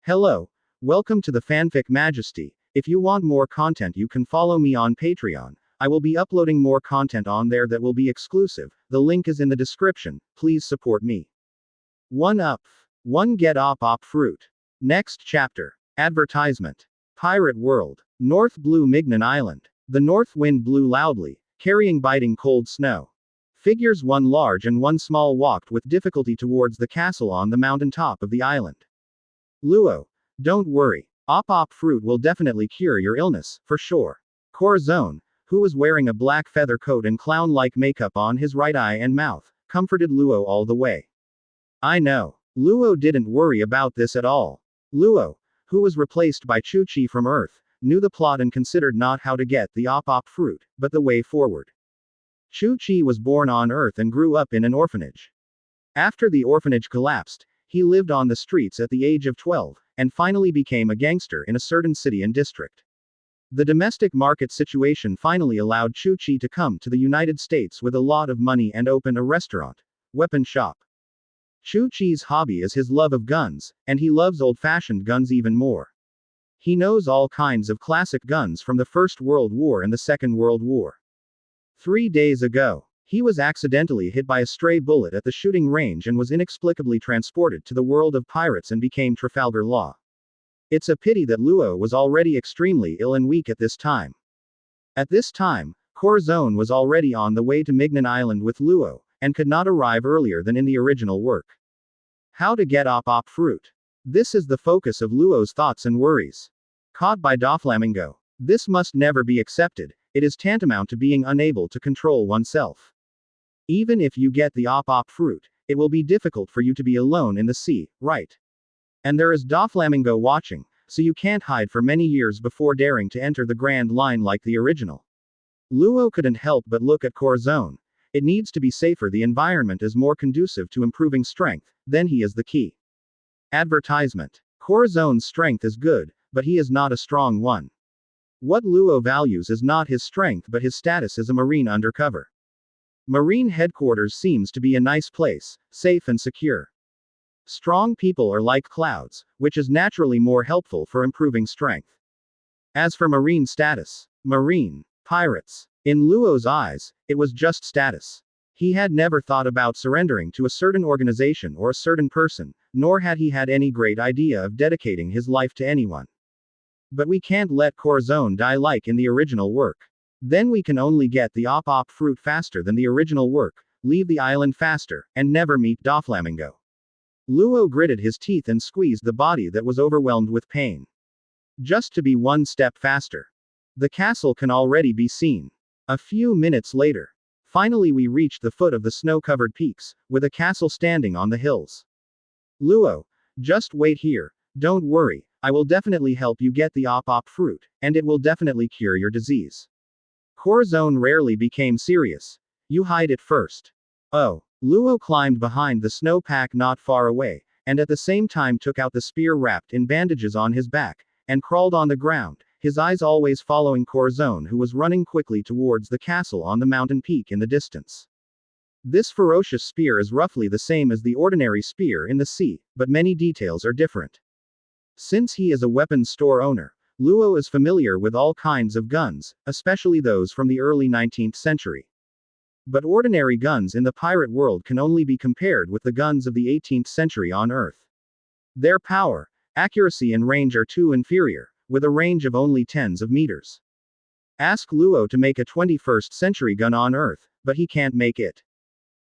Hello, welcome to the Fanfic Majesty. If you want more content, you can follow me on Patreon. I will be uploading more content on there that will be exclusive. The link is in the description. Please support me. 1 up. 1 get op fruit. Next chapter. Advertisement. Pirate World. North blew Mignon Island. The north wind blew loudly, carrying biting cold snow. Figures 1 large and 1 small walked with difficulty towards the castle on the mountain top of the island. Luo, don't worry. Op fruit will definitely cure your illness, for sure. Corazon, who was wearing a black feather coat and clown-like makeup on his right eye and mouth, comforted Luo all the way. I know. Luo didn't worry about this at all. Luo, who was replaced by Chu-Chi from Earth, knew the plot and considered not how to get the op fruit, but the way forward. Chu-Chi was born on Earth and grew up in an orphanage. After the orphanage collapsed, he lived on the streets at the age of 12, and finally became a gangster in a certain city and district. The domestic market situation finally allowed Chu-Chi to come to the United States with a lot of money and open a restaurant, weapon shop. Chu-Chi's hobby is his love of guns, and he loves old-fashioned guns even more. He knows all kinds of classic guns from the First World War and the Second World War. 3 days ago, he was accidentally hit by a stray bullet at the shooting range and was inexplicably transported to the world of pirates and became Trafalgar Law. It's a pity that Luo was already extremely ill and weak at this time. At this time, Corazon was already on the way to Mignon Island with Luo, and could not arrive earlier than in the original work. How to get op fruit. This is the focus of Luo's thoughts and worries. Caught by Doflamingo. This must never be accepted, it is tantamount to being unable to control oneself. Even if you get the op fruit, it will be difficult for you to be alone in the sea, right? And there is Doflamingo watching, so you can't hide for many years before daring to enter the Grand Line like the original. Luo couldn't help but look at Corazon. It needs to be safer, the environment is more conducive to improving strength, then he is the key. Advertisement. Corazon's strength is good, but he is not a strong one. What Luo values is not his strength but his status as a Marine undercover. Marine headquarters seems to be a nice place, safe and secure. Strong people are like clouds, which is naturally more helpful for improving strength. As for Marine status, Marine, pirates, in Luo's eyes, it was just status. He had never thought about surrendering to a certain organization or a certain person, nor had he had any great idea of dedicating his life to anyone. But we can't let Corazon die like in the original work. Then we can only get the op fruit faster than the original work, leave the island faster, and never meet Doflamingo. Luo gritted his teeth and squeezed the body that was overwhelmed with pain. Just to be 1 step faster. The castle can already be seen. A few minutes later. Finally we reached the foot of the snow-covered peaks, with a castle standing on the hills. Luo, just wait here, don't worry, I will definitely help you get the op fruit, and it will definitely cure your disease. Corazon rarely became serious. You hide it first. Oh. Luo climbed behind the snowpack not far away, and at the same time took out the spear wrapped in bandages on his back, and crawled on the ground, his eyes always following Corazon, who was running quickly towards the castle on the mountain peak in the distance. This ferocious spear is roughly the same as the ordinary spear in the sea, but many details are different. Since he is a weapons store owner, Luo is familiar with all kinds of guns, especially those from the early 19th century. But ordinary guns in the pirate world can only be compared with the guns of the 18th century on Earth. Their power, accuracy and range are too inferior, with a range of only tens of meters. Ask Luo to make a 21st century gun on Earth, but he can't make it.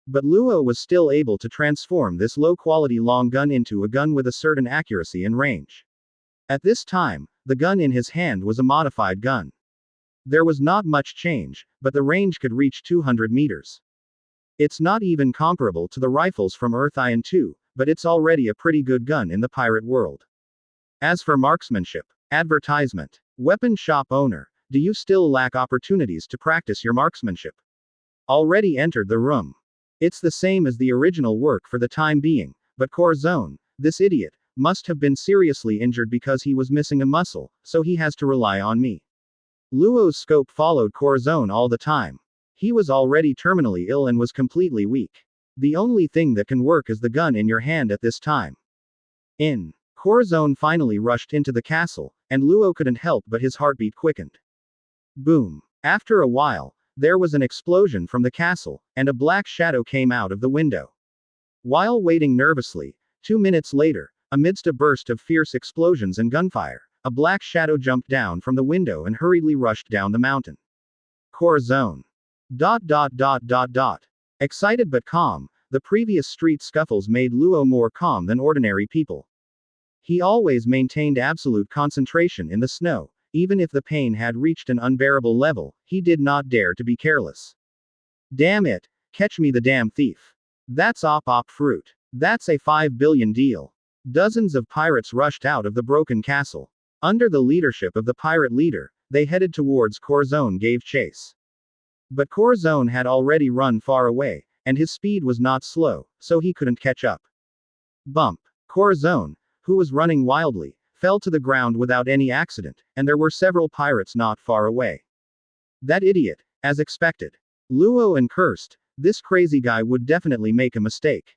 But Luo was still able to transform this low-quality long gun into a gun with a certain accuracy and range. At this time, the gun in his hand was a modified gun. There was not much change, but the range could reach 200 meters. It's not even comparable to the rifles from Earth Ion 2, but it's already a pretty good gun in the pirate world. As for marksmanship, advertisement. Weapon shop owner, do you still lack opportunities to practice your marksmanship? Already entered the room. It's the same as the original work for the time being, but Corazon, this idiot, must have been seriously injured because he was missing a muscle, so he has to rely on me. Luo's scope followed Corazon all the time. He was already terminally ill and was completely weak. The only thing that can work is the gun in your hand at this time. In Corazon finally rushed into the castle, and Luo couldn't help but his heartbeat quickened. Boom. After a while, there was an explosion from the castle, and a black shadow came out of the window. While waiting nervously, 2 minutes later, amidst a burst of fierce explosions and gunfire, a black shadow jumped down from the window and hurriedly rushed down the mountain. Corazon. Excited but calm, the previous street scuffles made Luo more calm than ordinary people. He always maintained absolute concentration in the snow. Even if the pain had reached an unbearable level, he did not dare to be careless. Damn it! Catch me the damn thief! That's op fruit. That's a 5 billion deal. Dozens of pirates rushed out of the broken castle. Under the leadership of the pirate leader, they headed towards Corazon gave chase. But Corazon had already run far away, and his speed was not slow, so he couldn't catch up. Bump. Corazon, who was running wildly, fell to the ground without any accident, and there were several pirates not far away. That idiot, as expected. Luo and cursed, this crazy guy would definitely make a mistake.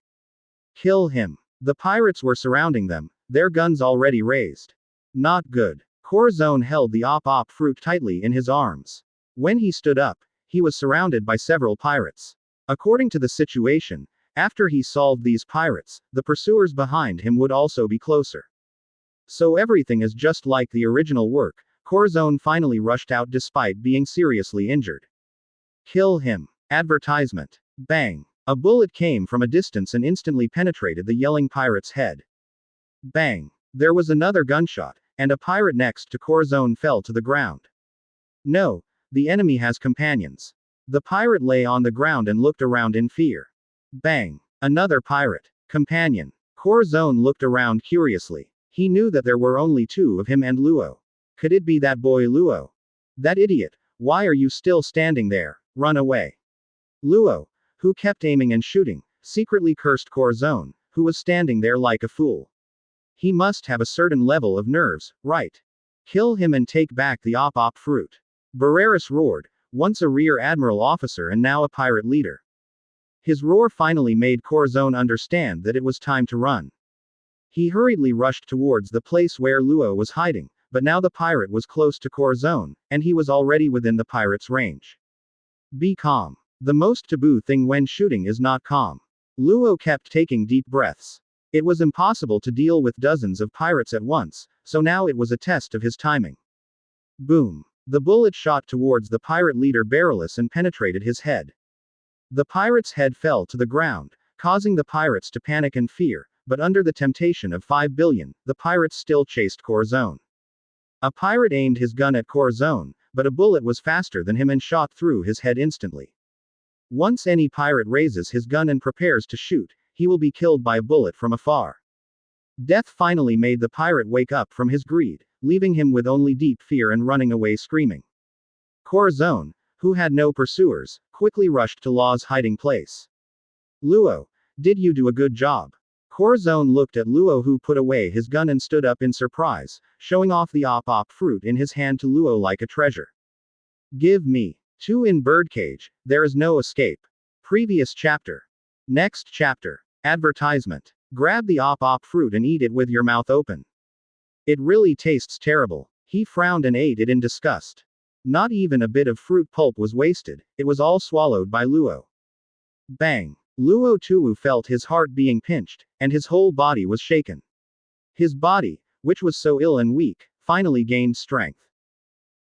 Kill him. The pirates were surrounding them, their guns already raised. Not good. Corazon held the op fruit tightly in his arms. When he stood up, he was surrounded by several pirates. According to the situation, after he solved these pirates, the pursuers behind him would also be closer. So everything is just like the original work. Corazon finally rushed out despite being seriously injured. Kill him. Advertisement. Bang. A bullet came from a distance and instantly penetrated the yelling pirate's head. Bang. There was another gunshot, and a pirate next to Corazon fell to the ground. No, the enemy has companions. The pirate lay on the ground and looked around in fear. Bang. Another pirate. Companion. Corazon looked around curiously. He knew that there were only 2 of him and Luo. Could it be that boy Luo? That idiot, why are you still standing there? Run away. Luo, who kept aiming and shooting, secretly cursed Corazon, who was standing there like a fool. He must have a certain level of nerves, right? Kill him and take back the op fruit. Barreras roared, once a rear admiral officer and now a pirate leader. His roar finally made Corazon understand that it was time to run. He hurriedly rushed towards the place where Luo was hiding, but now the pirate was close to Corazon, and he was already within the pirate's range. Be calm. The most taboo thing when shooting is not calm. Luo kept taking deep breaths. It was impossible to deal with dozens of pirates at once, so now it was a test of his timing. Boom. The bullet shot towards the pirate leader Barreras and penetrated his head. The pirate's head fell to the ground, causing the pirates to panic and fear, but under the temptation of 5 billion, the pirates still chased Corazon. A pirate aimed his gun at Corazon, but a bullet was faster than him and shot through his head instantly. Once any pirate raises his gun and prepares to shoot, he will be killed by a bullet from afar. Death finally made the pirate wake up from his greed, leaving him with only deep fear and running away screaming. Corazon, who had no pursuers, quickly rushed to Law's hiding place. Luo, did you do a good job? Corazon looked at Luo, who put away his gun and stood up in surprise, showing off the op fruit in his hand to Luo like a treasure. Give me 2 in birdcage, there is no escape. Previous chapter. Next chapter. Advertisement. Grab the op fruit and eat it with your mouth open. It really tastes terrible. He frowned and ate it in disgust. Not even a bit of fruit pulp was wasted, it was all swallowed by Luo. Bang. Luo too felt his heart being pinched, and his whole body was shaken. His body, which was so ill and weak, finally gained strength.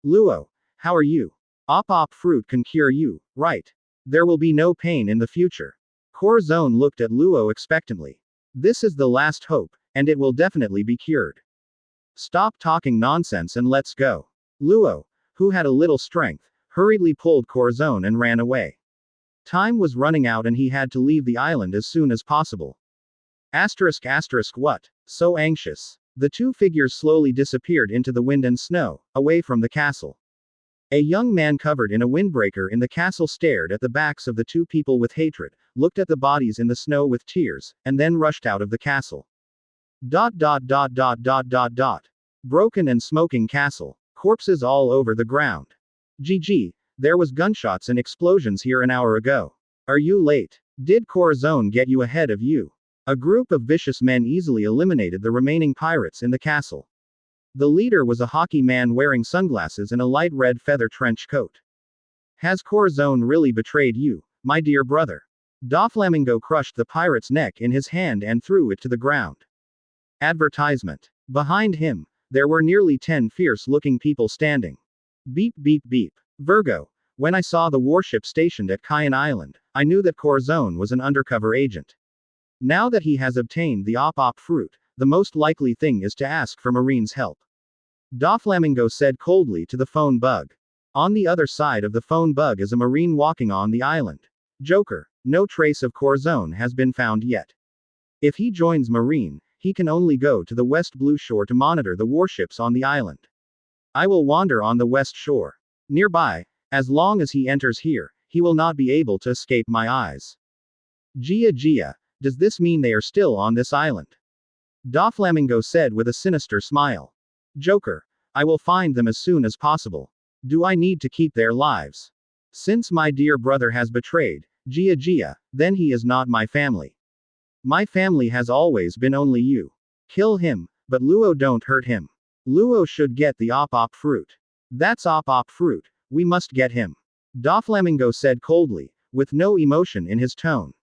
Luo, how are you? Op fruit can cure you, right? There will be no pain in the future. Corazon looked at Luo expectantly. This is the last hope, and it will definitely be cured. Stop talking nonsense and let's go. Luo, who had a little strength, hurriedly pulled Corazon and ran away. Time was running out and he had to leave the island as soon as possible. What? So anxious. The 2 figures slowly disappeared into the wind and snow, away from the castle. A young man covered in a windbreaker in the castle stared at the backs of the 2 people with hatred, looked at the bodies in the snow with tears, and then rushed out of the castle. Broken and smoking castle. Corpses all over the ground. GG. There was gunshots and explosions here an hour ago. Are you late? Did Corazon get you ahead of you? A group of vicious men easily eliminated the remaining pirates in the castle. The leader was a Haki man wearing sunglasses and a light red feather trench coat. Has Corazon really betrayed you, my dear brother? Doflamingo crushed the pirate's neck in his hand and threw it to the ground. Advertisement. Behind him, there were nearly 10 fierce-looking people standing. Beep beep beep. Virgo. When I saw the warship stationed at Cayenne Island, I knew that Corazon was an undercover agent. Now that he has obtained the op fruit, the most likely thing is to ask for Marine's help. Doflamingo said coldly to the phone bug. On the other side of the phone bug is a Marine walking on the island. Joker. No trace of Corazon has been found yet. If he joins Marine, he can only go to the west blue shore to monitor the warships on the island. I will wander on the west shore. Nearby, as long as he enters here, he will not be able to escape my eyes. Gia, does this mean they are still on this island? Doflamingo said with a sinister smile. Joker. I will find them as soon as possible. Do I need to keep their lives? Since my dear brother has betrayed Gia, then he is not my family. My family has always been only you. Kill him, but Luo don't hurt him. Luo should get the op fruit. That's op fruit, we must get him. Doflamingo said coldly, with no emotion in his tone.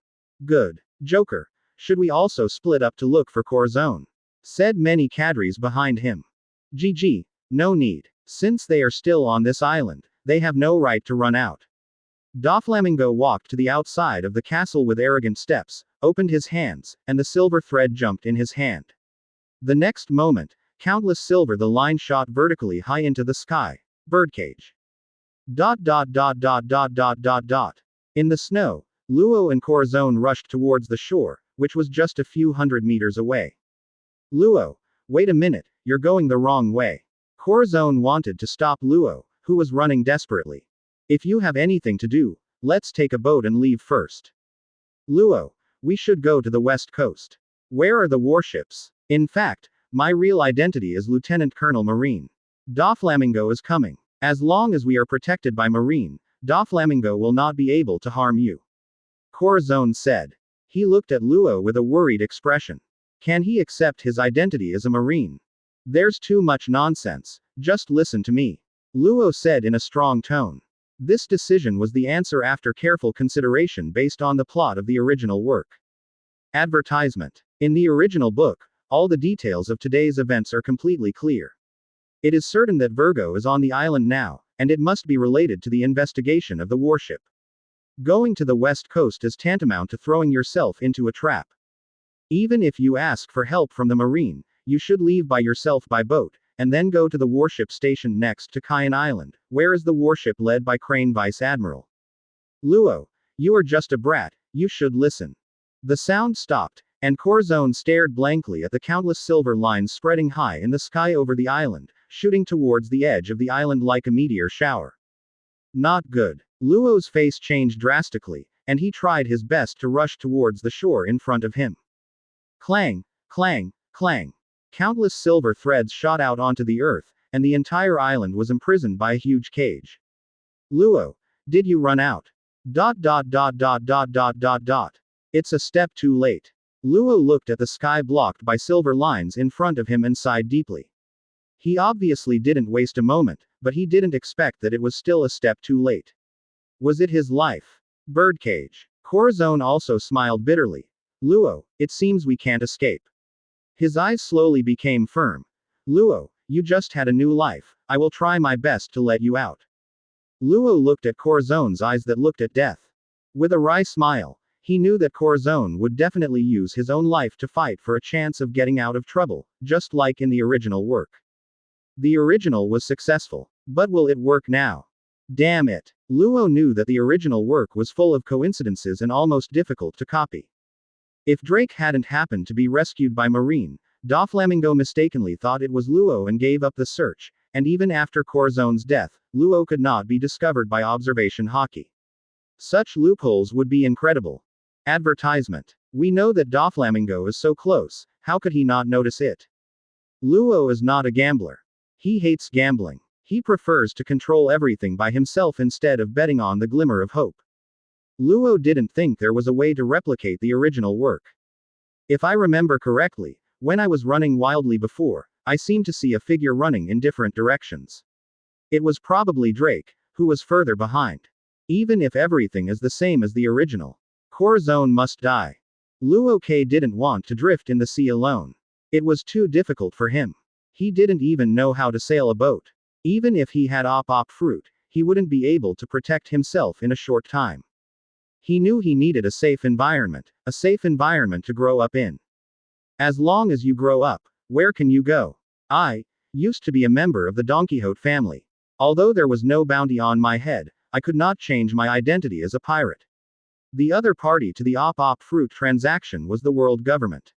Good. Joker. Should we also split up to look for Corazon? Said many cadres behind him. GG. No need. Since they are still on this island, they have no right to run out. Doflamingo walked to the outside of the castle with arrogant steps, opened his hands, and the silver thread jumped in his hand. The next moment, countless silver the line shot vertically high into the sky. Birdcage. In the snow, Luo and Corazon rushed towards the shore, which was just a few hundred meters away. Luo, wait a minute, you're going the wrong way. Corazon wanted to stop Luo, who was running desperately. If you have anything to do, let's take a boat and leave first. Luo, we should go to the west coast. Where are the warships? In fact, my real identity is Lieutenant Colonel Marine. Doflamingo is coming. As long as we are protected by Marine, Doflamingo will not be able to harm you. Corazon said. He looked at Luo with a worried expression. Can he accept his identity as a Marine? There's too much nonsense, just listen to me. Luo said in a strong tone. This decision was the answer after careful consideration based on the plot of the original work. Advertisement. In the original book, all the details of today's events are completely clear. It is certain that Virgo is on the island now, and it must be related to the investigation of the warship. Going to the west coast is tantamount to throwing yourself into a trap. Even if you ask for help from the Marine, you should leave by yourself by boat, and then go to the warship station next to Cayenne Island, where is the warship led by Crane Vice Admiral. Luo, you are just a brat, you should listen. The sound stopped, and Corazon stared blankly at the countless silver lines spreading high in the sky over the island, shooting towards the edge of the island like a meteor shower. Not good. Luo's face changed drastically, and he tried his best to rush towards the shore in front of him. Clang, clang, clang. Countless silver threads shot out onto the earth, and the entire island was imprisoned by a huge cage. Luo, did you run out? It's a step too late. Luo looked at the sky blocked by silver lines in front of him and sighed deeply. He obviously didn't waste a moment, but he didn't expect that it was still a step too late. Was it his life? Birdcage. Corazon also smiled bitterly. Luo, it seems we can't escape. His eyes slowly became firm. Luo, you just had a new life, I will try my best to let you out. Luo looked at Corazon's eyes that looked at death. With a wry smile, he knew that Corazon would definitely use his own life to fight for a chance of getting out of trouble, just like in the original work. The original was successful. But will it work now? Damn it. Luo knew that the original work was full of coincidences and almost difficult to copy. If Drake hadn't happened to be rescued by Marine, Doflamingo mistakenly thought it was Luo and gave up the search, and even after Corazon's death, Luo could not be discovered by observation Haki. Such loopholes would be incredible. Advertisement. We know that Doflamingo is so close, how could he not notice it? Luo is not a gambler. He hates gambling. He prefers to control everything by himself instead of betting on the glimmer of hope. Luo didn't think there was a way to replicate the original work. If I remember correctly, when I was running wildly before, I seemed to see a figure running in different directions. It was probably Drake, who was further behind. Even if everything is the same as the original, Corazon must die. Luo K didn't want to drift in the sea alone. It was too difficult for him. He didn't even know how to sail a boat. Even if he had op fruit, he wouldn't be able to protect himself in a short time. He knew he needed a safe environment to grow up in. As long as you grow up, where can you go? I used to be a member of the Don Quixote family. Although there was no bounty on my head, I could not change my identity as a pirate. The other party to the op fruit transaction was the world government.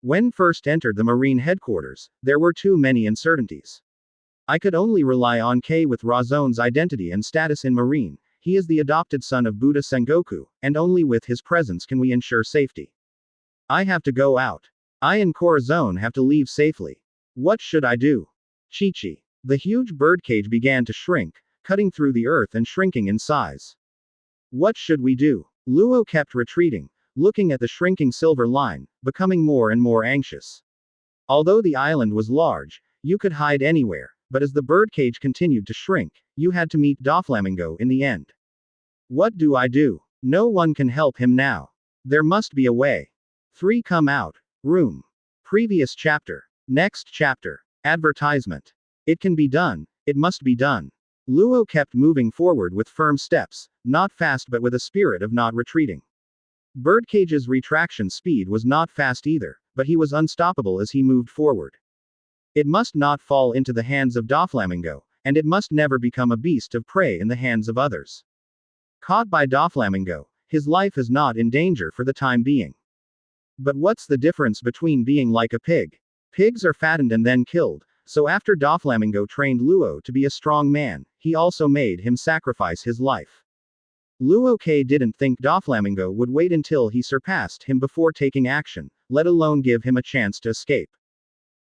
When first entered the Marine headquarters, there were too many uncertainties. I could only rely on K with Razon's identity and status in Marine. He is the adopted son of Buddha Sengoku, and only with his presence can we ensure safety. I have to go out. I and Corazon have to leave safely. What should I do? Chi-Chi. The huge birdcage began to shrink, cutting through the earth and shrinking in size. What should we do? Luo kept retreating, looking at the shrinking silver line, becoming more and more anxious. Although the island was large, you could hide anywhere, but as the birdcage continued to shrink, you had to meet Doflamingo in the end. What do I do? No one can help him now. There must be a way. 3 Come out. Room. Previous chapter. Next chapter. Advertisement. It can be done. It must be done. Luo kept moving forward with firm steps, not fast but with a spirit of not retreating. Birdcage's retraction speed was not fast either, but he was unstoppable as he moved forward. It must not fall into the hands of Doflamingo, and it must never become a beast of prey in the hands of others. Caught by Doflamingo, his life is not in danger for the time being. But what's the difference between being like a pig? Pigs are fattened and then killed, so after Doflamingo trained Luo to be a strong man, he also made him sacrifice his life. Luo K didn't think Doflamingo would wait until he surpassed him before taking action, let alone give him a chance to escape.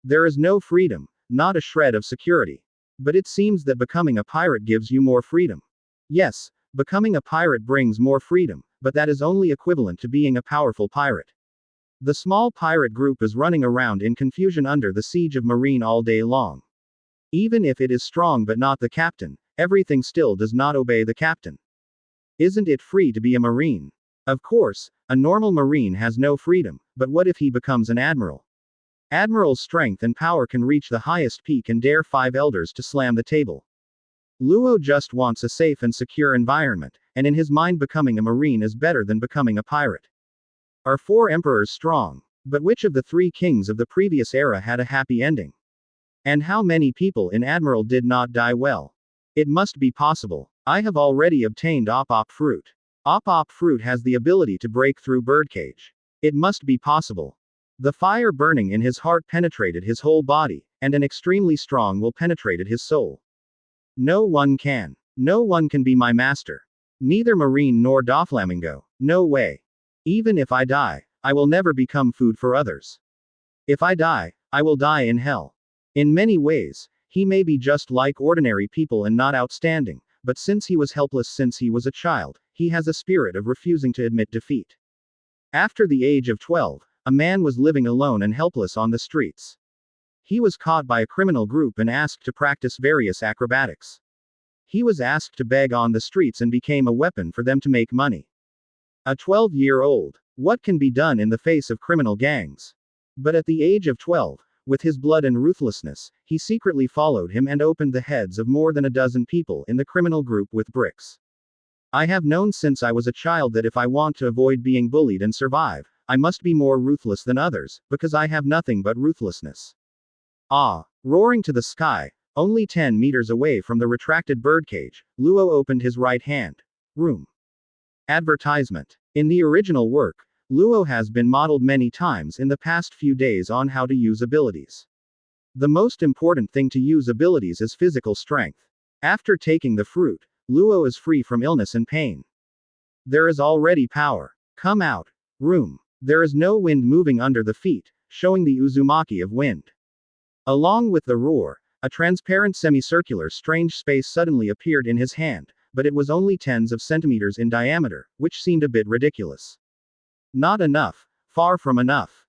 There is no freedom, not a shred of security. But it seems that becoming a pirate gives you more freedom. Yes, becoming a pirate brings more freedom, but that is only equivalent to being a powerful pirate. The small pirate group is running around in confusion under the siege of Marine all day long. Even if it is strong but not the captain, everything still does not obey the captain. Isn't it free to be a Marine? Of course, a normal Marine has no freedom, but what if he becomes an admiral? Admiral's strength and power can reach the highest peak and dare 5 elders to slam the table. Luo just wants a safe and secure environment, and in his mind becoming a Marine is better than becoming a pirate. Are 4 emperors strong? But which of the 3 kings of the previous era had a happy ending? And how many people in Admiral did not die well? It must be possible. I have already obtained op fruit. Op fruit has the ability to break through birdcage. It must be possible. The fire burning in his heart penetrated his whole body, and an extremely strong will penetrated his soul. No one can. No one can be my master. Neither Marine nor Doflamingo. No way. Even if I die, I will never become food for others. If I die, I will die in hell. In many ways, he may be just like ordinary people and not outstanding, but since he was helpless since he was a child, he has a spirit of refusing to admit defeat. After the age of 12, a man was living alone and helpless on the streets. He was caught by a criminal group and asked to practice various acrobatics. He was asked to beg on the streets and became a weapon for them to make money. A 12-year-old. What can be done in the face of criminal gangs? But at the age of 12, with his blood and ruthlessness, he secretly followed him and opened the heads of more than a dozen people in the criminal group with bricks. I have known since I was a child that if I want to avoid being bullied and survive, I must be more ruthless than others, because I have nothing but ruthlessness. Ah! Roaring to the sky, only 10 meters away from the retracted birdcage, Luo opened his right hand. Room. Advertisement. In the original work, Luo has been modeled many times in the past few days on how to use abilities. The most important thing to use abilities is physical strength. After taking the fruit, Luo is free from illness and pain. There is already power. Come out. Room. There is no wind moving under the feet, showing the Uzumaki of wind. Along with the roar, a transparent semicircular strange space suddenly appeared in his hand, but it was only tens of centimeters in diameter, which seemed a bit ridiculous. Not enough. Far from enough.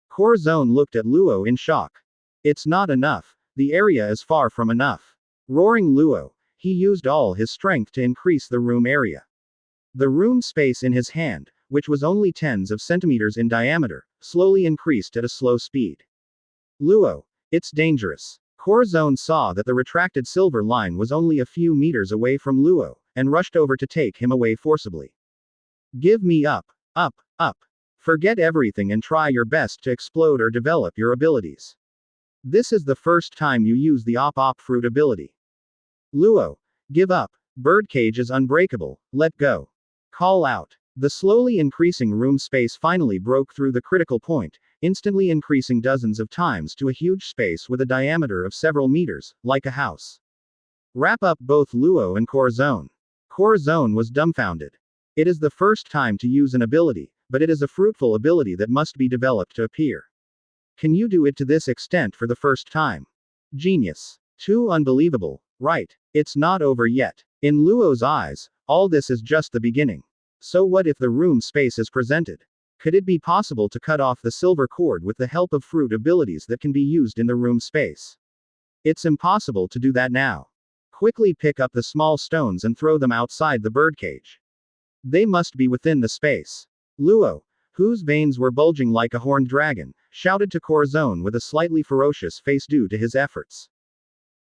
Corazon looked at Luo in shock. It's not enough. The area is far from enough. Roaring Luo, he used all his strength to increase the room area. The room space in his hand, which was only tens of centimeters in diameter, slowly increased at a slow speed. Luo, it's dangerous. Corazon saw that the retracted silver line was only a few meters away from Luo, and rushed over to take him away forcibly. Give me up, up, up. Forget everything and try your best to explode or develop your abilities. This is the first time you use the op fruit ability. Luo, give up. Birdcage is unbreakable, let go. Call out. The slowly increasing room space finally broke through the critical point, instantly increasing dozens of times to a huge space with a diameter of several meters, like a house. Wrap up both Luo and Corazon. Corazon was dumbfounded. It is the first time to use an ability, but it is a fruitful ability that must be developed to appear. Can you do it to this extent for the first time? Genius. Too unbelievable, right? It's not over yet. In Luo's eyes, all this is just the beginning. So what if the room space is presented? Could it be possible to cut off the silver cord with the help of fruit abilities that can be used in the room space? It's impossible to do that now. Quickly pick up the small stones and throw them outside the birdcage. They must be within the space. Luo, whose veins were bulging like a horned dragon, shouted to Corazon with a slightly ferocious face due to his efforts.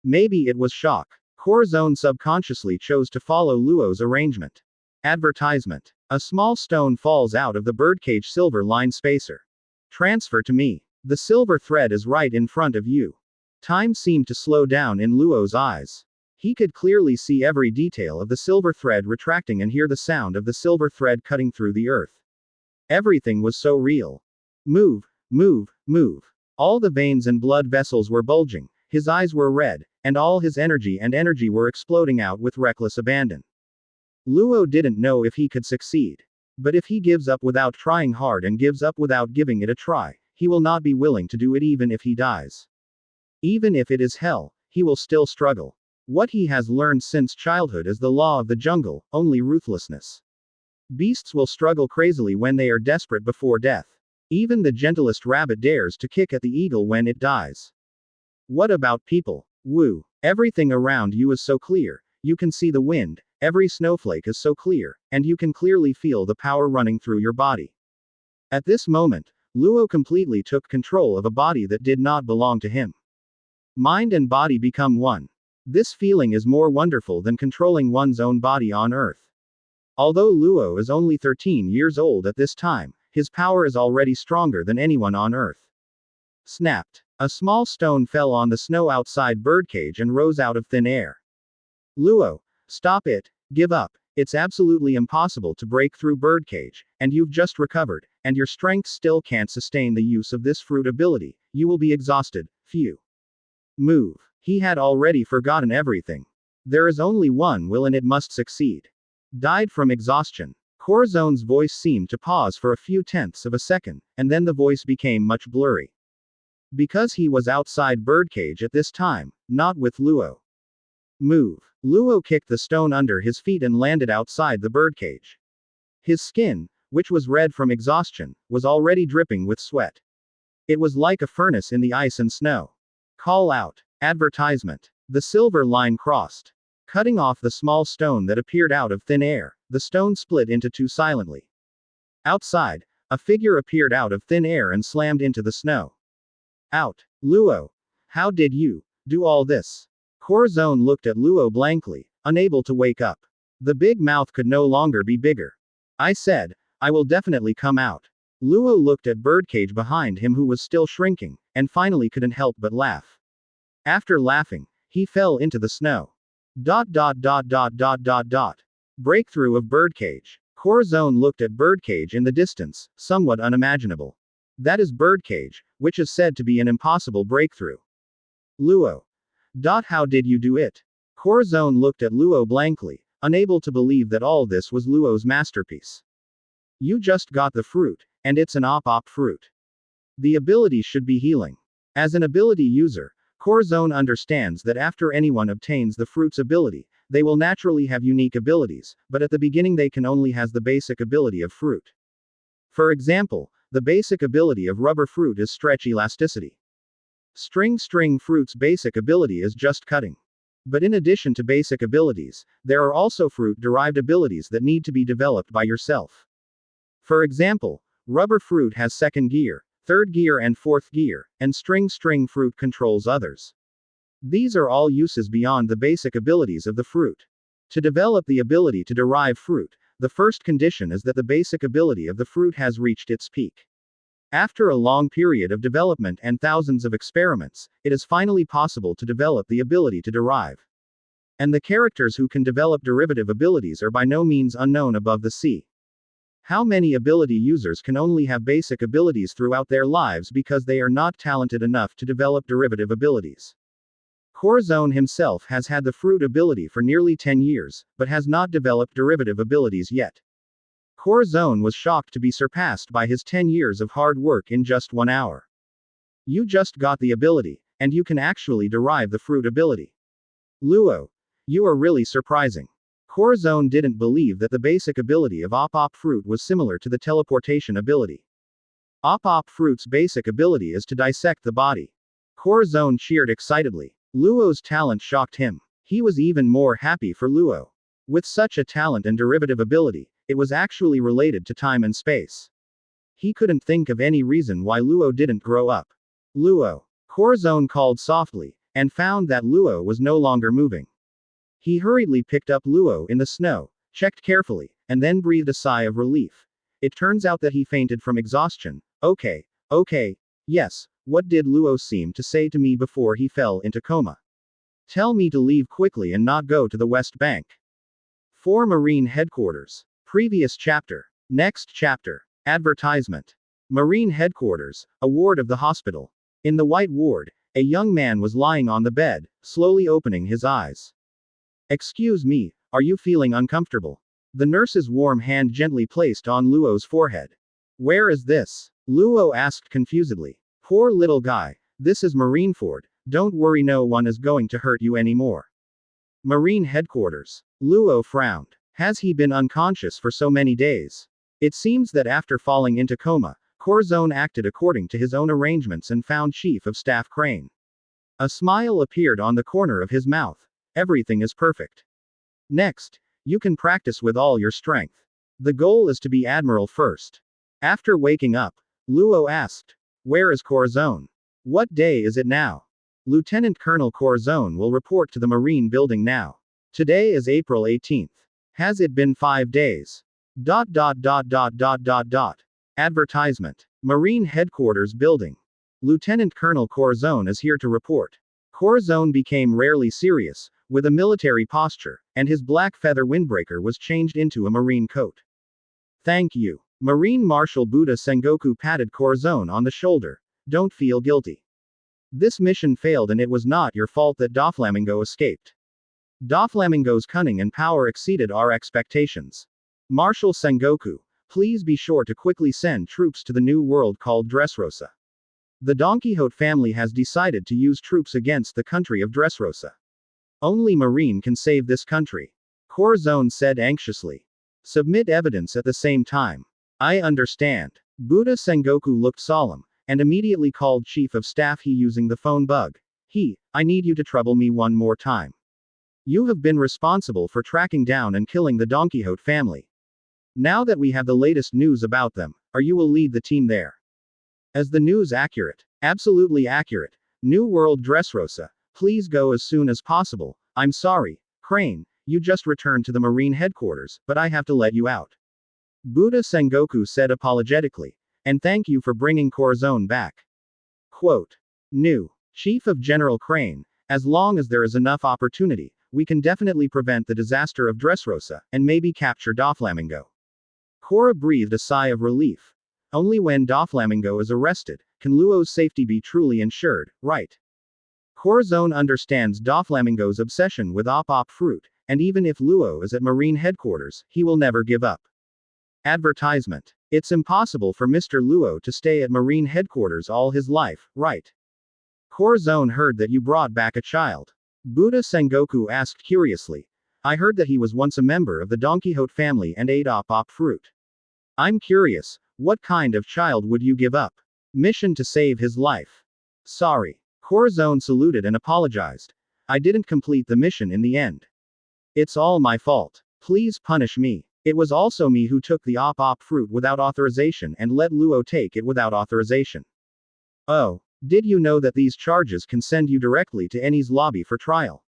Maybe it was shock. Corazon subconsciously chose to follow Luo's arrangement. Advertisement. A small stone falls out of the birdcage silver line spacer. Transfer to me. The silver thread is right in front of you. Time seemed to slow down in Luo's eyes. He could clearly see every detail of the silver thread retracting and hear the sound of the silver thread cutting through the earth. Everything was so real. Move, move, move. All the veins and blood vessels were bulging, his eyes were red, and all his energy were exploding out with reckless abandon. Luo didn't know if he could succeed. But if he gives up without trying hard and gives up without giving it a try, he will not be willing to do it even if he dies. Even if it is hell, he will still struggle. What he has learned since childhood is the law of the jungle, only ruthlessness. Beasts will struggle crazily when they are desperate before death. Even the gentlest rabbit dares to kick at the eagle when it dies. What about people? Woo. Everything around you is so clear, you can see the wind, every snowflake is so clear, and you can clearly feel the power running through your body. At this moment, Luo completely took control of a body that did not belong to him. Mind and body become one. This feeling is more wonderful than controlling one's own body on Earth. Although Luo is only 13 years old at this time, his power is already stronger than anyone on Earth. Snapped. A small stone fell on the snow outside birdcage and rose out of thin air. Luo, stop it, give up. It's absolutely impossible to break through birdcage, and you've just recovered, and your strength still can't sustain the use of this fruit ability. You will be exhausted. Phew. Move. He had already forgotten everything. There is only one will and it must succeed. Died from exhaustion. Corazon's voice seemed to pause for a few tenths of a second, and then the voice became much blurry. Because he was outside birdcage at this time, not with Luo. Move. Luo kicked the stone under his feet and landed outside the birdcage. His skin, which was red from exhaustion, was already dripping with sweat. It was like a furnace in the ice and snow. Call out. Advertisement. The silver line crossed. Cutting off the small stone that appeared out of thin air, the stone split into two silently. Outside, a figure appeared out of thin air and slammed into the snow. Out. Luo. How did you do all this? Corazon looked at Luo blankly, unable to wake up. The big mouth could no longer be bigger. I said, I will definitely come out. Luo looked at birdcage behind him who was still shrinking, and finally couldn't help but laugh. After laughing, he fell into the snow. Breakthrough of birdcage. Corazon looked at birdcage in the distance, somewhat unimaginable. That is birdcage, which is said to be an impossible breakthrough. Luo. How did you do it? Corazon looked at Luo blankly, unable to believe that all this was Luo's masterpiece. You just got the fruit, and it's an op fruit. The ability should be healing. As an ability user, Corazon understands that after anyone obtains the fruit's ability, they will naturally have unique abilities, but at the beginning they can only has the basic ability of fruit. For example, The basic ability of rubber fruit is stretch elasticity. String fruit's basic ability is just cutting. But in addition to basic abilities, there are also fruit-derived abilities that need to be developed by yourself. For example, rubber fruit has second gear, third gear and fourth gear, and string fruit controls others. These are all uses beyond the basic abilities of the fruit. To develop the ability to derive fruit, the first condition is that the basic ability of the fruit has reached its peak. After a long period of development and thousands of experiments, it is finally possible to develop the ability to derive. And the characters who can develop derivative abilities are by no means unknown above the sea. How many ability users can only have basic abilities throughout their lives because they are not talented enough to develop derivative abilities? Corazon himself has had the fruit ability for nearly 10 years, but has not developed derivative abilities yet. Corazon was shocked to be surpassed by his 10 years of hard work in just 1 hour. You just got the ability, and you can actually derive the fruit ability. Luo, you are really surprising. Corazon didn't believe that the basic ability of Op fruit was similar to the teleportation ability. Op fruit's basic ability is to dissect the body. Corazon cheered excitedly. Luo's talent shocked him. He was even more happy for Luo. With such a talent and derivative ability, it was actually related to time and space. He couldn't think of any reason why Luo didn't grow up. Luo. Corazon called softly, and found that Luo was no longer moving. He hurriedly picked up Luo in the snow, checked carefully, and then breathed a sigh of relief. It turns out that he fainted from exhaustion. Okay. Yes, what did Luo seem to say to me before he fell into coma? Tell me to leave quickly and not go to the West Bank. 4 Marine Headquarters. Previous chapter. Next chapter. Advertisement. Marine Headquarters, a ward of the hospital. In the White Ward, a young man was lying on the bed, slowly opening his eyes. Excuse me, are you feeling uncomfortable? The nurse's warm hand gently placed on Luo's forehead. Where is this? Luo asked confusedly. Poor little guy, this is Marineford, don't worry, no one is going to hurt you anymore. Marine Headquarters. Luo frowned. Has he been unconscious for so many days? It seems that after falling into coma, Corazon acted according to his own arrangements and found Chief of Staff Crane. A smile appeared on the corner of his mouth. Everything is perfect. Next, you can practice with all your strength. The goal is to be Admiral first. After waking up, Luo asked, where is Corazon? What day is it now? Lieutenant Colonel Corazon will report to the Marine building now. Today is April 18th. Has it been 5 days? Advertisement. Marine Headquarters Building. Lieutenant Colonel Corazon is here to report. Corazon became rarely serious, with a military posture, and his black feather windbreaker was changed into a marine coat. Thank you. Marine Marshal Buddha Sengoku patted Corazon on the shoulder. Don't feel guilty. This mission failed and it was not your fault that Doflamingo escaped. Doflamingo's cunning and power exceeded our expectations. Marshal Sengoku, please be sure to quickly send troops to the new world called Dressrosa. The Don Quixote family has decided to use troops against the country of Dressrosa. Only Marine can save this country. Corazon said anxiously. Submit evidence at the same time. I understand. Buddha Sengoku looked solemn, and immediately called Chief of Staff He using the phone bug. I need you to trouble me one more time. You have been responsible for tracking down and killing the Don Quixote family. Now that we have the latest news about them, you will lead the team there. Is the news accurate? Absolutely accurate. New World Dressrosa. Please go as soon as possible. I'm sorry, Crane, you just returned to the Marine Headquarters, but I have to let you out. Buddha Sengoku said apologetically. And thank you for bringing Corazon back. Quote. New. Chief of General Crane, as long as there is enough opportunity, we can definitely prevent the disaster of Dressrosa, and maybe capture Doflamingo. Cora breathed a sigh of relief. Only when Doflamingo is arrested, can Luo's safety be truly ensured, right? Corazon understands Doflamingo's obsession with op fruit, and even if Luo is at Marine Headquarters, he will never give up. Advertisement. It's impossible for Mr. Luo to stay at Marine Headquarters all his life, right? Corazon heard that you brought back a child. Buddha Sengoku asked curiously. I heard that he was once a member of the Don Quixote family and ate op fruit. I'm curious, What kind of child would you give up? Mission to save his life. Sorry. Corazon saluted and apologized. I didn't complete the mission in the end. It's all my fault. Please punish me. It was also me who took the op fruit without authorization and let Luo take it without authorization. Oh, did you know that these charges can send you directly to Eni's lobby for trial?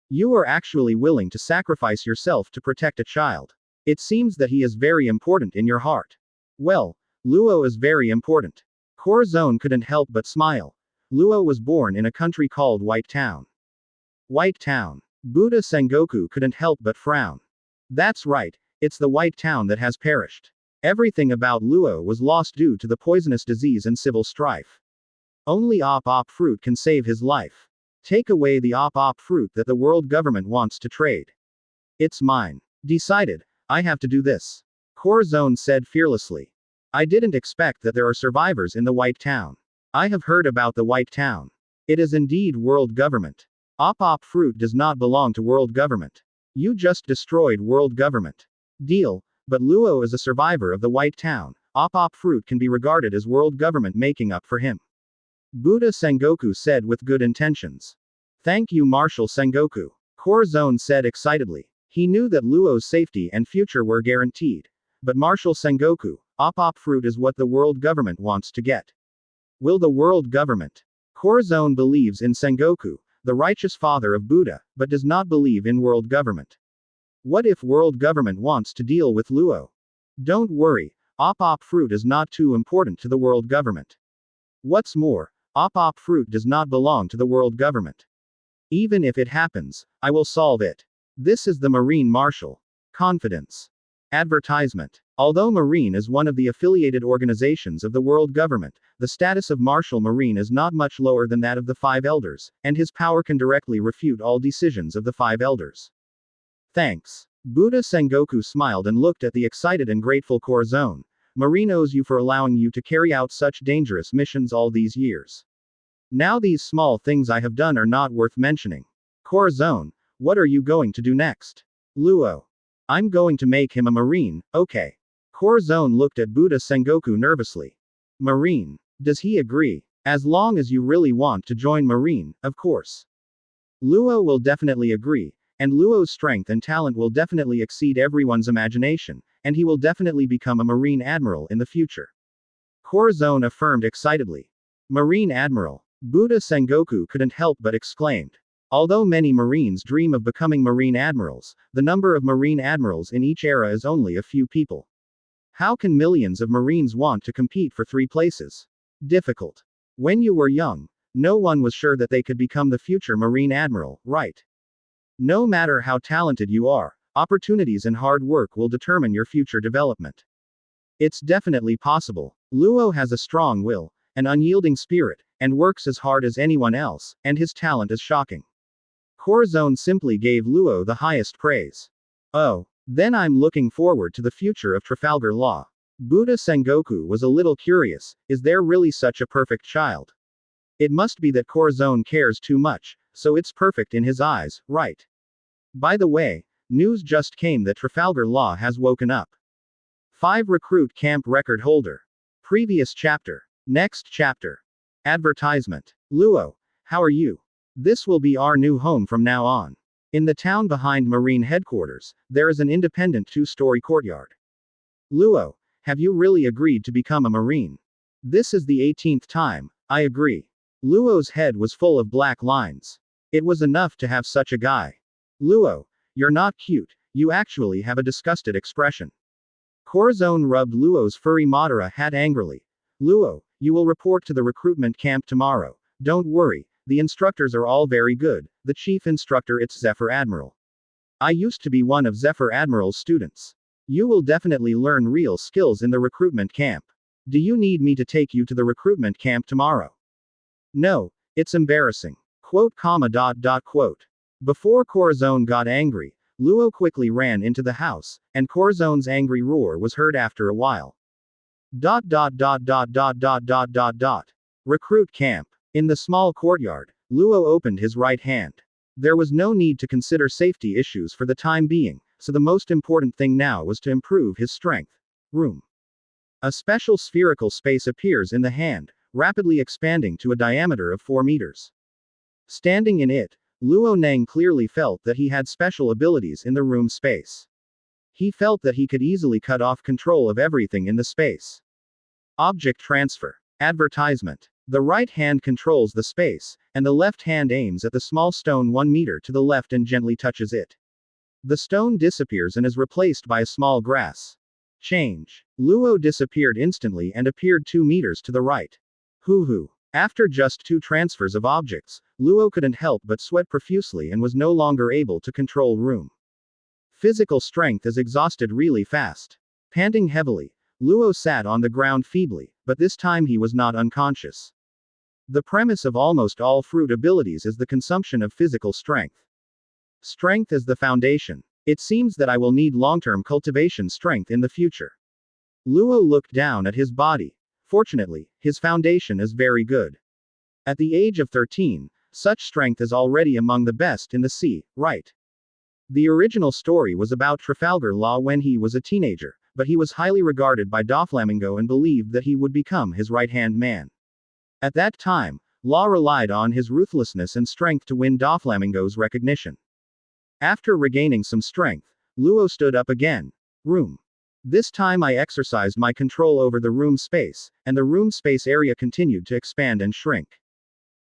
You are actually willing to sacrifice yourself to protect a child. It seems that he is very important in your heart. Well, Luo is very important. Corazon couldn't help but smile. Luo was born in a country called White Town. White Town. Buddha Sengoku couldn't help but frown. That's right, it's the White Town that has perished. Everything about Luo was lost due to the poisonous disease and civil strife. Only op fruit can save his life. Take away the op fruit that the world government wants to trade. It's mine. Decided, I have to do this. Corazon said fearlessly. I didn't expect that there are survivors in the White Town. I have heard about the White Town. It is indeed world government. Op fruit does not belong to world government. You just destroyed world government. Deal, but Luo is a survivor of the White Town. Op fruit can be regarded as world government making up for him. Buddha Sengoku said with good intentions. Thank you, Marshal Sengoku. Corazon said excitedly. He knew that Luo's safety and future were guaranteed. But Marshal Sengoku, op fruit is what the world government wants to get. Will the world government? Corazon believes in Sengoku, the righteous father of Buddha, but does not believe in world government. What if world government wants to deal with Luo? Don't worry, op fruit is not too important to the world government. What's more, op fruit does not belong to the world government. Even if it happens, I will solve it. This is the Marine Marshal. Confidence. Advertisement. Although Marine is one of the affiliated organizations of the world government, the status of Marshal Marine is not much lower than that of the Five Elders, and his power can directly refute all decisions of the Five Elders. Thanks. Buddha Sengoku smiled and looked at the excited and grateful Corazon. Marine owes you for allowing you to carry out such dangerous missions all these years. Now these small things I have done are not worth mentioning. Corazon, what are you going to do next? Luo. I'm going to make him a Marine, okay. Corazon looked at Buddha Sengoku nervously. Marine. Does he agree? As long as you really want to join Marine, of course. Luo will definitely agree, and Luo's strength and talent will definitely exceed everyone's imagination, and he will definitely become a Marine Admiral in the future. Corazon affirmed excitedly. Marine Admiral. Buddha Sengoku couldn't help but exclaimed. Although many Marines dream of becoming Marine Admirals, the number of Marine Admirals in each era is only a few people. How can millions of Marines want to compete for 3 places? Difficult. When you were young, no one was sure that they could become the future Marine Admiral, right? No matter how talented you are, opportunities and hard work will determine your future development. It's definitely possible. Luo has a strong will, an unyielding spirit, and works as hard as anyone else, and his talent is shocking. Corazon simply gave Luo the highest praise. Oh, then I'm looking forward to the future of Trafalgar Law. Buddha Sengoku was a little curious, is there really such a perfect child? It must be that Corazon cares too much, so it's perfect in his eyes, right? By the way, news just came that Trafalgar Law has woken up. 5 recruit camp record holder. Previous chapter. Next chapter. Advertisement. Luo, how are you? This will be our new home from now on. In the town behind Marine headquarters, there is an independent 2-story courtyard. Luo, have you really agreed to become a Marine? This is the 18th time, I agree. Luo's head was full of black lines. It was enough to have such a guy. Luo, you're not cute, you actually have a disgusted expression. Corazon rubbed Luo's furry Madara hat angrily. Luo, you will report to the recruitment camp tomorrow. Don't worry, the instructors are all very good, the chief instructor it's Zephyr Admiral. I used to be one of Zephyr Admiral's students. You will definitely learn real skills in the recruitment camp. Do you need me to take you to the recruitment camp tomorrow? No, it's embarrassing. Quote. Before Corazon got angry, Luo quickly ran into the house, and Corazon's angry roar was heard after a while. Recruit camp. In the small courtyard, Luo opened his right hand. There was no need to consider safety issues for the time being, so the most important thing now was to improve his strength. Room. A special spherical space appears in the hand, rapidly expanding to a diameter of 4 meters. Standing in it, Luo Neng clearly felt that he had special abilities in the room space. He felt that he could easily cut off control of everything in the space. Object transfer. Advertisement. The right hand controls the space, and the left hand aims at the small stone 1 meter to the left and gently touches it. The stone disappears and is replaced by a small grass. Change. Luo disappeared instantly and appeared 2 meters to the right. Hoo. After just 2 transfers of objects, Luo couldn't help but sweat profusely and was no longer able to control room. Physical strength is exhausted really fast. Panting heavily, Luo sat on the ground feebly, but this time he was not unconscious. The premise of almost all fruit abilities is the consumption of physical strength. Strength is the foundation. It seems that I will need long-term cultivation strength in the future. Luo looked down at his body. Fortunately, his foundation is very good. At the age of 13, such strength is already among the best in the sea, right? The original story was about Trafalgar Law when he was a teenager, but he was highly regarded by Doflamingo and believed that he would become his right-hand man. At that time, Law relied on his ruthlessness and strength to win Doflamingo's recognition. After regaining some strength, Luo stood up again. Room. This time I exercised my control over the room space, and the room space area continued to expand and shrink.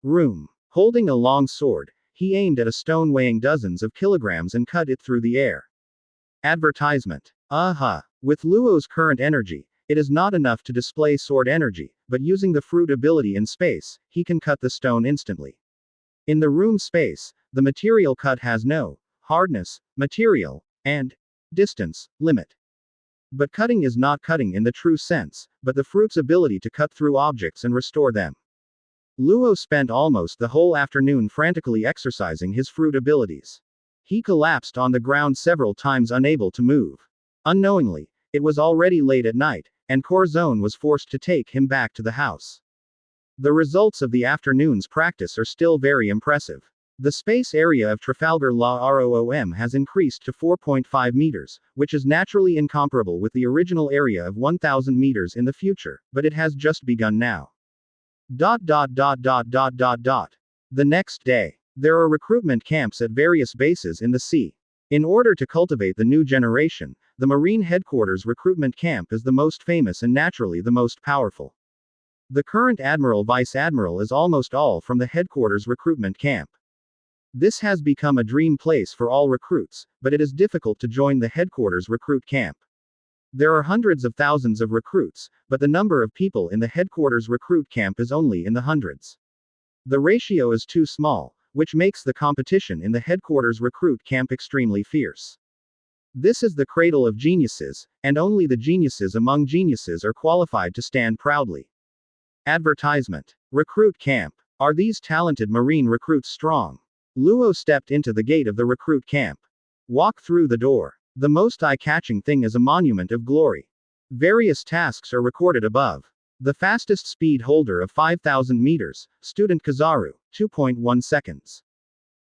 Room. Holding a long sword, he aimed at a stone weighing dozens of kilograms and cut it through the air. Advertisement. With Luo's current energy, it is not enough to display sword energy, but using the fruit ability in space, he can cut the stone instantly. In the room space, the material cut has no hardness, material, and distance limit. But cutting is not cutting in the true sense, but the fruit's ability to cut through objects and restore them. Luo spent almost the whole afternoon frantically exercising his fruit abilities. He collapsed on the ground several times, unable to move. Unknowingly, it was already late at night, and Corazon was forced to take him back to the house. The results of the afternoon's practice are still very impressive. The space area of Trafalgar Law ROOM has increased to 4.5 meters, which is naturally incomparable with the original area of 1,000 meters in the future, but it has just begun now. The next day, there are recruitment camps at various bases in the sea. In order to cultivate the new generation, the Marine Headquarters recruitment camp is the most famous and naturally the most powerful. The current Admiral Vice Admiral is almost all from the Headquarters recruitment camp. This has become a dream place for all recruits, but it is difficult to join the Headquarters recruit camp. There are hundreds of thousands of recruits, but the number of people in the Headquarters recruit camp is only in the hundreds. The ratio is too small, which makes the competition in the Headquarters recruit camp extremely fierce. This is the cradle of geniuses, and only the geniuses among geniuses are qualified to stand proudly. Advertisement. Recruit camp. Are these talented Marine recruits strong? Luo stepped into the gate of the recruit camp. Walk through the door. The most eye-catching thing is a monument of glory. Various tasks are recorded above. The fastest speed holder of 5,000 meters, student Kizaru, 2.1 seconds.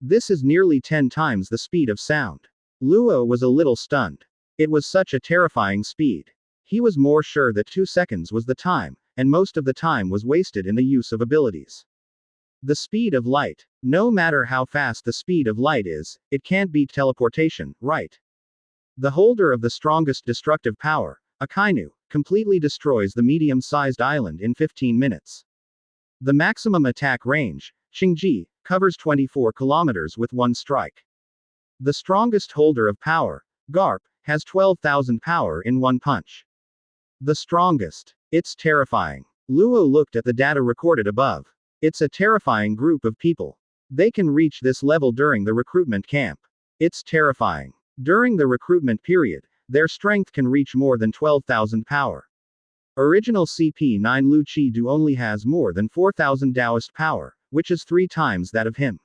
This is nearly 10 times the speed of sound. Luo was a little stunned. It was such a terrifying speed. He was more sure that 2 seconds was the time, and most of the time was wasted in the use of abilities. The speed of light. No matter how fast the speed of light is, it can't beat teleportation, right? The holder of the strongest destructive power, Akainu, completely destroys the medium-sized island in 15 minutes. The maximum attack range, Xingji, covers 24 kilometers with one strike. The strongest holder of power, Garp, has 12,000 power in one punch. The strongest. It's terrifying. Luo looked at the data recorded above. It's a terrifying group of people. They can reach this level during the recruitment camp. It's terrifying. During the recruitment period, their strength can reach more than 12,000 power. Original CP9 Lu Chi-Du only has more than 4,000 Taoist power, which is 3 times that of him.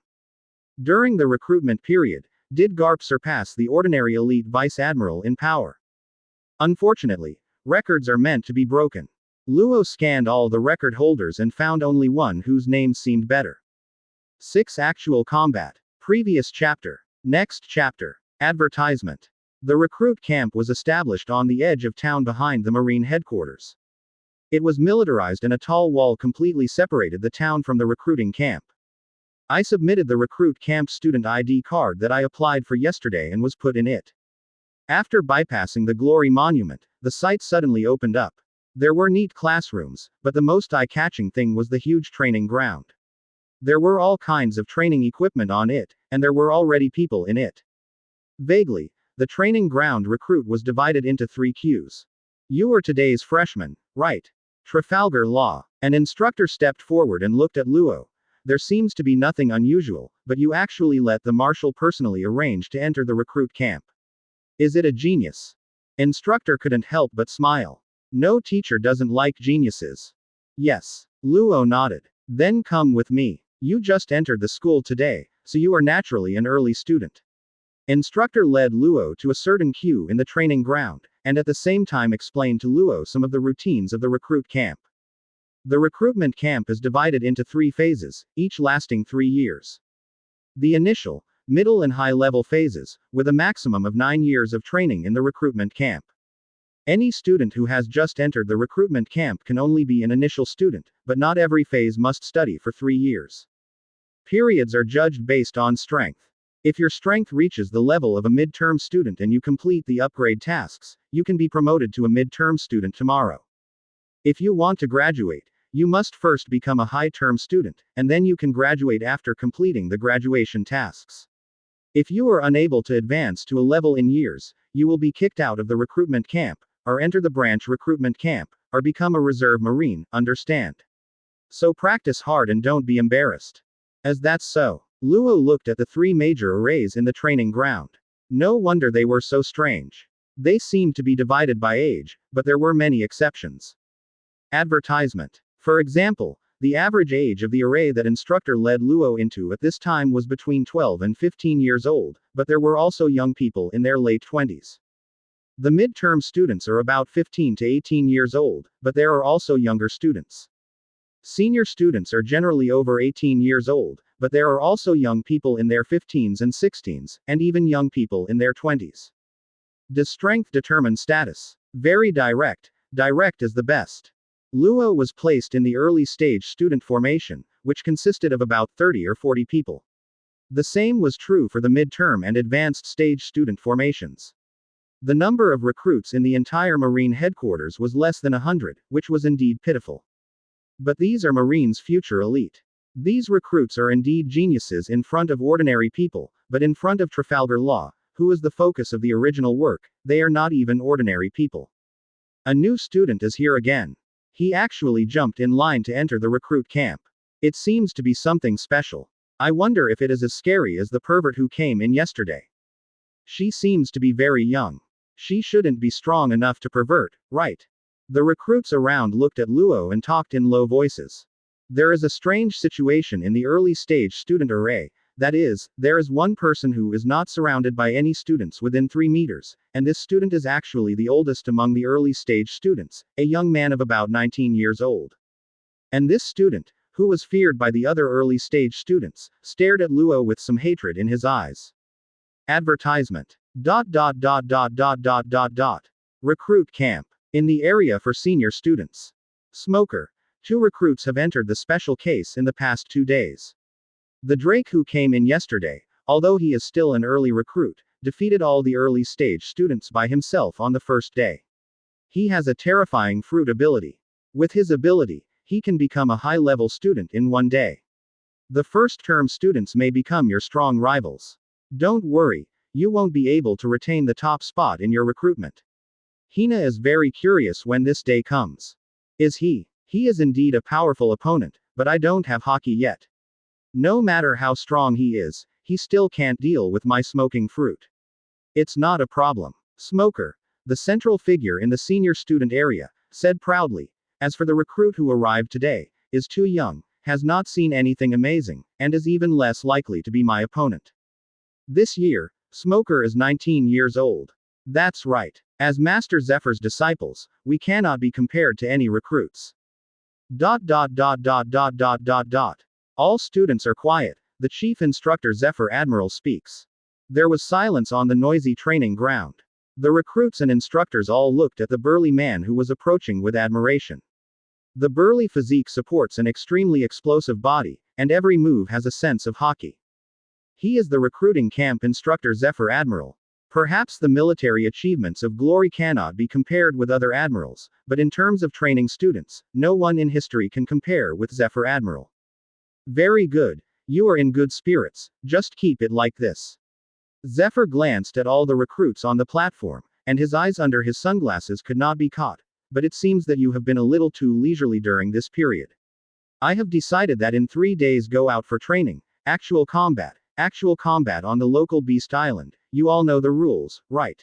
During the recruitment period, did Garp surpass the ordinary elite Vice Admiral in power? Unfortunately, records are meant to be broken. Luo scanned all the record holders and found only one whose name seemed better. 6 Actual combat. Previous chapter. Next chapter. Advertisement. The recruit camp was established on the edge of town behind the Marine Headquarters. It was militarized and a tall wall completely separated the town from the recruiting camp. I submitted the recruit camp student ID card that I applied for yesterday and was put in it. After bypassing the Glory Monument, the site suddenly opened up. There were neat classrooms, but the most eye-catching thing was the huge training ground. There were all kinds of training equipment on it, and there were already people in it. Vaguely, the training ground recruit was divided into 3 queues. You are today's freshman, right? Trafalgar Law. An instructor stepped forward and looked at Luo. There seems to be nothing unusual, but you actually let the marshal personally arrange to enter the recruit camp. Is it a genius? Instructor couldn't help but smile. No teacher doesn't like geniuses. Yes. Luo nodded. Then come with me. You just entered the school today, so you are naturally an early student. Instructor led Luo to a certain queue in the training ground, and at the same time explained to Luo some of the routines of the recruit camp. The recruitment camp is divided into 3 phases, each lasting 3 years. The initial, middle and high-level phases, with a maximum of 9 years of training in the recruitment camp. Any student who has just entered the recruitment camp can only be an initial student, but not every phase must study for 3 years. Periods are judged based on strength. If your strength reaches the level of a midterm student and you complete the upgrade tasks, you can be promoted to a midterm student tomorrow. If you want to graduate, you must first become a high-term student, and then you can graduate after completing the graduation tasks. If you are unable to advance to a level in years, you will be kicked out of the recruitment camp, or enter the branch recruitment camp, or become a reserve marine, understand? So practice hard and don't be embarrassed. As that's so. Luo looked at the 3 major arrays in the training ground. No wonder they were so strange. They seemed to be divided by age, but there were many exceptions. Advertisement. For example, the average age of the array that instructor led Luo into at this time was between 12 and 15 years old, but there were also young people in their late 20s. The midterm students are about 15 to 18 years old, but there are also younger students. Senior students are generally over 18 years old, but there are also young people in their 15s and 16s, and even young people in their 20s. Does strength determine status? Very direct. Direct is the best. Luo was placed in the early stage student formation, which consisted of about 30 or 40 people. The same was true for the midterm and advanced stage student formations. The number of recruits in the entire Marine headquarters was less than 100, which was indeed pitiful. But these are Marines' future elite. These recruits are indeed geniuses in front of ordinary people, but in front of Trafalgar Law, who is the focus of the original work, they are not even ordinary people. A new student is here again. He actually jumped in line to enter the recruit camp. It seems to be something special. I wonder if it is as scary as the pervert who came in yesterday. She seems to be very young. She shouldn't be strong enough to pervert, right? The recruits around looked at Luo and talked in low voices. There is a strange situation in the early stage student array, that is, there is one person who is not surrounded by any students within 3 meters, and this student is actually the oldest among the early stage students, a young man of about 19 years old. And this student, who was feared by the other early stage students, stared at Luo with some hatred in his eyes. Advertisement. Recruit camp. In the area for senior students. Smoker. 2 recruits have entered the special case in the past 2 days. The Drake who came in yesterday, although he is still an early recruit, defeated all the early stage students by himself on the first day. He has a terrifying fruit ability. With his ability, he can become a high-level student in 1 day. The first-term students may become your strong rivals. Don't worry, you won't be able to retain the top spot in your recruitment. Hina is very curious when this day comes. Is he? He is indeed a powerful opponent, but I don't have Haki yet. No matter how strong he is, he still can't deal with my smoking fruit. It's not a problem. Smoker, the central figure in the senior student area, said proudly. As for the recruit who arrived today, is too young, has not seen anything amazing, and is even less likely to be my opponent. This year, Smoker is 19 years old. That's right. As Master Zephyr's disciples, we cannot be compared to any recruits. All students are quiet. The chief instructor Zephyr Admiral speaks. There was silence on the noisy training ground. The recruits and instructors all looked at the burly man who was approaching with admiration. The burly physique supports an extremely explosive body, and every move has a sense of Haki. He is the recruiting camp instructor Zephyr Admiral. Perhaps the military achievements of Glory cannot be compared with other admirals, but in terms of training students, no one in history can compare with Zephyr Admiral. Very good. You are in good spirits, just keep it like this. Zephyr glanced at all the recruits on the platform, and his eyes under his sunglasses could not be caught. But it seems that you have been a little too leisurely during this period. I have decided that in 3 days go out for training, actual combat on the local beast island. You all know the rules, right?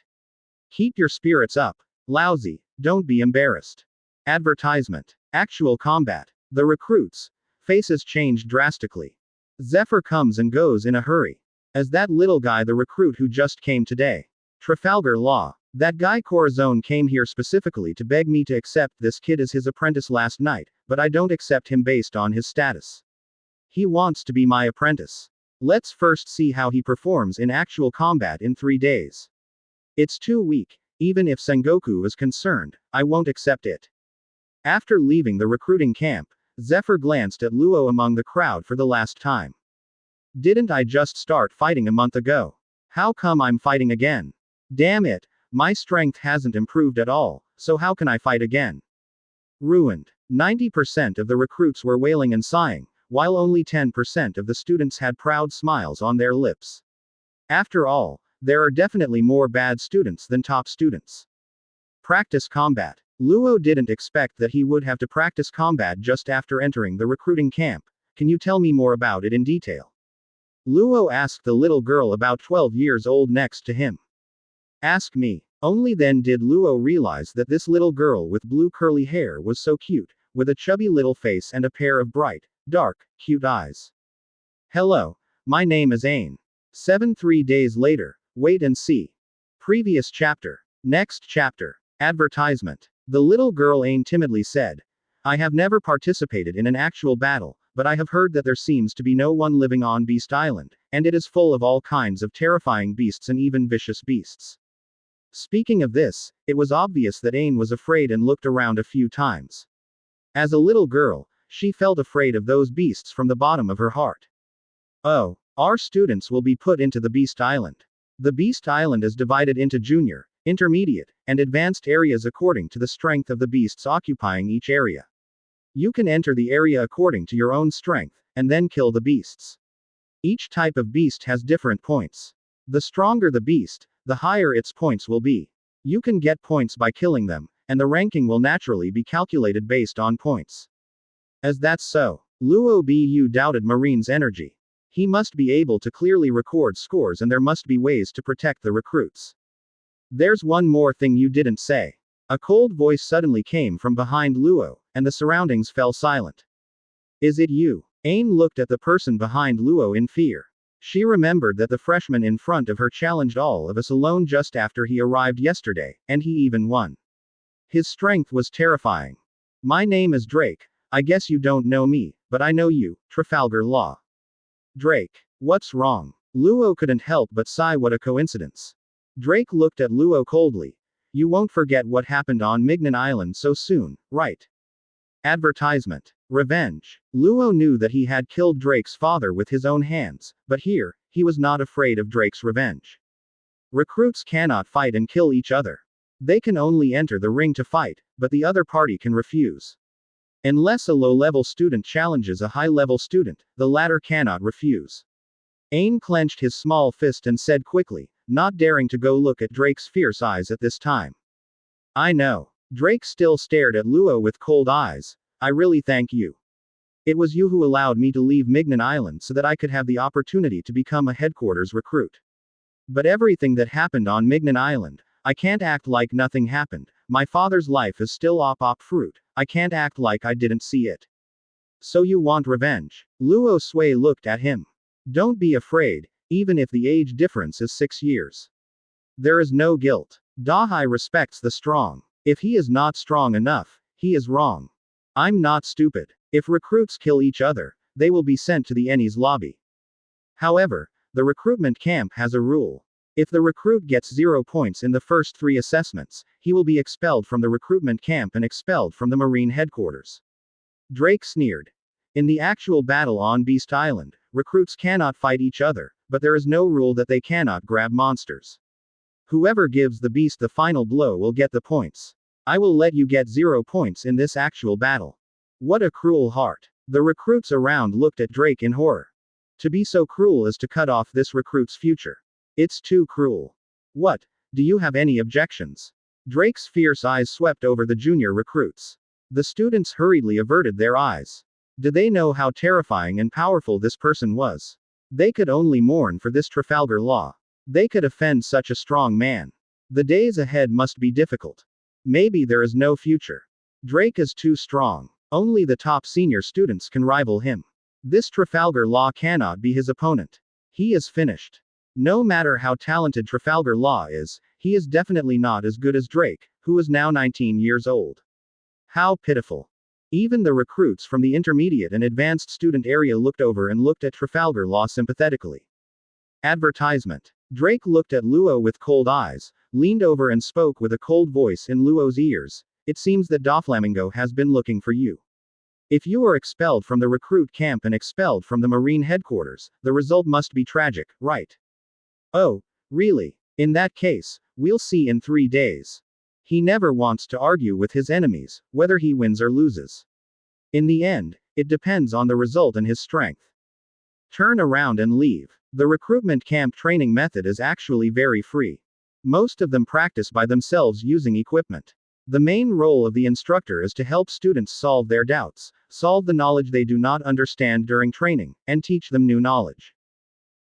Keep your spirits up. Lousy, don't be embarrassed. Advertisement. Actual combat. The recruits' faces changed drastically. Zephyr comes and goes in a hurry. As that little guy, the recruit who just came today. Trafalgar Law. That guy Corazon came here specifically to beg me to accept this kid as his apprentice last night, but I don't accept him based on his status. He wants to be my apprentice. Let's first see how he performs in actual combat in 3 days. It's too weak. Even if Sengoku is concerned, I won't accept it. After leaving the recruiting camp, Zephyr glanced at Luo among the crowd for the last time. Didn't I just start fighting a month ago? How come I'm fighting again? Damn it. My strength hasn't improved at all, so how can I fight again? Ruined. 90% of the recruits were wailing and sighing, while only 10% of the students had proud smiles on their lips. After all, there are definitely more bad students than top students. Practice combat. Luo didn't expect that he would have to practice combat just after entering the recruiting camp. Can you tell me more about it in detail? Luo asked the little girl about 12 years old next to him. Ask me. Only then did Luo realize that this little girl with blue curly hair was so cute, with a chubby little face and a pair of bright, dark, cute eyes. Hello. My name is Ain. 3 days later. Wait and see. Previous chapter. Next chapter. Advertisement. The little girl Ain timidly said. I have never participated in an actual battle, but I have heard that there seems to be no one living on Beast Island, and it is full of all kinds of terrifying beasts and even vicious beasts. Speaking of this, it was obvious that Ain was afraid and looked around a few times. As a little girl, she felt afraid of those beasts from the bottom of her heart. Oh, our students will be put into the Beast Island. The Beast Island is divided into junior, intermediate, and advanced areas according to the strength of the beasts occupying each area. You can enter the area according to your own strength, and then kill the beasts. Each type of beast has different points. The stronger the beast, the higher its points will be. You can get points by killing them, and the ranking will naturally be calculated based on points. As that's so, Luo Bu doubted Marine's energy. He must be able to clearly record scores and there must be ways to protect the recruits. There's one more thing you didn't say. A cold voice suddenly came from behind Luo, and the surroundings fell silent. Is it you? Ain looked at the person behind Luo in fear. She remembered that the freshman in front of her challenged all of us alone just after he arrived yesterday, and he even won. His strength was terrifying. My name is Drake. I guess you don't know me, but I know you, Trafalgar Law. Drake. What's wrong? Luo couldn't help but sigh. What a coincidence. Drake looked at Luo coldly. You won't forget what happened on Mignon Island so soon, right? Advertisement. Revenge. Luo knew that he had killed Drake's father with his own hands, but here, he was not afraid of Drake's revenge. Recruits cannot fight and kill each other. They can only enter the ring to fight, but the other party can refuse. Unless a low-level student challenges a high-level student, the latter cannot refuse. Ain clenched his small fist and said quickly, not daring to go look at Drake's fierce eyes at this time. I know. Drake still stared at Luo with cold eyes. I really thank you. It was you who allowed me to leave Mignon Island so that I could have the opportunity to become a headquarters recruit. But everything that happened on Mignon Island, I can't act like nothing happened. My father's life is still op fruit. I can't act like I didn't see it. So you want revenge? Luo Sui looked at him. Don't be afraid, even if the age difference is 6 years. There is no guilt. Dahai respects the strong. If he is not strong enough, he is wrong. I'm not stupid. If recruits kill each other, they will be sent to the Ennie's lobby. However, the recruitment camp has a rule. If the recruit gets 0 points in the first 3 assessments, he will be expelled from the recruitment camp and expelled from the Marine headquarters. Drake sneered. In the actual battle on Beast Island, recruits cannot fight each other, but there is no rule that they cannot grab monsters. Whoever gives the beast the final blow will get the points. I will let you get 0 points in this actual battle. What a cruel heart. The recruits around looked at Drake in horror. To be so cruel as to cut off this recruit's future. It's too cruel. What? Do you have any objections? Drake's fierce eyes swept over the junior recruits. The students hurriedly averted their eyes. Did they know how terrifying and powerful this person was? They could only mourn for this Trafalgar Law. They could offend such a strong man. The days ahead must be difficult. Maybe there is no future. Drake is too strong. Only the top senior students can rival him. This Trafalgar Law cannot be his opponent. He is finished. No matter how talented Trafalgar Law is, he is definitely not as good as Drake, who is now 19 years old. How pitiful. Even the recruits from the intermediate and advanced student area looked over and looked at Trafalgar Law sympathetically. Advertisement. Drake looked at Luo with cold eyes, leaned over and spoke with a cold voice in Luo's ears. It seems that Doflamingo has been looking for you. If you are expelled from the recruit camp and expelled from the Marine headquarters, the result must be tragic, right? Oh, really? In that case, we'll see in 3 days. He never wants to argue with his enemies, whether he wins or loses. In the end, it depends on the result and his strength. Turn around and leave. The recruitment camp training method is actually very free. Most of them practice by themselves using equipment. The main role of the instructor is to help students solve their doubts, solve the knowledge they do not understand during training, and teach them new knowledge.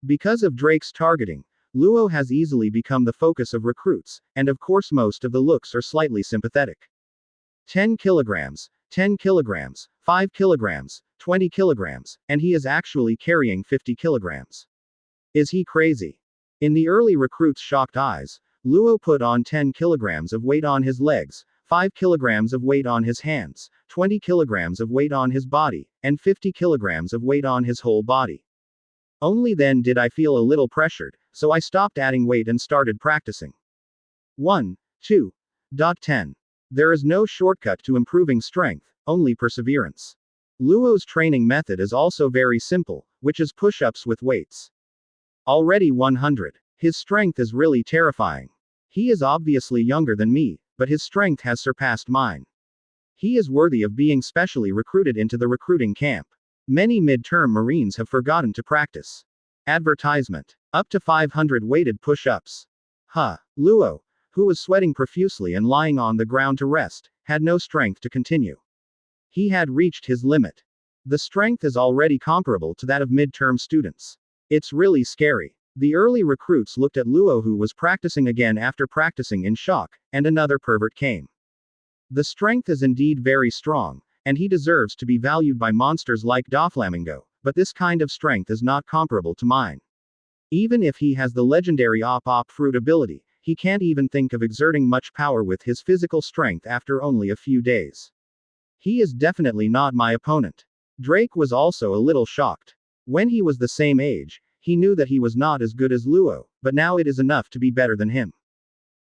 Because of Drake's targeting, Luo has easily become the focus of recruits, and of course most of the looks are slightly sympathetic. 10 kilograms, 10 kilograms, 5 kilograms, 20 kilograms, and he is actually carrying 50 kilograms. Is he crazy? In the early recruits' shocked eyes, Luo put on 10 kilograms of weight on his legs, 5 kilograms of weight on his hands, 20 kilograms of weight on his body, and 50 kilograms of weight on his whole body. Only then did I feel a little pressured, so I stopped adding weight and started practicing. 1, 2, 10. There is no shortcut to improving strength, only perseverance. Luo's training method is also very simple, which is push-ups with weights. Already 100. His strength is really terrifying. He is obviously younger than me, but his strength has surpassed mine. He is worthy of being specially recruited into the recruiting camp. Many mid-term Marines have forgotten to practice. Advertisement. Up to 500 weighted push-ups. Luo, who was sweating profusely and lying on the ground to rest, had no strength to continue. He had reached his limit. The strength is already comparable to that of mid-term students. It's really scary. The early recruits looked at Luo, who was practicing again after practicing, in shock, and another pervert came. The strength is indeed very strong, and he deserves to be valued by monsters like Doflamingo, but this kind of strength is not comparable to mine. Even if he has the legendary Op Fruit ability, he can't even think of exerting much power with his physical strength after only a few days. He is definitely not my opponent. Drake was also a little shocked. When he was the same age, he knew that he was not as good as Luo, but now it is enough to be better than him.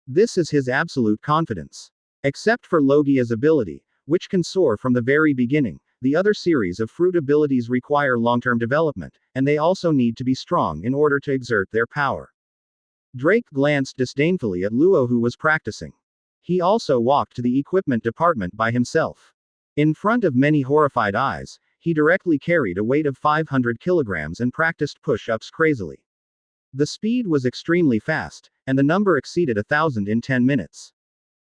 This is his absolute confidence. Except for Logia's ability, which can soar from the very beginning, the other series of fruit abilities require long-term development, and they also need to be strong in order to exert their power. Drake glanced disdainfully at Luo, who was practicing. He also walked to the equipment department by himself. In front of many horrified eyes, he directly carried a weight of 500 kilograms and practiced push-ups crazily. The speed was extremely fast, and the number exceeded 1,000 in 10 minutes.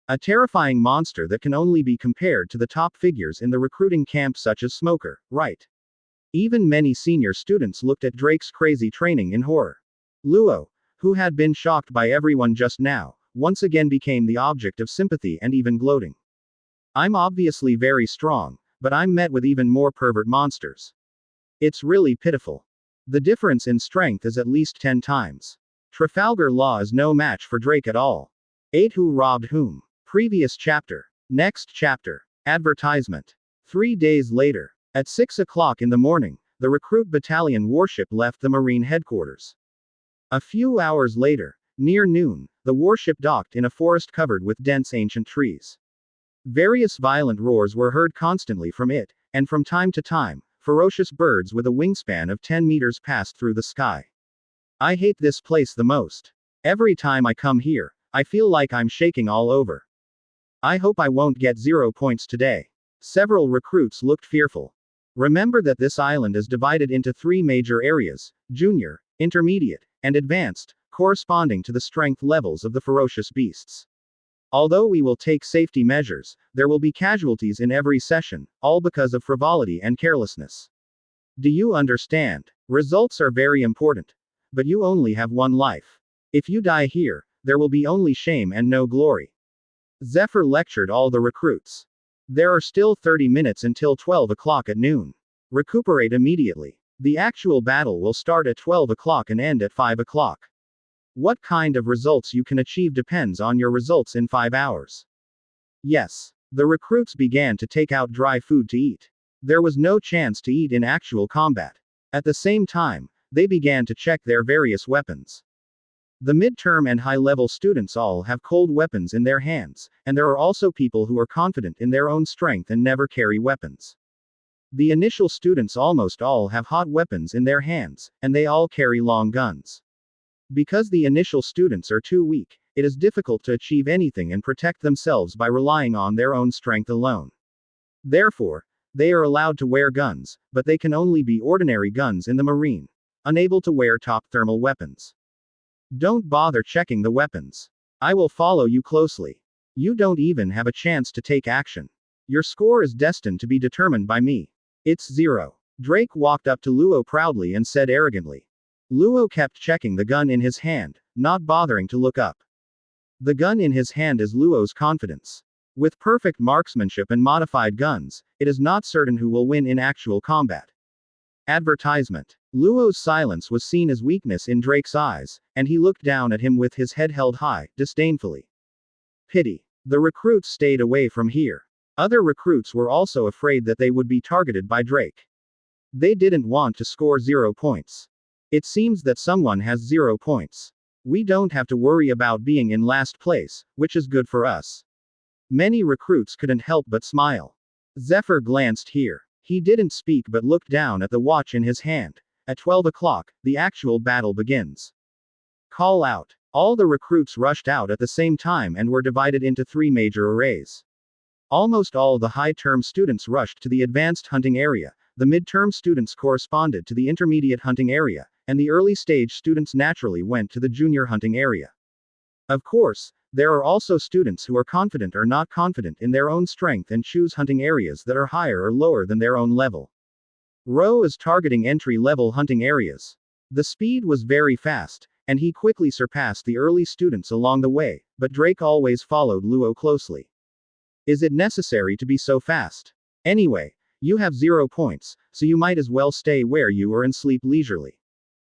A terrifying monster that can only be compared to the top figures in the recruiting camp, such as Smoker, right? Even many senior students looked at Drake's crazy training in horror. Luo, who had been shocked by everyone just now, once again became the object of sympathy and even gloating. I'm obviously very strong, but I'm met with even more pervert monsters. It's really pitiful. The difference in strength is at least 10 times. Trafalgar Law is no match for Drake at all. 8 Who robbed whom? Previous chapter. Next chapter. Advertisement. 3 days later, at 6 o'clock in the morning, the recruit battalion warship left the Marine headquarters. A few hours later, near noon, the warship docked in a forest covered with dense ancient trees. Various violent roars were heard constantly from it, and from time to time, ferocious birds with a wingspan of 10 meters passed through the sky. I hate this place the most. Every time I come here, I feel like I'm shaking all over. I hope I won't get 0 points today. Several recruits looked fearful. Remember that this island is divided into 3 major areas: junior, intermediate, and advanced, corresponding to the strength levels of the ferocious beasts. Although we will take safety measures, there will be casualties in every session, all because of frivolity and carelessness. Do you understand? Results are very important. But you only have one life. If you die here, there will be only shame and no glory. Zephyr lectured all the recruits. There are still 30 minutes until 12 o'clock at noon. Recuperate immediately. The actual battle will start at 12 o'clock and end at 5 o'clock. What kind of results you can achieve depends on your results in 5 hours. Yes. The recruits began to take out dry food to eat. There was no chance to eat in actual combat. At the same time, they began to check their various weapons. The midterm and high-level students all have cold weapons in their hands, and there are also people who are confident in their own strength and never carry weapons. The initial students almost all have hot weapons in their hands, and they all carry long guns. Because the initial students are too weak, it is difficult to achieve anything and protect themselves by relying on their own strength alone. Therefore, they are allowed to wear guns, but they can only be ordinary guns in the marine, unable to wear top thermal weapons. Don't bother checking the weapons. I will follow you closely. You don't even have a chance to take action. Your score is destined to be determined by me. It's 0. Drake walked up to Luo proudly and said arrogantly. Luo kept checking the gun in his hand, not bothering to look up. The gun in his hand is Luo's confidence. With perfect marksmanship and modified guns, it is not certain who will win in actual combat. Advertisement. Luo's silence was seen as weakness in Drake's eyes, and he looked down at him with his head held high, disdainfully. Pity. The recruits stayed away from here. Other recruits were also afraid that they would be targeted by Drake. They didn't want to score 0 points. It seems that someone has 0 points. We don't have to worry about being in last place, which is good for us. Many recruits couldn't help but smile. Zephyr glanced here. He didn't speak but looked down at the watch in his hand. At 12 o'clock, the actual battle begins. Call out. All the recruits rushed out at the same time and were divided into 3 major arrays. Almost all the high-term students rushed to the advanced hunting area, the mid-term students corresponded to the intermediate hunting area, and the early-stage students naturally went to the junior hunting area. Of course, there are also students who are confident or not confident in their own strength and choose hunting areas that are higher or lower than their own level. Ro is targeting entry-level hunting areas. The speed was very fast, and he quickly surpassed the early students along the way, but Drake always followed Luo closely. Is it necessary to be so fast? Anyway, you have 0 points, so you might as well stay where you are and sleep leisurely.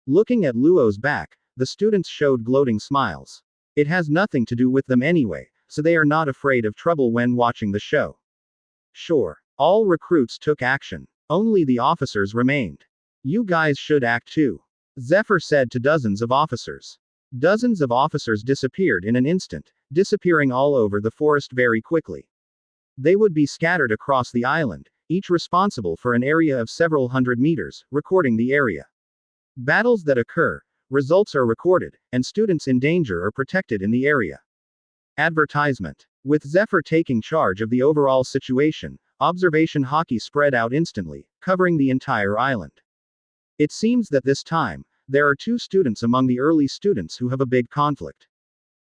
Looking at Luo's back, the students showed gloating smiles. It has nothing to do with them anyway, so they are not afraid of trouble when watching the show. Sure. All recruits took action. Only the officers remained. You guys should act too. Zephyr said to dozens of officers. Dozens of officers disappeared in an instant, disappearing all over the forest very quickly. They would be scattered across the island, each responsible for an area of several hundred meters, recording the area. Battles that occur, results are recorded, and students in danger are protected in the area. Advertisement. With Zephyr taking charge of the overall situation, observation Haki spread out instantly, covering the entire island. It seems that this time, there are 2 students among the early students who have a big conflict.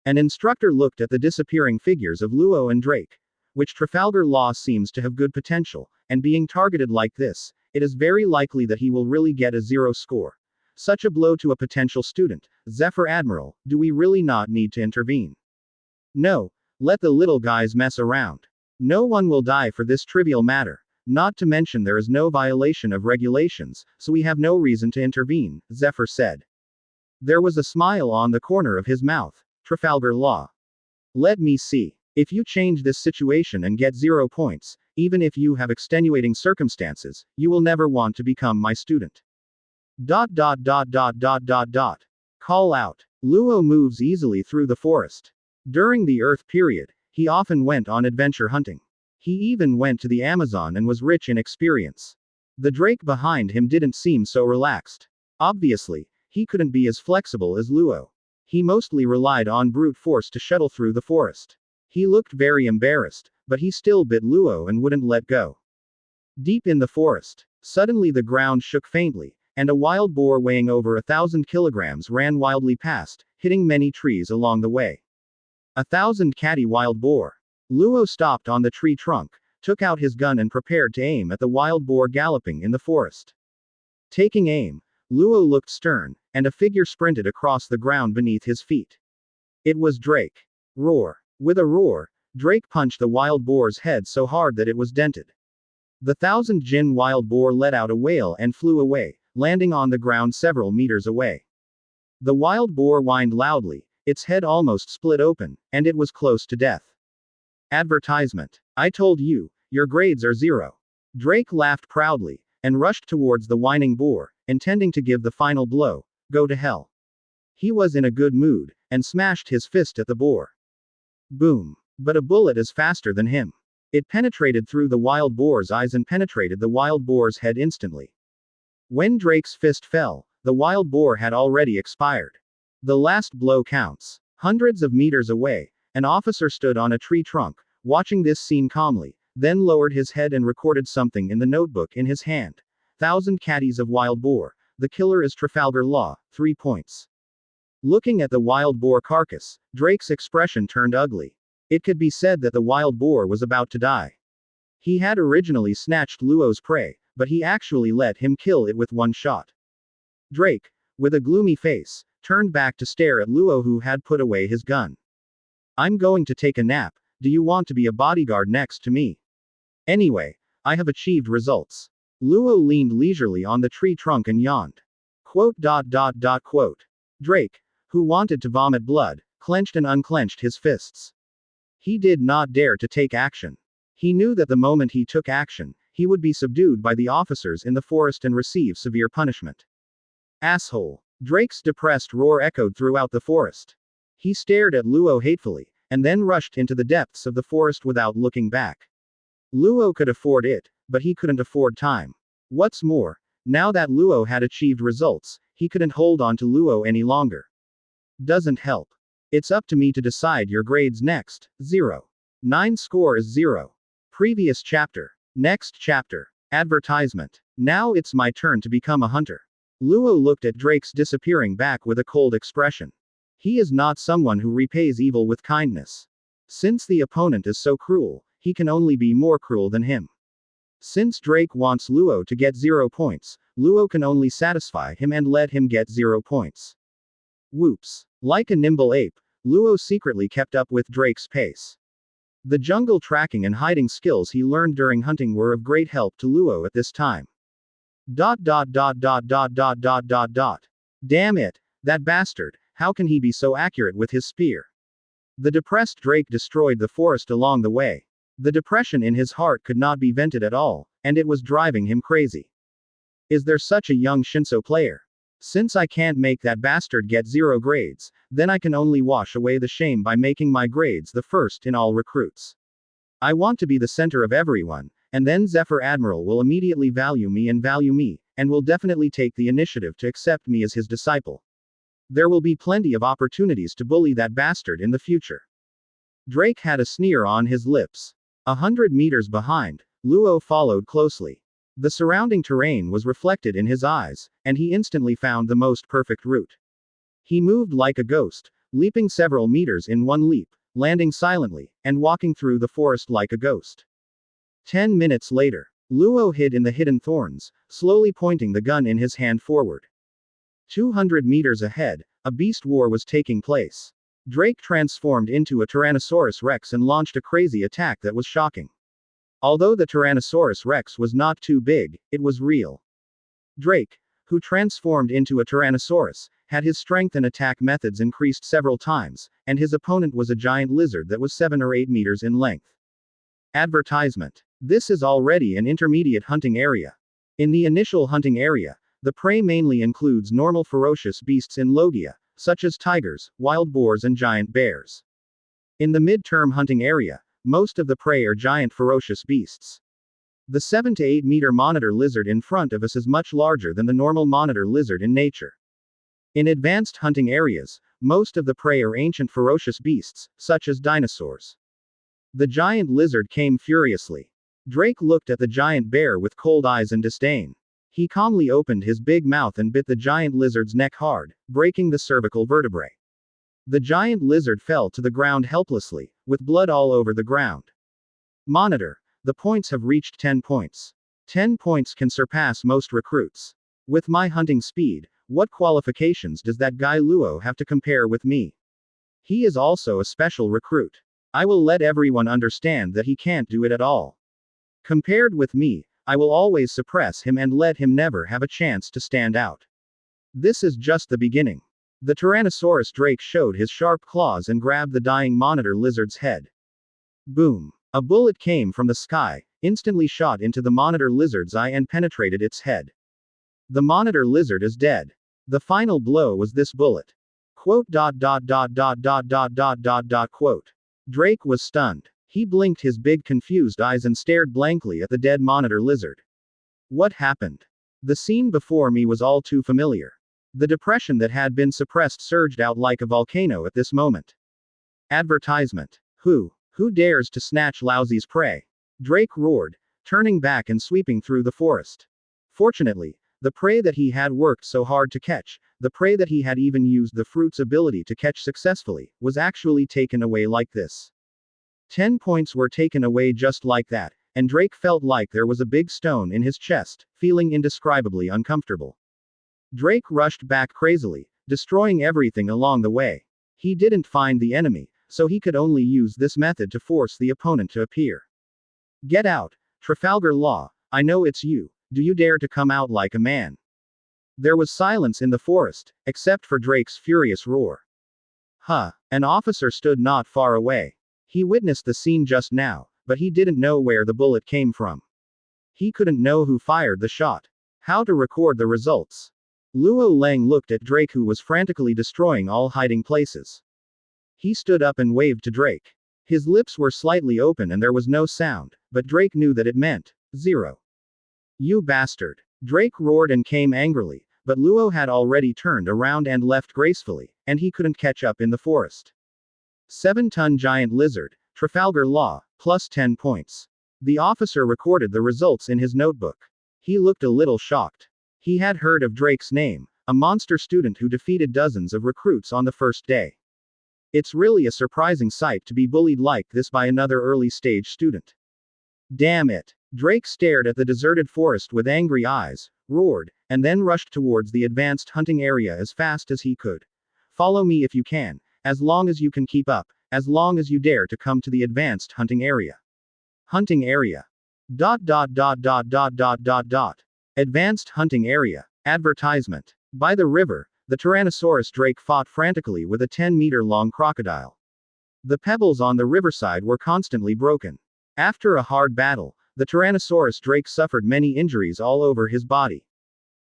An instructor looked at the disappearing figures of Luo and Drake, which Trafalgar Law seems to have good potential, and being targeted like this, it is very likely that he will really get a 0 score. Such a blow to a potential student. Zephyr Admiral, do we really not need to intervene? No. Let the little guys mess around. No one will die for this trivial matter. Not to mention there is no violation of regulations, so we have no reason to intervene, Zephyr said. There was a smile on the corner of his mouth. Trafalgar Law. Let me see. If you change this situation and get 0 points, even if you have extenuating circumstances, you will never want to become my student. ... Call out. Luo moves easily through the forest. During the Earth period, he often went on adventure hunting. He even went to the Amazon and was rich in experience. The Drake behind him didn't seem so relaxed. Obviously, he couldn't be as flexible as Luo. He mostly relied on brute force to shuttle through the forest. He looked very embarrassed, but he still bit Luo and wouldn't let go. Deep in the forest, suddenly the ground shook faintly, and a wild boar weighing over 1,000 kilograms ran wildly past, hitting many trees along the way. 1,000 catty wild boar. Luo stopped on the tree trunk, took out his gun and prepared to aim at the wild boar galloping in the forest. Taking aim, Luo looked stern, and a figure sprinted across the ground beneath his feet. It was Drake. Roar. With a roar, Drake punched the wild boar's head so hard that it was dented. The 1,000 wild boar let out a wail and flew away, landing on the ground several meters away. The wild boar whined loudly, its head almost split open, and it was close to death. Advertisement. I told you, your grades are 0. Drake laughed proudly, and rushed towards the whining boar, intending to give the final blow. Go to hell. He was in a good mood, and smashed his fist at the boar. Boom. But a bullet is faster than him. It penetrated through the wild boar's eyes and penetrated the wild boar's head instantly. When Drake's fist fell, the wild boar had already expired. The last blow counts. Hundreds of meters away, an officer stood on a tree trunk, watching this scene calmly, then lowered his head and recorded something in the notebook in his hand. 1,000 catties of wild boar. The killer is Trafalgar Law, 3 points. Looking at the wild boar carcass, Drake's expression turned ugly. It could be said that the wild boar was about to die. He had originally snatched Luo's prey, but he actually let him kill it with one shot. Drake, with a gloomy face, turned back to stare at Luo, who had put away his gun. I'm going to take a nap. Do you want to be a bodyguard next to me? Anyway, I have achieved results. Luo leaned leisurely on the tree trunk and yawned. Quote. Drake, who wanted to vomit blood, clenched and unclenched his fists. He did not dare to take action. He knew that the moment he took action, he would be subdued by the officers in the forest and receive severe punishment. Asshole. Drake's depressed roar echoed throughout the forest. He stared at Luo hatefully, and then rushed into the depths of the forest without looking back. Luo could afford it, but he couldn't afford time. What's more, now that Luo had achieved results, he couldn't hold on to Luo any longer. Doesn't help. It's up to me to decide your grades next. 0. 9 score is 0. Previous chapter. Next chapter. Advertisement. Now it's my turn to become a hunter. Luo looked at Drake's disappearing back with a cold expression. He is not someone who repays evil with kindness. Since the opponent is so cruel, he can only be more cruel than him. Since Drake wants Luo to get 0 points, Luo can only satisfy him and let him get 0 points. Whoops. Like a nimble ape, Luo secretly kept up with Drake's pace. The jungle tracking and hiding skills he learned during hunting were of great help to Luo at this time. Damn it, that bastard, how can he be so accurate with his spear? The depressed Drake destroyed the forest along the way. The depression in his heart could not be vented at all, and it was driving him crazy. Is there such a young Shinso player? Since I can't make that bastard get 0 grades, then I can only wash away the shame by making my grades the first in all recruits. I want to be the center of everyone, and then Zephyr Admiral will immediately value me, and will definitely take the initiative to accept me as his disciple. There will be plenty of opportunities to bully that bastard in the future. Drake had a sneer on his lips. 100 meters behind, Luo followed closely. The surrounding terrain was reflected in his eyes, and he instantly found the most perfect route. He moved like a ghost, leaping several meters in one leap, landing silently, and walking through the forest like a ghost. 10 minutes later, Luo hid in the hidden thorns, slowly pointing the gun in his hand forward. 200 meters ahead, a beast war was taking place. Drake transformed into a Tyrannosaurus Rex and launched a crazy attack that was shocking. Although the Tyrannosaurus Rex was not too big, it was real. Drake, who transformed into a Tyrannosaurus, had his strength and attack methods increased several times, and his opponent was a giant lizard that was 7 or 8 meters in length. Advertisement. This is already an intermediate hunting area. In the initial hunting area, the prey mainly includes normal ferocious beasts in Logia, such as tigers, wild boars and giant bears. In the mid-term hunting area, most of the prey are giant ferocious beasts. The 7 to 8 meter monitor lizard in front of us is much larger than the normal monitor lizard in nature. In advanced hunting areas, most of the prey are ancient ferocious beasts, such as dinosaurs. The giant lizard came furiously. Drake looked at the giant bear with cold eyes and disdain. He calmly opened his big mouth and bit the giant lizard's neck hard, breaking the cervical vertebrae. The giant lizard fell to the ground helplessly, with blood all over the ground. Monitor. The points have reached 10 points. 10 points can surpass most recruits. With my hunting speed, what qualifications does that guy Luo have to compare with me? He is also a special recruit. I will let everyone understand that he can't do it at all. Compared with me, I will always suppress him and let him never have a chance to stand out. This is just the beginning. The Tyrannosaurus Drake showed his sharp claws and grabbed the dying monitor lizard's head. Boom. A bullet came from the sky, instantly shot into the monitor lizard's eye and penetrated its head. The monitor lizard is dead. The final blow was this bullet. Quote. Drake was stunned. He blinked his big confused eyes and stared blankly at the dead monitor lizard. What happened? The scene before me was all too familiar. The depression that had been suppressed surged out like a volcano at this moment. Advertisement. Who dares to snatch Lousy's prey? Drake roared, turning back and sweeping through the forest. Fortunately, the prey that he had worked so hard to catch, the prey that he had even used the fruit's ability to catch successfully, was actually taken away like this. 10 points were taken away just like that, and Drake felt like there was a big stone in his chest, feeling indescribably uncomfortable. Drake rushed back crazily, destroying everything along the way. He didn't find the enemy, so he could only use this method to force the opponent to appear. Get out, Trafalgar Law, I know it's you, do you dare to come out like a man? There was silence in the forest, except for Drake's furious roar. An officer stood not far away. He witnessed the scene just now, but he didn't know where the bullet came from. He couldn't know who fired the shot. How to record the results. Luo Leng looked at Drake, who was frantically destroying all hiding places. He stood up and waved to Drake. His lips were slightly open and there was no sound, but Drake knew that it meant 0. You bastard! Drake roared and came angrily, but Luo had already turned around and left gracefully, and he couldn't catch up in the forest. 7-ton giant lizard, Trafalgar Law, plus 10 points. The officer recorded the results in his notebook. He looked a little shocked. He had heard of Drake's name, a monster student who defeated dozens of recruits on the first day. It's really a surprising sight to be bullied like this by another early stage student. Damn it! Drake stared at the deserted forest with angry eyes, roared, and then rushed towards the advanced hunting area as fast as he could. Follow me if you can, as long as you can keep up, as long as you dare to come to the advanced hunting area. Hunting area. Advanced hunting area. Advertisement. By the river, the Tyrannosaurus Drake fought frantically with a 10-meter-long crocodile. The pebbles on the riverside were constantly broken. After a hard battle, the Tyrannosaurus Drake suffered many injuries all over his body.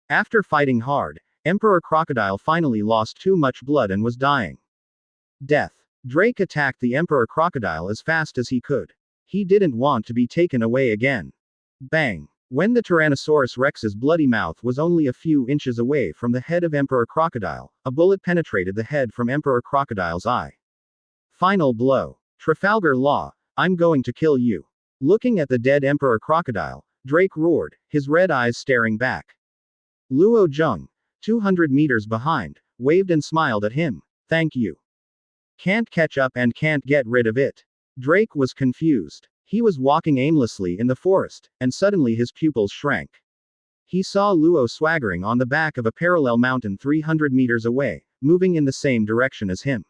After fighting hard, Emperor Crocodile finally lost too much blood and was dying. Death. Drake attacked the Emperor Crocodile as fast as he could. He didn't want to be taken away again. Bang. When the Tyrannosaurus Rex's bloody mouth was only a few inches away from the head of Emperor Crocodile, a bullet penetrated the head from Emperor Crocodile's eye. Final blow. Trafalgar Law, I'm going to kill you. Looking at the dead Emperor Crocodile, Drake roared, his red eyes staring back. Luo Zheng, 200 meters behind, waved and smiled at him. Thank you. Can't catch up and can't get rid of it. Drake was confused. He was walking aimlessly in the forest, and suddenly his pupils shrank. He saw Luo swaggering on the back of a parallel mountain 300 meters away, moving in the same direction as him.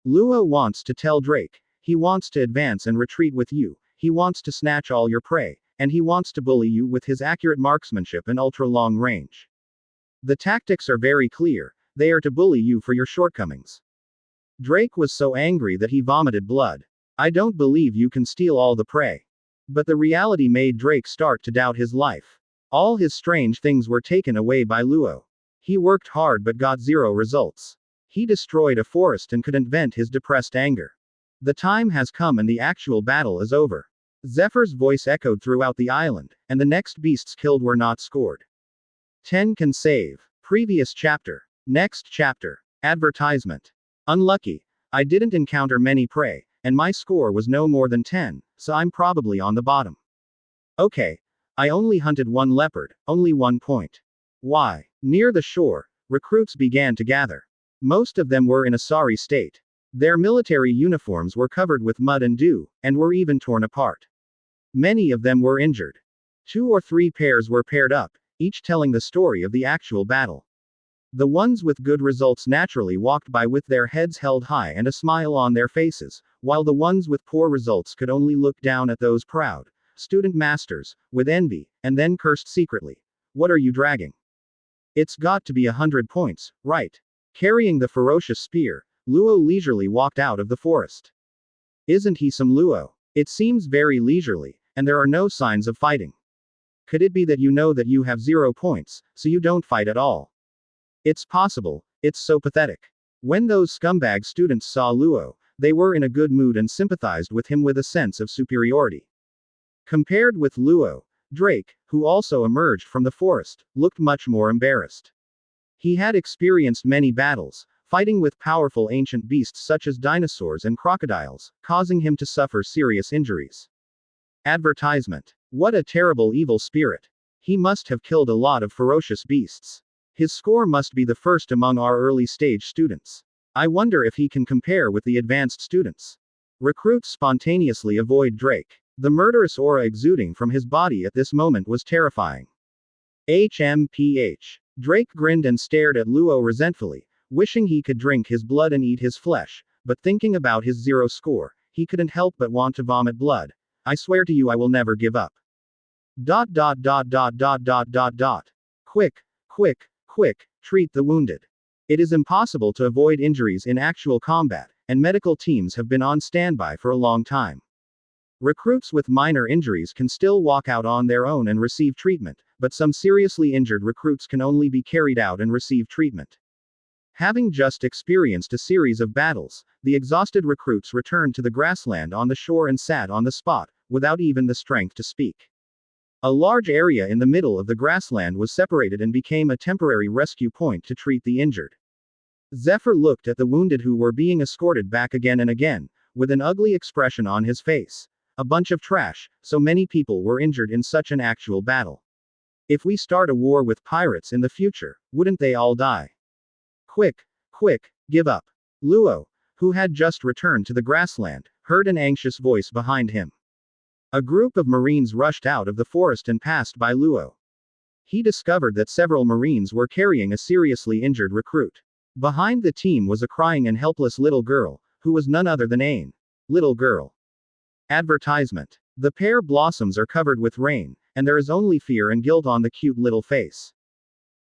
Luo wants to tell Drake, he wants to advance and retreat with you, he wants to snatch all your prey, and he wants to bully you with his accurate marksmanship and ultra-long range. The tactics are very clear, they are to bully you for your shortcomings. Drake was so angry that he vomited blood. I don't believe you can steal all the prey. But the reality made Drake start to doubt his life. All his strange things were taken away by Luo. He worked hard but got 0 results. He destroyed a forest and couldn't vent his depressed anger. The time has come and the actual battle is over. Zephyr's voice echoed throughout the island, and the next beasts killed were not scored. 10 can save. Previous chapter. Next chapter. Advertisement. Unlucky. I didn't encounter many prey, and my score was no more than 10, so I'm probably on the bottom. Okay. I only hunted one leopard, only 1 point. Why? Near the shore, recruits began to gather. Most of them were in a sorry state. Their military uniforms were covered with mud and dew, and were even torn apart. Many of them were injured. 2 or 3 pairs were paired up, each telling the story of the actual battle. The ones with good results naturally walked by with their heads held high and a smile on their faces, while the ones with poor results could only look down at those proud student masters, with envy, and then cursed secretly. What are you dragging? It's got to be 100 points, right? Carrying the ferocious spear, Luo leisurely walked out of the forest. Isn't he some Luo? It seems very leisurely, and there are no signs of fighting. Could it be that you have 0 points, so you don't fight at all? It's possible, it's so pathetic. When those scumbag students saw Luo, they were in a good mood and sympathized with him with a sense of superiority. Compared with Luo, Drake, who also emerged from the forest, looked much more embarrassed. He had experienced many battles, fighting with powerful ancient beasts such as dinosaurs and crocodiles, causing him to suffer serious injuries. Advertisement. What a terrible evil spirit. He must have killed a lot of ferocious beasts. His score must be the first among our early stage students. I wonder if he can compare with the advanced students. Recruits spontaneously avoid Drake. The murderous aura exuding from his body at this moment was terrifying. HMPH. Drake grinned and stared at Luo resentfully, wishing he could drink his blood and eat his flesh, but thinking about his 0 score, he couldn't help but want to vomit blood. I swear to you I will never give up. ... Quick, quick, quick, treat the wounded. It is impossible to avoid injuries in actual combat, and medical teams have been on standby for a long time. Recruits with minor injuries can still walk out on their own and receive treatment, but some seriously injured recruits can only be carried out and receive treatment. Having just experienced a series of battles, the exhausted recruits returned to the grassland on the shore and sat on the spot, without even the strength to speak. A large area in the middle of the grassland was separated and became a temporary rescue point to treat the injured. Zephyr looked at the wounded who were being escorted back again and again, with an ugly expression on his face. A bunch of trash, so many people were injured in such an actual battle. If we start a war with pirates in the future, wouldn't they all die? Quick, quick, give up. Luo, who had just returned to the grassland, heard an anxious voice behind him. A group of Marines rushed out of the forest and passed by Luo. He discovered that several Marines were carrying a seriously injured recruit. Behind the team was a crying and helpless little girl, who was none other than Ain. Little girl. Advertisement. The pear blossoms are covered with rain, and there is only fear and guilt on the cute little face.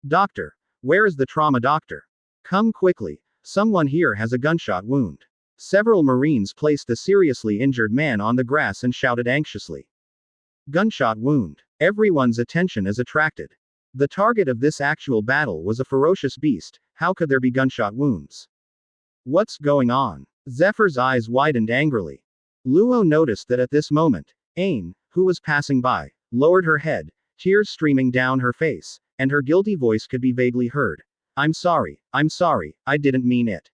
Doctor. Where is the trauma doctor? Come quickly, someone here has a gunshot wound. Several Marines placed the seriously injured man on the grass and shouted anxiously. Gunshot wound. Everyone's attention is attracted. The target of this actual battle was a ferocious beast, how could there be gunshot wounds? What's going on? Zephyr's eyes widened angrily. Luo noticed that at this moment, Ain, who was passing by, lowered her head, tears streaming down her face, and her guilty voice could be vaguely heard. I'm sorry, I didn't mean it.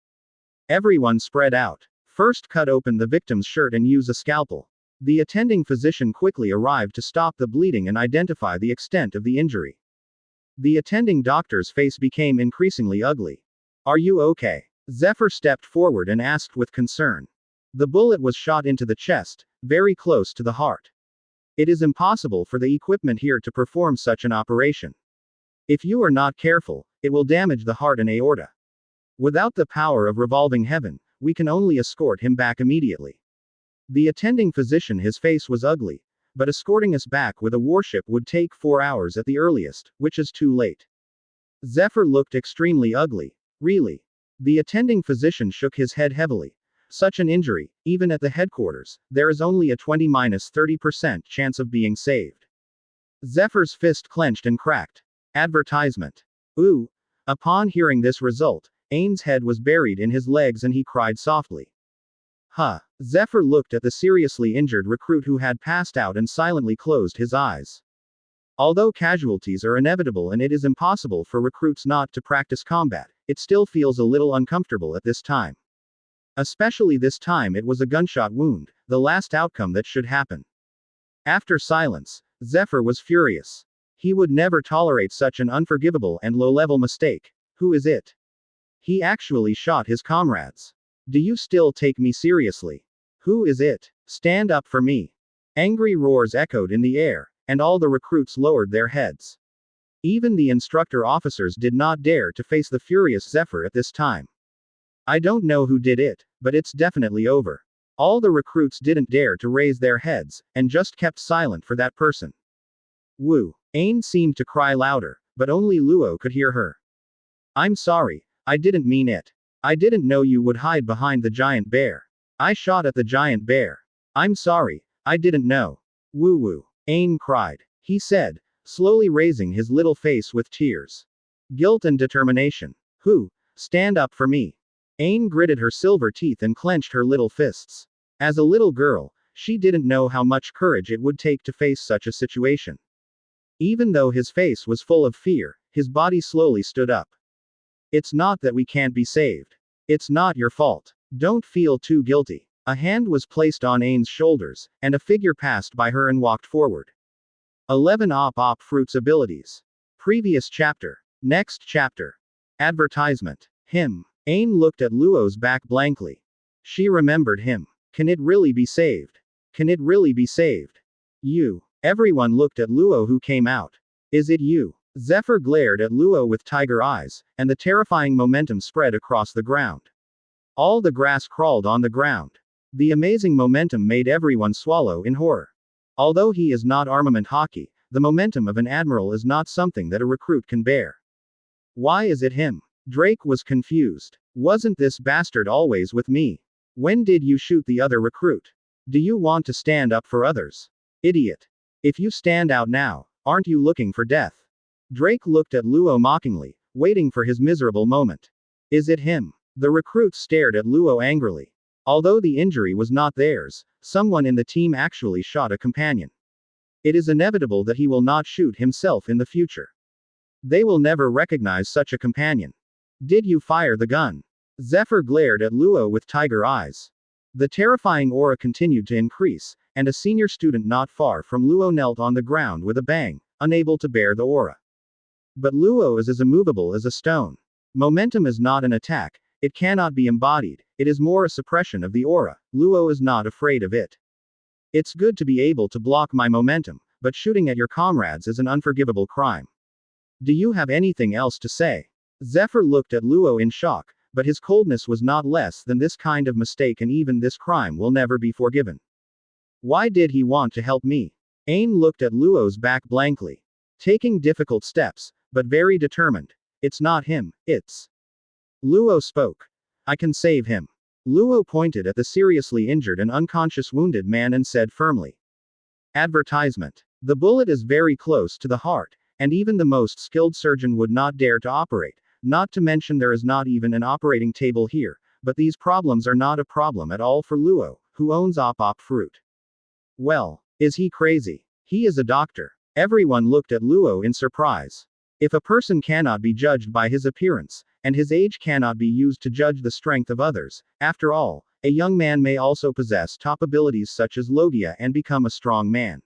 Everyone spread out. First cut open the victim's shirt and use a scalpel. The attending physician quickly arrived to stop the bleeding and identify the extent of the injury. The attending doctor's face became increasingly ugly. Are you okay? Zephyr stepped forward and asked with concern. The bullet was shot into the chest, very close to the heart. It is impossible for the equipment here to perform such an operation. If you are not careful, it will damage the heart and aorta. Without the power of revolving heaven, we can only escort him back immediately. The attending physician, his face was ugly, but escorting us back with a warship would take 4 hours at the earliest, which is too late. Zephyr looked extremely ugly. Really? The attending physician shook his head heavily. Such an injury, even at the headquarters, there is only a 20-30% chance of being saved. Zephyr's fist clenched and cracked. Advertisement. Ooh. Upon hearing this result, Ain's head was buried in his legs and he cried softly. Huh. Zephyr looked at the seriously injured recruit who had passed out and silently closed his eyes. Although casualties are inevitable and it is impossible for recruits not to practice combat, it still feels a little uncomfortable at this time. Especially this time it was a gunshot wound, the last outcome that should happen. After silence, Zephyr was furious. He would never tolerate such an unforgivable and low-level mistake. Who is it? He actually shot his comrades. Do you still take me seriously? Who is it? Stand up for me. Angry roars echoed in the air, and all the recruits lowered their heads. Even the instructor officers did not dare to face the furious Zephyr at this time. I don't know who did it, but it's definitely over. All the recruits didn't dare to raise their heads, and just kept silent for that person. Woo! Ain seemed to cry louder, but only Luo could hear her. I'm sorry, I didn't mean it. I didn't know you would hide behind the giant bear. I shot at the giant bear. I'm sorry, I didn't know. Woo woo. Ain cried. He said, slowly raising his little face with tears. Guilt and determination. Who? Stand up for me. Ain gritted her silver teeth and clenched her little fists. As a little girl, she didn't know how much courage it would take to face such a situation. Even though his face was full of fear, his body slowly stood up. It's not that we can't be saved. It's not your fault. Don't feel too guilty. A hand was placed on Ain's shoulders, and a figure passed by her and walked forward. 11 Op Fruits Abilities. Previous chapter. Next chapter. Advertisement. Him. Ain looked at Luo's back blankly. She remembered him. Can it really be saved? Can it really be saved? You. Everyone looked at Luo who came out. Is it you? Zephyr glared at Luo with tiger eyes, and the terrifying momentum spread across the ground. All the grass crawled on the ground. The amazing momentum made everyone swallow in horror. Although he is not armament Haki, the momentum of an admiral is not something that a recruit can bear. Why is it him? Drake was confused. Wasn't this bastard always with me? When did you shoot the other recruit? Do you want to stand up for others? Idiot. If you stand out now, aren't you looking for death? Drake looked at Luo mockingly, waiting for his miserable moment. Is it him? The recruits stared at Luo angrily. Although the injury was not theirs, someone in the team actually shot a companion. It is inevitable that he will not shoot himself in the future. They will never recognize such a companion. Did you fire the gun? Zephyr glared at Luo with tiger eyes. The terrifying aura continued to increase, and a senior student not far from Luo knelt on the ground with a bang, unable to bear the aura. But Luo is as immovable as a stone. Momentum is not an attack, it cannot be embodied, it is more a suppression of the aura. Luo is not afraid of it. It's good to be able to block my momentum, but shooting at your comrades is an unforgivable crime. Do you have anything else to say? Zephyr looked at Luo in shock, but his coldness was not less than this kind of mistake, and even this crime will never be forgiven. Why did he want to help me? Ain looked at Luo's back blankly. Taking difficult steps, but very determined. It's not him, it's. Luo spoke. I can save him. Luo pointed at the seriously injured and unconscious wounded man and said firmly. Advertisement. The bullet is very close to the heart, and even the most skilled surgeon would not dare to operate, not to mention there is not even an operating table here, but these problems are not a problem at all for Luo, who owns Op Fruit. Well, is he crazy? He is a doctor. Everyone looked at Luo in surprise. If a person cannot be judged by his appearance, and his age cannot be used to judge the strength of others, after all, a young man may also possess top abilities such as Logia and become a strong man.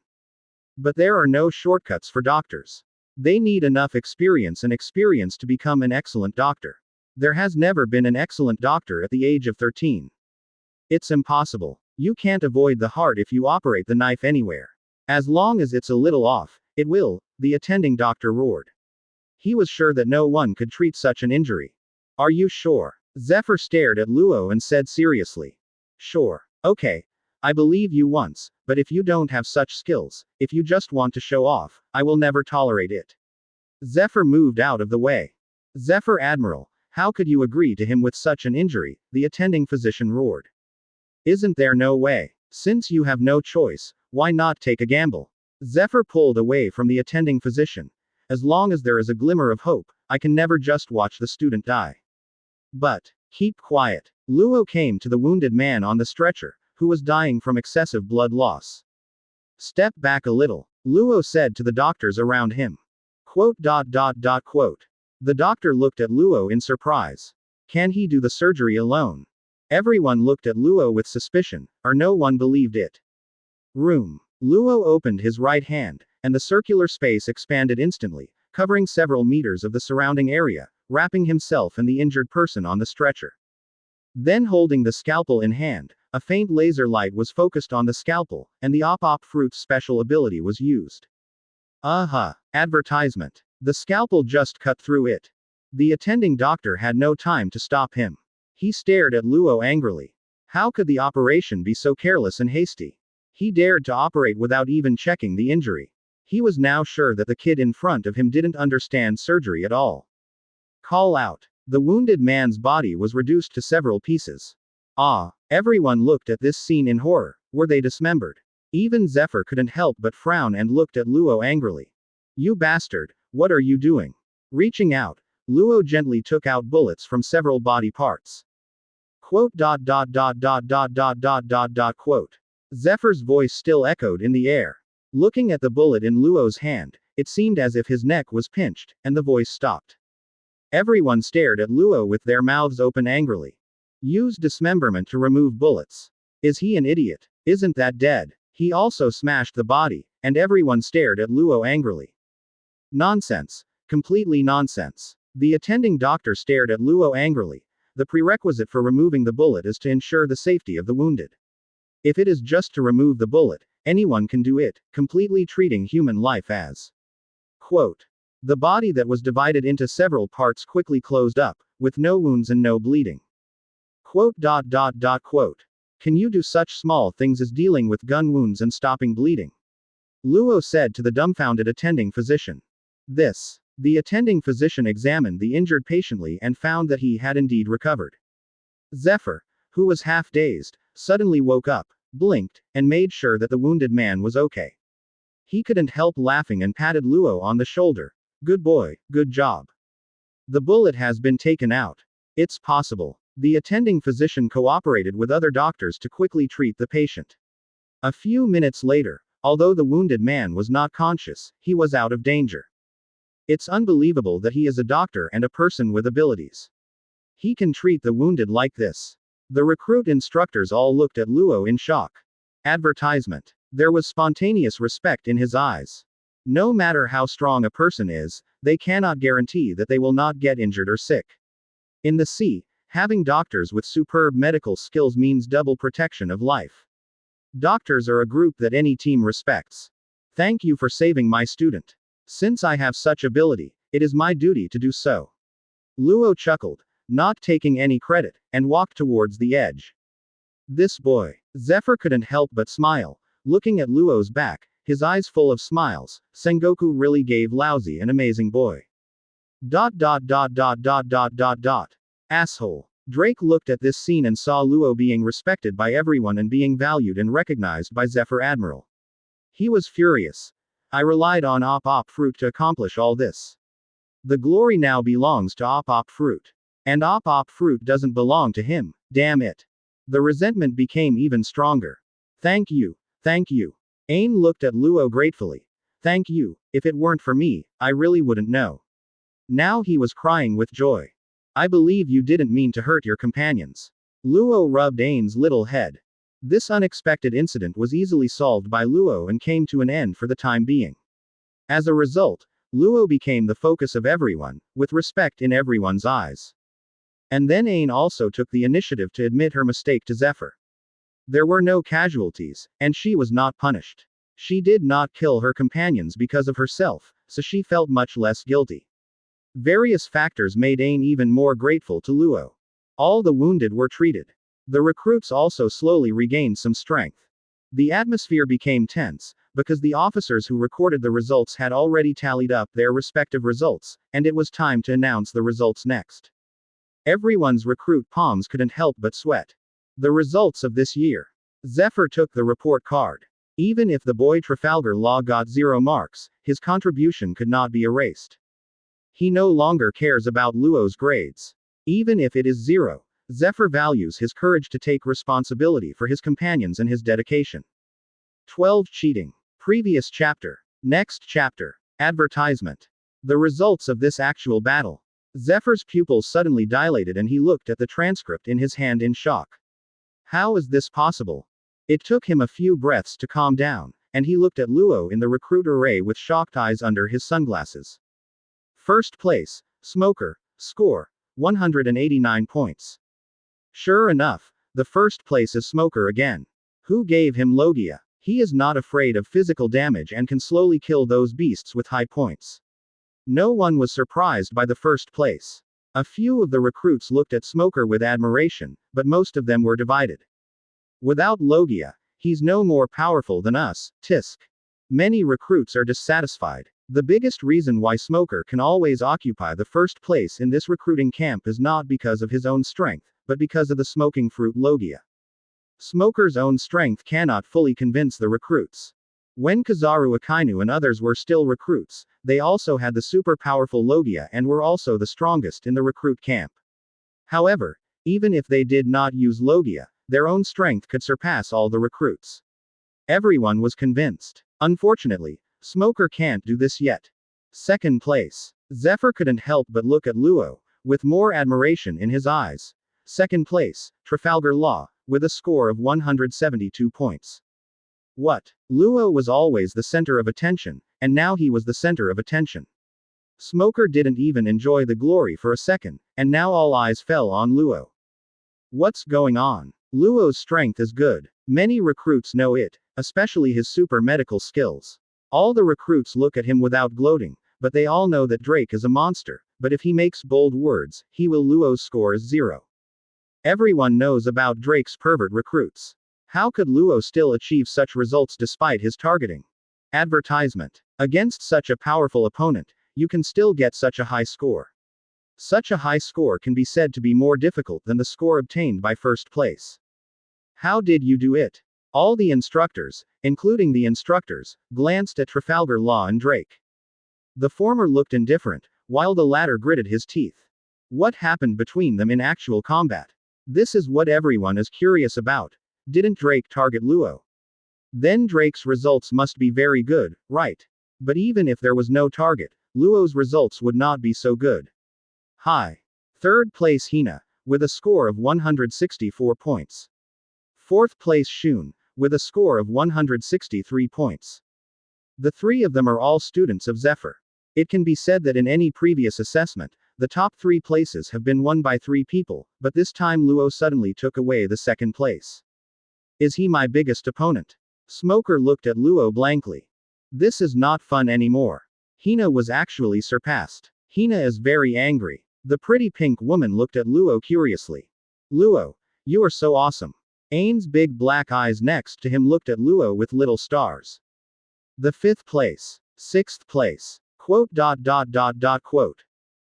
But there are no shortcuts for doctors. They need enough experience to become an excellent doctor. There has never been an excellent doctor at the age of 13. It's impossible. You can't avoid the heart if you operate the knife anywhere. As long as it's a little off, it will, the attending doctor roared. He was sure that no one could treat such an injury. Are you sure? Zephyr stared at Luo and said seriously. Sure. Okay. I believe you once, but if you don't have such skills, if you just want to show off, I will never tolerate it. Zephyr moved out of the way. Zephyr Admiral, how could you agree to him with such an injury? The attending physician roared. Isn't there no way? Since you have no choice, why not take a gamble? Zephyr pulled away from the attending physician. As long as there is a glimmer of hope, I can never just watch the student die. But, keep quiet. Luo came to the wounded man on the stretcher, who was dying from excessive blood loss. Step back a little, Luo said to the doctors around him. Quote. The doctor looked at Luo in surprise. Can he do the surgery alone? Everyone looked at Luo with suspicion, or no one believed it. Room. Luo opened his right hand, and the circular space expanded instantly, covering several meters of the surrounding area, wrapping himself and the injured person on the stretcher. Then holding the scalpel in hand, a faint laser light was focused on the scalpel, and the Op Fruit's special ability was used. Advertisement. The scalpel just cut through it. The attending doctor had no time to stop him. He stared at Luo angrily. How could the operation be so careless and hasty? He dared to operate without even checking the injury. He was now sure that the kid in front of him didn't understand surgery at all. Call out. The wounded man's body was reduced to several pieces. Everyone looked at this scene in horror. Were they dismembered? Even Zephyr couldn't help but frown and looked at Luo angrily. You bastard, what are you doing? Reaching out, Luo gently took out bullets from several body parts. Quote. Zephyr's voice still echoed in the air. Looking at the bullet in Luo's hand, it seemed as if his neck was pinched, and the voice stopped. Everyone stared at Luo with their mouths open angrily. Use dismemberment to remove bullets. Is he an idiot? Isn't that dead? He also smashed the body, and everyone stared at Luo angrily. Nonsense. Completely nonsense. The attending doctor stared at Luo angrily. The prerequisite for removing the bullet is to ensure the safety of the wounded. If it is just to remove the bullet, anyone can do it, completely treating human life as. Quote. The body that was divided into several parts quickly closed up, with no wounds and no bleeding. Quote. Can you do such small things as dealing with gun wounds and stopping bleeding? Luo said to the dumbfounded attending physician. The attending physician examined the injured patiently and found that he had indeed recovered. Zephyr, who was half dazed, suddenly woke up, blinked, and made sure that the wounded man was okay. He couldn't help laughing and patted Luo on the shoulder. Good boy, good job. The bullet has been taken out. It's possible. The attending physician cooperated with other doctors to quickly treat the patient. A few minutes later, although the wounded man was not conscious, he was out of danger. It's unbelievable that he is a doctor and a person with abilities. He can treat the wounded like this. The recruit instructors all looked at Luo in shock. Advertisement. There was spontaneous respect in his eyes. No matter how strong a person is, they cannot guarantee that they will not get injured or sick. In the sea, having doctors with superb medical skills means double protection of life. Doctors are a group that any team respects. Thank you for saving my student. Since I have such ability, it is my duty to do so. Luo chuckled, not taking any credit, and walked towards the edge. This boy. Zephyr couldn't help but smile, looking at Luo's back, his eyes full of smiles. Sengoku really gave Lousy an amazing boy. Asshole. Drake looked at this scene and saw Luo being respected by everyone and being valued and recognized by Zephyr Admiral. He was furious. I relied on Op Fruit to accomplish all this. The glory now belongs to Op Fruit. And Op Fruit doesn't belong to him, damn it. The resentment became even stronger. Thank you. Thank you. Ain looked at Luo gratefully. Thank you. If it weren't for me, I really wouldn't know. Now he was crying with joy. I believe you didn't mean to hurt your companions. Luo rubbed Ain's little head. This unexpected incident was easily solved by Luo and came to an end for the time being. As a result, Luo became the focus of everyone, with respect in everyone's eyes. And then Ain also took the initiative to admit her mistake to Zephyr. There were no casualties, and she was not punished. She did not kill her companions because of herself, so she felt much less guilty. Various factors made Ain even more grateful to Luo. All the wounded were treated. The recruits also slowly regained some strength. The atmosphere became tense, because the officers who recorded the results had already tallied up their respective results, and it was time to announce the results next. Everyone's recruit palms couldn't help but sweat. The results of this year. Zephyr took the report card. Even if the boy Trafalgar Law got 0 marks, his contribution could not be erased. He no longer cares about Luo's grades. Even if it is 0, Zephyr values his courage to take responsibility for his companions and his dedication. 12. Cheating. Previous chapter. Next chapter. Advertisement. The results of this actual battle. Zephyr's pupils suddenly dilated and he looked at the transcript in his hand in shock. How is this possible? It took him a few breaths to calm down, and he looked at Luo in the recruit array with shocked eyes under his sunglasses. First place, Smoker, score, 189 points. Sure enough, the first place is Smoker again. Who gave him Logia? He is not afraid of physical damage and can slowly kill those beasts with high points. No one was surprised by the first place. A few of the recruits looked at Smoker with admiration, but most of them were divided. Without Logia, he's no more powerful than us, Tisk. Many recruits are dissatisfied. The biggest reason why Smoker can always occupy the first place in this recruiting camp is not because of his own strength, but because of the smoking fruit Logia. Smoker's own strength cannot fully convince the recruits. When Kizaru Akainu and others were still recruits, they also had the super powerful Logia and were also the strongest in the recruit camp. However, even if they did not use Logia, their own strength could surpass all the recruits. Everyone was convinced. Unfortunately, Smoker can't do this yet. Second place. Zephyr couldn't help but look at Luo, with more admiration in his eyes. Second place, Trafalgar Law, with a score of 172 points. What? Luo was always the center of attention, and now he was the center of attention. Smoker didn't even enjoy the glory for a second, and now all eyes fell on Luo. What's going on? Luo's strength is good. Many recruits know it, especially his super medical skills. All the recruits look at him without gloating, but they all know that Drake is a monster, but if he makes bold words, he will Luo's score is 0. Everyone knows about Drake's pervert recruits. How could Luo still achieve such results despite his targeting? Advertisement. Against such a powerful opponent, you can still get such a high score. Such a high score can be said to be more difficult than the score obtained by first place. How did you do it? All the instructors, including the instructors, glanced at Trafalgar Law and Drake. The former looked indifferent, while the latter gritted his teeth. What happened between them in actual combat? This is what everyone is curious about. Didn't Drake target Luo? Then Drake's results must be very good, right? But even if there was no target, Luo's results would not be so good. Hi. Third place Hina, with a score of 164 points. Fourth place Shun, with a score of 163 points. The three of them are all students of Zephyr. It can be said that in any previous assessment, the top 3 places have been won by 3 people, but this time Luo suddenly took away the second place. Is he my biggest opponent? Smoker looked at Luo blankly. This is not fun anymore. Hina was actually surpassed. Hina is very angry. The pretty pink woman looked at Luo curiously. Luo, you are so awesome. Ain's big black eyes next to him looked at Luo with little stars. The 5th place. 6th place. Quote.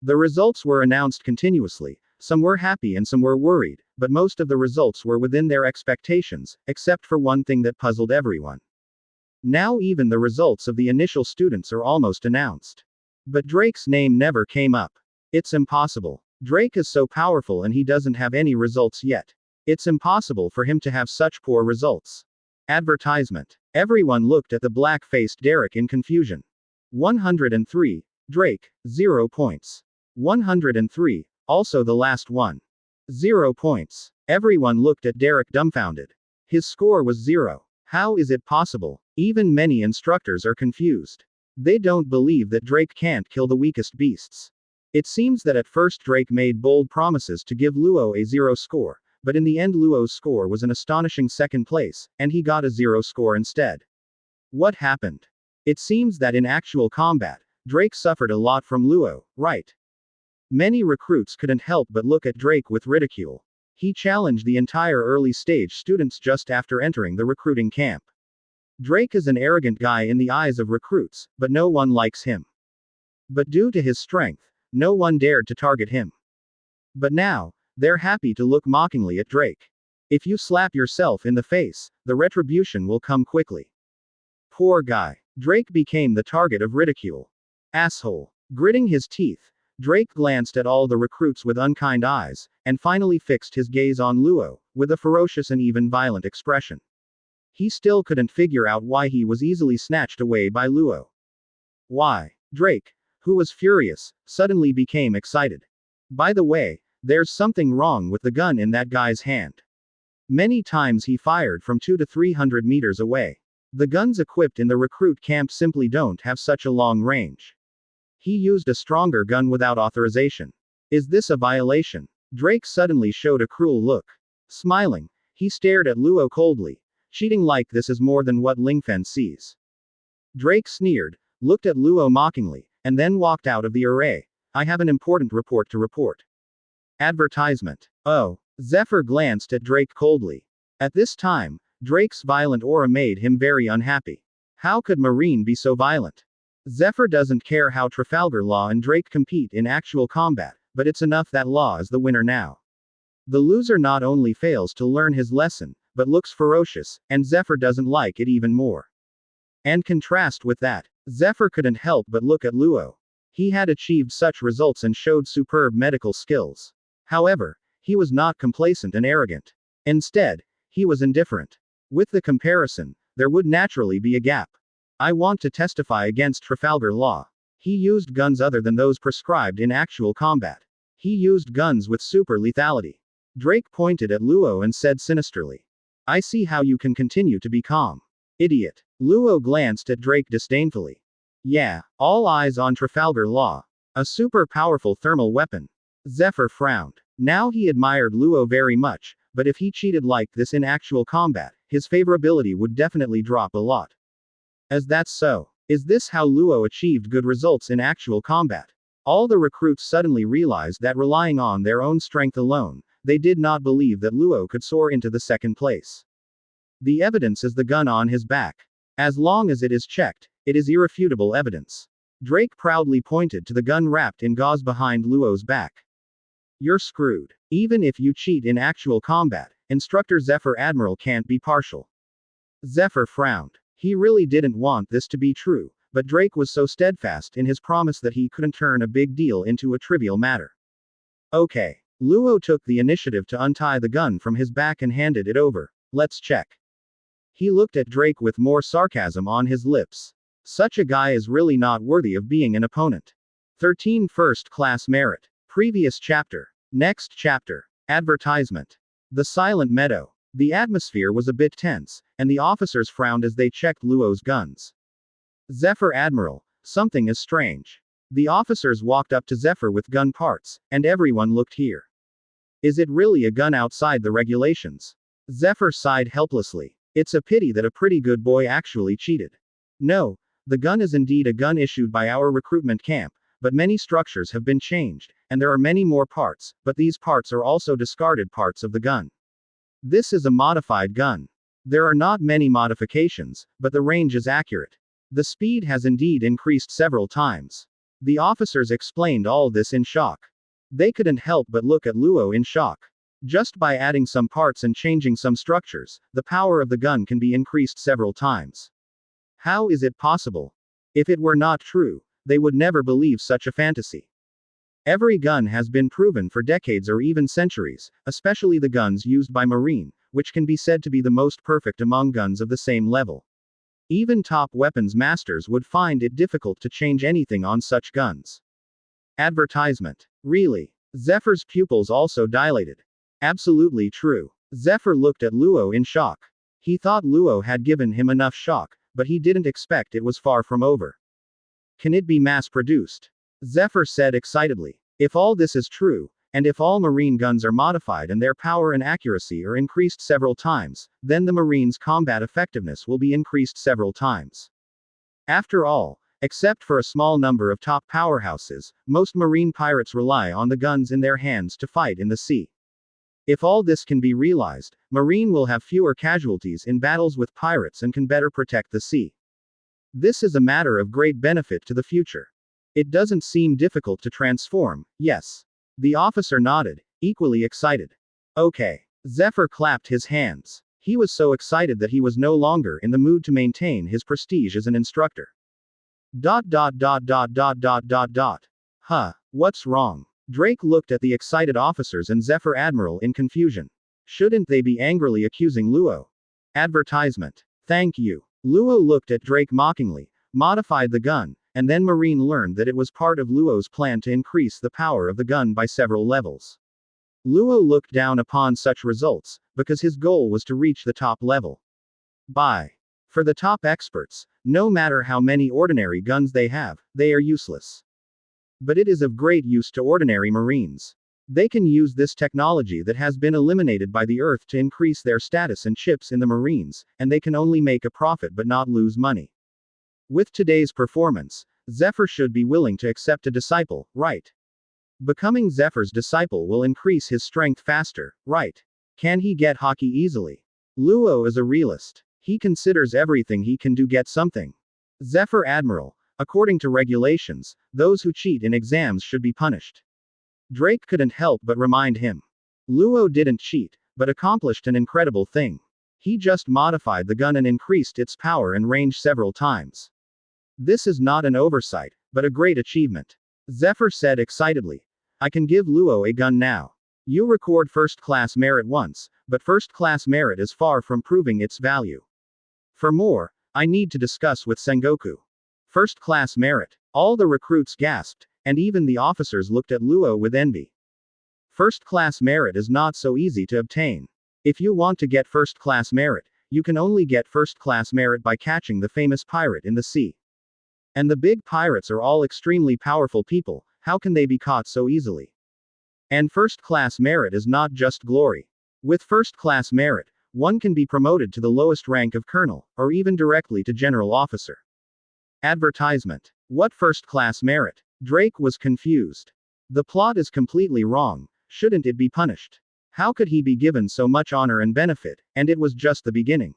The results were announced continuously. Some were happy and some were worried, but most of the results were within their expectations, except for one thing that puzzled everyone. Now even the results of the initial students are almost announced. But Drake's name never came up. It's impossible. Drake is so powerful and he doesn't have any results yet. It's impossible for him to have such poor results. Advertisement. Everyone looked at the black-faced Derek in confusion. 103. Drake, 0 points. 103. Also the last one. 0 points. Everyone looked at Derek dumbfounded. His score was 0. How is it possible? Even many instructors are confused. They don't believe that Drake can't kill the weakest beasts. It seems that at first Drake made bold promises to give Luo a 0 score, but in the end Luo's score was an astonishing 2nd place, and he got a 0 score instead. What happened? It seems that in actual combat, Drake suffered a lot from Luo, right? Many recruits couldn't help but look at Drake with ridicule. He challenged the entire early stage students just after entering the recruiting camp. Drake is an arrogant guy in the eyes of recruits, but no one likes him. But due to his strength, no one dared to target him. But now, they're happy to look mockingly at Drake. If you slap yourself in the face, the retribution will come quickly. Poor guy. Drake became the target of ridicule. Asshole. Gritting his teeth, Drake glanced at all the recruits with unkind eyes, and finally fixed his gaze on Luo, with a ferocious and even violent expression. He still couldn't figure out why he was easily snatched away by Luo. Why? Drake, who was furious, suddenly became excited. By the way, there's something wrong with the gun in that guy's hand. Many times he fired from 200 to 300 meters away. The guns equipped in the recruit camp simply don't have such a long range. He used a stronger gun without authorization. Is this a violation? Drake suddenly showed a cruel look. Smiling, he stared at Luo coldly. Cheating like this is more than what Lingfen sees. Drake sneered, looked at Luo mockingly, and then walked out of the array. I have an important report to report. Advertisement. Oh. Zephyr glanced at Drake coldly. At this time, Drake's violent aura made him very unhappy. How could Marine be so violent? Zephyr doesn't care how Trafalgar Law and Drake compete in actual combat, but it's enough that Law is the winner now. The loser not only fails to learn his lesson, but looks ferocious, and Zephyr doesn't like it even more. And contrast with that, Zephyr couldn't help but look at Luo. He had achieved such results and showed superb medical skills. However, he was not complacent and arrogant. Instead, he was indifferent. With the comparison, there would naturally be a gap. I want to testify against Trafalgar Law. He used guns other than those prescribed in actual combat. He used guns with super lethality. Drake pointed at Luo and said sinisterly. I see how you can continue to be calm. Idiot. Luo glanced at Drake disdainfully. Yeah, all eyes on Trafalgar Law. A super powerful thermal weapon. Zephyr frowned. Now he admired Luo very much, but if he cheated like this in actual combat, his favorability would definitely drop a lot. As that's so, is this how Luo achieved good results in actual combat? All the recruits suddenly realized that relying on their own strength alone, they did not believe that Luo could soar into the second place. The evidence is the gun on his back. As long as it is checked, it is irrefutable evidence. Drake proudly pointed to the gun wrapped in gauze behind Luo's back. You're screwed. Even if you cheat in actual combat, Instructor Zephyr Admiral can't be partial. Zephyr frowned. He really didn't want this to be true, but Drake was so steadfast in his promise that he couldn't turn a big deal into a trivial matter. Okay. Luo took the initiative to untie the gun from his back and handed it over. Let's check. He looked at Drake with more sarcasm on his lips. Such a guy is really not worthy of being an opponent. 13 First Class Merit. Previous chapter. Next chapter. Advertisement. The Silent Meadow. The atmosphere was a bit tense, and the officers frowned as they checked Luo's guns. Zephyr Admiral, something is strange. The officers walked up to Zephyr with gun parts, and everyone looked here. Is it really a gun outside the regulations? Zephyr sighed helplessly. It's a pity that a pretty good boy actually cheated. No, the gun is indeed a gun issued by our recruitment camp, but many structures have been changed, and there are many more parts, but these parts are also discarded parts of the gun. This is a modified gun. There are not many modifications, but the range is accurate. The speed has indeed increased several times. The officers explained all this in shock. They couldn't help but look at Luo in shock. Just by adding some parts and changing some structures, the power of the gun can be increased several times. How is it possible? If it were not true, they would never believe such a fantasy. Every gun has been proven for decades or even centuries, especially the guns used by Marine, which can be said to be the most perfect among guns of the same level. Even top weapons masters would find it difficult to change anything on such guns. Advertisement. Really? Zephyr's pupils also dilated. Absolutely true. Zephyr looked at Luo in shock. He thought Luo had given him enough shock, but he didn't expect it was far from over. Can it be mass-produced? Zephyr said excitedly. If all this is true, and if all Marine guns are modified and their power and accuracy are increased several times, then the Marine's combat effectiveness will be increased several times. After all, except for a small number of top powerhouses, most Marine pirates rely on the guns in their hands to fight in the sea. If all this can be realized, Marine will have fewer casualties in battles with pirates and can better protect the sea. This is a matter of great benefit to the future. It doesn't seem difficult to transform, yes. The officer nodded, equally excited. Okay. Zephyr clapped his hands. He was so excited that he was no longer in the mood to maintain his prestige as an instructor. Huh, what's wrong? Drake looked at the excited officers and Zephyr Admiral in confusion. Shouldn't they be angrily accusing Luo? Advertisement. Thank you. Luo looked at Drake mockingly, modified the gun, and then Marine learned that it was part of Luo's plan to increase the power of the gun by several levels. Luo looked down upon such results, because his goal was to reach the top level. For the top experts, no matter how many ordinary guns they have, they are useless. But it is of great use to ordinary Marines. They can use this technology that has been eliminated by the Earth to increase their status and chips in the Marines, and they can only make a profit but not lose money. With today's performance, Zephyr should be willing to accept a disciple, right? Becoming Zephyr's disciple will increase his strength faster, right? Can he get Haki easily? Luo is a realist. He considers everything he can do get something. Zephyr Admiral, according to regulations, those who cheat in exams should be punished. Drake couldn't help but remind him. Luo didn't cheat, but accomplished an incredible thing. He just modified the gun and increased its power and range several times. This is not an oversight, but a great achievement. Zephyr said excitedly. I can give Luo a gun now. You record first-class merit once, but first-class merit is far from proving its value. For more, I need to discuss with Sengoku. First-class merit. All the recruits gasped, and even the officers looked at Luo with envy. First-class merit is not so easy to obtain. If you want to get first-class merit, you can only get first-class merit by catching the famous pirate in the sea. And the big pirates are all extremely powerful people, how can they be caught so easily? And first-class merit is not just glory. With first-class merit, one can be promoted to the lowest rank of colonel, or even directly to general officer. Advertisement. What first-class merit? Drake was confused. The plot is completely wrong, shouldn't it be punished? How could he be given so much honor and benefit, and it was just the beginning?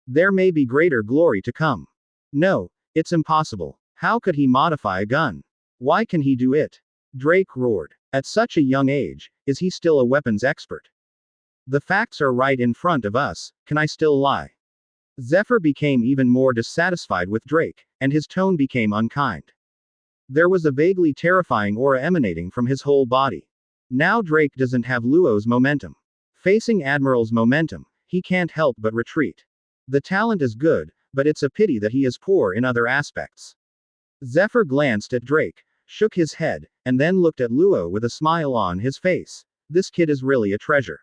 There may be greater glory to come. No, it's impossible. How could he modify a gun? Why can he do it? Drake roared. At such a young age, is he still a weapons expert? The facts are right in front of us, can I still lie? Zephyr became even more dissatisfied with Drake, and his tone became unkind. There was a vaguely terrifying aura emanating from his whole body. Now Drake doesn't have Luo's momentum. Facing Admiral's momentum, he can't help but retreat. The talent is good, but it's a pity that he is poor in other aspects. Zephyr glanced at Drake, shook his head, and then looked at Luo with a smile on his face. This kid is really a treasure.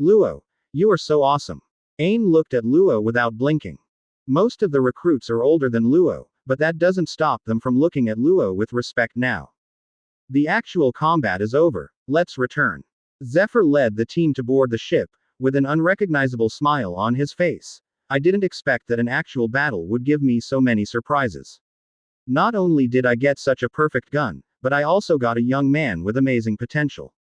Luo, you are so awesome. Ain looked at Luo without blinking. Most of the recruits are older than Luo, but that doesn't stop them from looking at Luo with respect now. The actual combat is over, let's return. Zephyr led the team to board the ship, with an unrecognizable smile on his face. I didn't expect that an actual battle would give me so many surprises. Not only did I get such a perfect gun, but I also got a young man with amazing potential.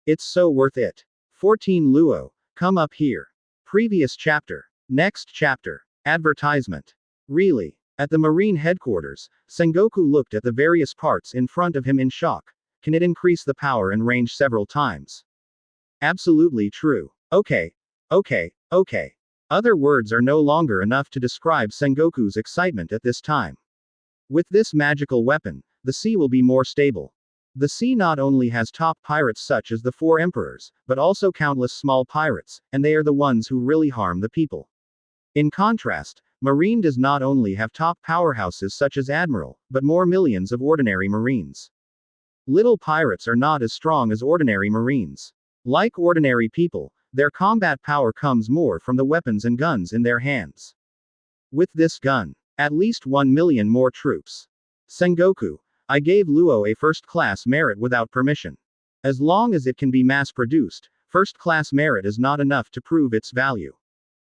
It's so worth it. 14 Luo, come up here. Previous chapter. Next chapter. Advertisement. Really? At the Marine headquarters, Sengoku looked at the various parts in front of him in shock. Can it increase the power and range several times? Absolutely true. Okay. Other words are no longer enough to describe Sengoku's excitement at this time. With this magical weapon, the sea will be more stable. The sea not only has top pirates such as the Four Emperors, but also countless small pirates, and they are the ones who really harm the people. In contrast, Marine does not only have top powerhouses such as Admiral, but more millions of ordinary Marines. Little pirates are not as strong as ordinary Marines. Like ordinary people, their combat power comes more from the weapons and guns in their hands. With this gun, at least 1 million more troops. Sengoku, I gave Luo a first-class merit without permission. As long as it can be mass-produced, first-class merit is not enough to prove its value.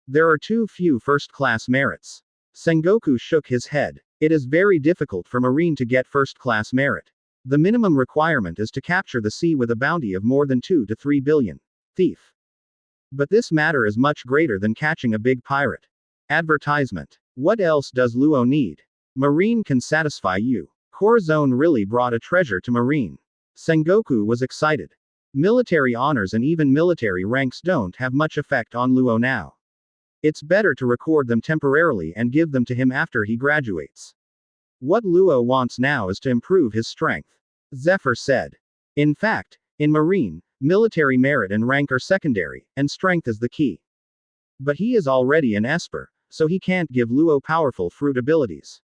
There are too few first-class merits. Sengoku shook his head. It is very difficult for Marine to get first-class merit. The minimum requirement is to capture the sea with a bounty of more than 2 to 3 billion. Thief. But this matter is much greater than catching a big pirate. Advertisement. What else does Luo need? Marine can satisfy you. Corazon really brought a treasure to Marine. Sengoku was excited. Military honors and even military ranks don't have much effect on Luo now. It's better to record them temporarily and give them to him after he graduates. What Luo wants now is to improve his strength. Zephyr said. In fact, in Marine, military merit and rank are secondary, and strength is the key. But he is already an Esper, so he can't give Luo powerful fruit abilities.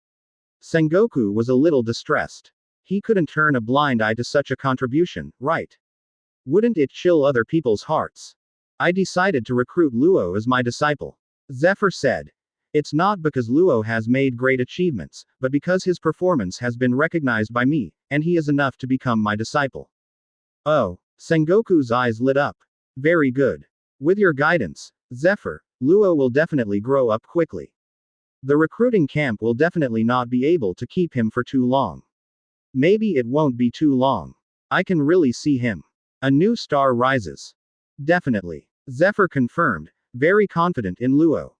Sengoku was a little distressed. He couldn't turn a blind eye to such a contribution, right? Wouldn't it chill other people's hearts? I decided to recruit Luo as my disciple. Zephyr said. It's not because Luo has made great achievements, but because his performance has been recognized by me, and he is enough to become my disciple. Oh, Sengoku's eyes lit up. Very good. With your guidance, Zephyr, Luo will definitely grow up quickly. The recruiting camp will definitely not be able to keep him for too long. Maybe it won't be too long. I can really see him. A new star rises. Definitely. Zephyr confirmed, very confident in Luo.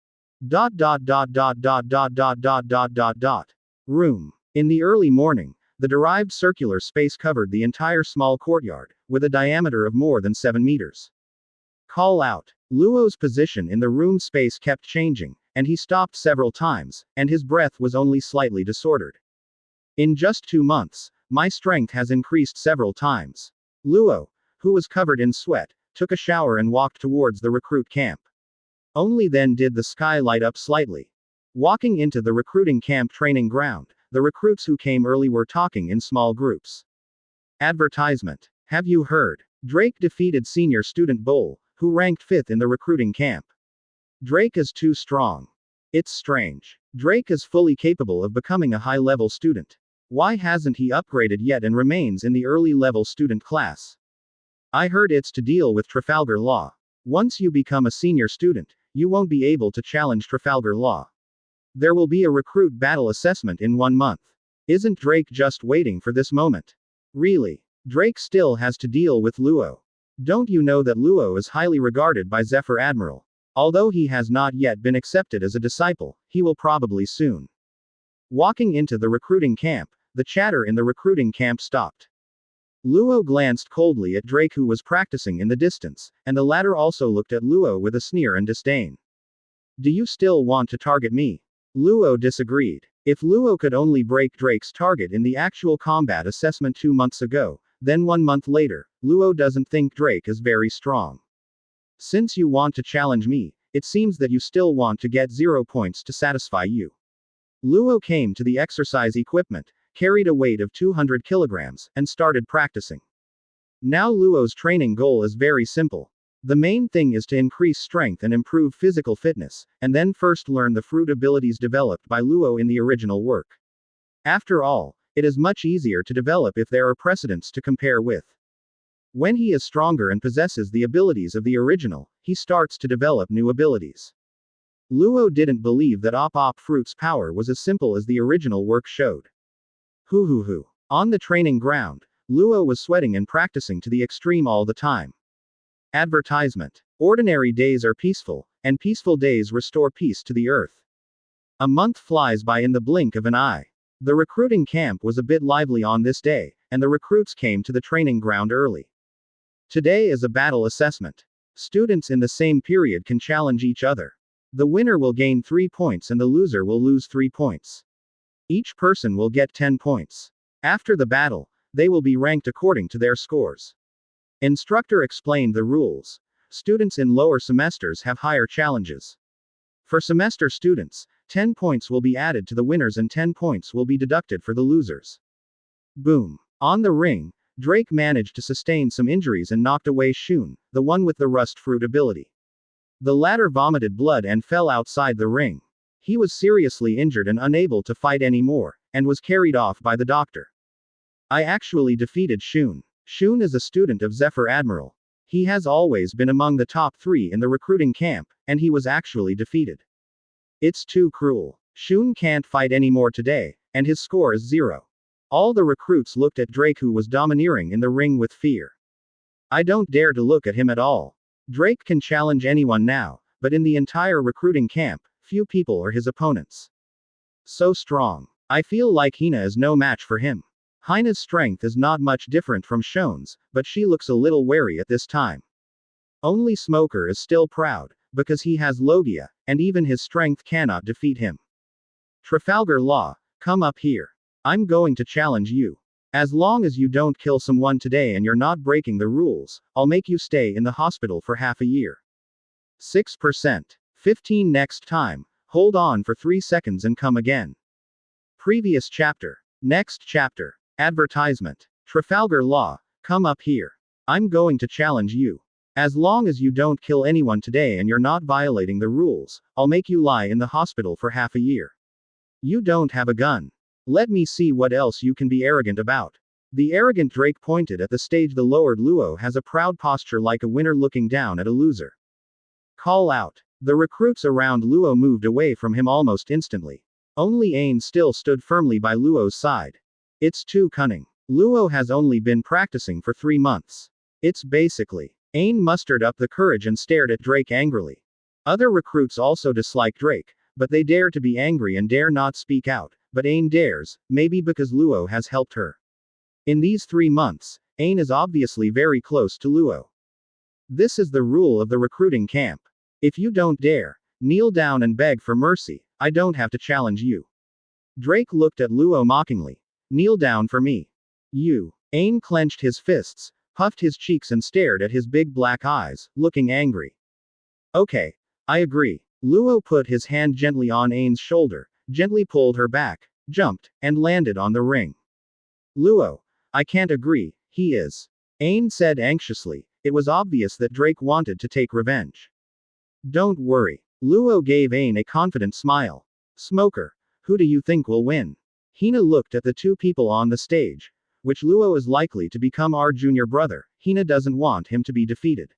Room. In the early morning, the derived circular space covered the entire small courtyard, with a diameter of more than 7 meters. Call out. Luo's position in the room space kept changing, and he stopped several times, and his breath was only slightly disordered. In just 2 months, my strength has increased several times. Luo, who was covered in sweat, took a shower and walked towards the recruit camp. Only then did the sky light up slightly. Walking into the recruiting camp training ground, the recruits who came early were talking in small groups. Advertisement. Have you heard? Drake defeated senior student Bull, who ranked 5th in the recruiting camp. Drake is too strong. It's strange. Drake is fully capable of becoming a high-level student. Why hasn't he upgraded yet and remains in the early-level student class? I heard it's to deal with Trafalgar Law. Once you become a senior student, you won't be able to challenge Trafalgar Law. There will be a recruit battle assessment in 1 month. Isn't Drake just waiting for this moment? Really? Drake still has to deal with Luo. Don't you know that Luo is highly regarded by Zephyr Admiral? Although he has not yet been accepted as a disciple, he will probably soon. Walking into the recruiting camp, the chatter in the recruiting camp stopped. Luo glanced coldly at Drake, who was practicing in the distance, and the latter also looked at Luo with a sneer and disdain. Do you still want to target me? Luo disagreed. If Luo could only break Drake's target in the actual combat assessment 2 months ago, then 1 month later, Luo doesn't think Drake is very strong. Since you want to challenge me, it seems that you still want to get 0 points to satisfy you. Luo came to the exercise equipment, carried a weight of 200 kilograms, and started practicing. Now Luo's training goal is very simple. The main thing is to increase strength and improve physical fitness, and then first learn the fruit abilities developed by Luo in the original work. After all, it is much easier to develop if there are precedents to compare with. When he is stronger and possesses the abilities of the original, he starts to develop new abilities. Luo didn't believe that Op Fruit's power was as simple as the original work showed. Hoo. On the training ground, Luo was sweating and practicing to the extreme all the time. Advertisement. Ordinary days are peaceful, and peaceful days restore peace to the earth. A month flies by in the blink of an eye. The recruiting camp was a bit lively on this day, and the recruits came to the training ground early. Today is a battle assessment. Students in the same period can challenge each other. The winner will gain 3 points and the loser will lose 3 points. Each person will get 10 points. After the battle, they will be ranked according to their scores. Instructor explained the rules. Students in lower semesters have higher challenges. For semester students, 10 points will be added to the winners and 10 points will be deducted for the losers. Boom. On the ring, Drake managed to sustain some injuries and knocked away Shun, the one with the rust fruit ability. The latter vomited blood and fell outside the ring. He was seriously injured and unable to fight anymore, and was carried off by the doctor. I actually defeated Shun. Shun is a student of Zephyr Admiral. He has always been among the top 3 in the recruiting camp, and he was actually defeated. It's too cruel. Shun can't fight anymore today, and his score is 0. All the recruits looked at Drake, who was domineering in the ring with fear. I don't dare to look at him at all. Drake can challenge anyone now, but in the entire recruiting camp, few people are his opponents. So strong. I feel like Hina is no match for him. Hina's strength is not much different from Shun's, but she looks a little wary at this time. Only Smoker is still proud, because he has Logia, and even his strength cannot defeat him. Trafalgar Law, come up here. I'm going to challenge you. As long as you don't kill someone today and you're not breaking the rules, I'll make you stay in the hospital for half a year. 6%. 15 next time. Hold on for 3 seconds and come again. Previous chapter. Next chapter. Advertisement. Trafalgar Law, come up here. I'm going to challenge you. As long as you don't kill anyone today and you're not violating the rules, I'll make you lie in the hospital for half a year. You don't have a gun. Let me see what else you can be arrogant about. The arrogant Drake pointed at the stage. The lowered Luo has a proud posture like a winner looking down at a loser. Call out. The recruits around Luo moved away from him almost instantly. Only Ain still stood firmly by Luo's side. It's too cunning. Luo has only been practicing for 3 months. It's basically. Ain mustered up the courage and stared at Drake angrily. Other recruits also dislike Drake, but they dare to be angry and dare not speak out. But Ain dares, maybe because Luo has helped her. In these 3 months, Ain is obviously very close to Luo. This is the rule of the recruiting camp. If you don't dare, kneel down and beg for mercy, I don't have to challenge you. Drake looked at Luo mockingly. Kneel down for me. You. Ain clenched his fists, puffed his cheeks and stared at his big black eyes, looking angry. Okay. I agree. Luo put his hand gently on Ain's shoulder, gently pulled her back, jumped, and landed on the ring. Luo. I can't agree, he is. Ain said anxiously. It was obvious that Drake wanted to take revenge. Don't worry. Luo gave Ain a confident smile. Smoker. Who do you think will win? Hina looked at the 2 people on the stage. Which Luo is likely to become our junior brother. Hina doesn't want him to be defeated.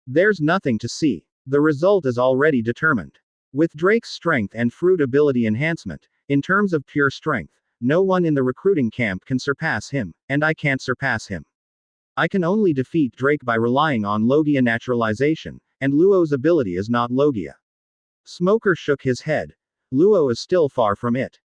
There's nothing to see. The result is already determined. With Drake's strength and fruit ability enhancement, in terms of pure strength, no one in the recruiting camp can surpass him, and I can't surpass him. I can only defeat Drake by relying on Logia naturalization, and Luo's ability is not Logia. Smoker shook his head. Luo is still far from it.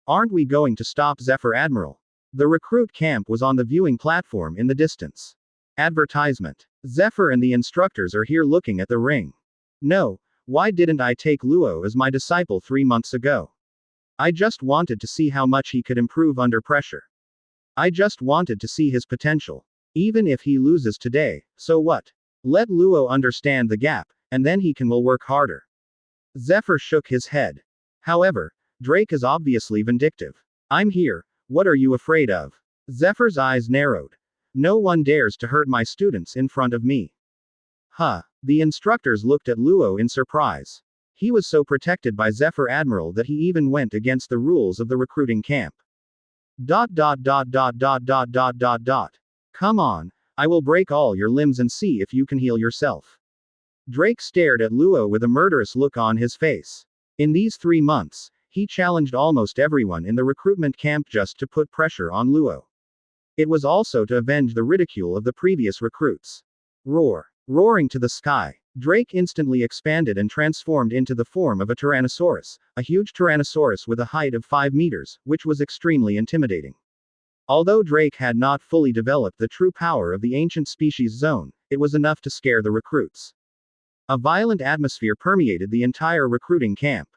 Aren't we going to stop Zephyr Admiral? The recruit camp was on the viewing platform in the distance. Advertisement. Zephyr and the instructors are here looking at the ring. No, why didn't I take Luo as my disciple 3 months ago? I just wanted to see how much he could improve under pressure. I just wanted to see his potential. Even if he loses today, so what? Let Luo understand the gap, and then he will work harder. Zephyr shook his head. However, Drake is obviously vindictive. I'm here, what are you afraid of? Zephyr's eyes narrowed. No one dares to hurt my students in front of me. Huh. The instructors looked at Luo in surprise. He was so protected by Zephyr Admiral that he even went against the rules of the recruiting camp. Come on, I will break all your limbs and see if you can heal yourself. Drake stared at Luo with a murderous look on his face. In these 3 months, he challenged almost everyone in the recruitment camp just to put pressure on Luo. It was also to avenge the ridicule of the previous recruits. Roar. Roaring to the sky, Drake instantly expanded and transformed into the form of a Tyrannosaurus, a huge Tyrannosaurus with a height of 5 meters, which was extremely intimidating. Although Drake had not fully developed the true power of the ancient species zone, it was enough to scare the recruits. A violent atmosphere permeated the entire recruiting camp.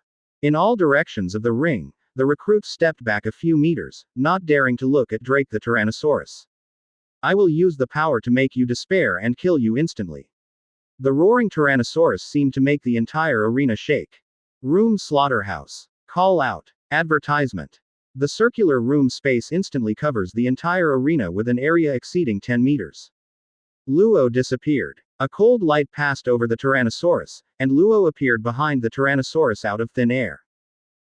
In all directions of the ring, the recruits stepped back a few meters, not daring to look at Drake the Tyrannosaurus. I will use the power to make you despair and kill you instantly. The roaring Tyrannosaurus seemed to make the entire arena shake. Room slaughterhouse. Call out. Advertisement. The circular room space instantly covers the entire arena with an area exceeding 10 meters. Luo disappeared. A cold light passed over the Tyrannosaurus, and Luo appeared behind the Tyrannosaurus out of thin air.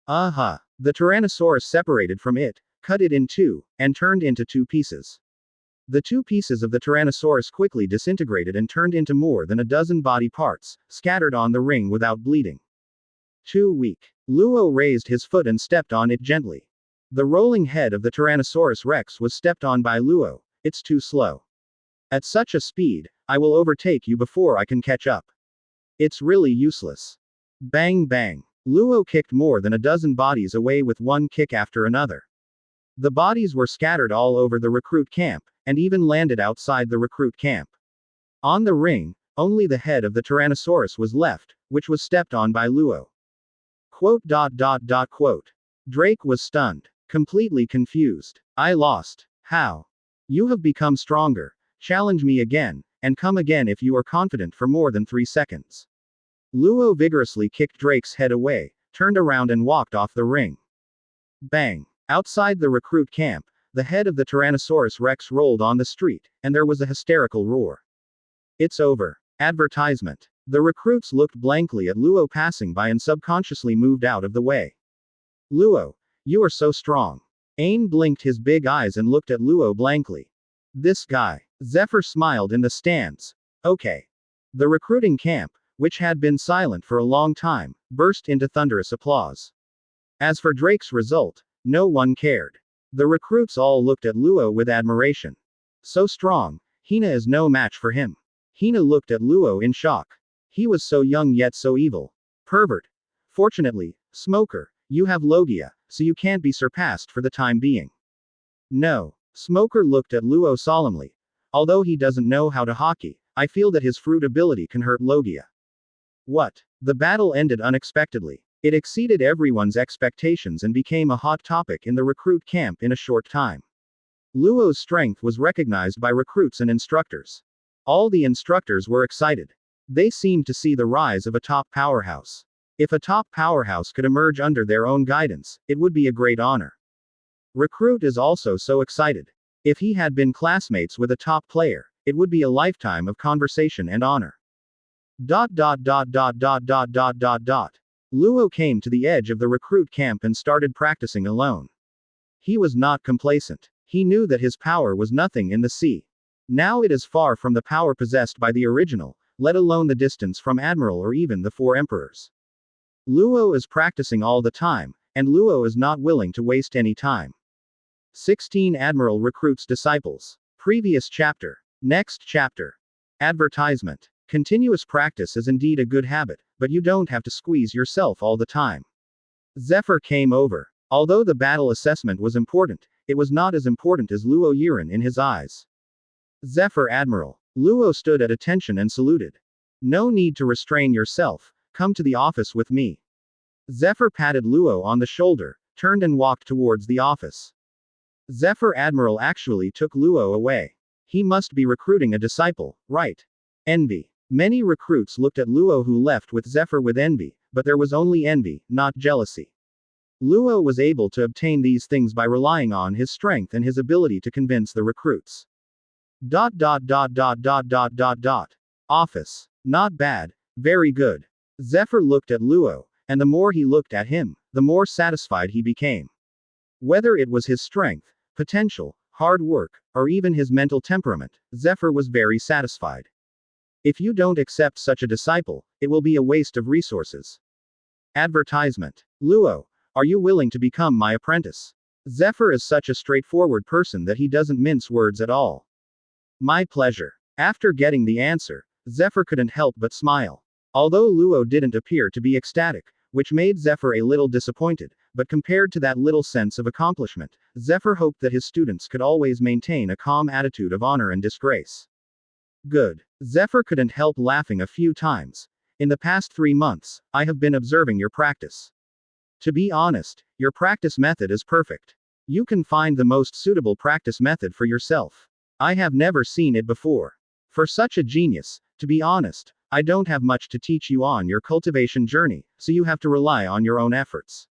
Aha! The Tyrannosaurus separated from it, cut it in 2, and turned into 2 pieces. The 2 pieces of the Tyrannosaurus quickly disintegrated and turned into more than a dozen body parts, scattered on the ring without bleeding. Too weak. Luo raised his foot and stepped on it gently. The rolling head of the Tyrannosaurus Rex was stepped on by Luo. It's too slow. At such a speed, I will overtake you before I can catch up. It's really useless. Bang bang. Luo kicked more than a dozen bodies away with one kick after another. The bodies were scattered all over the recruit camp, and even landed outside the recruit camp. On the ring, only the head of the Tyrannosaurus was left, which was stepped on by Luo. Quote. Drake was stunned. Completely confused. I lost. How? You have become stronger. Challenge me again, and come again if you are confident for more than 3 seconds. Luo vigorously kicked Drake's head away, turned around and walked off the ring. Bang! Outside the recruit camp, the head of the Tyrannosaurus Rex rolled on the street, and there was a hysterical roar. It's over. Advertisement. The recruits looked blankly at Luo passing by and subconsciously moved out of the way. Luo, you are so strong. Ain blinked his big eyes and looked at Luo blankly. This guy. Zephyr smiled in the stands. Okay. The recruiting camp, which had been silent for a long time, burst into thunderous applause. As for Drake's result, no one cared. The recruits all looked at Luo with admiration. So strong, Hina is no match for him. Hina looked at Luo in shock. He was so young yet so evil. Pervert. Fortunately, Smoker, you have Logia, so you can't be surpassed for the time being. No. Smoker looked at Luo solemnly. Although he doesn't know how to Haki, I feel that his fruit ability can hurt Logia. What? The battle ended unexpectedly. It exceeded everyone's expectations and became a hot topic in the recruit camp in a short time. Luo's strength was recognized by recruits and instructors. All the instructors were excited. They seemed to see the rise of a top powerhouse. If a top powerhouse could emerge under their own guidance, it would be a great honor. Recruit is also so excited. If he had been classmates with a top player, it would be a lifetime of conversation and honor. Luo came to the edge of the recruit camp and started practicing alone. He was not complacent. He knew that his power was nothing in the sea. Now it is far from the power possessed by the original, let alone the distance from Admiral or even the 4 emperors. Luo is practicing all the time, and Luo is not willing to waste any time. 16 Admiral recruits disciples. Previous chapter. Next chapter. Advertisement. Continuous practice is indeed a good habit, but you don't have to squeeze yourself all the time. Zephyr came over. Although the battle assessment was important, it was not as important as Luo Yiren in his eyes. Zephyr Admiral. Luo stood at attention and saluted. No need to restrain yourself, come to the office with me. Zephyr patted Luo on the shoulder, turned and walked towards the office. Zephyr Admiral actually took Luo away. He must be recruiting a disciple, right? Envy. Many recruits looked at Luo who left with Zephyr with envy, but there was only envy, not jealousy. Luo was able to obtain these things by relying on his strength and his ability to convince the recruits. Office. Not bad. Very good. Zephyr looked at Luo, and the more he looked at him, the more satisfied he became. Whether it was his strength, potential, hard work, or even his mental temperament, Zephyr was very satisfied. If you don't accept such a disciple, it will be a waste of resources. Advertisement. Luo, are you willing to become my apprentice? Zephyr is such a straightforward person that he doesn't mince words at all. My pleasure. After getting the answer, Zephyr couldn't help but smile. Although Luo didn't appear to be ecstatic, which made Zephyr a little disappointed, but compared to that little sense of accomplishment, Zephyr hoped that his students could always maintain a calm attitude of honor and disgrace. Good. Zephyr couldn't help laughing a few times. In the past 3 months, I have been observing your practice. To be honest, your practice method is perfect. You can find the most suitable practice method for yourself. I have never seen it before. For such a genius, to be honest, I don't have much to teach you on your cultivation journey, so you have to rely on your own efforts.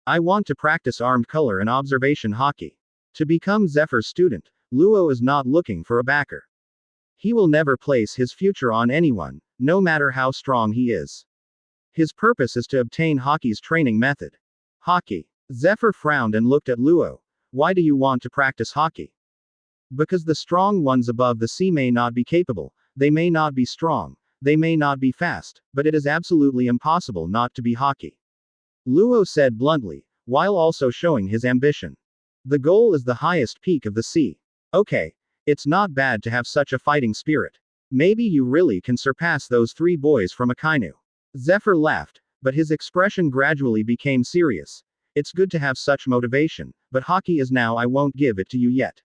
I want to practice armed color and observation Haki. To become Zephyr's student, Luo is not looking for a backer. He will never place his future on anyone, no matter how strong he is. His purpose is to obtain Haki's training method. Haki. Zephyr frowned and looked at Luo. Why do you want to practice Haki? Because the strong ones above the sea may not be capable, they may not be strong, they may not be fast, but it is absolutely impossible not to be Haki. Luo said bluntly, while also showing his ambition. The goal is the highest peak of the sea. Okay. It's not bad to have such a fighting spirit. Maybe you really can surpass those 3 boys from Akainu. Zephyr laughed, but his expression gradually became serious. It's good to have such motivation, but Haki is now I won't give it to you yet.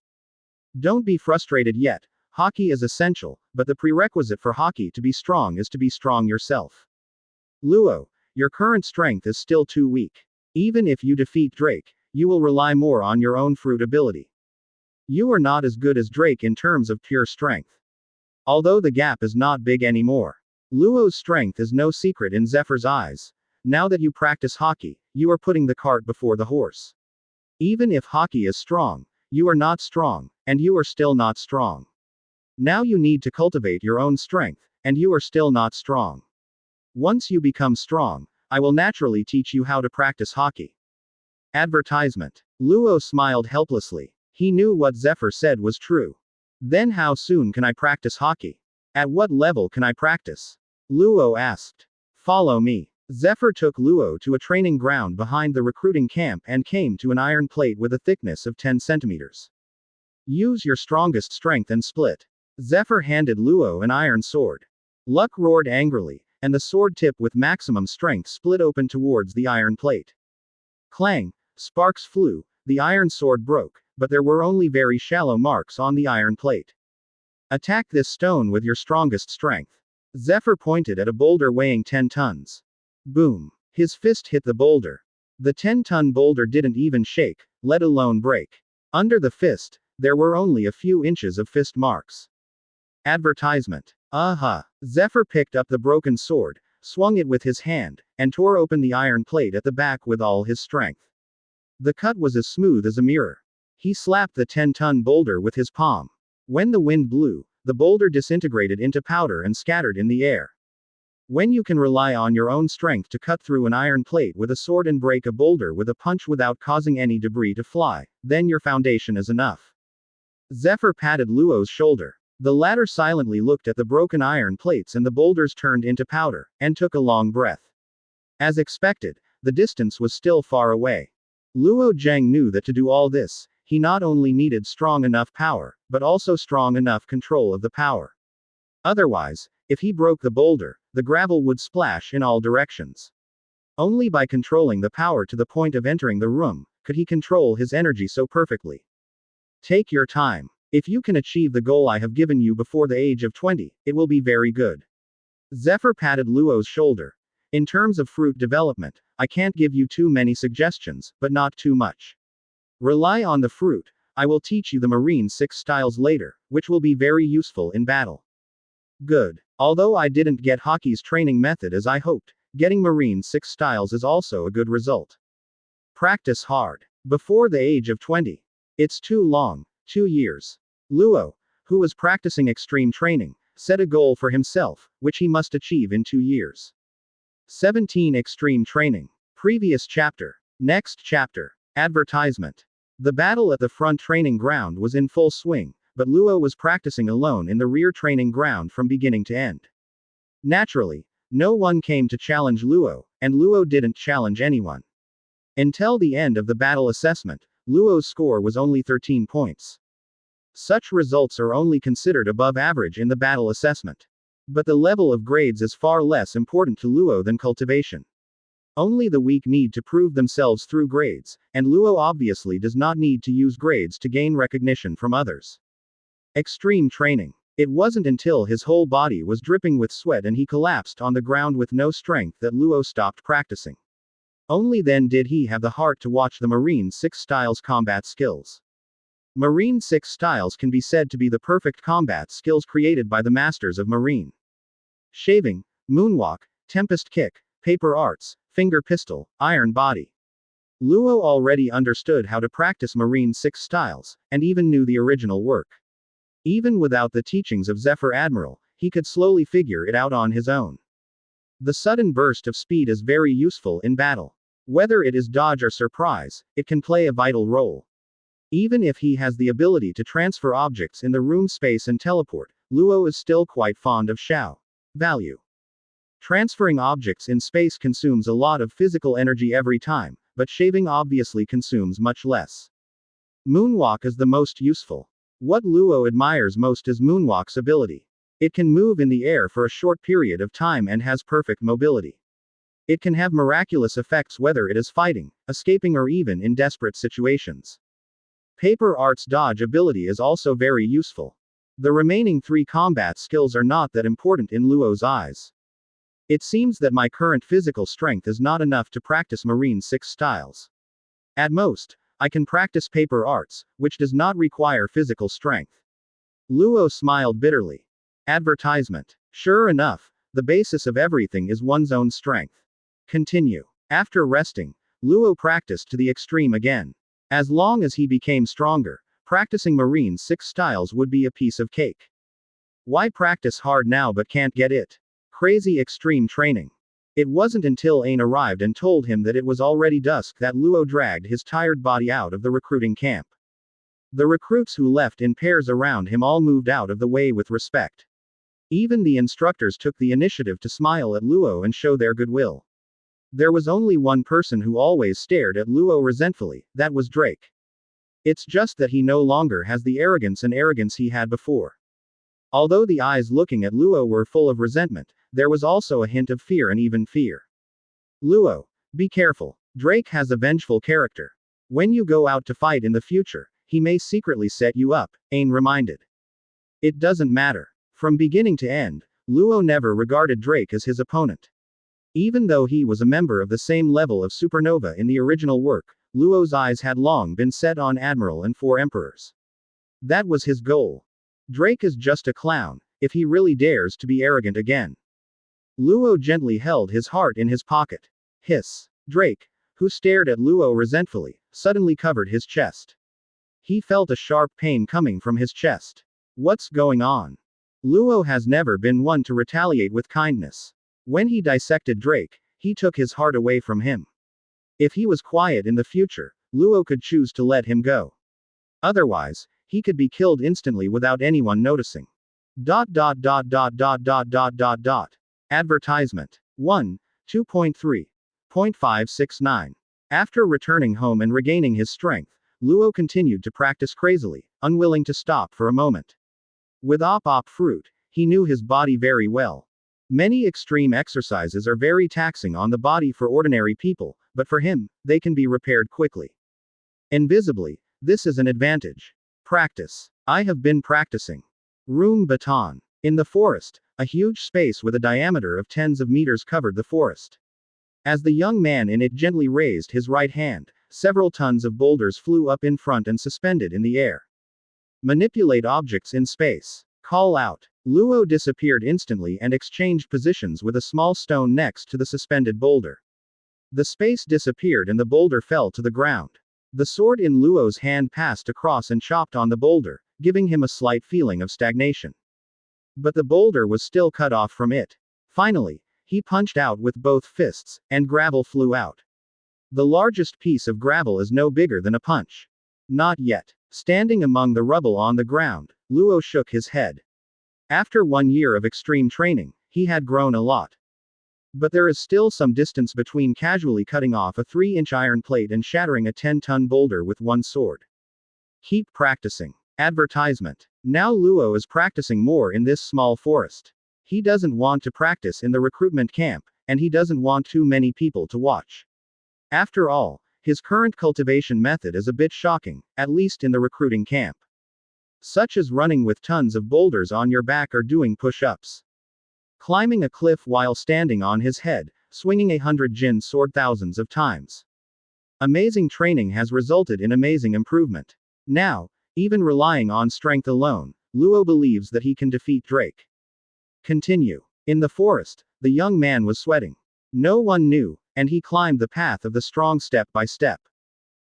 Don't be frustrated yet. Haki is essential, but the prerequisite for Haki to be strong is to be strong yourself. Luo, your current strength is still too weak. Even if you defeat Drake, you will rely more on your own fruit ability. You are not as good as Drake in terms of pure strength. Although the gap is not big anymore. Luo's strength is no secret in Zephyr's eyes. Now that you practice Haki, you are putting the cart before the horse. Even if Haki is strong, you are not strong, and you are still not strong. Now you need to cultivate your own strength, and you are still not strong. Once you become strong, I will naturally teach you how to practice Haki. Advertisement. Luo smiled helplessly. He knew what Zephyr said was true. Then how soon can I practice Haki? At what level can I practice? Luo asked. Follow me. Zephyr took Luo to a training ground behind the recruiting camp and came to an iron plate with a thickness of 10 centimeters. Use your strongest strength and split. Zephyr handed Luo an iron sword. Luck roared angrily, and the sword tip with maximum strength split open towards the iron plate. Clang! Sparks flew, the iron sword broke, but there were only very shallow marks on the iron plate. Attack this stone with your strongest strength. Zephyr pointed at a boulder weighing 10 tons. Boom! His fist hit the boulder. The 10-ton boulder didn't even shake, let alone break. Under the fist, there were only a few inches of fist marks. Advertisement. Zephyr picked up the broken sword, swung it with his hand, and tore open the iron plate at the back with all his strength. The cut was as smooth as a mirror. He slapped the 10-ton boulder with his palm. When the wind blew, the boulder disintegrated into powder and scattered in the air. When you can rely on your own strength to cut through an iron plate with a sword and break a boulder with a punch without causing any debris to fly, then your foundation is enough. Zephyr patted Luo's shoulder. The latter silently looked at the broken iron plates and the boulders turned into powder, and took a long breath. As expected, the distance was still far away. Luo Zheng knew that to do all this, he not only needed strong enough power, but also strong enough control of the power. Otherwise, if he broke the boulder, the gravel would splash in all directions. Only by controlling the power to the point of entering the room, could he control his energy so perfectly. Take your time. If you can achieve the goal I have given you before the age of 20, it will be very good. Zephyr patted Luo's shoulder. In terms of fruit development, I can't give you too many suggestions, but not too much. Rely on the fruit. I will teach you the Marine 6 styles later, which will be very useful in battle. Good. Although I didn't get Haki's training method as I hoped, getting Marine 6 styles is also a good result. Practice hard. Before the age of 20. It's too long. 2 years. Luo, who was practicing extreme training, set a goal for himself, which he must achieve in 2 years. 17 Extreme Training. Previous chapter. Next chapter. Advertisement. The battle at the front training ground was in full swing, but Luo was practicing alone in the rear training ground from beginning to end. Naturally, no one came to challenge Luo, and Luo didn't challenge anyone. Until the end of the battle assessment, Luo's score was only 13 points. Such results are only considered above average in the battle assessment. But the level of grades is far less important to Luo than cultivation. Only the weak need to prove themselves through grades, and Luo obviously does not need to use grades to gain recognition from others. Extreme training. It wasn't until his whole body was dripping with sweat and he collapsed on the ground with no strength that Luo stopped practicing. Only then did he have the heart to watch the Marine 6 styles combat skills. Marine 6 styles can be said to be the perfect combat skills created by the masters of Marine. Shaving, Moonwalk, Tempest Kick, Paper Arts, Finger Pistol, Iron Body. Luo already understood how to practice Marine 6 styles, and even knew the original work. Even without the teachings of Zephyr Admiral, he could slowly figure it out on his own. The sudden burst of speed is very useful in battle. Whether it is dodge or surprise, it can play a vital role. Even if he has the ability to transfer objects in the room space and teleport, Luo is still quite fond of Xiao value. Transferring objects in space consumes a lot of physical energy every time, but shaving obviously consumes much less. Moonwalk is the most useful. What Luo admires most is Moonwalk's ability. It can move in the air for a short period of time and has perfect mobility. It can have miraculous effects whether it is fighting, escaping or even in desperate situations. Paper Art's dodge ability is also very useful. The remaining 3 combat skills are not that important in Luo's eyes. It seems that my current physical strength is not enough to practice Marine 6 styles. At most, I can practice paper arts, which does not require physical strength. Luo smiled bitterly. Advertisement. Sure enough, the basis of everything is one's own strength. Continue. After resting, Luo practiced to the extreme again. As long as he became stronger, practicing Marine 6 styles would be a piece of cake. Why practice hard now but can't get it? Crazy extreme training. It wasn't until Ain arrived and told him that it was already dusk that Luo dragged his tired body out of the recruiting camp. The recruits who left in pairs around him all moved out of the way with respect. Even the instructors took the initiative to smile at Luo and show their goodwill. There was only one person who always stared at Luo resentfully, that was Drake. It's just that he no longer has the arrogance he had before. Although the eyes looking at Luo were full of resentment, there was also a hint of fear and even fear. Luo, be careful. Drake has a vengeful character. When you go out to fight in the future, he may secretly set you up, Ain reminded. It doesn't matter. From beginning to end, Luo never regarded Drake as his opponent. Even though he was a member of the same level of supernova in the original work, Luo's eyes had long been set on Admiral and 4 Emperors. That was his goal. Drake is just a clown, if he really dares to be arrogant again. Luo gently held his heart in his pocket. Hiss. Drake, who stared at Luo resentfully, suddenly covered his chest. He felt a sharp pain coming from his chest. What's going on? Luo has never been one to retaliate with kindness. When he dissected Drake, he took his heart away from him. If he was quiet in the future, Luo could choose to let him go. Otherwise, he could be killed instantly without anyone noticing. Advertisement. 1. 2.3.569. After returning home and regaining his strength, Luo continued to practice crazily, unwilling to stop for a moment. With op fruit, he knew his body very well. Many extreme exercises are very taxing on the body for ordinary people, but for him, they can be repaired quickly. Invisibly, this is an advantage. Practice. I have been practicing. Room baton. In the forest, a huge space with a diameter of tens of meters covered the forest. As the young man in it gently raised his right hand, several tons of boulders flew up in front and suspended in the air. Manipulate objects in space. Call out. Luo disappeared instantly and exchanged positions with a small stone next to the suspended boulder. The space disappeared and the boulder fell to the ground. The sword in Luo's hand passed across and chopped on the boulder, giving him a slight feeling of stagnation. But the boulder was still cut off from it. Finally, he punched out with both fists, and gravel flew out. The largest piece of gravel is no bigger than a punch. Not yet. Standing among the rubble on the ground, Luo shook his head. After 1 year of extreme training, he had grown a lot. But there is still some distance between casually cutting off a 3-inch iron plate and shattering a 10-ton boulder with one sword. Keep practicing. Advertisement. Now Luo is practicing more in this small forest. He doesn't want to practice in the recruitment camp, and he doesn't want too many people to watch. After all, his current cultivation method is a bit shocking, at least in the recruiting camp. Such as running with tons of boulders on your back or doing push-ups. Climbing a cliff while standing on his head, swinging a 100-jin sword thousands of times. Amazing training has resulted in amazing improvement. Now, even relying on strength alone, Luo believes that he can defeat Drake. Continue. In the forest, the young man was sweating. No one knew, and he climbed the path of the strong step by step.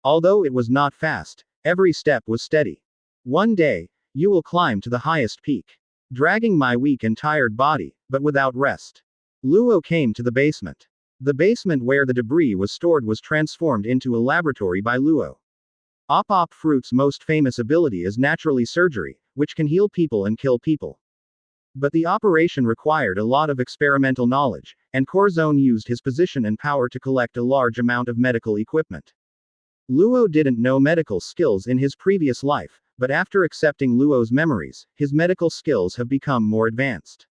Although it was not fast, every step was steady. One day, you will climb to the highest peak. Dragging my weak and tired body, but without rest. Luo came to the basement. The basement where the debris was stored was transformed into a laboratory by Luo. Op Fruit's most famous ability is naturally surgery, which can heal people and kill people. But the operation required a lot of experimental knowledge, and Corzone used his position and power to collect a large amount of medical equipment. Luo didn't know medical skills in his previous life, but after accepting Luo's memories, his medical skills have become more advanced.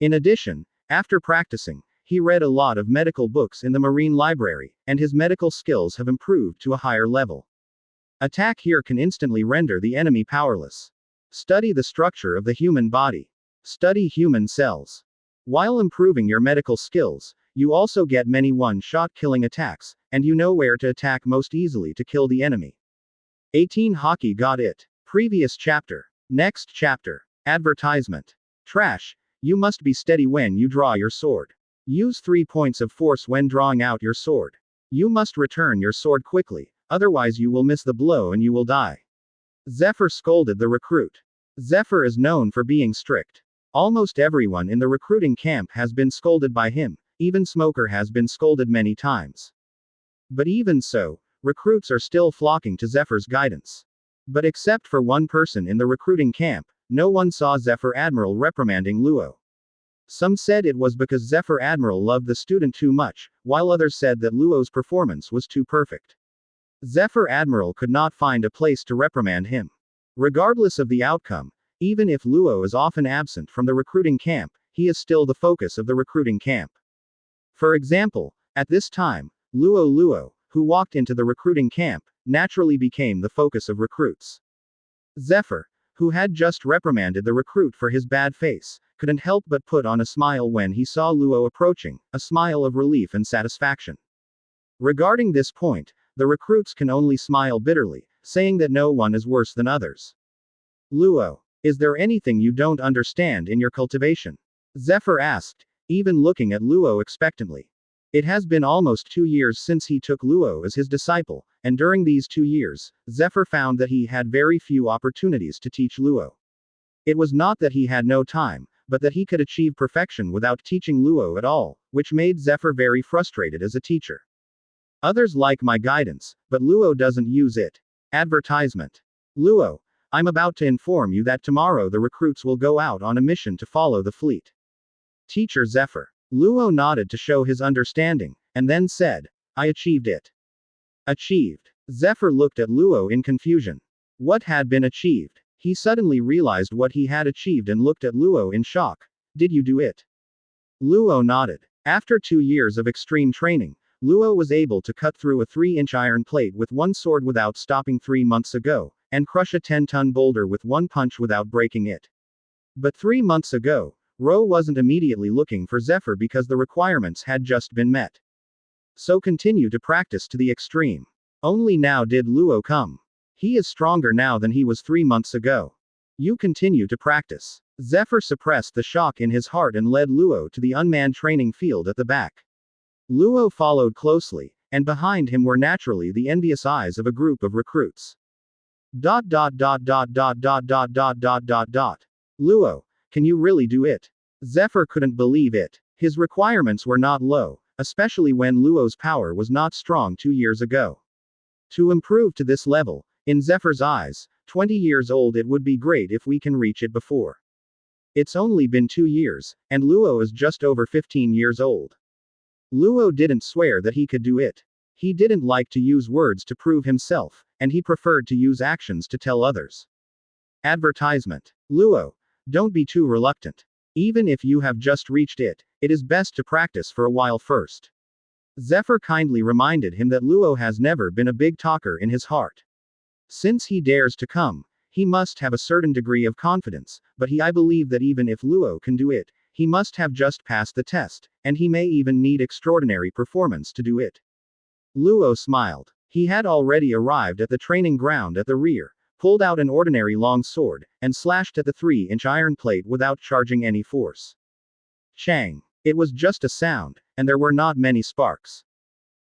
In addition, after practicing, he read a lot of medical books in the Marine Library, and his medical skills have improved to a higher level. Attack here can instantly render the enemy powerless. Study the structure of the human body. Study human cells. While improving your medical skills, you also get many one-shot killing attacks, and you know where to attack most easily to kill the enemy. 18 Haki got it. Previous chapter. Next chapter. Advertisement. Trash. You must be steady when you draw your sword. Use 3 points of force when drawing out your sword. You must return your sword quickly, otherwise you will miss the blow and you will die. Zephyr scolded the recruit. Zephyr is known for being strict. Almost everyone in the recruiting camp has been scolded by him, even Smoker has been scolded many times. But even so, recruits are still flocking to Zephyr's guidance. But except for one person in the recruiting camp, no one saw Zephyr Admiral reprimanding Luo. Some said it was because Zephyr Admiral loved the student too much, while others said that Luo's performance was too perfect. Zephyr Admiral could not find a place to reprimand him. Regardless of the outcome, even if Luo is often absent from the recruiting camp, he is still the focus of the recruiting camp. For example, at this time, Luo, who walked into the recruiting camp, naturally became the focus of recruits. Zephyr, who had just reprimanded the recruit for his bad face, couldn't help but put on a smile when he saw Luo approaching, a smile of relief and satisfaction. Regarding this point, the recruits can only smile bitterly, saying that no one is worse than others. Luo, is there anything you don't understand in your cultivation? Zephyr asked, even looking at Luo expectantly. It has been almost 2 years since he took Luo as his disciple, and during these 2 years, Zephyr found that he had very few opportunities to teach Luo. It was not that he had no time, but that he could achieve perfection without teaching Luo at all, which made Zephyr very frustrated as a teacher. Others like my guidance, but Luo doesn't use it. Advertisement. Luo, I'm about to inform you that tomorrow the recruits will go out on a mission to follow the fleet. Teacher Zephyr. Luo nodded to show his understanding, and then said, I achieved it. Achieved. Zephyr looked at Luo in confusion. What had been achieved? He suddenly realized what he had achieved and looked at Luo in shock. Did you do it? Luo nodded. After 2 years of extreme training, Luo was able to cut through a 3-inch iron plate with one sword without stopping 3 months ago, and crush a 10-ton boulder with one punch without breaking it. But 3 months ago, Ro wasn't immediately looking for Zephyr because the requirements had just been met. So continue to practice to the extreme. Only now did Luo come. He is stronger now than he was 3 months ago. You continue to practice. Zephyr suppressed the shock in his heart and led Luo to the unmanned training field at the back. Luo followed closely, and behind him were naturally the envious eyes of a group of recruits. Luo, can you really do it? Zephyr couldn't believe it. His requirements were not low, especially when Luo's power was not strong 2 years ago. To improve to this level, in Zephyr's eyes, 20 years old, it would be great if we can reach it before. It's only been 2 years, and Luo is just over 15 years old. Luo didn't swear that he could do it. He didn't like to use words to prove himself, and he preferred to use actions to tell others. Advertisement. Luo, don't be too reluctant. Even if you have just reached it, it is best to practice for a while first. Zephyr kindly reminded him that Luo has never been a big talker in his heart. Since he dares to come, he must have a certain degree of confidence, but I believe that even if Luo can do it, he must have just passed the test, and he may even need extraordinary performance to do it. Luo smiled. He had already arrived at the training ground at the rear, pulled out an ordinary long sword, and slashed at the 3-inch iron plate without charging any force. Chang. It was just a sound, and there were not many sparks.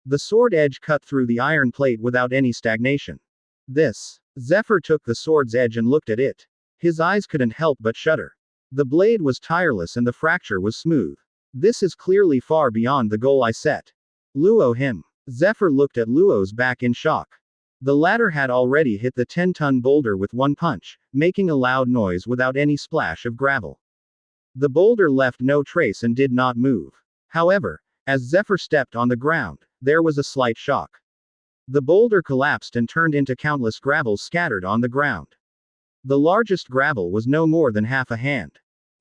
The sword edge cut through the iron plate without any stagnation. This. Zephyr took the sword's edge and looked at it. His eyes couldn't help but shudder. The blade was tireless and the fracture was smooth. This is clearly far beyond the goal I set. Luo him. Zephyr looked at Luo's back in shock. The latter had already hit the 10-ton boulder with one punch, making a loud noise without any splash of gravel. The boulder left no trace and did not move. However, as Zephyr stepped on the ground, there was a slight shock. The boulder collapsed and turned into countless gravels scattered on the ground. The largest gravel was no more than half a hand.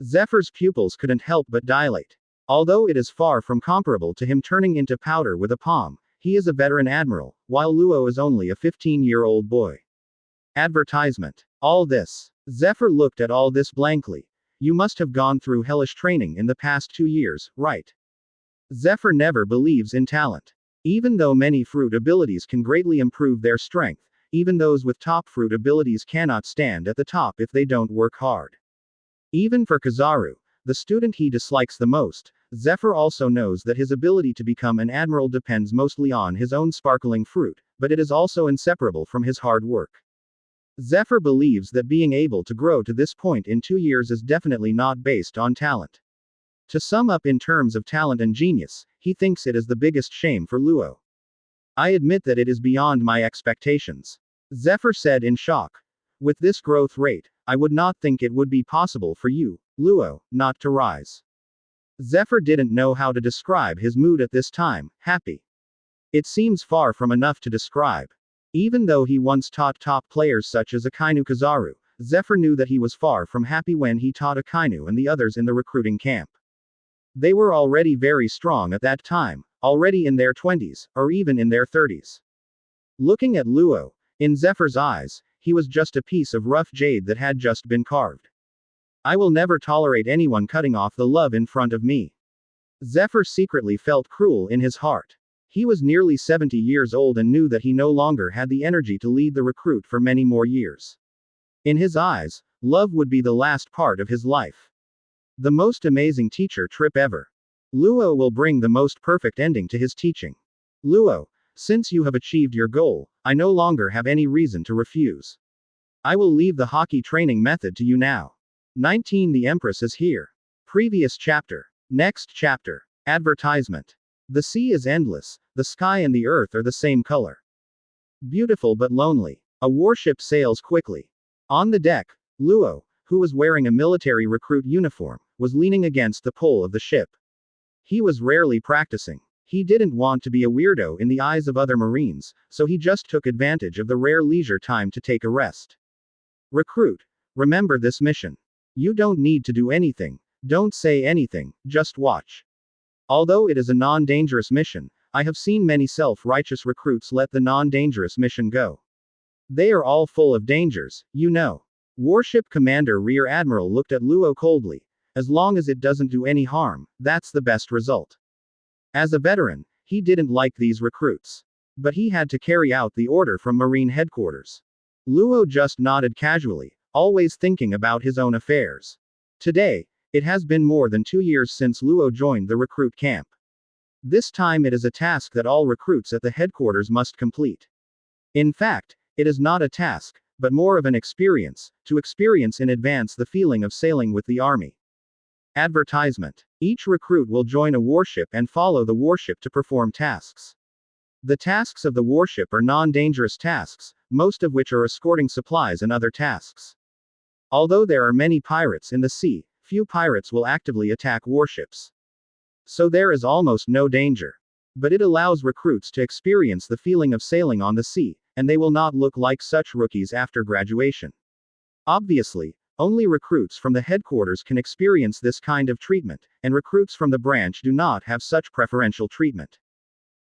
Zephyr's pupils couldn't help but dilate. Although it is far from comparable to him turning into powder with a palm, he is a veteran admiral, while Luo is only a 15-year-old boy. Advertisement. All this. Zephyr looked at all this blankly. You must have gone through hellish training in the past 2 years, right? Zephyr never believes in talent. Even though many fruit abilities can greatly improve their strength, even those with top fruit abilities cannot stand at the top if they don't work hard. Even for Kizaru, the student he dislikes the most, Zephyr also knows that his ability to become an admiral depends mostly on his own sparkling fruit, but it is also inseparable from his hard work. Zephyr believes that being able to grow to this point in 2 years is definitely not based on talent. To sum up in terms of talent and genius, he thinks it is the biggest shame for Luo. I admit that it is beyond my expectations. Zephyr said in shock. With this growth rate, I would not think it would be possible for you, Luo, not to rise. Zephyr didn't know how to describe his mood at this time, happy. It seems far from enough to describe. Even though he once taught top players such as Akainu Kizaru, Zephyr knew that he was far from happy when he taught Akainu and the others in the recruiting camp. They were already very strong at that time, already in their 20s, or even in their 30s. Looking at Luo, in Zephyr's eyes, he was just a piece of rough jade that had just been carved. I will never tolerate anyone cutting off the love in front of me. Zephyr secretly felt cruel in his heart. He was nearly 70 years old and knew that he no longer had the energy to lead the recruit for many more years. In his eyes, love would be the last part of his life. The most amazing teacher trip ever. Luo will bring the most perfect ending to his teaching. Luo, since you have achieved your goal, I no longer have any reason to refuse. I will leave the Haki training method to you now. 19 The Empress is here. Previous chapter. Next chapter. Advertisement. The sea is endless, the sky and the earth are the same color. Beautiful but lonely. A warship sails quickly. On the deck, Luo, who was wearing a military recruit uniform, was leaning against the pole of the ship. He was rarely practicing. He didn't want to be a weirdo in the eyes of other Marines, so he just took advantage of the rare leisure time to take a rest. Recruit, remember this mission. You don't need to do anything, don't say anything, just watch. Although it is a non-dangerous mission, I have seen many self-righteous recruits let the non-dangerous mission go. They are all full of dangers, you know. Warship Commander Rear Admiral looked at Luo coldly. As long as it doesn't do any harm, that's the best result. As a veteran, he didn't like these recruits. But he had to carry out the order from Marine headquarters. Luo just nodded casually, always thinking about his own affairs. Today, it has been more than 2 years since Luo joined the recruit camp. This time it is a task that all recruits at the headquarters must complete. In fact, it is not a task, but more of an experience, to experience in advance the feeling of sailing with the army. Advertisement. Each recruit will join a warship and follow the warship to perform tasks. The tasks of the warship are non-dangerous tasks, most of which are escorting supplies and other tasks. Although there are many pirates in the sea, few pirates will actively attack warships. So there is almost no danger. But it allows recruits to experience the feeling of sailing on the sea, and they will not look like such rookies after graduation. Obviously, only recruits from the headquarters can experience this kind of treatment, and recruits from the branch do not have such preferential treatment.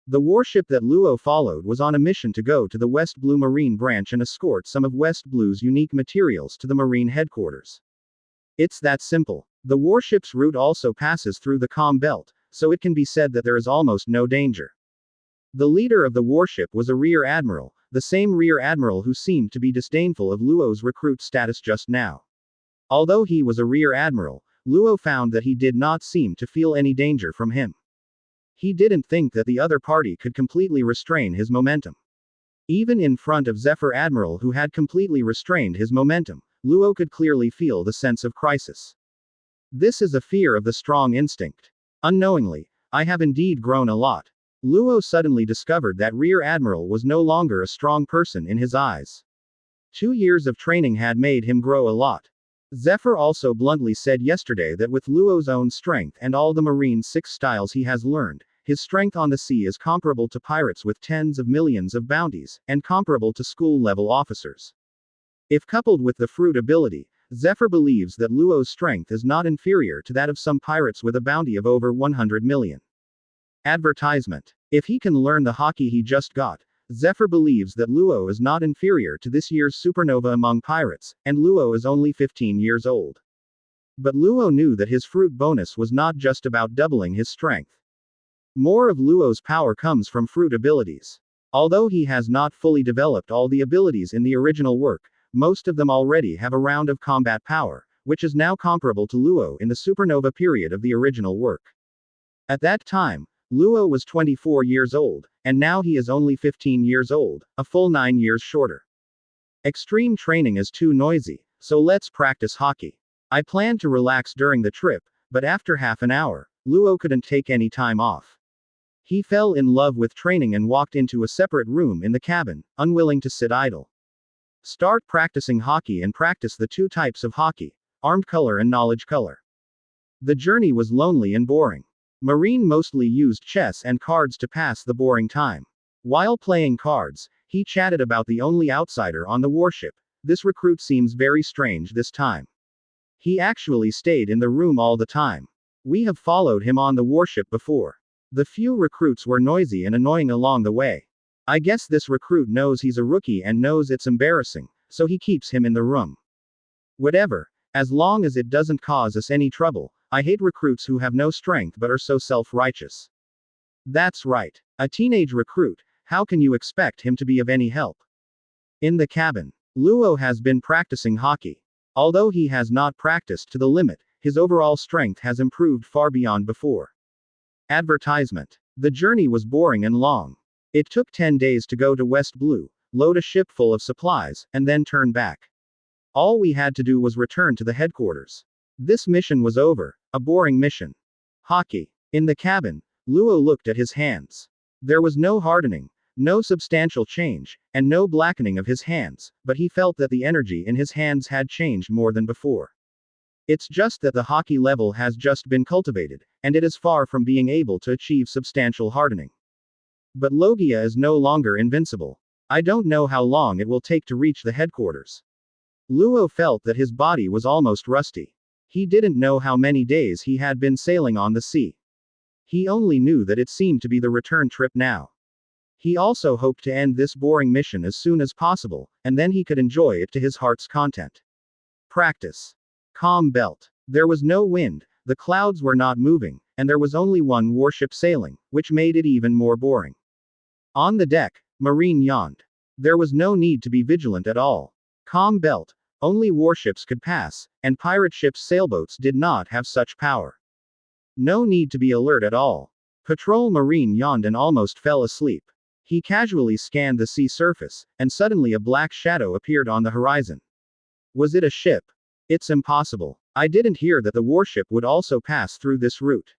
The warship that Luo followed was on a mission to go to the West Blue Marine branch and escort some of West Blue's unique materials to the Marine headquarters. It's that simple. The warship's route also passes through the calm belt, so it can be said that there is almost no danger. The leader of the warship was a rear admiral, the same rear admiral who seemed to be disdainful of Luo's recruit status just now. Although he was a rear admiral, Luo found that he did not seem to feel any danger from him. He didn't think that the other party could completely restrain his momentum. Even in front of Zephyr Admiral who had completely restrained his momentum, Luo could clearly feel the sense of crisis. This is a fear of the strong instinct. Unknowingly, I have indeed grown a lot. Luo suddenly discovered that Rear Admiral was no longer a strong person in his eyes. 2 years of training had made him grow a lot. Zephyr also bluntly said yesterday that with Luo's own strength and all the Marine 6 styles he has learned, his strength on the sea is comparable to pirates with tens of millions of bounties, and comparable to school-level officers. If coupled with the fruit ability, Zephyr believes that Luo's strength is not inferior to that of some pirates with a bounty of over 100 million. Advertisement. If he can learn the Haki he just got, Zephyr believes that Luo is not inferior to this year's supernova among pirates, and Luo is only 15 years old. But Luo knew that his fruit bonus was not just about doubling his strength. More of Luo's power comes from fruit abilities. Although he has not fully developed all the abilities in the original work, most of them already have a round of combat power, which is now comparable to Luo in the supernova period of the original work. At that time, Luo was 24 years old, and now he is only 15 years old, a full 9 years shorter. Extreme training is too noisy, so let's practice Haki. I planned to relax during the trip, but after half an hour, Luo couldn't take any time off. He fell in love with training and walked into a separate room in the cabin, unwilling to sit idle. Start practicing Haki and practice the two types of Haki, armed color and knowledge color. The journey was lonely and boring. Marine mostly used chess and cards to pass the boring time. While playing cards, he chatted about the only outsider on the warship. This recruit seems very strange this time. He actually stayed in the room all the time. We have followed him on the warship before. The few recruits were noisy and annoying along the way. I guess this recruit knows he's a rookie and knows it's embarrassing, so he keeps him in the room. Whatever, as long as it doesn't cause us any trouble. I hate recruits who have no strength but are so self-righteous. That's right. A teenage recruit, how can you expect him to be of any help? In the cabin, Luo has been practicing Haki. Although he has not practiced to the limit, his overall strength has improved far beyond before. Advertisement. The journey was boring and long. It took 10 days to go to West Blue, load a ship full of supplies, and then turn back. All we had to do was return to the headquarters. This mission was over, a boring mission. Haki. In the cabin, Luo looked at his hands. There was no hardening, no substantial change, and no blackening of his hands, but he felt that the energy in his hands had changed more than before. It's just that the Haki level has just been cultivated, and it is far from being able to achieve substantial hardening. But Logia is no longer invincible. I don't know how long it will take to reach the headquarters. Luo felt that his body was almost rusty. He didn't know how many days he had been sailing on the sea. He only knew that it seemed to be the return trip now. He also hoped to end this boring mission as soon as possible, and then he could enjoy it to his heart's content. Practice. Calm belt. There was no wind, the clouds were not moving, and there was only one warship sailing, which made it even more boring. On the deck, Marine yawned. There was no need to be vigilant at all. Calm belt. Only warships could pass, and pirate ships' sailboats did not have such power. No need to be alert at all. Patrol Marine yawned and almost fell asleep. He casually scanned the sea surface, and suddenly a black shadow appeared on the horizon. Was it a ship? It's impossible. I didn't hear that the warship would also pass through this route.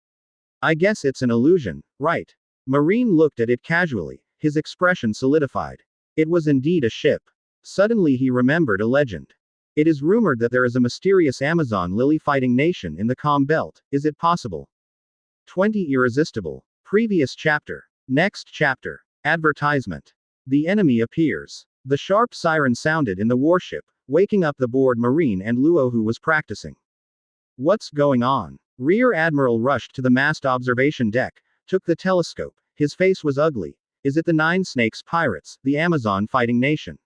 I guess it's an illusion, right? Marine looked at it casually, his expression solidified. It was indeed a ship. Suddenly he remembered a legend. It is rumored that there is a mysterious Amazon lily-fighting nation in the Calm Belt. Is it possible? 20 Irresistible. Previous chapter. Next chapter. Advertisement. The enemy appears. The sharp siren sounded in the warship, waking up the bored Marine and Luo who was practicing. What's going on? Rear Admiral rushed to the mast observation deck, took the telescope. His face was ugly. Is it the Nine Snakes pirates, the Amazon fighting nation?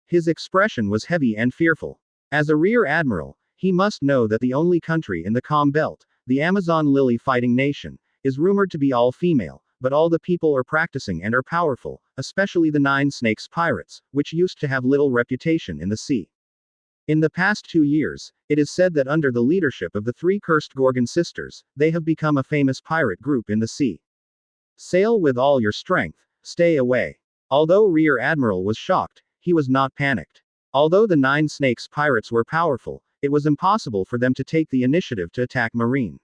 His expression was heavy and fearful. As a Rear Admiral, he must know that the only country in the Calm Belt, the Amazon Lily fighting nation, is rumored to be all female, but all the people are practicing and are powerful, especially the Nine Snakes pirates, which used to have little reputation in the sea. In the past 2 years, it is said that under the leadership of the 3 cursed Gorgon sisters, they have become a famous pirate group in the sea. Sail with all your strength, stay away. Although Rear Admiral was shocked, he was not panicked. Although the Nine Snakes pirates were powerful, it was impossible for them to take the initiative to attack Marine.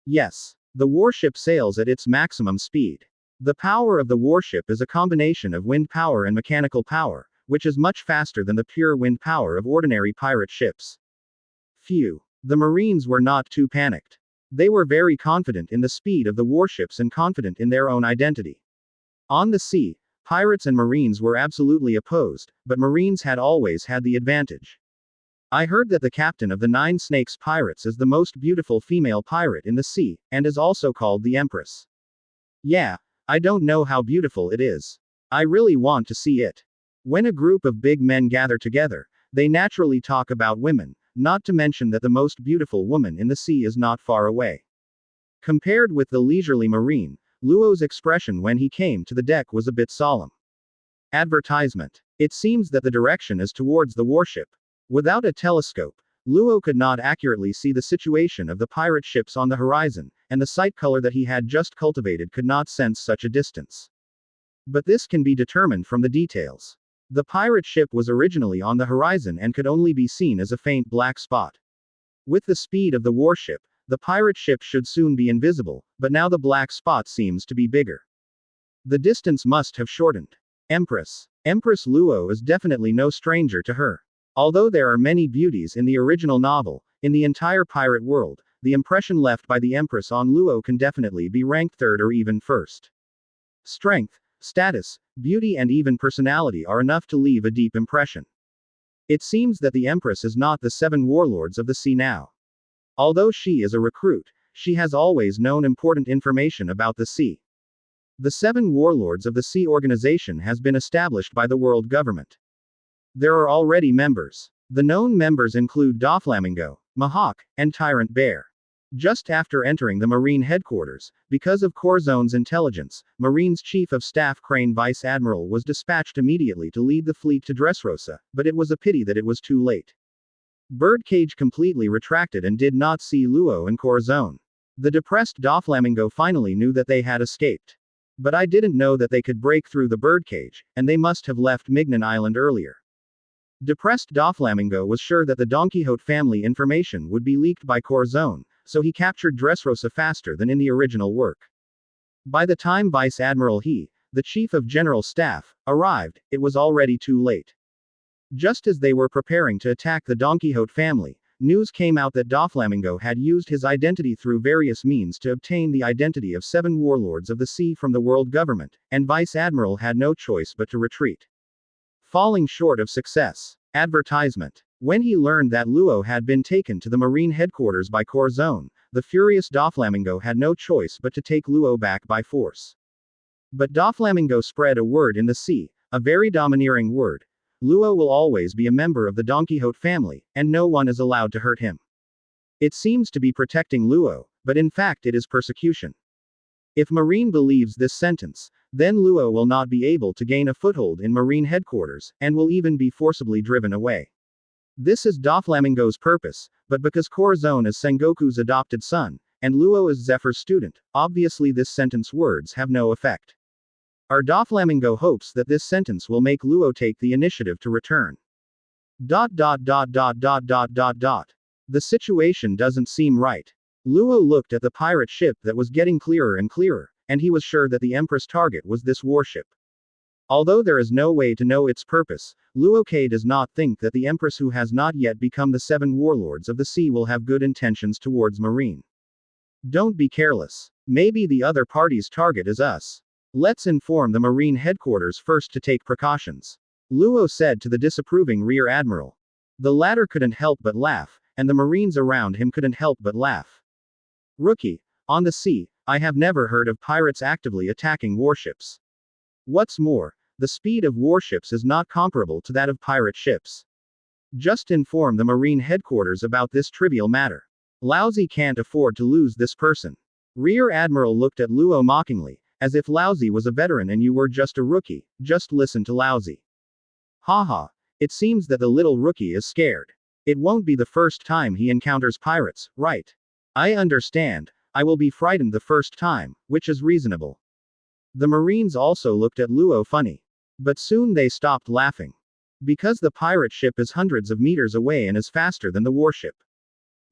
Yes. The warship sails at its maximum speed. The power of the warship is a combination of wind power and mechanical power, which is much faster than the pure wind power of ordinary pirate ships. Phew. The Marines were not too panicked. They were very confident in the speed of the warships and confident in their own identity. On the sea, pirates and Marines were absolutely opposed, but Marines had always had the advantage. I heard that the captain of the Nine Snakes pirates is the most beautiful female pirate in the sea, and is also called the Empress. Yeah, I don't know how beautiful it is. I really want to see it. When a group of big men gather together, they naturally talk about women, Not to mention that the most beautiful woman in the sea is not far away. Compared with the leisurely marine, Luo's expression when he came to the deck was a bit solemn. Advertisement. It seems that the direction is towards the warship. Without a telescope, Luo could not accurately see the situation of the pirate ships on the horizon, and the sight color that he had just cultivated could not sense such a distance. But this can be determined from the details. The pirate ship was originally on the horizon and could only be seen as a faint black spot. With the speed of the warship, the pirate ship should soon be invisible, but now the black spot seems to be bigger. The distance must have shortened. Empress. Empress Luo is definitely no stranger to her. Although there are many beauties in the original novel, in the entire pirate world, the impression left by the Empress on Luo can definitely be ranked third or even first. Strength, status, beauty and even personality are enough to leave a deep impression. It seems that the Empress is not the 7 warlords of the sea now. Although she is a recruit, she has always known important information about the sea. The 7 warlords of the sea organization has been established by the world government. There are already members. The known members include Doflamingo, Mahawk, and Tyrant Bear. Just after entering the Marine headquarters, because of Corzone's intelligence, Marine's Chief of Staff Crane Vice Admiral was dispatched immediately to lead the fleet to Dressrosa, but it was a pity that it was too late. Birdcage completely retracted and did not see Luo and Corzone. The depressed Doflamingo finally knew that they had escaped. But I didn't know that they could break through the birdcage, and they must have left Mignon Island earlier. Depressed Doflamingo was sure that the Don Quixote family information would be leaked by Corzone, so he captured Dressrosa faster than in the original work. By the time Vice Admiral He, the Chief of General Staff, arrived, it was already too late. Just as they were preparing to attack the Don Quixote family, news came out that Doflamingo had used his identity through various means to obtain the identity of 7 warlords of the sea from the world government, and Vice Admiral had no choice but to retreat. Falling short of success. Advertisement. When he learned that Luo had been taken to the Marine headquarters by Corzone, the furious Doflamingo had no choice but to take Luo back by force. But Doflamingo spread a word in the sea, a very domineering word. Luo will always be a member of the Don Quixote family, and no one is allowed to hurt him. It seems to be protecting Luo, but in fact it is persecution. If Marine believes this sentence, then Luo will not be able to gain a foothold in Marine headquarters, and will even be forcibly driven away. This is Doflamingo's purpose, but because Corzone is Sengoku's adopted son, and Luo is Zephyr's student, obviously this sentence words have no effect. Our Doflamingo hopes that this sentence will make Luo take the initiative to return. The situation doesn't seem right. Luo looked at the pirate ship that was getting clearer and clearer, and he was sure that the Empress target was this warship. Although there is no way to know its purpose, Luo K does not think that the Empress who has not yet become the 7 warlords of the sea will have good intentions towards Marine. Don't be careless. Maybe the other party's target is us. Let's inform the Marine headquarters first to take precautions. Luo said to the disapproving Rear Admiral. The latter couldn't help but laugh, and the Marines around him couldn't help but laugh. Rookie, on the sea, I have never heard of pirates actively attacking warships. What's more, the speed of warships is not comparable to that of pirate ships. Just inform the Marine headquarters about this trivial matter. Lousy can't afford to lose this person. Rear Admiral looked at Luo mockingly, as if Lousy was a veteran and you were just a rookie. Just listen to Lousy. Haha, it seems that the little rookie is scared. It won't be the first time he encounters pirates, right? I understand, I will be frightened the first time, which is reasonable. The Marines also looked at Luo funny. But soon they stopped laughing. Because the pirate ship is hundreds of meters away and is faster than the warship.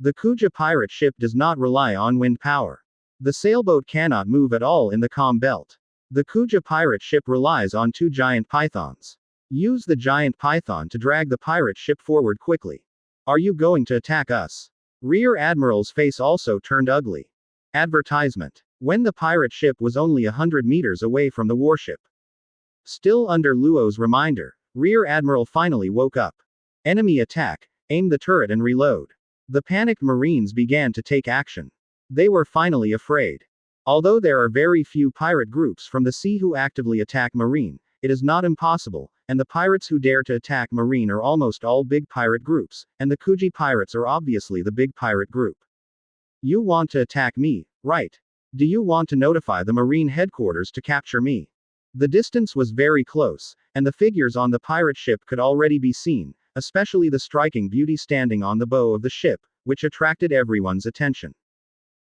The Kuja pirate ship does not rely on wind power. The sailboat cannot move at all in the calm belt. The Kuja pirate ship relies on 2 giant pythons. Use the giant python to drag the pirate ship forward quickly. Are you going to attack us? Rear Admiral's face also turned ugly. Advertisement. When the pirate ship was only 100 meters away from the warship. Still under Luo's reminder, Rear Admiral finally woke up. Enemy attack, aim the turret and reload. The panicked Marines began to take action. They were finally afraid. Although there are very few pirate groups from the sea who actively attack Marine, it is not impossible, and the pirates who dare to attack Marine are almost all big pirate groups, and the Kuji pirates are obviously the big pirate group. You want to attack me, right? Do you want to notify the Marine headquarters to capture me? The distance was very close, and the figures on the pirate ship could already be seen, especially the striking beauty standing on the bow of the ship, which attracted everyone's attention.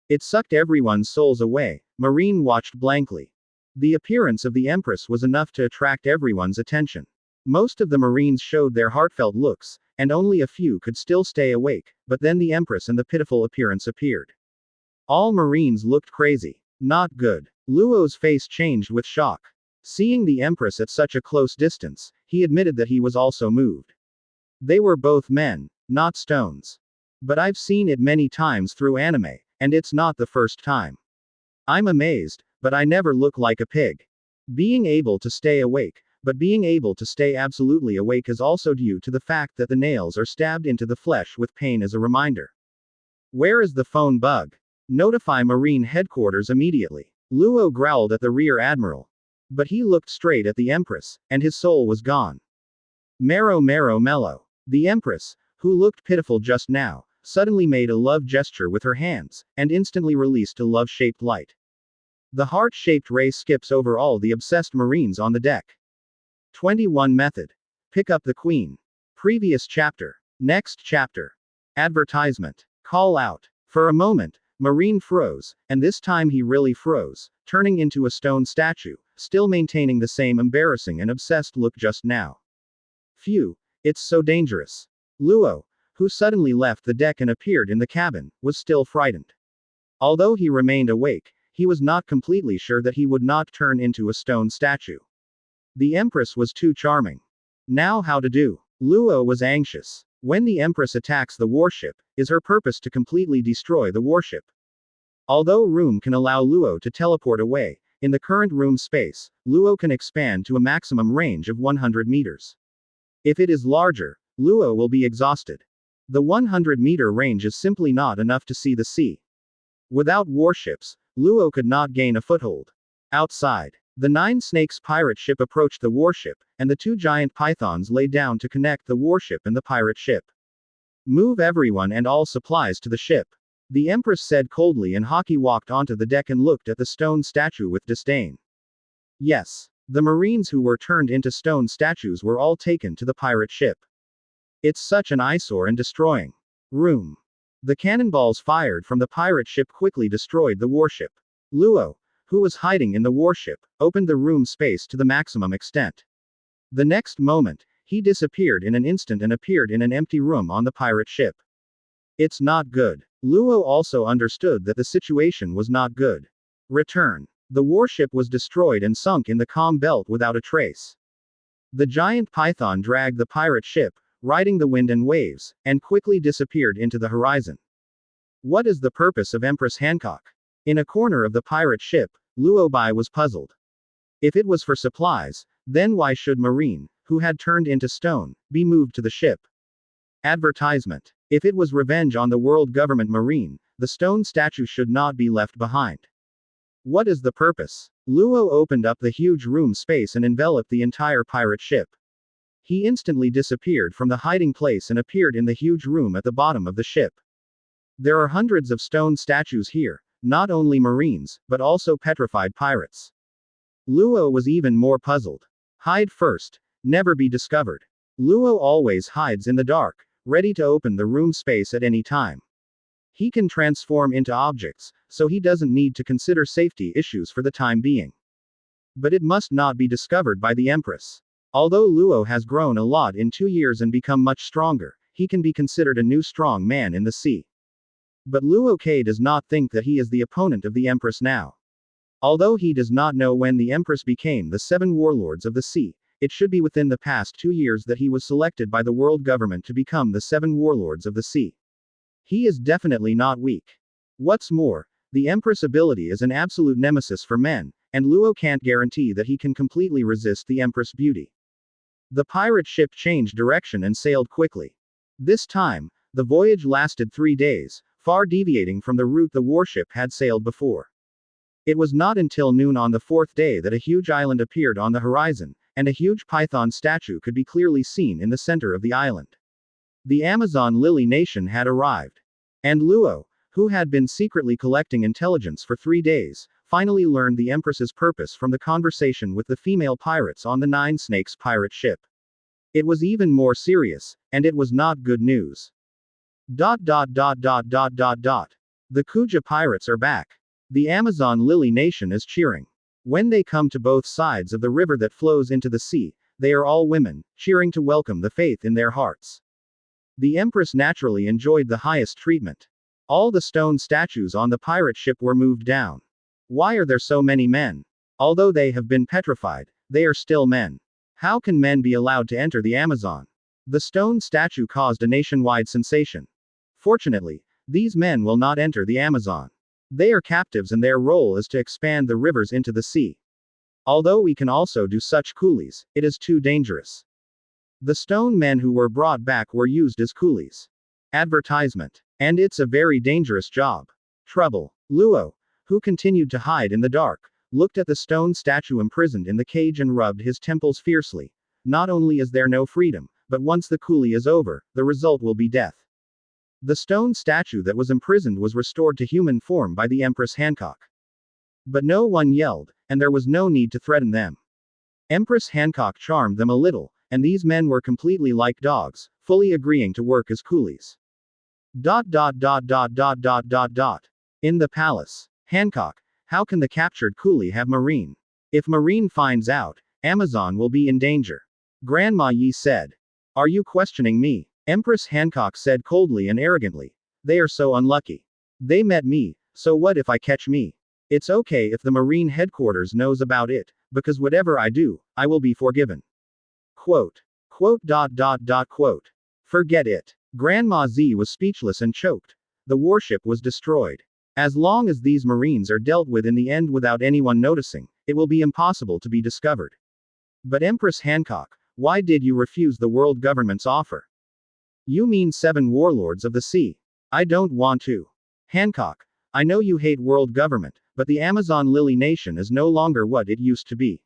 It sucked everyone's souls away. Marine watched blankly. The appearance of the Empress was enough to attract everyone's attention. Most of the Marines showed their heartfelt looks, and only a few could still stay awake, but then the Empress and the pitiful appearance appeared. All Marines looked crazy. Not good. Luo's face changed with shock. Seeing the Empress at such a close distance, he admitted that he was also moved. They were both men, not stones. But I've seen it many times through anime, and it's not the first time. I'm amazed, but I never look like a pig. Being able to stay awake, but being able to stay absolutely awake is also due to the fact that the nails are stabbed into the flesh with pain as a reminder. Where is the phone bug? Notify Marine headquarters immediately. Luo growled at the rear admiral. But he looked straight at the Empress, and his soul was gone. Marrow mellow. The Empress, who looked pitiful just now, suddenly made a love gesture with her hands, and instantly released a love-shaped light. The heart-shaped ray skips over all the obsessed Marines on the deck. 21 Method. Pick up the Queen. Previous chapter. Next chapter. Advertisement. Call out. For a moment, Marine froze, and this time he really froze, turning into a stone statue, still maintaining the same embarrassing and obsessed look just now. Phew, it's so dangerous. Luo, who suddenly left the deck and appeared in the cabin, was still frightened. Although he remained awake, he was not completely sure that he would not turn into a stone statue. The Empress was too charming. Now how to do? Luo was anxious. When the Empress attacks the warship, is her purpose to completely destroy the warship? Although room can allow Luo to teleport away, in the current room space, Luo can expand to a maximum range of 100 meters. If it is larger, Luo will be exhausted. The 100-meter range is simply not enough to see the sea. Without warships, Luo could not gain a foothold. Outside, the Nine Snakes pirate ship approached the warship, and the two giant pythons lay down to connect the warship and the pirate ship. Move everyone and all supplies to the ship. The Empress said coldly, and Haki walked onto the deck and looked at the stone statue with disdain. Yes, the Marines who were turned into stone statues were all taken to the pirate ship. It's such an eyesore and destroying room. The cannonballs fired from the pirate ship quickly destroyed the warship. Luo, who was hiding in the warship, opened the room space to the maximum extent. The next moment, he disappeared in an instant and appeared in an empty room on the pirate ship. It's not good. Luo also understood that the situation was not good. Return. The warship was destroyed and sunk in the calm belt without a trace. The giant python dragged the pirate ship, riding the wind and waves, and quickly disappeared into the horizon. What is the purpose of Empress Hancock? In a corner of the pirate ship, Luo Bai was puzzled. If it was for supplies, then why should Marine, who had turned into stone, be moved to the ship? Advertisement. If it was revenge on the world government Marine, the stone statue should not be left behind. What is the purpose? Luo opened up the huge room space and enveloped the entire pirate ship. He instantly disappeared from the hiding place and appeared in the huge room at the bottom of the ship. There are hundreds of stone statues here, not only Marines, but also petrified pirates. Luo was even more puzzled. Hide first. Never be discovered. Luo always hides in the dark, ready to open the room space at any time. He can transform into objects, so he doesn't need to consider safety issues for the time being. But it must not be discovered by the Empress. Although Luo has grown a lot in 2 years and become much stronger, he can be considered a new strong man in the sea. But Luo K does not think that he is the opponent of the Empress now. Although he does not know when the Empress became the 7 warlords of the sea, it should be within the past 2 years that he was selected by the world government to become the 7 warlords of the sea. He is definitely not weak. What's more, the Empress ability is an absolute nemesis for men, and Luo can't guarantee that he can completely resist the Empress beauty. The pirate ship changed direction and sailed quickly. This time, the voyage lasted 3 days, far deviating from the route the warship had sailed before. It was not until noon on the 4th day that a huge island appeared on the horizon, and a huge python statue could be clearly seen in the center of the island. The Amazon Lily nation had arrived. And Luo, who had been secretly collecting intelligence for 3 days, finally learned the Empress's purpose from the conversation with the female pirates on the Nine Snakes pirate ship. It was even more serious, and it was not good news. The Kuja pirates are back. The Amazon Lily nation is cheering. When they come to both sides of the river that flows into the sea, they are all women, cheering to welcome the faith in their hearts. The Empress naturally enjoyed the highest treatment. All the stone statues on the pirate ship were moved down. Why are there so many men? Although they have been petrified, they are still men. How can men be allowed to enter the Amazon? The stone statue caused a nationwide sensation. Fortunately, these men will not enter the Amazon. They are captives and their role is to expand the rivers into the sea. Although we can also do such coolies, it is too dangerous. The stone men who were brought back were used as coolies. Advertisement. And it's a very dangerous job. Trouble. Luo, who continued to hide in the dark, looked at the stone statue imprisoned in the cage and rubbed his temples fiercely. Not only is there no freedom, but once the coolie is over, the result will be death. The stone statue that was imprisoned was restored to human form by the Empress Hancock. But no one yelled, and there was no need to threaten them. Empress Hancock charmed them a little, and these men were completely like dogs, fully agreeing to work as coolies. In the palace. Hancock, how can the captured coolie have Marine? If Marine finds out, Amazon will be in danger. Grandma Yi said. Are you questioning me? Empress Hancock said coldly and arrogantly. They are so unlucky. They met me, so what if I catch me? It's okay if the Marine headquarters knows about it, because whatever I do, I will be forgiven. Quote. Forget it. Grandma Z was speechless and choked. The warship was destroyed. As long as these Marines are dealt with in the end without anyone noticing, it will be impossible to be discovered. But Empress Hancock, why did you refuse the world government's offer? You mean 7 warlords of the sea? I don't want to. Hancock, I know you hate world government, but the Amazon Lily nation is no longer what it used to be.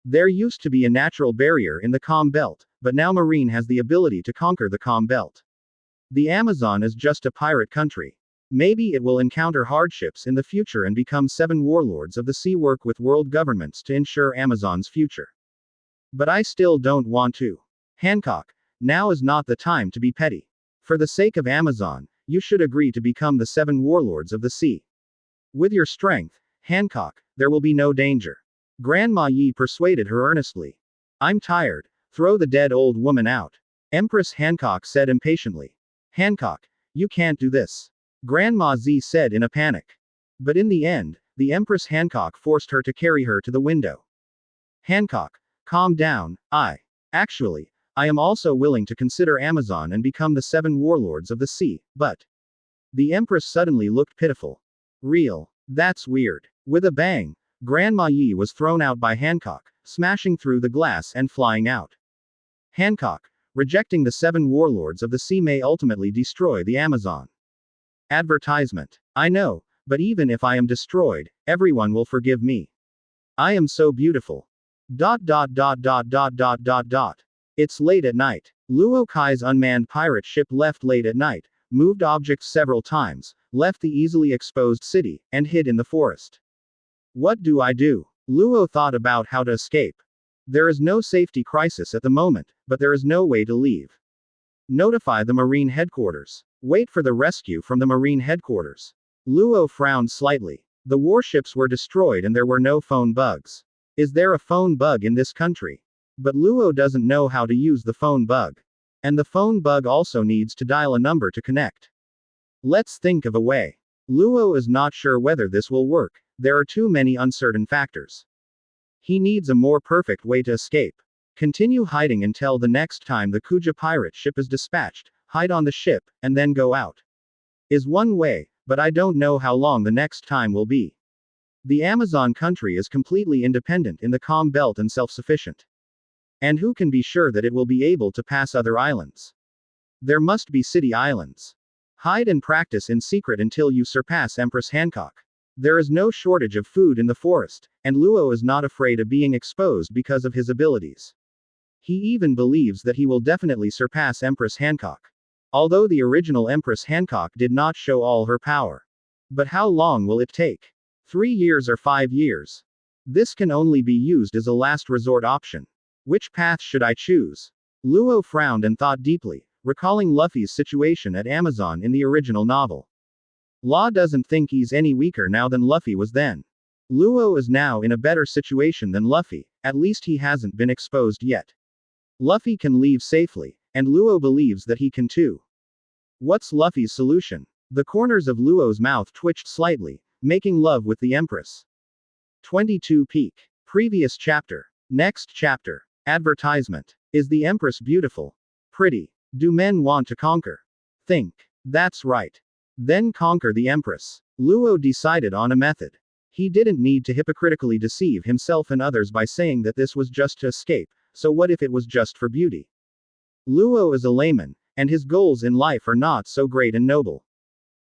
There used to be a natural barrier in the Calm Belt, but now Marine has the ability to conquer the Calm Belt. The Amazon is just a pirate country. Maybe it will encounter hardships in the future and become 7 warlords of the sea work with world governments to ensure Amazon's future. But I still don't want to. Hancock, now is not the time to be petty. For the sake of Amazon, you should agree to become the 7 warlords of the sea. With your strength, Hancock, there will be no danger. Grandma Yi persuaded her earnestly. I'm tired, throw the dead old woman out. Empress Hancock said impatiently. Hancock, you can't do this. Grandma Z said in a panic. But in the end, the Empress Hancock forced her to carry her to the window. Hancock, calm down. Actually, I am also willing to consider Amazon and become the 7 warlords of the sea, but. The Empress suddenly looked pitiful. Real. That's weird. With a bang, Grandma Yi was thrown out by Hancock, smashing through the glass and flying out. Hancock, rejecting the 7 warlords of the sea may ultimately destroy the Amazon. Advertisement. I know, but even if I am destroyed, everyone will forgive me. I am so beautiful. It's late at night. Luo Kai's unmanned pirate ship left late at night, moved objects several times, left the easily exposed city, and hid in the forest. What do I do? Luo thought about how to escape. There is no safety crisis at the moment, but there is no way to leave. Notify the Marine headquarters. Wait for the rescue from the Marine headquarters. Luo frowned slightly. The warships were destroyed and there were no phone bugs. Is there a phone bug in this country? But Luo doesn't know how to use the phone bug. And the phone bug also needs to dial a number to connect. Let's think of a way. Luo is not sure whether this will work. There are too many uncertain factors. He needs a more perfect way to escape. Continue hiding until the next time the Kuja pirate ship is dispatched, hide on the ship, and then go out. Is one way, but I don't know how long the next time will be. The Amazon country is completely independent in the Calm Belt and self-sufficient. And who can be sure that it will be able to pass other islands? There must be city islands. Hide and practice in secret until you surpass Empress Hancock. There is no shortage of food in the forest, and Luo is not afraid of being exposed because of his abilities. He even believes that he will definitely surpass Empress Hancock. Although the original Empress Hancock did not show all her power. But how long will it take? 3 years or 5 years? This can only be used as a last resort option. Which path should I choose? Luo frowned and thought deeply, recalling Luffy's situation at Amazon in the original novel. Law doesn't think he's any weaker now than Luffy was then. Luo is now in a better situation than Luffy, at least he hasn't been exposed yet. Luffy can leave safely, and Luo believes that he can too. What's Luffy's solution? The corners of Luo's mouth twitched slightly, making love with the Empress. 22 Peak. Previous chapter. Next chapter. Advertisement. Is the Empress beautiful? Pretty? Do men want to conquer? Think. That's right. Then conquer the Empress. Luo decided on a method. He didn't need to hypocritically deceive himself and others by saying that this was just to escape, so what if it was just for beauty? Luo is a layman, and his goals in life are not so great and noble.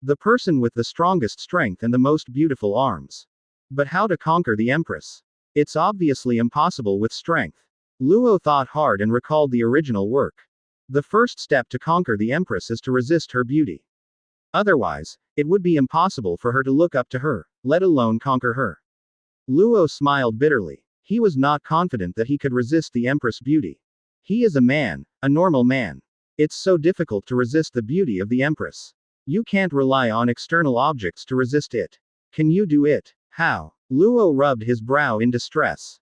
The person with the strongest strength and the most beautiful arms. But how to conquer the Empress? It's obviously impossible with strength. Luo thought hard and recalled the original work. The first step to conquer the Empress is to resist her beauty. Otherwise, it would be impossible for her to look up to her, let alone conquer her. Luo smiled bitterly. He was not confident that he could resist the Empress' beauty. He is a man, a normal man. It's so difficult to resist the beauty of the Empress. You can't rely on external objects to resist it. Can you do it? How? Luo rubbed his brow in distress.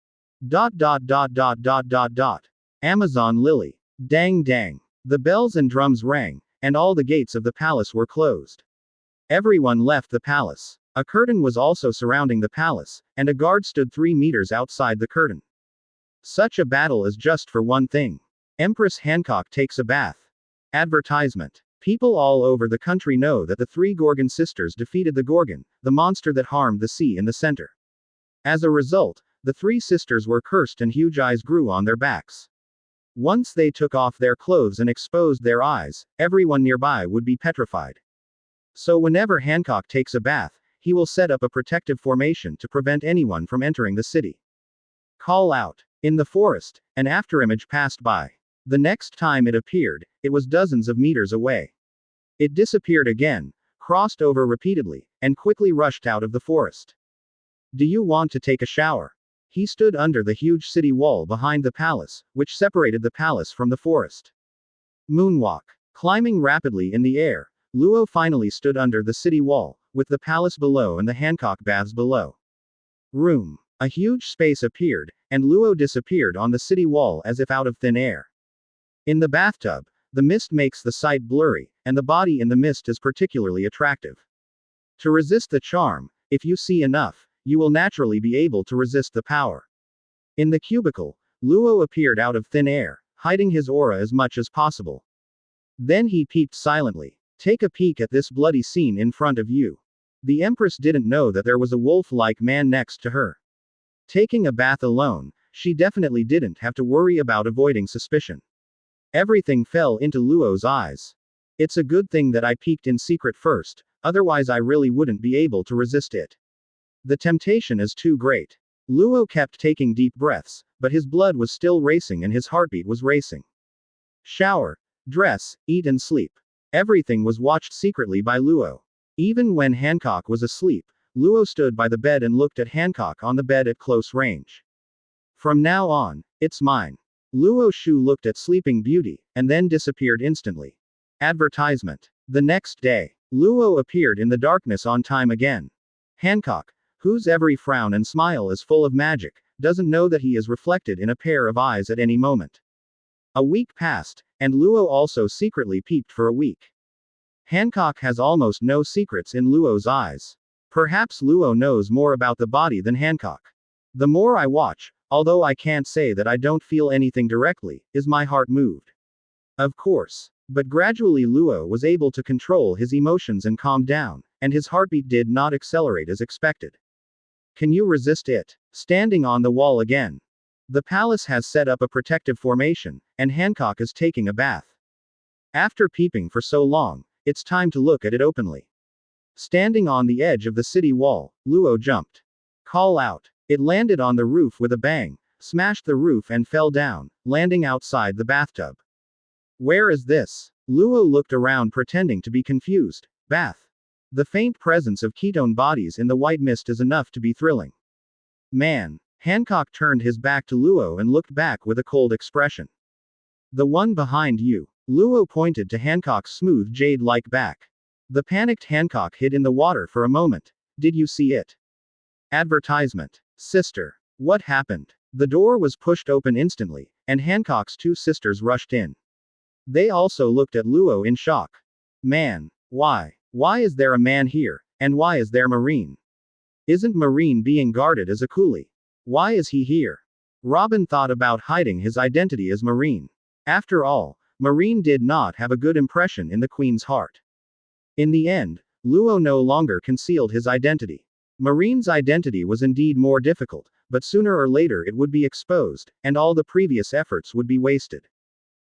Amazon Lily. Dang dang. The bells and drums rang, and all the gates of the palace were closed. Everyone left the palace. A curtain was also surrounding the palace, and a guard stood 3 meters outside the curtain. Such a battle is just for one thing. Empress Hancock takes a bath. Advertisement. People all over the country know that the 3 Gorgon sisters defeated the Gorgon, the monster that harmed the sea in the center. As a result, the 3 sisters were cursed and huge eyes grew on their backs. Once they took off their clothes and exposed their eyes, everyone nearby would be petrified. So whenever Hancock takes a bath, he will set up a protective formation to prevent anyone from entering the city. Call out. In the forest, an afterimage passed by. The next time it appeared, it was dozens of meters away. It disappeared again, crossed over repeatedly, and quickly rushed out of the forest. Do you want to take a shower? He stood under the huge city wall behind the palace, which separated the palace from the forest. Moonwalk. Climbing rapidly in the air, Luo finally stood under the city wall, with the palace below and the Hancock baths below. Room. A huge space appeared, and Luo disappeared on the city wall as if out of thin air. In the bathtub, the mist makes the sight blurry, and the body in the mist is particularly attractive. To resist the charm, if you see enough, you will naturally be able to resist the power. In the cubicle, Luo appeared out of thin air, hiding his aura as much as possible. Then he peeped silently. Take a peek at this bloody scene in front of you. The Empress didn't know that there was a wolf-like man next to her. Taking a bath alone, she definitely didn't have to worry about avoiding suspicion. Everything fell into Luo's eyes. It's a good thing that I peeked in secret first, otherwise I really wouldn't be able to resist it. The temptation is too great. Luo kept taking deep breaths, but his blood was still racing and his heartbeat was racing. Shower, dress, eat and sleep. Everything was watched secretly by Luo. Even when Hancock was asleep, Luo stood by the bed and looked at Hancock on the bed at close range. From now on, it's mine. Luo Shu looked at Sleeping Beauty, and then disappeared instantly. Advertisement. The next day, Luo appeared in the darkness on time again. Hancock, whose every frown and smile is full of magic, doesn't know that he is reflected in a pair of eyes at any moment. A week passed, and Luo also secretly peeped for a week. Hancock has almost no secrets in Luo's eyes. Perhaps Luo knows more about the body than Hancock. The more I watch, although I can't say that I don't feel anything directly, is my heart moved. Of course. But gradually Luo was able to control his emotions and calm down, and his heartbeat did not accelerate as expected. Can you resist it? Standing on the wall again. The palace has set up a protective formation, and Hancock is taking a bath. After peeping for so long, it's time to look at it openly. Standing on the edge of the city wall, Luo jumped. Call out. It landed on the roof with a bang, smashed the roof and fell down, landing outside the bathtub. Where is this? Luo looked around pretending to be confused. Bath. The faint presence of ketone bodies in the white mist is enough to be thrilling. Man. Hancock turned his back to Luo and looked back with a cold expression. The one behind you. Luo pointed to Hancock's smooth jade-like back. The panicked Hancock hid in the water for a moment. Did you see it? Advertisement. Sister. What happened? The door was pushed open instantly, and Hancock's two sisters rushed in. They also looked at Luo in shock. Man. Why? Why is there a man here, and why is there Marine? Isn't Marine being guarded as a coolie? Why is he here? Robin thought about hiding his identity as Marine. After all, Marine did not have a good impression in the Queen's heart. In the end, Luo no longer concealed his identity. Marine's identity was indeed more difficult, but sooner or later it would be exposed, and all the previous efforts would be wasted.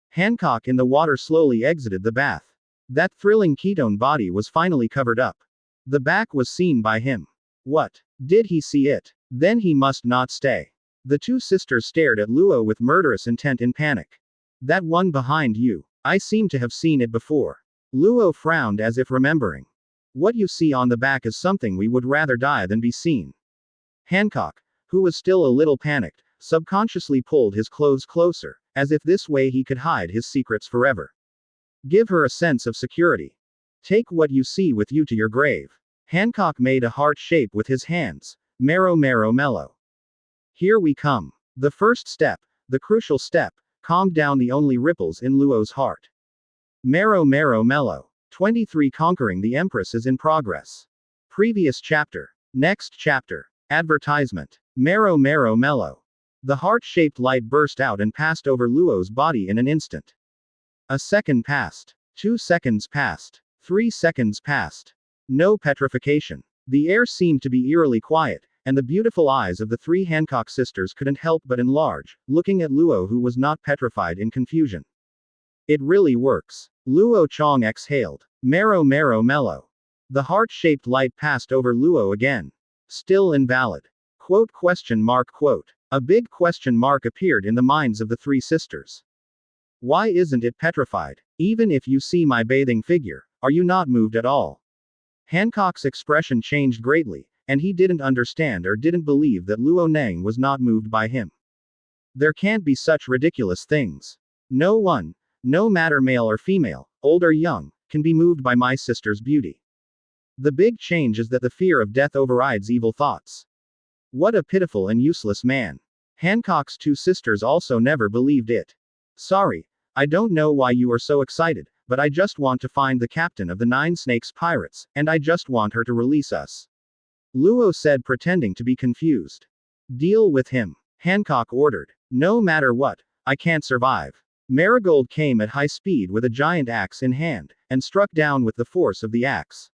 Hancock in the water slowly exited the bath. That thrilling ketone body was finally covered up. The back was seen by him. What? Did he see it? Then he must not stay. The two sisters stared at Luo with murderous intent in panic. That one behind you. I seem to have seen it before. Luo frowned as if remembering. What you see on the back is something we would rather die than be seen. Hancock, who was still a little panicked, subconsciously pulled his clothes closer, as if this way he could hide his secrets forever. Give her a sense of security. Take what you see with you to your grave. Hancock made a heart shape with his hands. Marrow marrow mellow. Here we come. The first step, the crucial step, calmed down the only ripples in Luo's heart. Marrow marrow mellow. 23 Conquering the Empress is in progress. Previous chapter. Next chapter. Advertisement. Marrow marrow mellow. The heart-shaped light burst out and passed over Luo's body in an instant. A second passed. 2 seconds passed. 3 seconds passed. No petrification. The air seemed to be eerily quiet, and the beautiful eyes of the three Hancock sisters couldn't help but enlarge, looking at Luo, who was not petrified, in confusion. It really works. Luo Chong exhaled. Marrow marrow mellow. The heart-shaped light passed over Luo again. Still invalid. Quote question mark quote. A big question mark appeared in the minds of the three sisters. Why isn't it petrified? Even if you see my bathing figure, are you not moved at all? Hancock's expression changed greatly, and he didn't understand or didn't believe that Luo Neng was not moved by him. There can't be such ridiculous things. No one, no matter male or female, old or young, can be moved by my sister's beauty. The big change is that the fear of death overrides evil thoughts. What a pitiful and useless man. Hancock's two sisters also never believed it. Sorry, I don't know why you are so excited, but I just want to find the captain of the Nine Snakes Pirates, and I just want her to release us. Luo said, pretending to be confused. Deal with him. Hancock ordered. No matter what, I can't survive. Marigold came at high speed with a giant axe in hand, and struck down with the force of the axe.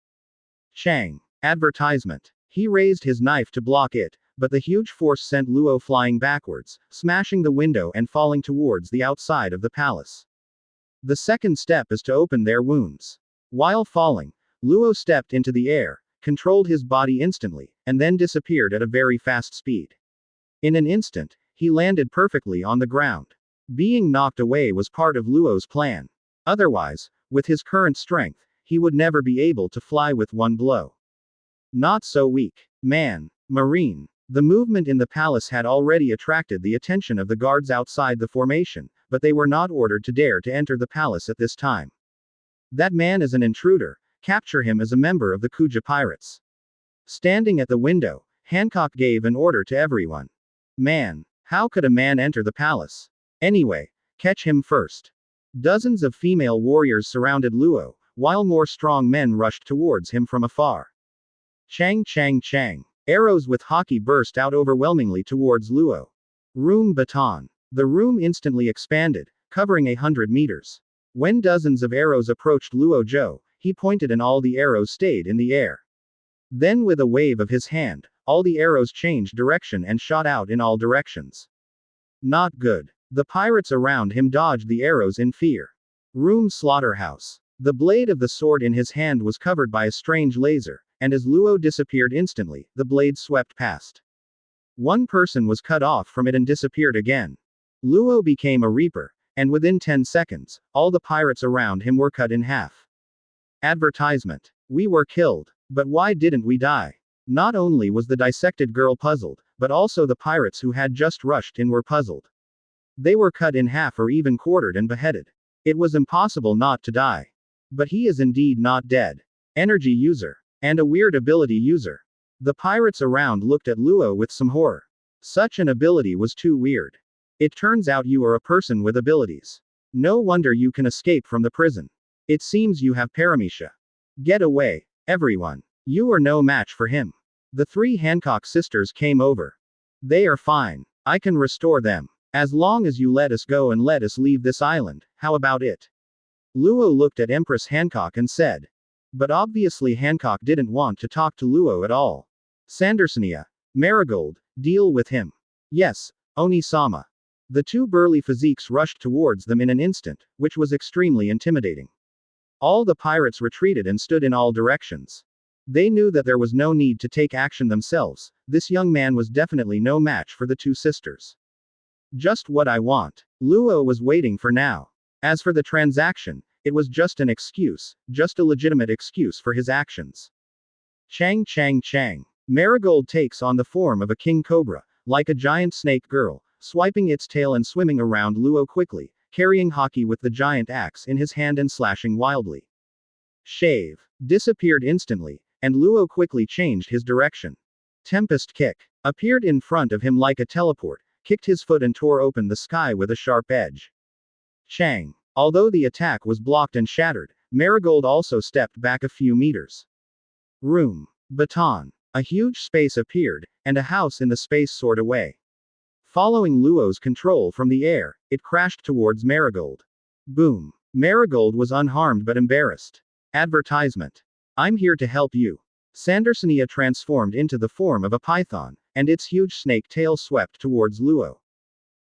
Chang. Advertisement. He raised his knife to block it, but the huge force sent Luo flying backwards, smashing the window and falling towards the outside of the palace. The second step is to open their wounds. While falling, Luo stepped into the air, controlled his body instantly, and then disappeared at a very fast speed. In an instant, he landed perfectly on the ground. Being knocked away was part of Luo's plan. Otherwise, with his current strength, he would never be able to fly with one blow. Not so weak. Man. Marine. The movement in the palace had already attracted the attention of the guards outside the formation, but they were not ordered to dare to enter the palace at this time. That man is an intruder. Capture him as a member of the Kuja pirates. Standing at the window, Hancock gave an order to everyone. Man. How could a man enter the palace? Anyway, catch him first. Dozens of female warriors surrounded Luo, while more strong men rushed towards him from afar. Chang chang chang. Arrows with Haki burst out overwhelmingly towards Luo. Room baton. The room instantly expanded, covering 100 meters. When dozens of arrows approached Luo Zhou, he pointed and all the arrows stayed in the air. Then with a wave of his hand, all the arrows changed direction and shot out in all directions. Not good. The pirates around him dodged the arrows in fear. Room slaughterhouse. The blade of the sword in his hand was covered by a strange laser, and as Luo disappeared instantly, the blade swept past. One person was cut off from it and disappeared again. Luo became a reaper, and within 10 seconds, all the pirates around him were cut in half. Advertisement. We were killed. But why didn't we die? Not only was the dissected girl puzzled, but also the pirates who had just rushed in were puzzled. They were cut in half or even quartered and beheaded. It was impossible not to die. But he is indeed not dead. Energy user. And a weird ability user. The pirates around looked at Luo with some horror. Such an ability was too weird. It turns out you are a person with abilities. No wonder you can escape from the prison. It seems you have paramecia. Get away, everyone. You are no match for him. The 3 Hancock sisters came over. They are fine. I can restore them. As long as you let us go and let us leave this island, how about it? Luo looked at Empress Hancock and said. But obviously Hancock didn't want to talk to Luo at all. Sandersonia. Marigold, deal with him. Yes, Oni-sama. The 2 burly physiques rushed towards them in an instant, which was extremely intimidating. All the pirates retreated and stood in all directions. They knew that there was no need to take action themselves. This young man was definitely no match for the 2 sisters. Just what I want. Luo was waiting for now. As for the transaction, it was just an excuse, just a legitimate excuse for his actions. Chang Chang Chang. Marigold takes on the form of a king cobra, like a giant snake girl, swiping its tail and swimming around Luo quickly, carrying Haki with the giant axe in his hand and slashing wildly. Shave. Disappeared instantly, and Luo quickly changed his direction. Tempest kick. Appeared in front of him like a teleport, kicked his foot and tore open the sky with a sharp edge. Chang. Although the attack was blocked and shattered, Marigold also stepped back a few meters. Room. Baton. A huge space appeared, and a house in the space soared away. Following Luo's control from the air, it crashed towards Marigold. Boom. Marigold was unharmed but embarrassed. Advertisement. I'm here to help you. Sandersonia transformed into the form of a python, and its huge snake tail swept towards Luo.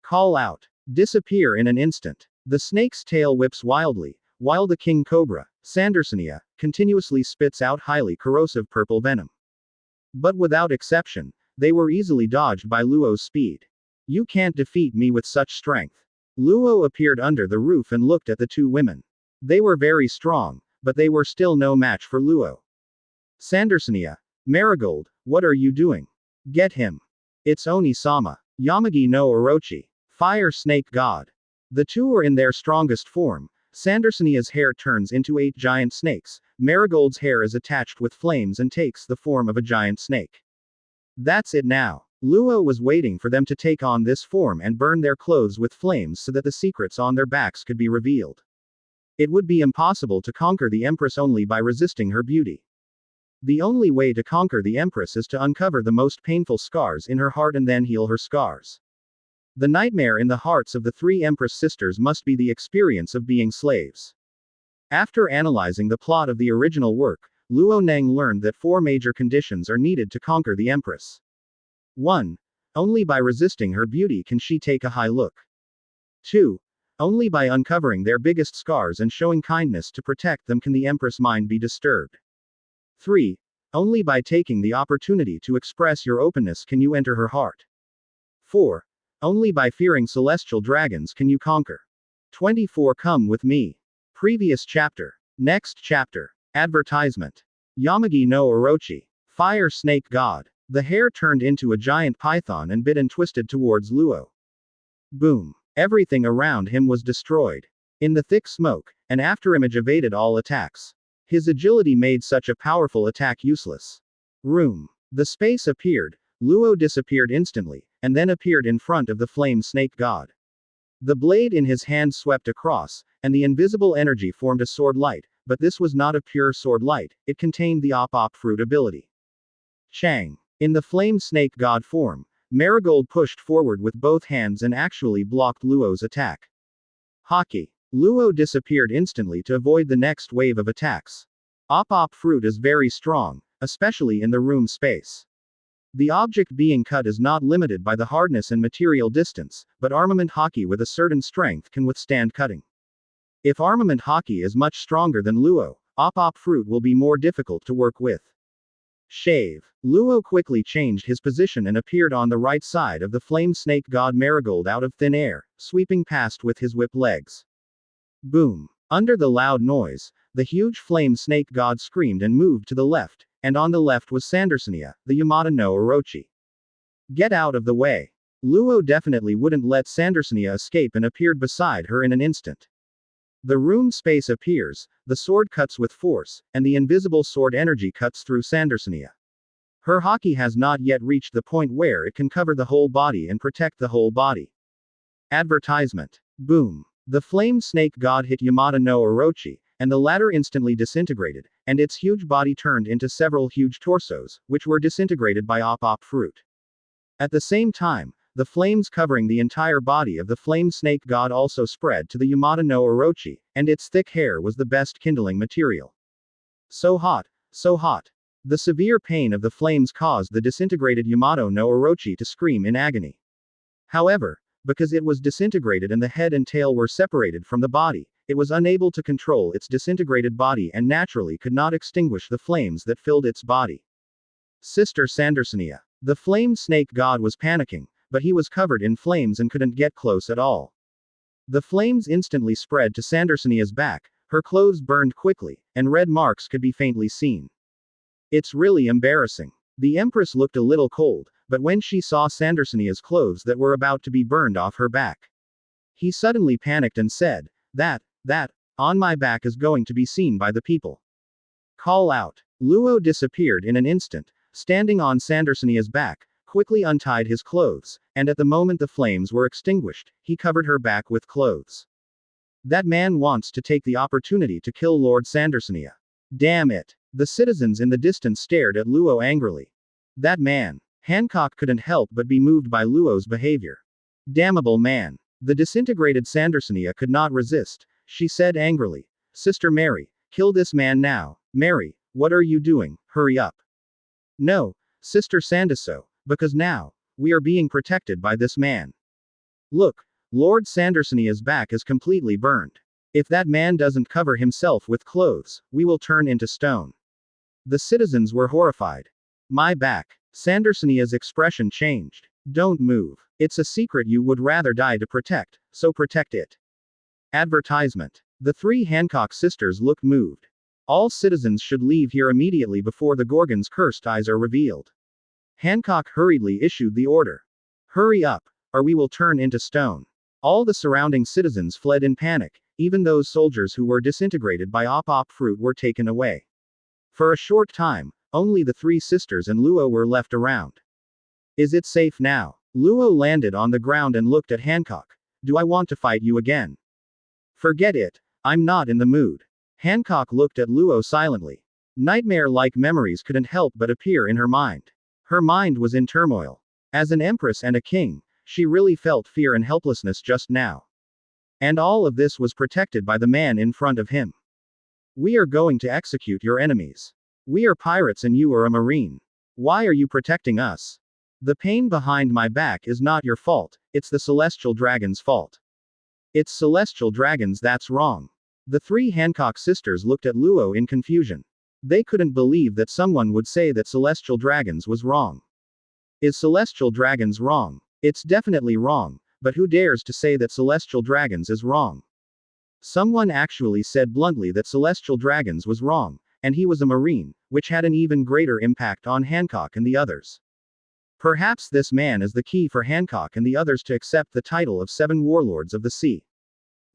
Call out. Disappear in an instant. The snake's tail whips wildly, while the king cobra, Sandersonia, continuously spits out highly corrosive purple venom. But without exception, they were easily dodged by Luo's speed. You can't defeat me with such strength. Luo appeared under the roof and looked at the 2 women. They were very strong, but they were still no match for Luo. Sandersonia. Marigold, what are you doing? Get him. It's Oni-sama. Yamagi no Orochi. Fire snake god. The 2 are in their strongest form. Sandersonia's hair turns into 8 giant snakes. Marigold's hair is attached with flames and takes the form of a giant snake. That's it now. Luo was waiting for them to take on this form and burn their clothes with flames so that the secrets on their backs could be revealed. It would be impossible to conquer the Empress only by resisting her beauty. The only way to conquer the Empress is to uncover the most painful scars in her heart and then heal her scars. The nightmare in the hearts of the 3 Empress sisters must be the experience of being slaves. After analyzing the plot of the original work, Luo Neng learned that 4 major conditions are needed to conquer the Empress. 1. Only by resisting her beauty can she take a high look. 2. Only by uncovering their biggest scars and showing kindness to protect them can the Empress' mind be disturbed. 3. Only by taking the opportunity to express your openness can you enter her heart. 4. Only by fearing celestial dragons can you conquer. 24 Come with me. Previous chapter. Next chapter. Advertisement. Yamagi no Orochi. Fire snake god. The hair turned into a giant python and bit and twisted towards Luo. Boom. Everything around him was destroyed. In the thick smoke, an afterimage evaded all attacks. His agility made such a powerful attack useless. Room. The space appeared. Luo disappeared instantly, and then appeared in front of the flame snake god. The blade in his hand swept across, and the invisible energy formed a sword light, but this was not a pure sword light, it contained the op fruit ability. Chang. In the flame snake god form, Marigold pushed forward with both hands and actually blocked Luo's attack. Haki. Luo disappeared instantly to avoid the next wave of attacks. Op fruit is very strong, especially in the room space. The object being cut is not limited by the hardness and material distance, but armament Haki with a certain strength can withstand cutting. If armament Haki is much stronger than Luo, Op fruit will be more difficult to work with. Shave. Luo quickly changed his position and appeared on the right side of the flame snake god Marigold out of thin air, sweeping past with his whip legs. Boom. Under the loud noise, the huge flame snake god screamed and moved to the left, and on the left was Sandersonia, the Yamata no Orochi. Get out of the way. Luo definitely wouldn't let Sandersonia escape and appeared beside her in an instant. The room space appears, the sword cuts with force, and the invisible sword energy cuts through Sandersonia. Her Haki has not yet reached the point where it can cover the whole body and protect the whole body. Advertisement. Boom. The flame snake god hit Yamata no Orochi, and the latter instantly disintegrated, and its huge body turned into several huge torsos, which were disintegrated by Op fruit. At the same time, the flames covering the entire body of the flame snake god also spread to the Yamata no Orochi, and its thick hair was the best kindling material. So hot, so hot. The severe pain of the flames caused the disintegrated Yamato no Orochi to scream in agony. However, because it was disintegrated and the head and tail were separated from the body, it was unable to control its disintegrated body and naturally could not extinguish the flames that filled its body. Sister Sandersonia. The flame snake god was panicking, but he was covered in flames and couldn't get close at all. The flames instantly spread to Sandersonia's back, her clothes burned quickly, and red marks could be faintly seen. It's really embarrassing. The Empress looked a little cold, but when she saw Sandersonia's clothes that were about to be burned off her back, he suddenly panicked and said, that, on my back is going to be seen by the people. Call out. Luo disappeared in an instant, standing on Sandersonia's back, quickly untied his clothes, and at the moment the flames were extinguished, he covered her back with clothes. That man wants to take the opportunity to kill Lord Sandersonia. Damn it. The citizens in the distance stared at Luo angrily. That man. Hancock couldn't help but be moved by Luo's behavior. Damnable man. The disintegrated Sandersonia could not resist. She said angrily, Sister Mary, kill this man now. Mary, what are you doing? Hurry up. No, Sister Sanderso, because now, we are being protected by this man. Look, Lord Sandersonia's back is completely burned. If that man doesn't cover himself with clothes, we will turn into stone. The citizens were horrified. My back. Sandersonia's expression changed. Don't move. It's a secret you would rather die to protect, so protect it. Advertisement. The three Hancock sisters looked moved. All citizens should leave here immediately before the Gorgon's cursed eyes are revealed. Hancock hurriedly issued the order. Hurry up, or we will turn into stone. All the surrounding citizens fled in panic, even those soldiers who were disintegrated by Op fruit were taken away. For a short time, only the three sisters and Luo were left around. Is it safe now? Luo landed on the ground and looked at Hancock. Do I want to fight you again? Forget it, I'm not in the mood. Hancock looked at Luo silently. Nightmare-like memories couldn't help but appear in her mind. Her mind was in turmoil. As an empress and a king, she really felt fear and helplessness just now. And all of this was protected by the man in front of him. We are going to execute your enemies. We are pirates and you are a marine. Why are you protecting us? The pain behind my back is not your fault, it's the celestial dragon's fault. It's celestial dragons that's wrong. The three Hancock sisters looked at Luo in confusion. They couldn't believe that someone would say that celestial dragons was wrong. Is celestial dragons wrong? It's definitely wrong, but who dares to say that celestial dragons is wrong? Someone actually said bluntly that celestial dragons was wrong, and he was a marine, which had an even greater impact on Hancock and the others. Perhaps this man is the key for Hancock and the others to accept the title of 7 Warlords of the Sea.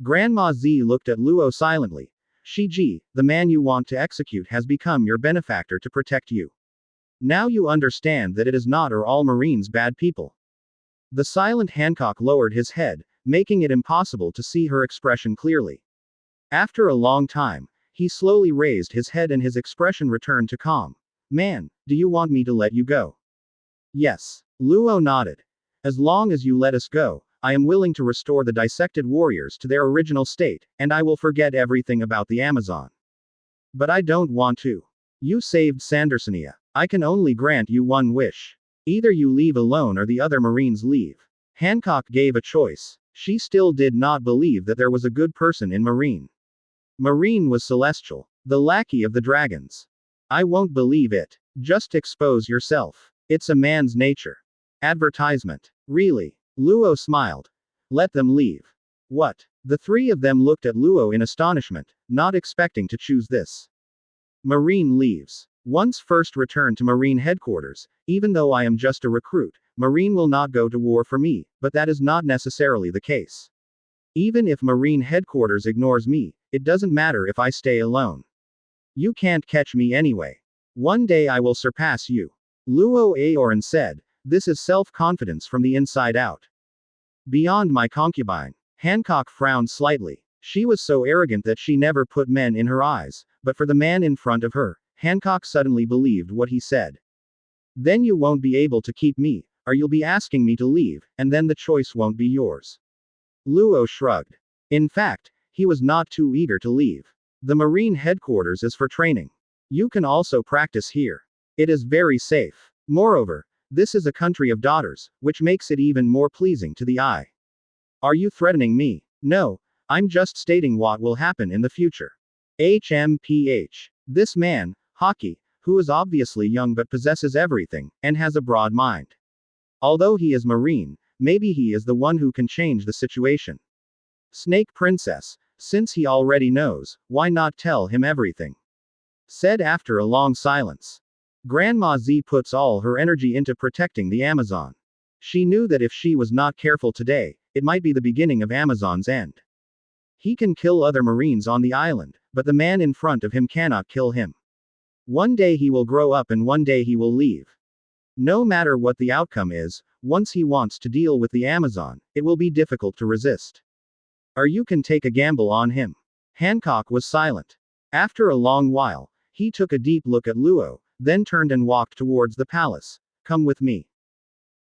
Grandma Z looked at Luo silently. Shiji, the man you want to execute has become your benefactor to protect you. Now you understand that it is not or all Marines bad people. The silent Hancock lowered his head, making it impossible to see her expression clearly. After a long time, he slowly raised his head and his expression returned to calm. Man, do you want me to let you go? Yes. Luo nodded. As long as you let us go, I am willing to restore the dissected warriors to their original state, and I will forget everything about the Amazon. But I don't want to. You saved Sandersonia. I can only grant you one wish. Either you leave alone or the other Marines leave. Hancock gave a choice. She still did not believe that there was a good person in Marine. Marine was celestial. The lackey of the dragons. I won't believe it. Just expose yourself. It's a man's nature. Advertisement. Really? Luo smiled. Let them leave. What? The three of them looked at Luo in astonishment, not expecting to choose this. Marine leaves. Once first return to Marine headquarters. Even though I am just a recruit, Marine will not go to war for me, but that is not necessarily the case. Even if Marine headquarters ignores me, it doesn't matter if I stay alone. You can't catch me anyway. One day I will surpass you. Luo Aoran said, this is self-confidence from the inside out. Beyond my concubine. Hancock frowned slightly. She was so arrogant that she never put men in her eyes, but for the man in front of her, Hancock suddenly believed what he said. Then you won't be able to keep me, or you'll be asking me to leave, and then the choice won't be yours. Luo shrugged. In fact, he was not too eager to leave. The Marine headquarters is for training. You can also practice here. It is very safe. Moreover, this is a country of daughters, which makes it even more pleasing to the eye. Are you threatening me? No, I'm just stating what will happen in the future. HMPH. This man, Haki, who is obviously young but possesses everything, and has a broad mind. Although he is Marine, maybe he is the one who can change the situation. Snake Princess, since he already knows, why not tell him everything? Said after a long silence. Grandma Z puts all her energy into protecting the Amazon. She knew that if she was not careful today, it might be the beginning of Amazon's end. He can kill other Marines on the island, but the man in front of him cannot kill him. One day he will grow up and one day he will leave. No matter what the outcome is, once he wants to deal with the Amazon, it will be difficult to resist. Or you can take a gamble on him. Hancock was silent. After a long while, he took a deep look at Luo, then turned and walked towards the palace. Come with me.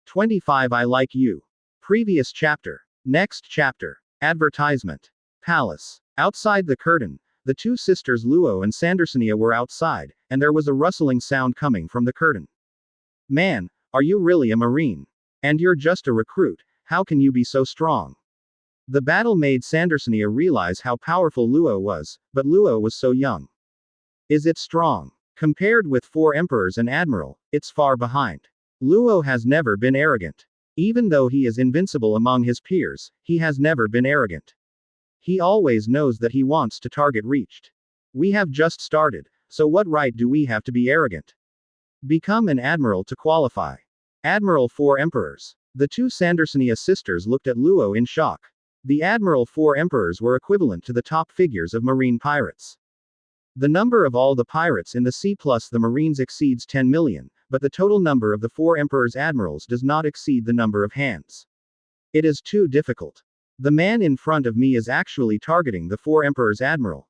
25 I like you. Previous chapter. Next chapter. Advertisement. Palace. Outside the curtain, the two sisters Luo and Sandersonia were outside, and there was a rustling sound coming from the curtain. Man, are you really a Marine? And you're just a recruit, how can you be so strong? The battle made Sandersonia realize how powerful Luo was, but Luo was so young. Is it strong? Compared with 4 emperors and admiral, it's far behind. Luo has never been arrogant. Even though he is invincible among his peers, he has never been arrogant. He always knows that he wants to target reached. We have just started, so what right do we have to be arrogant? Become an admiral to qualify. Admiral 4 emperors. The two Sandersonia sisters looked at Luo in shock. The Admiral 4 emperors were equivalent to the top figures of Marine pirates. The number of all the pirates in the sea plus the Marines exceeds 10 million, but the total number of the 4 emperors' admirals does not exceed the number of hands. It is too difficult. The man in front of me is actually targeting the 4 emperors' admiral.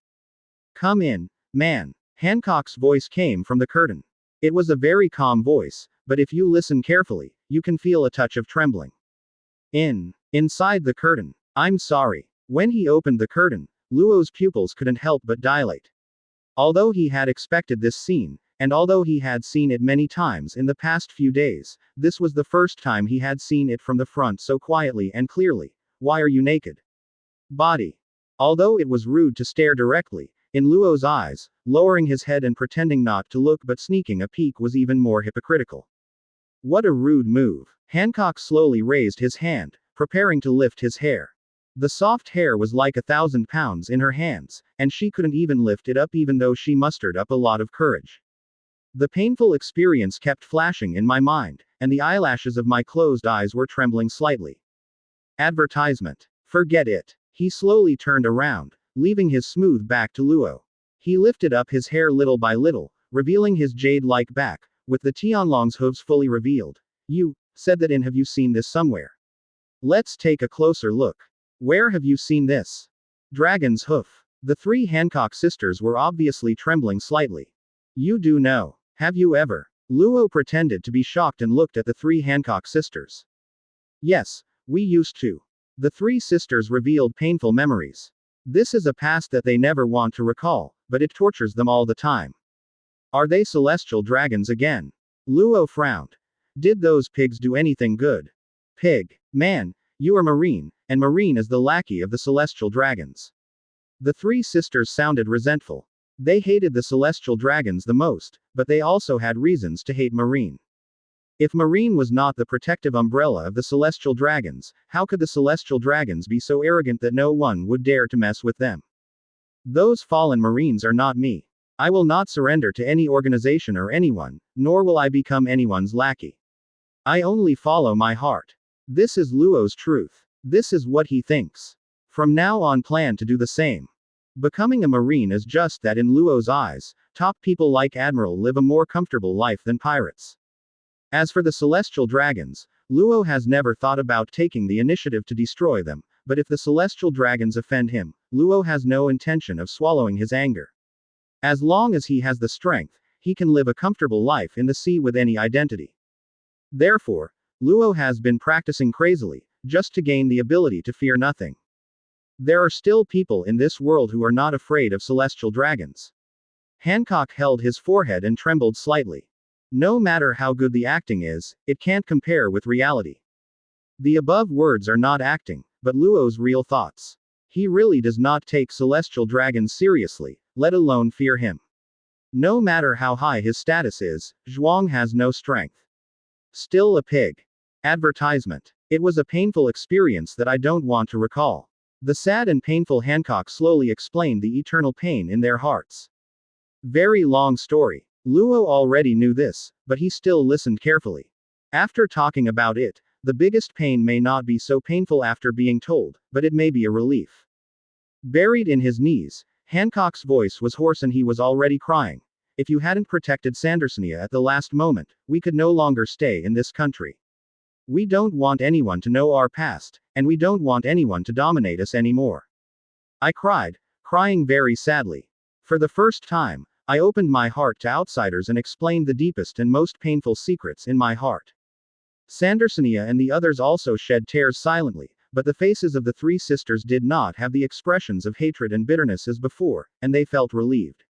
Come in, man. Hancock's voice came from the curtain. It was a very calm voice, but if you listen carefully, you can feel a touch of trembling. Inside the curtain. I'm sorry. When he opened the curtain, Luo's pupils couldn't help but dilate. Although he had expected this scene, and although he had seen it many times in the past few days, this was the first time he had seen it from the front so quietly and clearly. Why are you naked? Body. Although it was rude to stare directly in Luo's eyes, lowering his head and pretending not to look but sneaking a peek was even more hypocritical. What a rude move. Hancock slowly raised his hand, preparing to lift his hair. The soft hair was like 1,000 pounds in her hands, and she couldn't even lift it up even though she mustered up a lot of courage. The painful experience kept flashing in my mind, and the eyelashes of my closed eyes were trembling slightly. Advertisement. Forget it. He slowly turned around, leaving his smooth back to Luo. He lifted up his hair little by little, revealing his jade-like back, with the Tianlong's hooves fully revealed. You said that have you seen this somewhere? Let's take a closer look. Where have you seen this? Dragon's hoof. The 3 Hancock sisters were obviously trembling slightly. You do know. Have you ever? Luo pretended to be shocked and looked at the 3 Hancock sisters. Yes, we used to. The 3 sisters revealed painful memories. This is a past that they never want to recall, but it tortures them all the time. Are they celestial dragons again? Luo frowned. Did those pigs do anything good? Pig. Man, you are Marine, and Marine is the lackey of the celestial dragons. The three sisters sounded resentful. They hated the celestial dragons the most, but they also had reasons to hate Marine. If Marine was not the protective umbrella of the celestial dragons, how could the celestial dragons be so arrogant that no one would dare to mess with them? Those fallen Marines are not me. I will not surrender to any organization or anyone, nor will I become anyone's lackey. I only follow my heart. This is Luo's truth. This is what he thinks. From now on, plan to do the same. Becoming a Marine is just that in Luo's eyes. Top people like Admiral live a more comfortable life than pirates. As for the celestial dragons, Luo has never thought about taking the initiative to destroy them, but if the celestial dragons offend him, Luo has no intention of swallowing his anger. As long as he has the strength, he can live a comfortable life in the sea with any identity. Therefore, Luo has been practicing crazily, just to gain the ability to fear nothing. There are still people in this world who are not afraid of celestial dragons. Hancock held his forehead and trembled slightly. No matter how good the acting is, it can't compare with reality. The above words are not acting, but Luo's real thoughts. He really does not take celestial dragons seriously, let alone fear him. No matter how high his status is, Zhuang has no strength. Still a pig. Advertisement. It was a painful experience that I don't want to recall. The sad and painful Hancock slowly explained the eternal pain in their hearts. Very long story. Luo already knew this, but he still listened carefully. After talking about it, the biggest pain may not be so painful after being told, but it may be a relief. Buried in his knees, Hancock's voice was hoarse and he was already crying. If you hadn't protected Sandersonia at the last moment, we could no longer stay in this country. We don't want anyone to know our past, and we don't want anyone to dominate us anymore. I cried, crying very sadly. For the first time, I opened my heart to outsiders and explained the deepest and most painful secrets in my heart. Sandersonia and the others also shed tears silently, but the faces of the three sisters did not have the expressions of hatred and bitterness as before, and they felt relieved.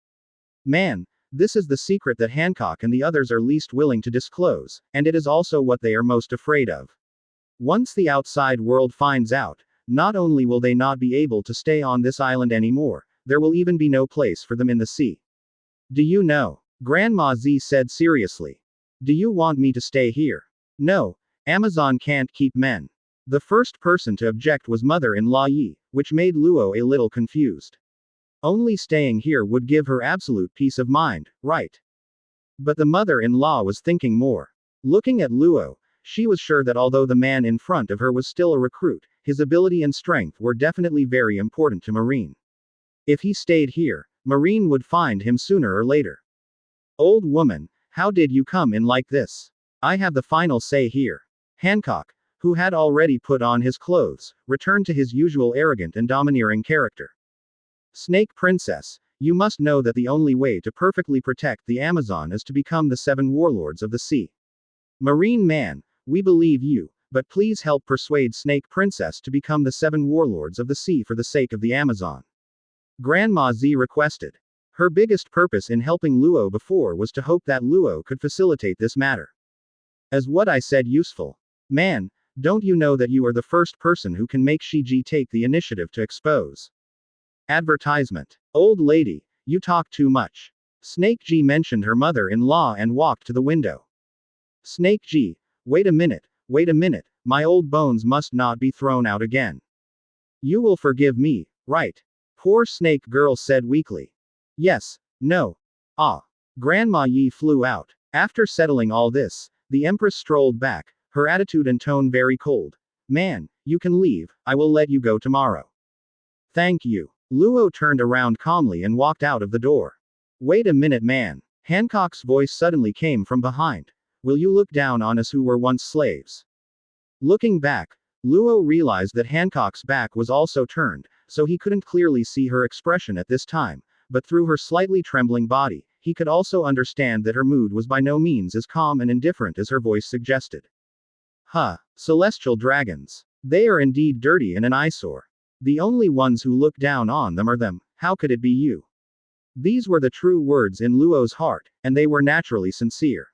Man, this is the secret that Hancock and the others are least willing to disclose, and it is also what they are most afraid of. Once the outside world finds out, not only will they not be able to stay on this island anymore, there will even be no place for them in the sea. Do you know? Grandma Z said seriously. Do you want me to stay here? No. Amazon can't keep men. The first person to object was mother-in-law Yi, which made Luo a little confused. Only staying here would give her absolute peace of mind, right? But the mother-in-law was thinking more. Looking at Luo, she was sure that although the man in front of her was still a recruit, his ability and strength were definitely very important to Marine. If he stayed here, Marine would find him sooner or later. Old woman, how did you come in like this? I have the final say here. Hancock, who had already put on his clothes, returned to his usual arrogant and domineering character. Snake Princess, you must know that the only way to perfectly protect the Amazon is to become the 7 warlords of the sea. Marine man, we believe you, but please help persuade Snake Princess to become the 7 warlords of the sea for the sake of the Amazon. Grandma Z requested. Her biggest purpose in helping Luo before was to hope that Luo could facilitate this matter. As what I said useful. Man, don't you know that you are the first person who can make Shiji take the initiative to expose? Advertisement. Old lady, you talk too much. Snake G mentioned her mother-in-law and walked to the window. Snake G, wait a minute, my old bones must not be thrown out again. You will forgive me, right? Poor Snake Girl said weakly. Yes, no. Ah. Grandma Yi flew out. After settling all this, the Empress strolled back, her attitude and tone very cold. Man, you can leave, I will let you go tomorrow. Thank you. Luo turned around calmly and walked out of the door. Wait a minute, man. Hancock's voice suddenly came from behind. Will you look down on us who were once slaves? Looking back, Luo realized that Hancock's back was also turned, so he couldn't clearly see her expression at this time, but through her slightly trembling body, he could also understand that her mood was by no means as calm and indifferent as her voice suggested. Huh, celestial dragons. They are indeed dirty and an eyesore. The only ones who look down on them are them, how could it be you? These were the true words in Luo's heart, and they were naturally sincere.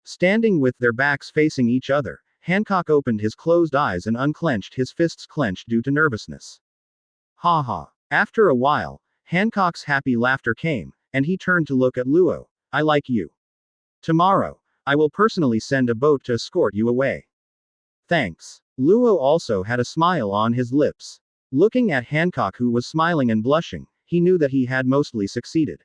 Standing with their backs facing each other, Hancock opened his closed eyes and unclenched his fists clenched due to nervousness. Ha ha. After a while, Hancock's happy laughter came, and he turned to look at Luo. I like you. Tomorrow, I will personally send a boat to escort you away. Thanks. Luo also had a smile on his lips. Looking at Hancock, who was smiling and blushing, he knew that he had mostly succeeded.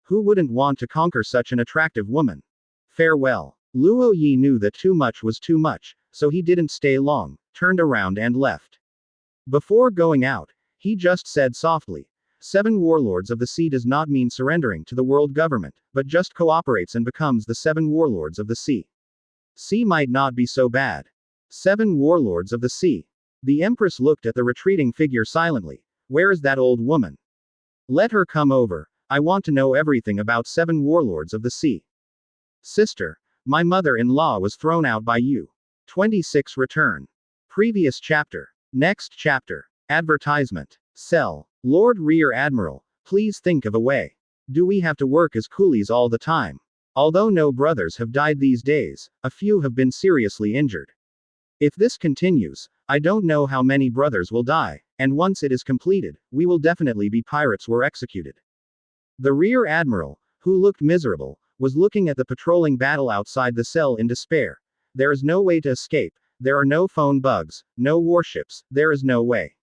Who wouldn't want to conquer such an attractive woman? Farewell. Luo Yi knew that too much was too much, so he didn't stay long, turned around and left. Before going out, he just said softly, 7 warlords of the sea does not mean surrendering to the world government, but just cooperates and becomes the 7 warlords of the sea. Sea might not be so bad. 7 warlords of the sea. The Empress looked at the retreating figure silently. Where is that old woman? Let her come over. I want to know everything about 7 warlords of the sea. Sister, my mother-in-law was thrown out by you. 26 Return. Previous chapter. Next chapter. Advertisement. Sell. Lord Rear Admiral, please think of a way. Do we have to work as coolies all the time? Although no brothers have died these days, a few have been seriously injured. If this continues, I don't know how many brothers will die, and once it is completed, we will definitely be pirates were executed. The Rear Admiral, who looked miserable, was looking at the patrolling battle outside the cell in despair. There is no way to escape, there are no phone bugs, no warships, there is no way.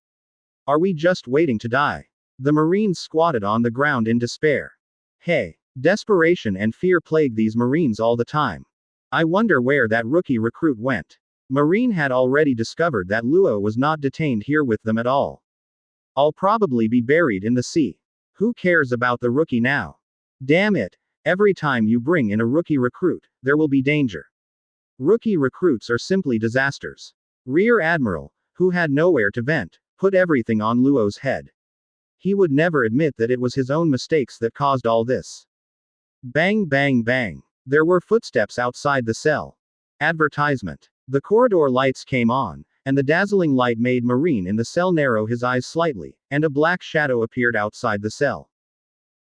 Are we just waiting to die? The Marines squatted on the ground in despair. Hey, desperation and fear plague these Marines all the time. I wonder where that rookie recruit went. Marine had already discovered that Luo was not detained here with them at all. I'll probably be buried in the sea. Who cares about the rookie now? Damn it, every time you bring in a rookie recruit, there will be danger. Rookie recruits are simply disasters. Rear Admiral, who had nowhere to vent, put everything on Luo's head. He would never admit that it was his own mistakes that caused all this. Bang bang bang. There were footsteps outside the cell. Advertisement. The corridor lights came on, and the dazzling light made Marine in the cell narrow his eyes slightly, and a black shadow appeared outside the cell.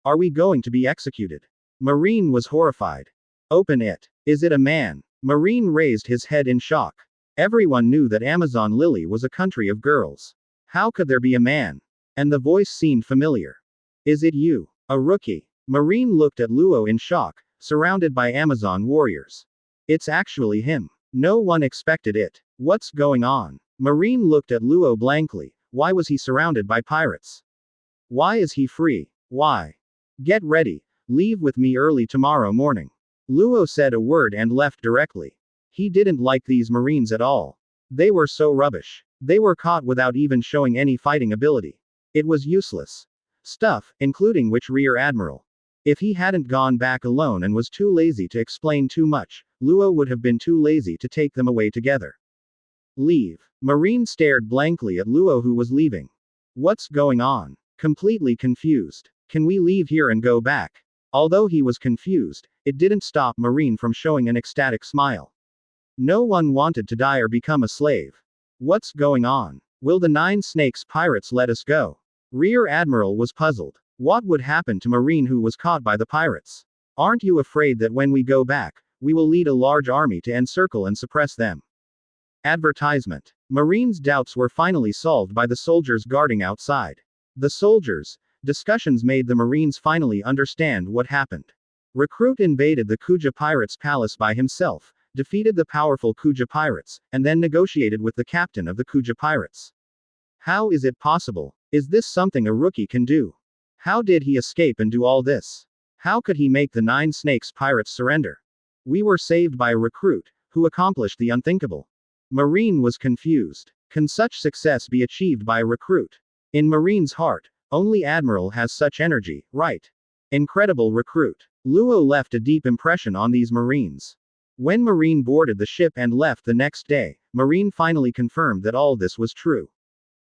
Are we going to be executed? Marine was horrified. Open it. Is it a man? Marine raised his head in shock. Everyone knew that Amazon Lily was a country of girls. How could there be a man? And the voice seemed familiar. Is it you? A rookie? Marine looked at Luo in shock, surrounded by Amazon warriors. It's actually him. No one expected it. What's going on? Marine looked at Luo blankly. Why was he surrounded by pirates? Why is he free? Why? Get ready. Leave with me early tomorrow morning. Luo said a word and left directly. He didn't like these Marines at all. They were so rubbish. They were caught without even showing any fighting ability. It was useless stuff, including which Rear Admiral. If he hadn't gone back alone and was too lazy to explain too much, Luo would have been too lazy to take them away together. Leave. Marine stared blankly at Luo, who was leaving. What's going on? Completely confused. Can we leave here and go back? Although he was confused, it didn't stop Marine from showing an ecstatic smile. No one wanted to die or become a slave. What's going on? Will the 9 Snakes pirates let us go? Rear Admiral was puzzled. What would happen to Marine who was caught by the pirates? Aren't you afraid that when we go back, we will lead a large army to encircle and suppress them? Advertisement. Marine's doubts were finally solved by the soldiers guarding outside. The soldiers' discussions made the Marines finally understand what happened. Recruit invaded the Kuja pirates' palace by himself, defeated the powerful Kuja pirates, and then negotiated with the captain of the Kuja pirates. How is it possible? Is this something a rookie can do? How did he escape and do all this? How could he make the 9 Snakes pirates surrender? We were saved by a recruit, who accomplished the unthinkable. Marine was confused. Can such success be achieved by a recruit? In Marine's heart, only Admiral has such energy, right? Incredible recruit. Luo left a deep impression on these Marines. When Marine boarded the ship and left the next day, Marine finally confirmed that all this was true.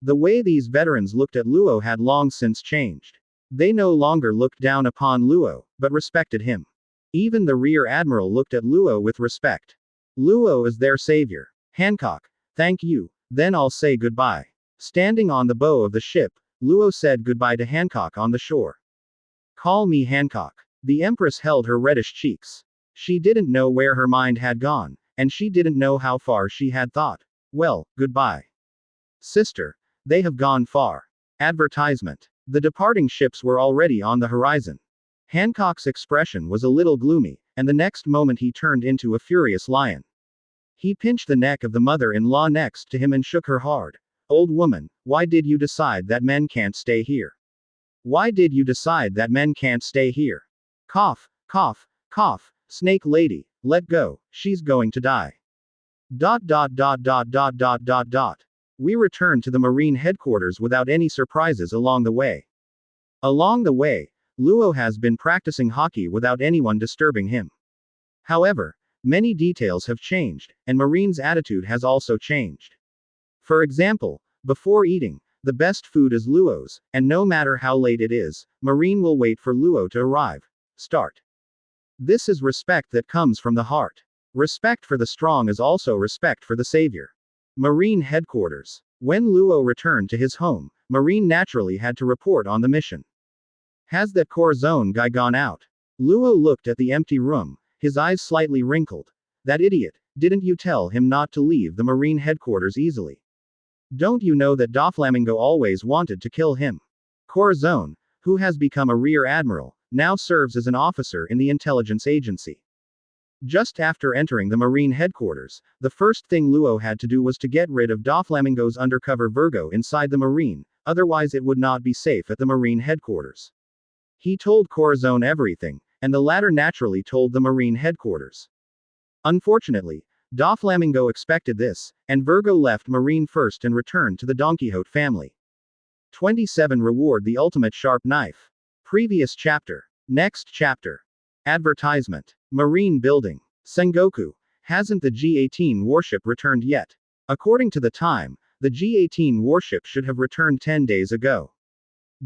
The way these veterans looked at Luo had long since changed. They no longer looked down upon Luo, but respected him. Even the Rear Admiral looked at Luo with respect. Luo is their savior. Hancock, thank you, then I'll say goodbye. Standing on the bow of the ship, Luo said goodbye to Hancock on the shore. Call me Hancock. The Empress held her reddish cheeks. She didn't know where her mind had gone, and she didn't know how far she had thought. Well, goodbye. Sister, they have gone far. Advertisement. The departing ships were already on the horizon. Hancock's expression was a little gloomy, and the next moment he turned into a furious lion. He pinched the neck of the mother-in-law next to him and shook her hard. Old woman, why did you decide that men can't stay here? Why did you decide that men can't stay here? Cough, cough, cough, snake lady, let go, she's going to die. ... We returned to the Marine headquarters without any surprises along the way. Along the way, Luo has been practicing Haki without anyone disturbing him. However, many details have changed, and Marine's attitude has also changed. For example, before eating, the best food is Luo's, and no matter how late it is, Marine will wait for Luo to arrive. Start. This is respect that comes from the heart. Respect for the strong is also respect for the savior. Marine headquarters. When Luo returned to his home, Marine naturally had to report on the mission. Has that Corazon guy gone out? Luo looked at the empty room, his eyes slightly wrinkled. That idiot, didn't you tell him not to leave the Marine headquarters easily? Don't you know that Doflamingo always wanted to kill him? Corazon, who has become a rear admiral, now serves as an officer in the intelligence agency. Just after entering the Marine headquarters, the first thing Luo had to do was to get rid of Doflamingo's undercover Virgo inside the Marine, otherwise it would not be safe at the Marine headquarters. He told Corazon everything, and the latter naturally told the Marine headquarters. Unfortunately, Doflamingo expected this, and Virgo left Marine first and returned to the Don Quixote family. 27 Reward the ultimate sharp knife. Previous chapter. Next chapter. Advertisement. Marine building. Sengoku. Hasn't the G-18 warship returned yet? According to the time, the G-18 warship should have returned 10 days ago.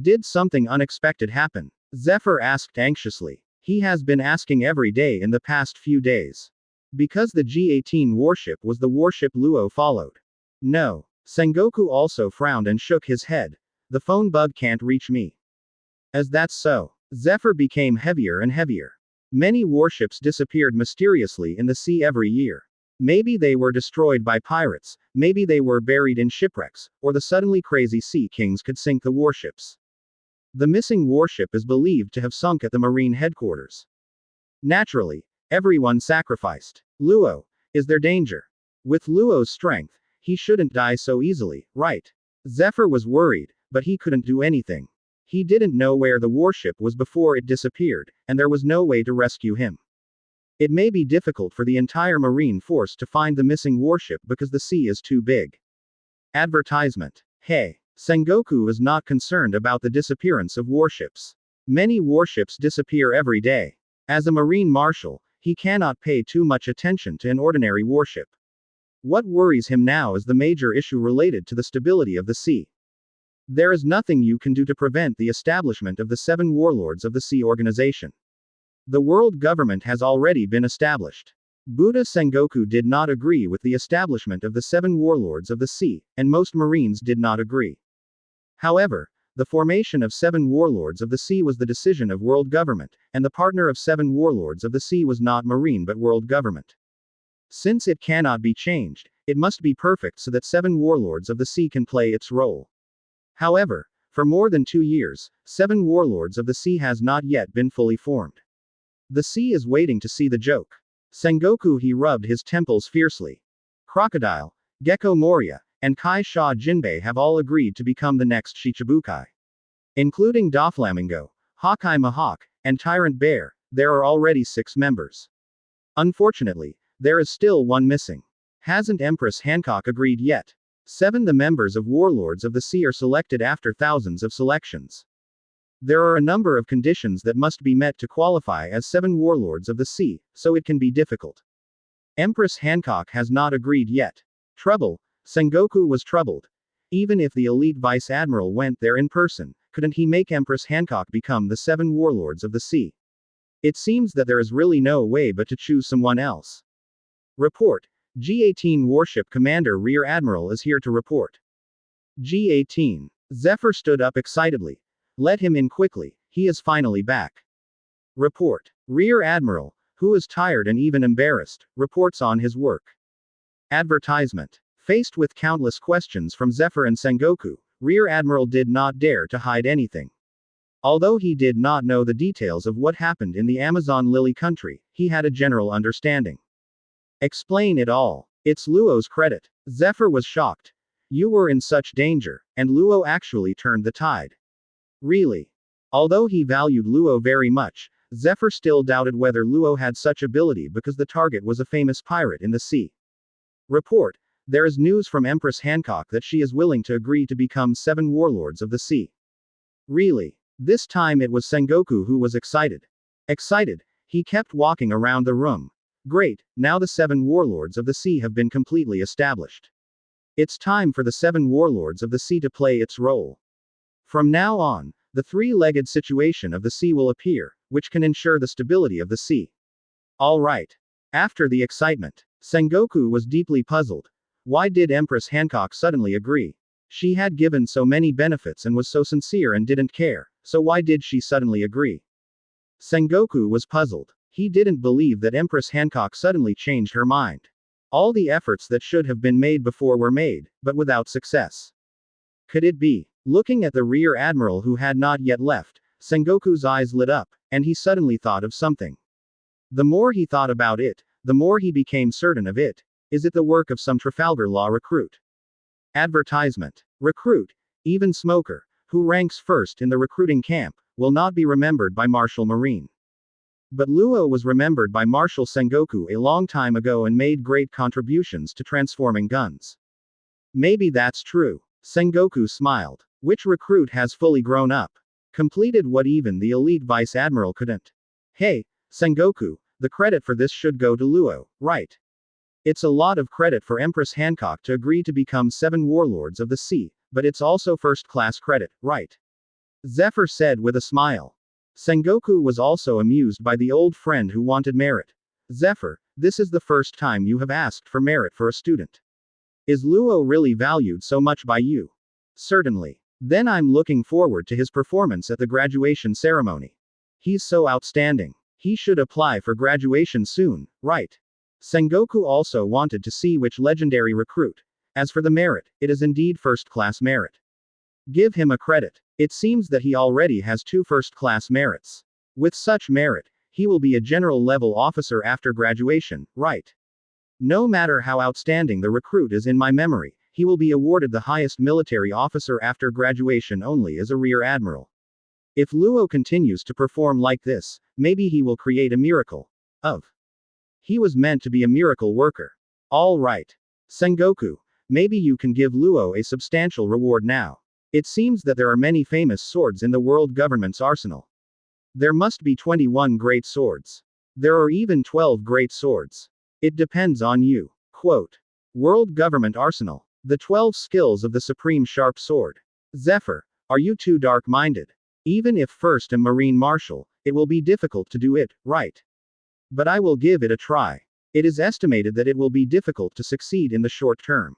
Did something unexpected happen? Zephyr asked anxiously. He has been asking every day in the past few days. Because the G-18 warship was the warship Luo followed. No. Sengoku also frowned and shook his head. The phone bug can't reach me. As that's so. Zephyr became heavier and heavier. Many warships disappeared mysteriously in the sea every year. Maybe they were destroyed by pirates, maybe they were buried in shipwrecks, or the suddenly crazy sea kings could sink the warships. The missing warship is believed to have sunk at the Marine headquarters. Naturally, everyone sacrificed. Luo, is there danger? With Luo's strength, he shouldn't die so easily, right? Zephyr was worried, but he couldn't do anything. He didn't know where the warship was before it disappeared, and there was no way to rescue him. It may be difficult for the entire Marine force to find the missing warship because the sea is too big. Advertisement. Hey, Sengoku is not concerned about the disappearance of warships. Many warships disappear every day. As a Marine Marshal, he cannot pay too much attention to an ordinary warship. What worries him now is the major issue related to the stability of the sea. There is nothing you can do to prevent the establishment of the 7 Warlords of the Sea organization. The world government has already been established. Buddha Sengoku did not agree with the establishment of the 7 Warlords of the Sea, and most Marines did not agree. However, the formation of 7 Warlords of the Sea was the decision of world government, and the partner of 7 Warlords of the Sea was not Marine but world government. Since it cannot be changed, it must be perfect so that 7 Warlords of the Sea can play its role. However, for more than 2 years, 7 Warlords of the Sea has not yet been fully formed. The sea is waiting to see the joke. Sengoku he rubbed his temples fiercely. Crocodile, Gecko Moria, and Kai Sha Jinbei have all agreed to become the next Shichibukai. Including Doflamingo, Hawkeye Mahawk, and Tyrant Bear, there are already 6 members. Unfortunately, there is still one missing. Hasn't Empress Hancock agreed yet? 7 The members of Warlords of the Sea are selected after thousands of selections. There are a number of conditions that must be met to qualify as 7 Warlords of the Sea, so it can be difficult. Empress Hancock has not agreed yet. Trouble. Sengoku was troubled. Even if the elite Vice Admiral went there in person, couldn't he make Empress Hancock become the 7 Warlords of the Sea? It seems that there is really no way but to choose someone else. Report. G-18 Warship Commander Rear Admiral is here to report. G-18. Zephyr stood up excitedly. Let him in quickly, he is finally back. Report. Rear Admiral, who is tired and even embarrassed, reports on his work. Advertisement. Faced with countless questions from Zephyr and Sengoku, Rear Admiral did not dare to hide anything. Although he did not know the details of what happened in the Amazon Lily country, he had a general understanding. Explain it all. It's Luo's credit. Zephyr was shocked. You were in such danger, and Luo actually turned the tide. Really? Although he valued Luo very much, Zephyr still doubted whether Luo had such ability because the target was a famous pirate in the sea. Report. There is news from Empress Hancock that she is willing to agree to become 7 warlords of the sea. Really? This time it was Sengoku who was excited. Excited, he kept walking around the room. Great, now the 7 warlords of the sea have been completely established. It's time for the 7 warlords of the sea to play its role. From now on, the 3-legged situation of the sea will appear, which can ensure the stability of the sea. All right. After the excitement, Sengoku was deeply puzzled. Why did Empress Hancock suddenly agree? She had given so many benefits and was so sincere and didn't care, so why did she suddenly agree? Sengoku was puzzled. He didn't believe that Empress Hancock suddenly changed her mind. All the efforts that should have been made before were made, but without success. Could it be? Looking at the Rear Admiral who had not yet left, Sengoku's eyes lit up, and he suddenly thought of something. The more he thought about it, the more he became certain of it. Is it the work of some Trafalgar Law recruit? Advertisement. Recruit, even smoker, who ranks first in the recruiting camp, will not be remembered by Marshal Marine. But Luo was remembered by Marshal Sengoku a long time ago and made great contributions to transforming guns. Maybe that's true. Sengoku smiled. Which recruit has fully grown up? Completed what even the elite Vice Admiral couldn't? Hey, Sengoku, the credit for this should go to Luo, right? It's a lot of credit for Empress Hancock to agree to become 7 warlords of the sea, but it's also first-class credit, right? Zephyr said with a smile. Sengoku was also amused by the old friend who wanted merit. Zephyr, this is the first time you have asked for merit for a student. Is Luo really valued so much by you? Certainly. Then I'm looking forward to his performance at the graduation ceremony. He's so outstanding. He should apply for graduation soon, right? Sengoku also wanted to see which legendary recruit. As for the merit, it is indeed first-class merit. Give him a credit. It seems that he already has 2 first-class merits. With such merit, he will be a general-level officer after graduation, right? No matter how outstanding the recruit is in my memory, he will be awarded the highest military officer after graduation only as a Rear Admiral. If Luo continues to perform like this, maybe he will create a miracle. He was meant to be a miracle worker. All right. Sengoku, maybe you can give Luo a substantial reward now. It seems that there are many famous swords in the world government's arsenal. There must be 21 great swords. There are even 12 great swords. It depends on you. Quote. World government arsenal. The 12 skills of the supreme sharp sword. Zephyr, are you too dark-minded? Even if first a Marine Marshal, it will be difficult to do it, right? But I will give it a try. It is estimated that it will be difficult to succeed in the short term.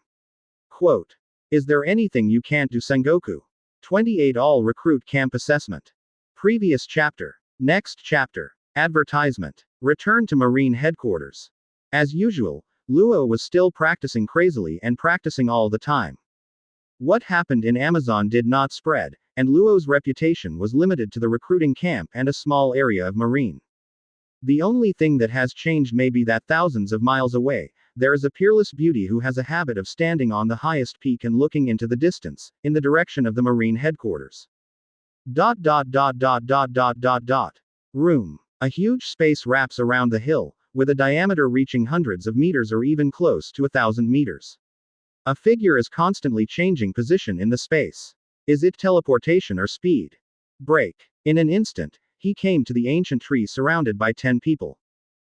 Quote. Is there anything you can't do, Sengoku? 28 All Recruit Camp Assessment. Previous chapter. Next chapter. Advertisement. Return to Marine Headquarters. As usual, Luo was still practicing crazily and practicing all the time. What happened in Amazon did not spread, and Luo's reputation was limited to the recruiting camp and a small area of Marine. The only thing that has changed may be that thousands of miles away, there is a peerless beauty who has a habit of standing on the highest peak and looking into the distance, in the direction of the Marine headquarters. Room. A huge space wraps around the hill, with a diameter reaching hundreds of meters or even close to 1,000 meters. A figure is constantly changing position in the space. Is it teleportation or speed? Break. In an instant, he came to the ancient tree surrounded by 10 people.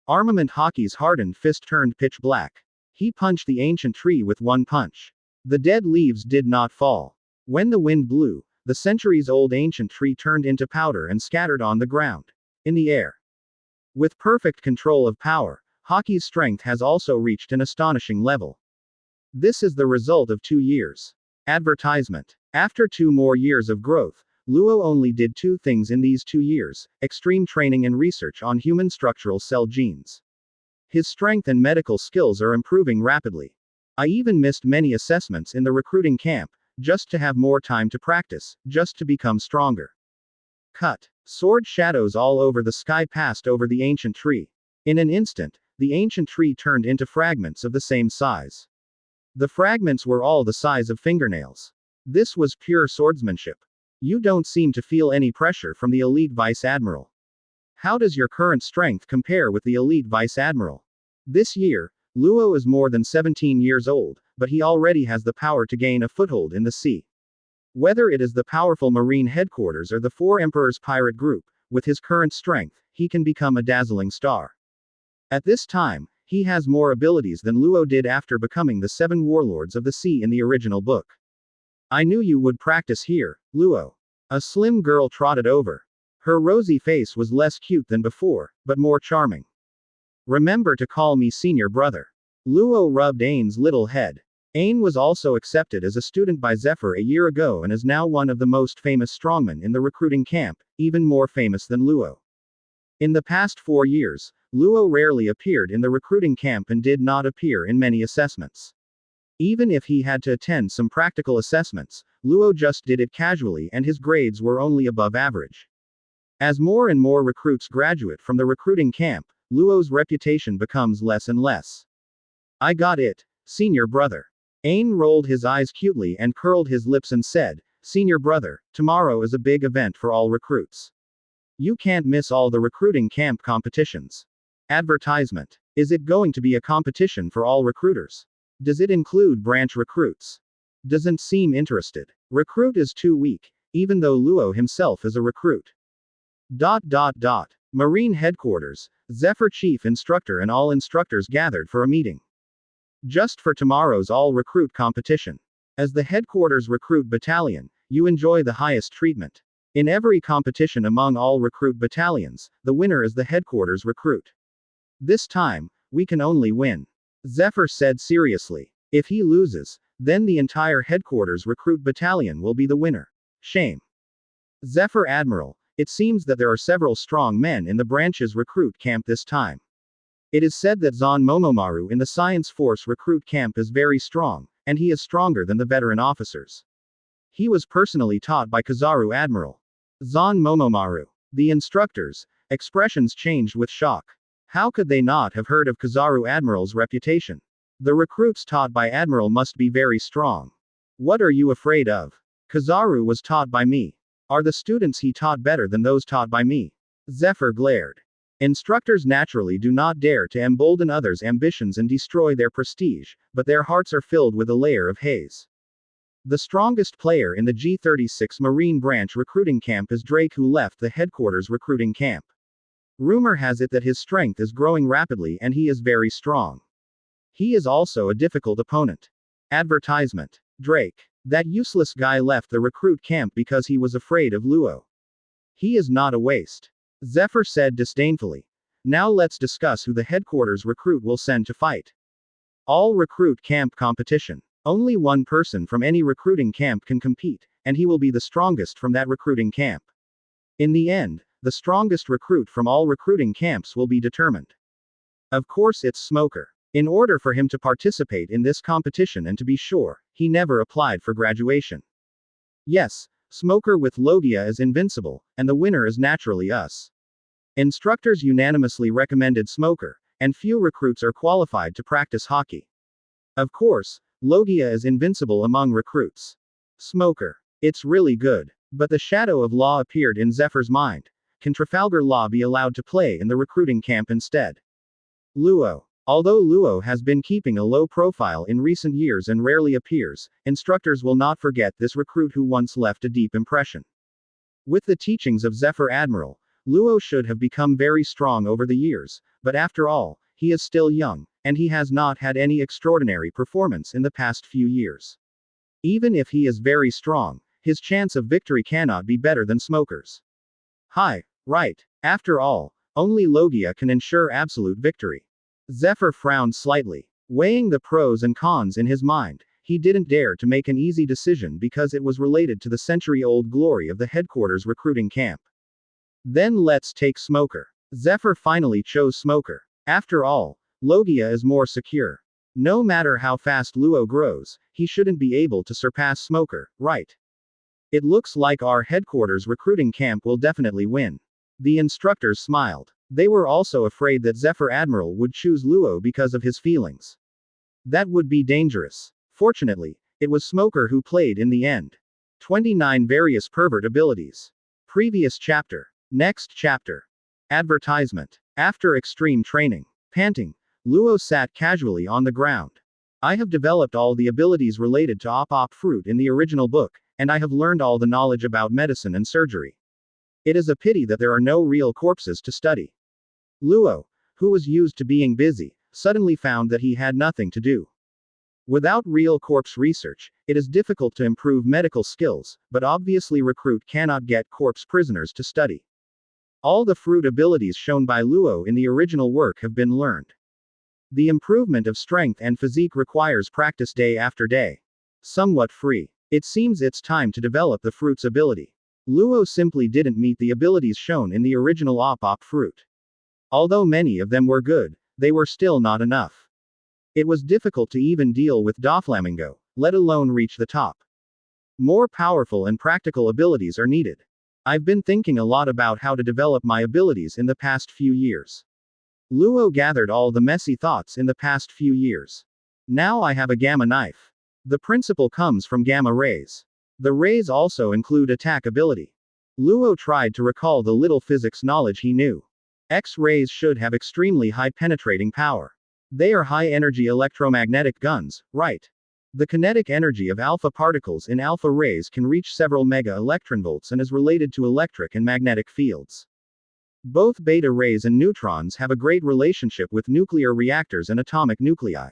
Armament Haki's hardened fist turned pitch black. He punched the ancient tree with one punch. The dead leaves did not fall. When the wind blew, the centuries-old ancient tree turned into powder and scattered on the ground. In the air. With perfect control of power, Haki's strength has also reached an astonishing level. This is the result of 2 years. Advertisement. After 2 more years of growth, Luo only did 2 things in these 2 years: extreme training and research on human structural cell genes. His strength and medical skills are improving rapidly. I even missed many assessments in the recruiting camp, just to have more time to practice, just to become stronger. Cut. Sword shadows all over the sky passed over the ancient tree. In an instant, the ancient tree turned into fragments of the same size. The fragments were all the size of fingernails. This was pure swordsmanship. You don't seem to feel any pressure from the elite Vice Admiral. How does your current strength compare with the elite Vice Admiral? This year, Luo is more than 17 years old, but he already has the power to gain a foothold in the sea. Whether it is the powerful marine headquarters or the Four Emperors pirate group, with his current strength, he can become a dazzling star. At this time, he has more abilities than Luo did after becoming the 7 warlords of the sea in the original book. I knew you would practice here, Luo. A slim girl trotted over. Her rosy face was less cute than before, but more charming. Remember to call me senior brother. Luo rubbed Ain's little head. Ain was also accepted as a student by Zephyr a year ago and is now one of the most famous strongmen in the recruiting camp, even more famous than Luo. In the past 4 years, Luo rarely appeared in the recruiting camp and did not appear in many assessments. Even if he had to attend some practical assessments, Luo just did it casually and his grades were only above average. As more and more recruits graduate from the recruiting camp, Luo's reputation becomes less and less. I got it, senior brother. Ain rolled his eyes cutely and curled his lips and said, Senior brother, tomorrow is a big event for all recruits. You can't miss all the recruiting camp competitions. Advertisement. Is it going to be a competition for all recruiters? Does it include branch recruits? Doesn't seem interested. Recruit is too weak, even though Luo himself is a recruit. Marine headquarters, Zephyr chief instructor and all instructors gathered for a meeting. Just for tomorrow's all-recruit competition. As the headquarters recruit battalion, you enjoy the highest treatment. In every competition among all recruit battalions, the winner is the headquarters recruit. This time, we can only win. Zephyr said seriously. If he loses, then the entire headquarters recruit battalion will be the winner. Shame. Zephyr Admiral, it seems that there are several strong men in the branch's recruit camp this time. It is said that Zon Momomaru in the Science Force recruit camp is very strong, and he is stronger than the veteran officers. He was personally taught by Kizaru Admiral. Zon Momomaru. The instructors' expressions changed with shock. How could they not have heard of Kizaru Admiral's reputation? The recruits taught by Admiral must be very strong. What are you afraid of? Kizaru was taught by me. Are the students he taught better than those taught by me? Zephyr glared. Instructors naturally do not dare to embolden others' ambitions and destroy their prestige, but their hearts are filled with a layer of haze. The strongest player in the G36 Marine Branch recruiting camp is Drake, who left the headquarters recruiting camp. Rumor has it that his strength is growing rapidly and he is very strong. He is also a difficult opponent. Advertisement. Drake. That useless guy left the recruit camp because he was afraid of Luo. He is not a waste. Zephyr said disdainfully. Now let's discuss who the headquarters recruit will send to fight. All recruit camp competition. Only one person from any recruiting camp can compete, and he will be the strongest from that recruiting camp. In the end, the strongest recruit from all recruiting camps will be determined. Of course, it's Smoker. In order for him to participate in this competition and to be sure, he never applied for graduation. Yes, Smoker with Logia is invincible, and the winner is naturally us. Instructors unanimously recommended Smoker, and few recruits are qualified to practice Haki. Of course, Logia is invincible among recruits. Smoker. It's really good. But the shadow of Law appeared in Zephyr's mind. Can Trafalgar Law be allowed to play in the recruiting camp instead? Luo. Although Luo has been keeping a low profile in recent years and rarely appears, instructors will not forget this recruit who once left a deep impression. With the teachings of Zephyr Admiral, Luo should have become very strong over the years, but after all, he is still young, and he has not had any extraordinary performance in the past few years. Even if he is very strong, his chance of victory cannot be better than Smoker's. Hi, right. After all, only Logia can ensure absolute victory. Zephyr frowned slightly. Weighing the pros and cons in his mind, he didn't dare to make an easy decision because it was related to the century-old glory of the headquarters recruiting camp. Then let's take Smoker. Zephyr finally chose Smoker. After all, Logia is more secure. No matter how fast Luo grows, he shouldn't be able to surpass Smoker, right? It looks like our headquarters recruiting camp will definitely win. The instructors smiled. They were also afraid that Zephyr Admiral would choose Luo because of his feelings. That would be dangerous. Fortunately, it was Smoker who played in the end. 29 various pervert abilities. Previous chapter. Next chapter. Advertisement. After extreme training. Panting, Luo sat casually on the ground. I have developed all the abilities related to op fruit in the original book, and I have learned all the knowledge about medicine and surgery. It is a pity that there are no real corpses to study. Luo, who was used to being busy, suddenly found that he had nothing to do. Without real corpse research, it is difficult to improve medical skills, but obviously recruit cannot get corpse prisoners to study. All the fruit abilities shown by Luo in the original work have been learned. The improvement of strength and physique requires practice day after day. Somewhat free. It seems it's time to develop the fruit's ability. Luo simply didn't meet the abilities shown in the original op fruit. Although many of them were good, they were still not enough. It was difficult to even deal with Doflamingo, let alone reach the top. More powerful and practical abilities are needed. I've been thinking a lot about how to develop my abilities in the past few years. Luo gathered all the messy thoughts in the past few years. Now I have a gamma knife. The principle comes from gamma rays. The rays also include attack ability. Luo tried to recall the little physics knowledge he knew. X-rays should have extremely high penetrating power. They are high-energy electromagnetic guns, right? The kinetic energy of alpha particles in alpha rays can reach several mega electronvolts and is related to electric and magnetic fields. Both beta rays and neutrons have a great relationship with nuclear reactors and atomic nuclei.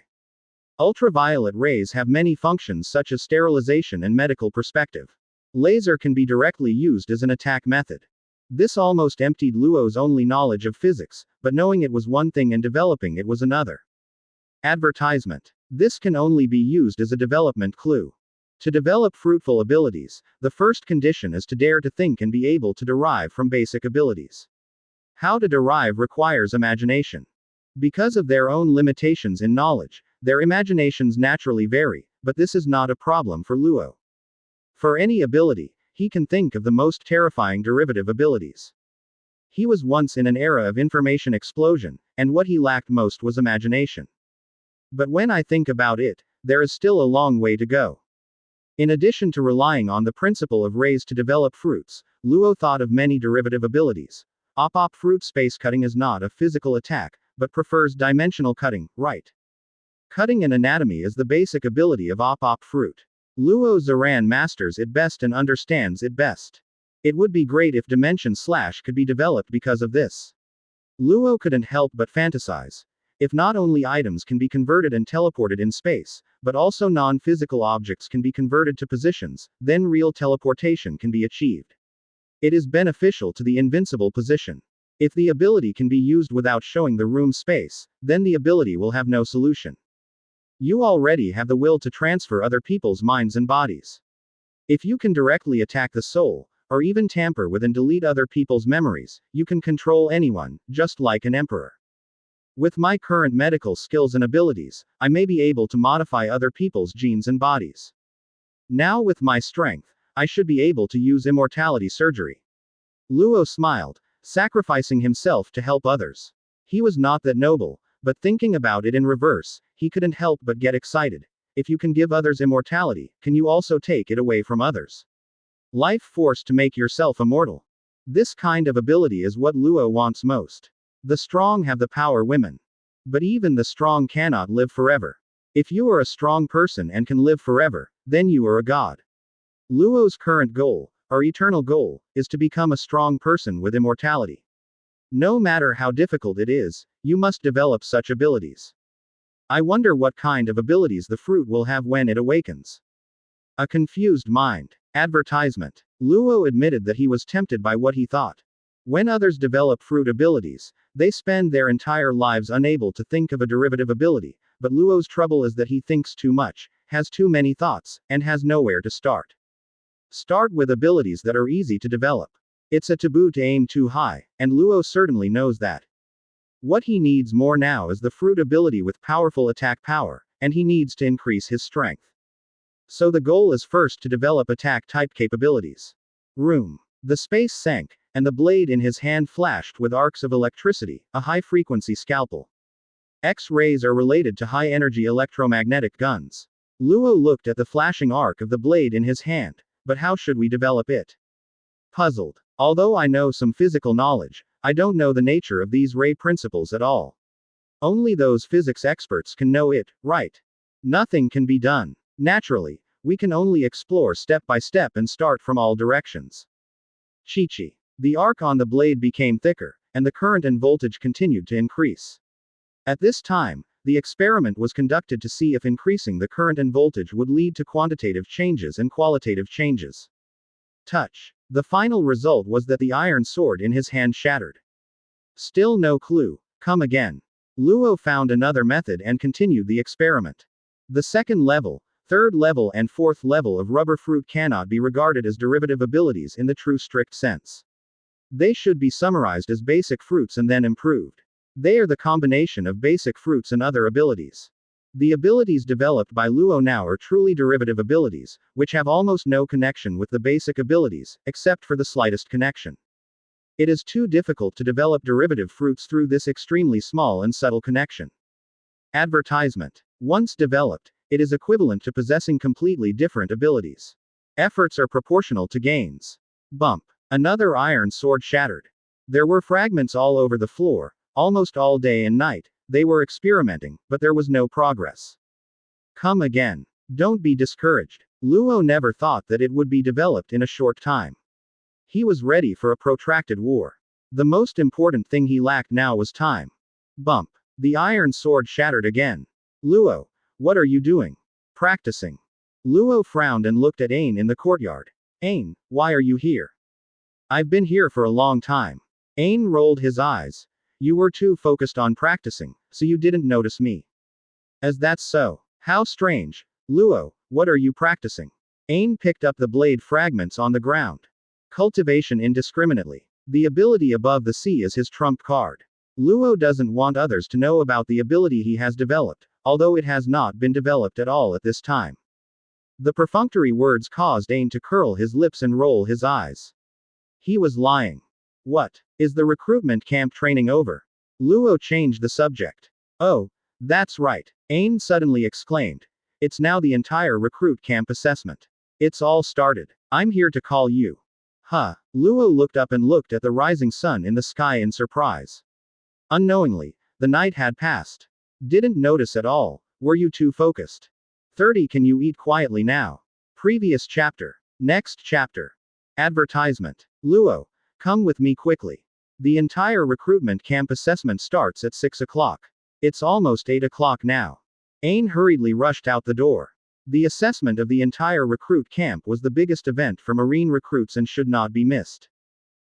Ultraviolet rays have many functions such as sterilization and medical perspective. Laser can be directly used as an attack method. This almost emptied Luo's only knowledge of physics, but knowing it was one thing and developing it was another. Advertisement. This can only be used as a development clue. To develop fruitful abilities, the first condition is to dare to think and be able to derive from basic abilities. How to derive requires imagination. Because of their own limitations in knowledge, their imaginations naturally vary, but this is not a problem for Luo. For any ability, he can think of the most terrifying derivative abilities. He was once in an era of information explosion, and what he lacked most was imagination. But when I think about it, there is still a long way to go. In addition to relying on the principle of rays to develop fruits, Luo thought of many derivative abilities. Op fruit space cutting is not a physical attack, but prefers dimensional cutting, right? Cutting an anatomy is the basic ability of op fruit. Luo Zaran masters it best and understands it best. It would be great if Dimension Slash could be developed because of this. Luo couldn't help but fantasize. If not only items can be converted and teleported in space, but also non-physical objects can be converted to positions, then real teleportation can be achieved. It is beneficial to the invincible position. If the ability can be used without showing the room space, then the ability will have no solution. You already have the will to transfer other people's minds and bodies. If you can directly attack the soul, or even tamper with and delete other people's memories, you can control anyone, just like an emperor. With my current medical skills and abilities, I may be able to modify other people's genes and bodies. Now with my strength, I should be able to use immortality surgery. Luo smiled, sacrificing himself to help others. He was not that noble, but thinking about it in reverse, he couldn't help but get excited. If you can give others immortality, can you also take it away from others? Life force to make yourself immortal. This kind of ability is what Luo wants most. The strong have the power women. But even the strong cannot live forever. If you are a strong person and can live forever, then you are a god. Luo's current goal, or eternal goal, is to become a strong person with immortality. No matter how difficult it is, you must develop such abilities. I wonder what kind of abilities the fruit will have when it awakens. A confused mind. Advertisement. Luo admitted that he was tempted by what he thought. When others develop fruit abilities, they spend their entire lives unable to think of a derivative ability, but Luo's trouble is that he thinks too much, has too many thoughts, and has nowhere to start. Start with abilities that are easy to develop. It's a taboo to aim too high, and Luo certainly knows that. What he needs more now is the fruit ability with powerful attack power, and he needs to increase his strength. So the goal is first to develop attack-type capabilities. Room. The space sank, and the blade in his hand flashed with arcs of electricity, a high-frequency scalpel. X-rays are related to high-energy electromagnetic guns. Luo looked at the flashing arc of the blade in his hand, but how should we develop it? Puzzled. Although I know some physical knowledge, I don't know the nature of these ray principles at all. Only those physics experts can know it, right? Nothing can be done. Naturally, we can only explore step by step and start from all directions. Chi-chi. The arc on the blade became thicker, and the current and voltage continued to increase. At this time, the experiment was conducted to see if increasing the current and voltage would lead to quantitative changes and qualitative changes. Touch. The final result was that the iron sword in his hand shattered. Still no clue. Come again. Luo found another method and continued the experiment. The second level, third level and fourth level of rubber fruit cannot be regarded as derivative abilities in the true strict sense. They should be summarized as basic fruits and then improved. They are the combination of basic fruits and other abilities. The abilities developed by Luo now are truly derivative abilities, which have almost no connection with the basic abilities, except for the slightest connection. It is too difficult to develop derivative fruits through this extremely small and subtle connection. Advertisement. Once developed, it is equivalent to possessing completely different abilities. Efforts are proportional to gains. Bump. Another iron sword shattered. There were fragments all over the floor, almost all day and night. They were experimenting, but there was no progress. Come again. Don't be discouraged. Luo never thought that it would be developed in a short time. He was ready for a protracted war. The most important thing he lacked now was time. Bump. The iron sword shattered again. Luo, what are you doing? Practicing. Luo frowned and looked at Ain in the courtyard. Ain, why are you here? I've been here for a long time. Ain rolled his eyes. You were too focused on practicing, so you didn't notice me. As that's so. How strange. Luo, what are you practicing? Ain picked up the blade fragments on the ground. Cultivation indiscriminately. The ability above the sea is his trump card. Luo doesn't want others to know about the ability he has developed, although it has not been developed at all at this time. The perfunctory words caused Ain to curl his lips and roll his eyes. He was lying. What? Is the recruitment camp training over? Luo changed the subject. Oh, that's right. Ain suddenly exclaimed. It's now the entire recruit camp assessment. It's all started. I'm here to call you. Huh. Luo looked up and looked at the rising sun in the sky in surprise. Unknowingly, the night had passed. Didn't notice at all. Were you too focused? 30. Can you eat quietly now? Previous chapter. Next chapter. Advertisement. Luo, come with me quickly. The entire recruitment camp assessment starts at 6 o'clock. It's almost 8 o'clock now. Ain hurriedly rushed out the door. The assessment of the entire recruit camp was the biggest event for Marine recruits and should not be missed.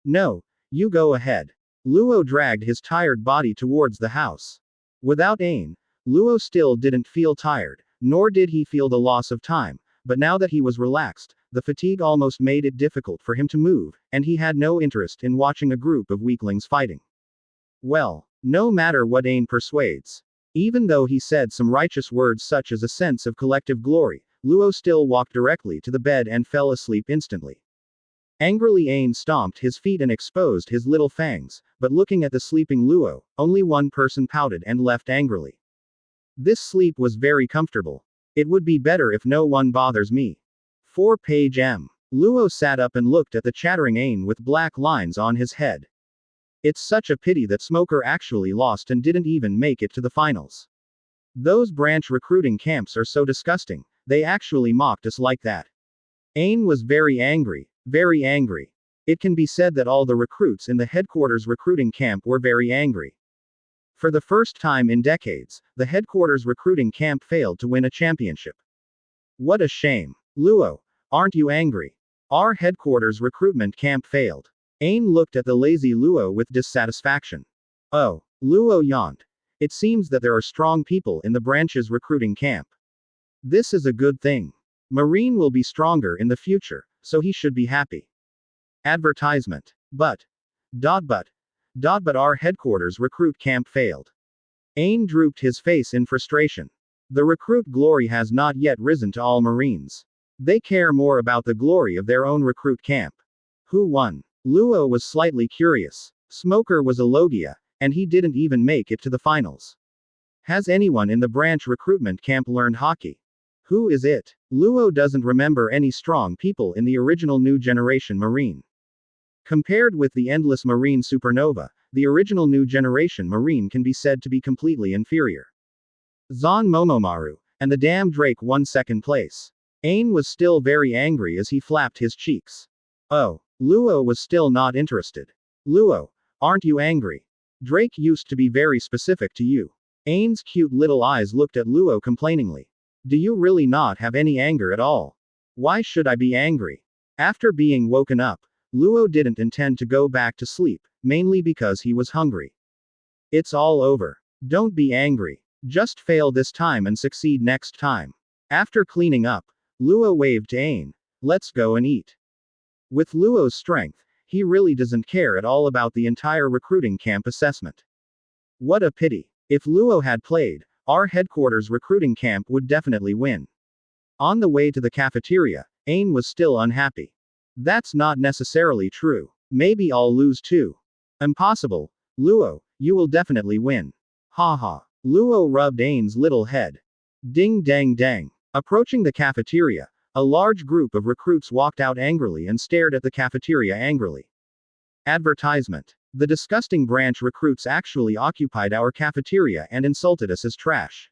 No, you go ahead. Luo dragged his tired body towards the house. Without Ain, Luo still didn't feel tired, nor did he feel the loss of time, but now that he was relaxed, the fatigue almost made it difficult for him to move, and he had no interest in watching a group of weaklings fighting. Well, no matter what Ain persuades. Even though he said some righteous words such as a sense of collective glory, Luo still walked directly to the bed and fell asleep instantly. Angrily Ain stomped his feet and exposed his little fangs, but looking at the sleeping Luo, only one person pouted and left angrily. This sleep was very comfortable. It would be better if no one bothers me. 4 page M. Luo sat up and looked at the chattering Ain with black lines on his head. It's such a pity that Smoker actually lost and didn't even make it to the finals. Those branch recruiting camps are so disgusting, they actually mocked us like that. Ain was very angry. Very angry. It can be said that all the recruits in the headquarters recruiting camp were very angry. For the first time in decades, the headquarters recruiting camp failed to win a championship. What a shame. Luo, aren't you angry? Our headquarters recruitment camp failed. Ain looked at the lazy Luo with dissatisfaction. Oh, Luo yawned. It seems that there are strong people in the branch's recruiting camp. This is a good thing. Marine will be stronger in the future, so he should be happy. Advertisement. But our headquarters recruit camp failed. Ain drooped his face in frustration. The recruit glory has not yet risen to all Marines. They care more about the glory of their own recruit camp. Who won? Luo was slightly curious. Smoker was a Logia, and he didn't even make it to the finals. Has anyone in the branch recruitment camp learned Haki? Who is it? Luo doesn't remember any strong people in the original New Generation Marine. Compared with the endless Marine supernova, the original New Generation Marine can be said to be completely inferior. Zon Momomaru, and the damn Drake won second place. Ain was still very angry as he flapped his cheeks. Oh. Luo was still not interested. Luo, aren't you angry? Drake used to be very specific to you. Ain's cute little eyes looked at Luo complainingly. Do you really not have any anger at all? Why should I be angry? After being woken up, Luo didn't intend to go back to sleep, mainly because he was hungry. It's all over. Don't be angry. Just fail this time and succeed next time. After cleaning up, Luo waved to Ain. Let's go and eat. With Luo's strength, he really doesn't care at all about the entire recruiting camp assessment. What a pity. If Luo had played, our headquarters recruiting camp would definitely win. On the way to the cafeteria, Ain was still unhappy. That's not necessarily true. Maybe I'll lose too. Impossible. Luo, you will definitely win. Haha. Luo rubbed Ain's little head. Ding dang dang. Approaching the cafeteria, a large group of recruits walked out angrily and stared at the cafeteria angrily. Advertisement. The disgusting branch recruits actually occupied our cafeteria and insulted us as trash.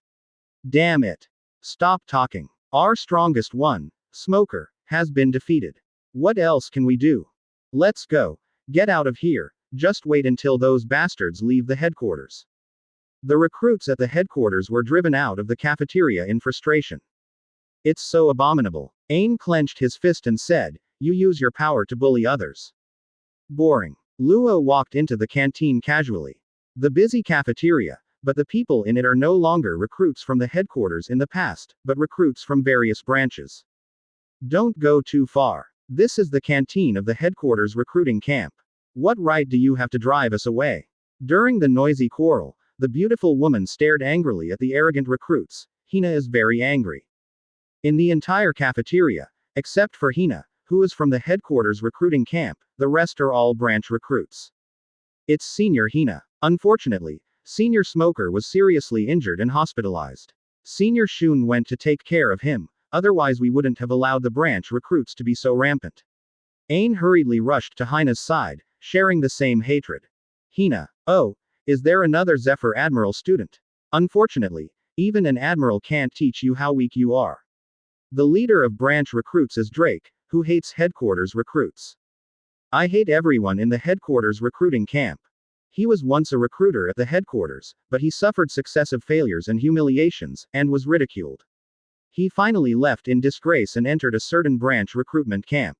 Damn it. Stop talking. Our strongest one, Smoker, has been defeated. What else can we do? Let's go. Get out of here. Just wait until those bastards leave the headquarters. The recruits at the headquarters were driven out of the cafeteria in frustration. It's so abominable. Ain clenched his fist and said, you use your power to bully others. Boring. Luo walked into the canteen casually. The busy cafeteria, but the people in it are no longer recruits from the headquarters in the past, but recruits from various branches. Don't go too far. This is the canteen of the headquarters recruiting camp. What right do you have to drive us away? During the noisy quarrel, the beautiful woman stared angrily at the arrogant recruits. Hina is very angry. In the entire cafeteria, except for Hina, who is from the headquarters recruiting camp, the rest are all branch recruits. It's Senior Hina. Unfortunately, Senior Smoker was seriously injured and hospitalized. Senior Shun went to take care of him, otherwise we wouldn't have allowed the branch recruits to be so rampant. Ain hurriedly rushed to Hina's side, sharing the same hatred. Hina, oh, is there another Zephyr Admiral student? Unfortunately, even an Admiral can't teach you how weak you are. The leader of branch recruits is Drake, who hates headquarters recruits. I hate everyone in the headquarters recruiting camp. He was once a recruiter at the headquarters, but he suffered successive failures and humiliations, and was ridiculed. He finally left in disgrace and entered a certain branch recruitment camp.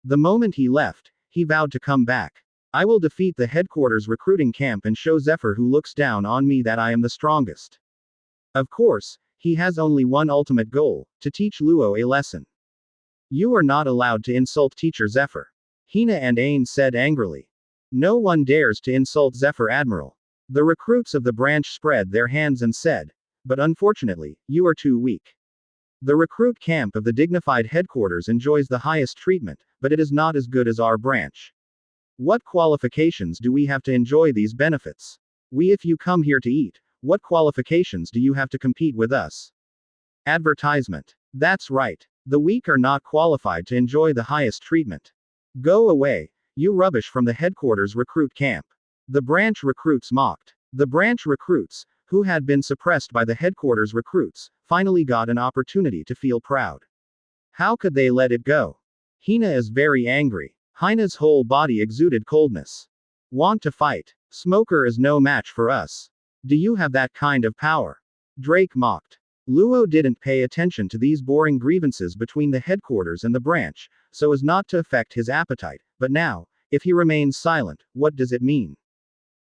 The moment he left, he vowed to come back. I will defeat the headquarters recruiting camp and show Zephyr who looks down on me that I am the strongest. Of course, he has only one ultimate goal, to teach Luo a lesson. You are not allowed to insult Teacher Zephyr. Hina and Ain said angrily. No one dares to insult Zephyr Admiral. The recruits of the branch spread their hands and said, but unfortunately, you are too weak. The recruit camp of the dignified headquarters enjoys the highest treatment, but it is not as good as our branch. What qualifications do we have to enjoy these benefits? If you come here to eat, what qualifications do you have to compete with us? Advertisement. That's right. The weak are not qualified to enjoy the highest treatment. Go away, you rubbish from the headquarters recruit camp. The branch recruits mocked. The branch recruits, who had been suppressed by the headquarters recruits, finally got an opportunity to feel proud. How could they let it go? Hina is very angry. Hina's whole body exuded coldness. Want to fight? Smoker is no match for us. Do you have that kind of power? Drake mocked. Luo didn't pay attention to these boring grievances between the headquarters and the branch, so as not to affect his appetite, but now, if he remains silent, what does it mean?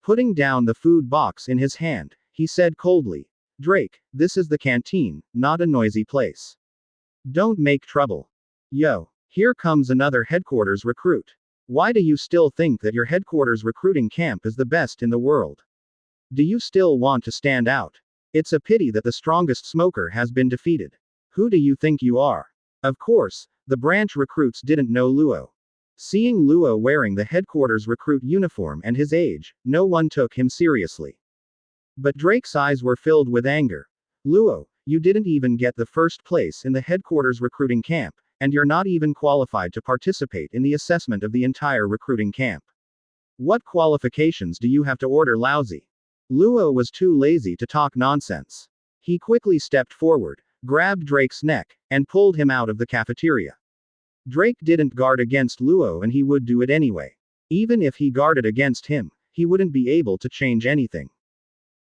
Putting down the food box in his hand, he said coldly, Drake, this is the canteen, not a noisy place. Don't make trouble. Yo, here comes another headquarters recruit. Why do you still think that your headquarters recruiting camp is the best in the world? Do you still want to stand out? It's a pity that the strongest smoker has been defeated. Who do you think you are? Of course, the branch recruits didn't know Luo. Seeing Luo wearing the headquarters recruit uniform and his age, no one took him seriously. But Drake's eyes were filled with anger. Luo, you didn't even get the first place in the headquarters recruiting camp, and you're not even qualified to participate in the assessment of the entire recruiting camp. What qualifications do you have to order lousy? Luo was too lazy to talk nonsense. He quickly stepped forward, grabbed Drake's neck, and pulled him out of the cafeteria. Drake didn't guard against Luo and he would do it anyway. Even if he guarded against him, he wouldn't be able to change anything.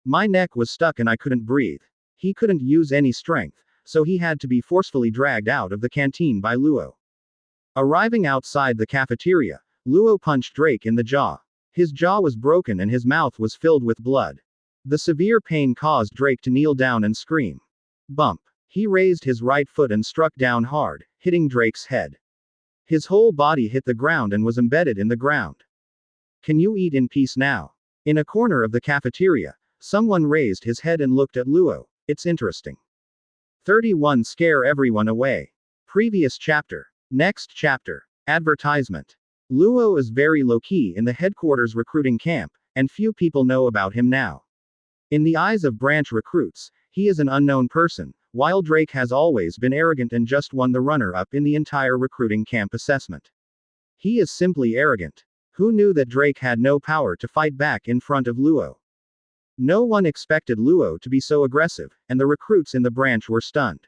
My neck was stuck and I couldn't breathe. He couldn't use any strength, so he had to be forcefully dragged out of the canteen by Luo. Arriving outside the cafeteria, Luo punched Drake in the jaw. His jaw was broken and his mouth was filled with blood. The severe pain caused Drake to kneel down and scream. Bump. He raised his right foot and struck down hard, hitting Drake's head. His whole body hit the ground and was embedded in the ground. Can you eat in peace now? In a corner of the cafeteria, someone raised his head and looked at Luo. It's interesting. 31 Scare everyone away. Previous chapter. Next chapter. Advertisement. Luo is very low-key in the headquarters recruiting camp, and few people know about him now. In the eyes of branch recruits, he is an unknown person, while Drake has always been arrogant and just won the runner-up in the entire recruiting camp assessment. He is simply arrogant. Who knew that Drake had no power to fight back in front of Luo? No one expected Luo to be so aggressive, and the recruits in the branch were stunned.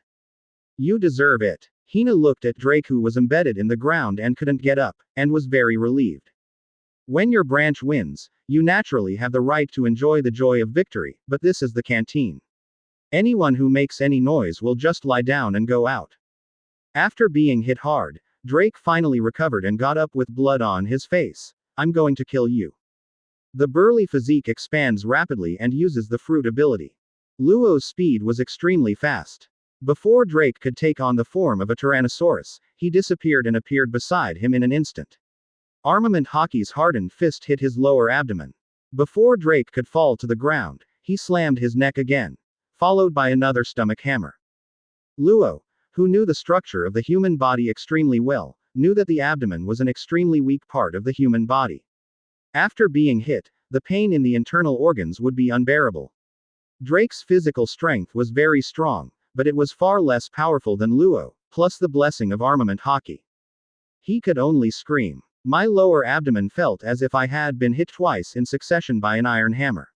You deserve it. Hina looked at Drake, who was embedded in the ground and couldn't get up, and was very relieved. When your branch wins, you naturally have the right to enjoy the joy of victory, but this is the canteen. Anyone who makes any noise will just lie down and go out. After being hit hard, Drake finally recovered and got up with blood on his face. I'm going to kill you. The burly physique expands rapidly and uses the fruit ability. Luo's speed was extremely fast. Before Drake could take on the form of a Tyrannosaurus, he disappeared and appeared beside him in an instant. Armament Haki's hardened fist hit his lower abdomen. Before Drake could fall to the ground, he slammed his neck again, followed by another stomach hammer. Luo, who knew the structure of the human body extremely well, knew that the abdomen was an extremely weak part of the human body. After being hit, the pain in the internal organs would be unbearable. Drake's physical strength was very strong, but it was far less powerful than Luo, plus the blessing of Armament Haki. He could only scream. My lower abdomen felt as if I had been hit twice in succession by an iron hammer.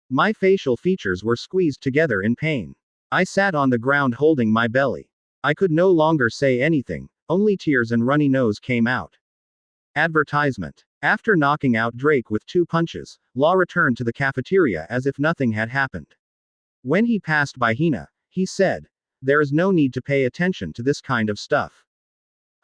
My facial features were squeezed together in pain. I sat on the ground holding my belly. I could no longer say anything, only tears and runny nose came out. Advertisement. After knocking out Drake with 2 punches, Law returned to the cafeteria as if nothing had happened. When he passed by Hina, he said, "There is no need to pay attention to this kind of stuff."